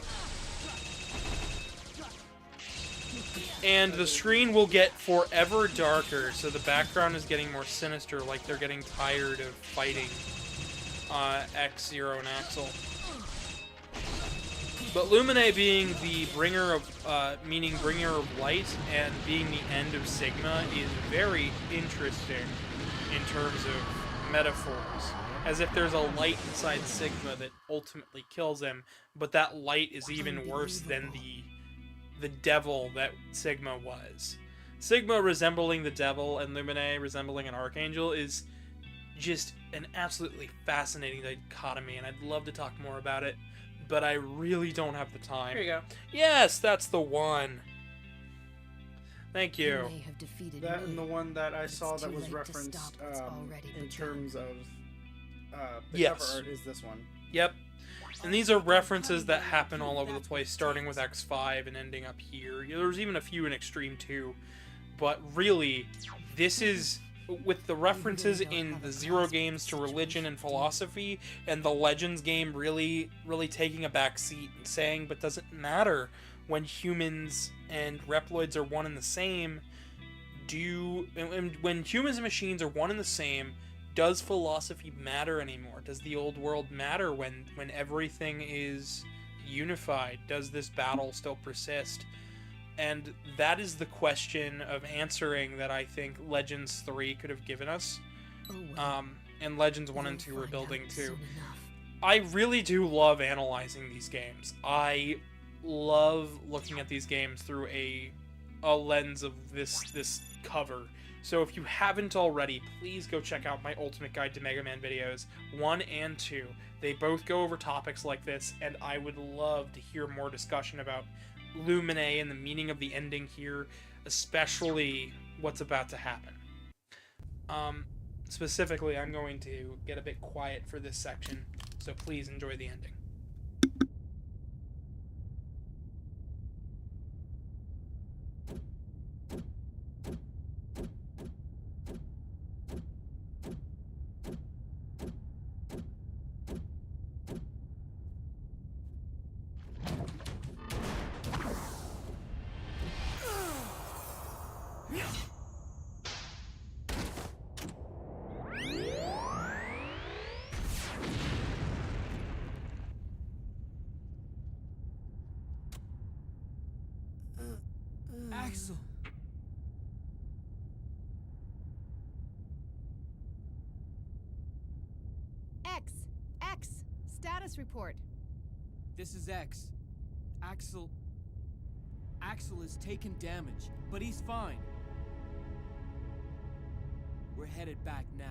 And the screen will get forever darker, so the background is getting more sinister, like they're getting tired of fighting X-Zero and Axel. But Lumine being the bringer of, bringer of light, and being the end of Sigma is very interesting in terms of metaphors. As if there's a light inside Sigma that ultimately kills him, but that light is even worse than the devil that Sigma was. Sigma resembling the devil and Lumine resembling an archangel is just an absolutely fascinating dichotomy, and I'd love to talk more about it, but I really don't have the time. Here you go. Yes, that's the one. Thank you. may have defeated That me. and the one that I saw It's that too was late to referenced stop what's already in begun. terms of the Yes. cover art is this one. Yep. And these are references that happen all over the place, starting with X5 and ending up here. There's even a few in Extreme 2. But really, this is with the references in the Zero games to religion and philosophy, and the Legends game really taking a back seat and saying, but doesn't matter when humans and Reploids are one and the same. When humans and machines are one and the same, does philosophy matter anymore? Does the old world matter when everything is unified? Does this battle still persist? And that is the question of answering that I think Legends 3 could have given us. And Legends 1 and 2 are building too. I really do love analyzing these games. I love looking at these games through a lens of this cover. So if you haven't already, please go check out my Ultimate Guide to Mega Man videos, 1 and 2. They both go over topics like this, and I would love to hear more discussion about Lumine and the meaning of the ending here, especially what's about to happen. Specifically, I'm going to get a bit quiet for this section, so please enjoy the ending. Axel! X! Status report. This is X. Axel has taken damage, but he's fine. We're headed back now.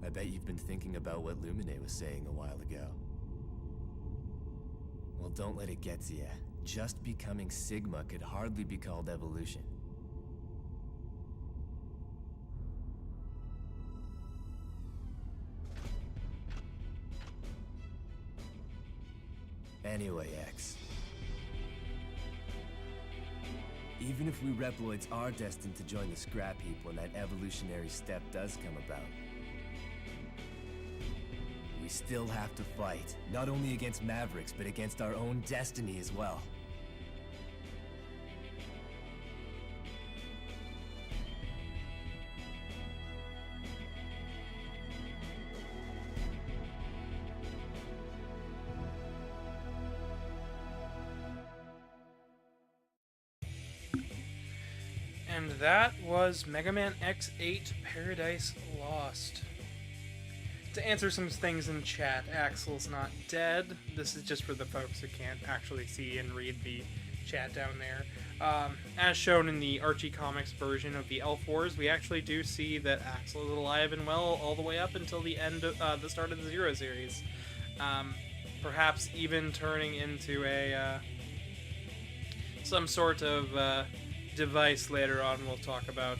I bet you've been thinking about what Lumine was saying a while ago. Well, don't let it get to you. Just becoming Sigma could hardly be called evolution. Anyway, X. Even if we Reploids are destined to join the scrap heap when that evolutionary step does come about, we still have to fight, not only against Mavericks, but against our own destiny as well. And that was Mega Man X8 Paradise Lost. To answer some things in chat, Axel's not dead. This is just for the folks who can't actually see and read the chat down there. As shown in the Archie Comics version of the Elf Wars, we actually do see that Axel is alive and well all the way up until the end of the start of the Zero series. Perhaps even turning into a some sort of device later on we'll talk about.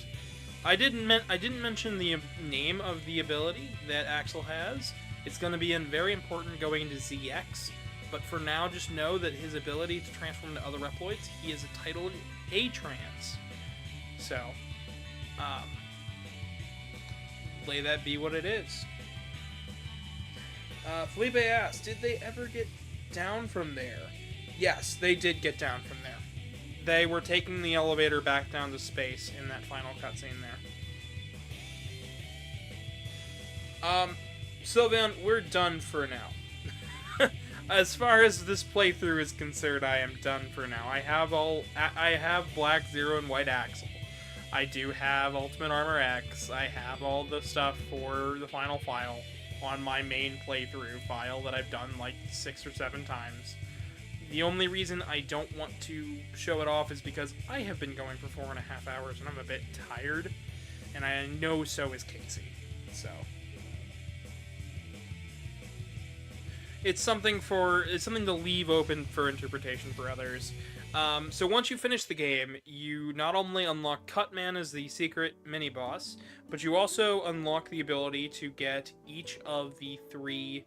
I didn't mention the name of the ability that Axel has. It's going to be very important going into ZX, but for now just know that his ability to transform into other Reploids, he is titled A-Trans. So, lay that be what it is. Felipe asked, did they ever get down from there? Yes, they did get down from there. They were taking the elevator back down to space in that final cutscene there. Sylvan, we're done for now. As far as this playthrough is concerned, I am done for now. I have Black Zero and White Axel. I do have Ultimate Armor X. I have all the stuff for the final file on my main playthrough file that I've done like 6 or 7 times. The only reason I don't want to show it off is because I have been going for 4.5 hours and I'm a bit tired, and I know so is Casey. So it's something to leave open for interpretation for others. So once you finish the game, you not only unlock Cutman as the secret mini-boss, but you also unlock the ability to get each of the 3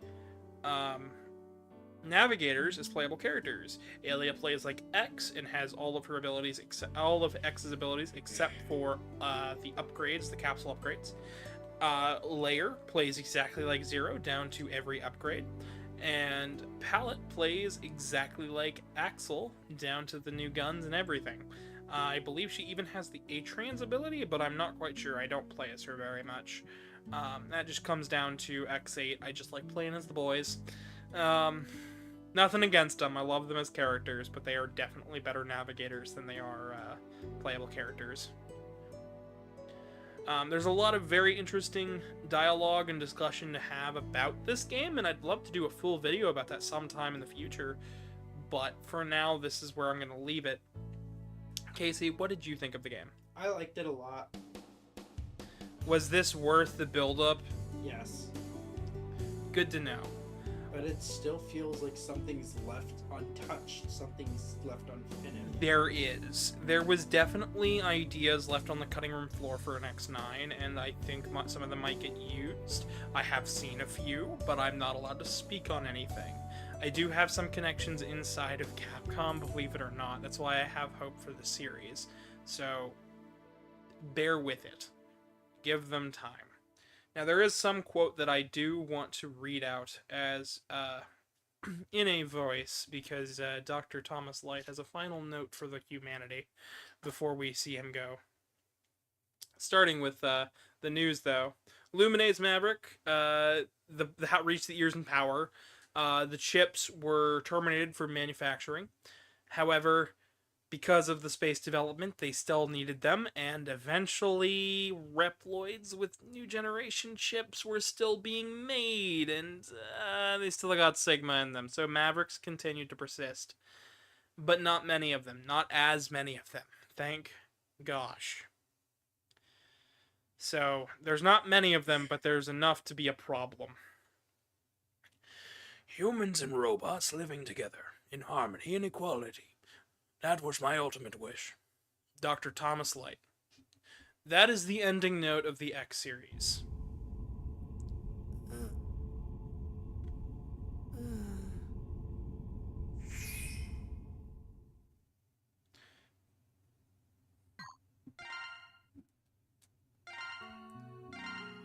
navigators as playable characters. Aelia plays like X and has all of her abilities, all of X's abilities, except for the upgrades, the capsule upgrades. Layer plays exactly like Zero, down to every upgrade. And Pallet plays exactly like Axel, down to the new guns and everything. I believe she even has the A-Trans ability, but I'm not quite sure. I don't play as her very much. That just comes down to X8. I just like playing as the boys. Nothing against them. I love them as characters, but they are definitely better navigators than they are playable characters. There's a lot of very interesting dialogue and discussion to have about this game, and I'd love to do a full video about that sometime in the future, but for now, this is where I'm going to leave it. Casey, what did you think of the game? I liked it a lot. Was this worth the build-up? Yes. Good to know. But it still feels like something's left untouched, something's left unfinished. There is. There was definitely ideas left on the cutting room floor for an X9, and I think some of them might get used. I have seen a few, but I'm not allowed to speak on anything. I do have some connections inside of Capcom, believe it or not. That's why I have hope for the series. So, bear with it. Give them time. Now, there is some quote that I do want to read out as in a voice, because Dr. Thomas Light has a final note for the humanity before we see him go. Starting with the news, though. Luminae's Maverick reached the years in power. The chips were terminated from manufacturing. However, because of the space development, they still needed them, and eventually Reploids with new generation chips were still being made, and they still got Sigma in them, so Mavericks continued to persist. But not many of them. Not as many of them. Thank gosh. So, there's not many of them, but there's enough to be a problem. Humans and robots living together, in harmony and equality. That was my ultimate wish. Dr. Thomas Light. That is the ending note of the X series.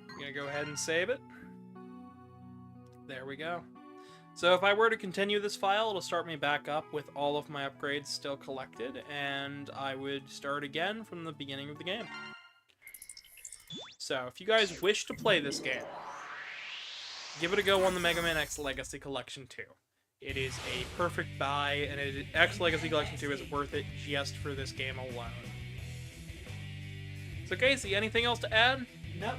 I'm gonna go ahead and save it. There we go. So if I were to continue this file, it'll start me back up with all of my upgrades still collected, and I would start again from the beginning of the game. So if you guys wish to play this game, give it a go on the MegaManX Legacy Collection 2. It is a perfect buy, and X Legacy Collection 2 is worth it just for this game alone. So Casey, anything else to add? Nope.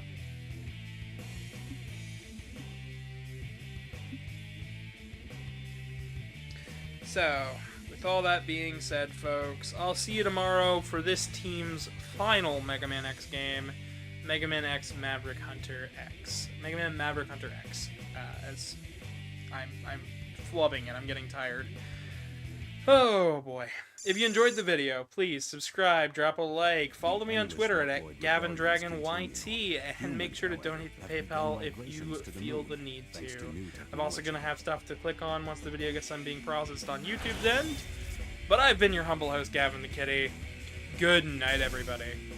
So, with all that being said, folks, I'll see you tomorrow for this team's final Mega Man X game, Mega Man X Maverick Hunter X. Mega Man Maverick Hunter X. As I'm flubbing it, I'm getting tired. Oh boy. If you enjoyed the video, please subscribe, drop a like, follow me on Twitter at GavinDragonYT, and make sure to donate to PayPal if you feel the need to. I'm also going to have stuff to click on once the video gets done being processed on YouTube's end. But I've been your humble host, Gavin the Kitty. Good night, everybody.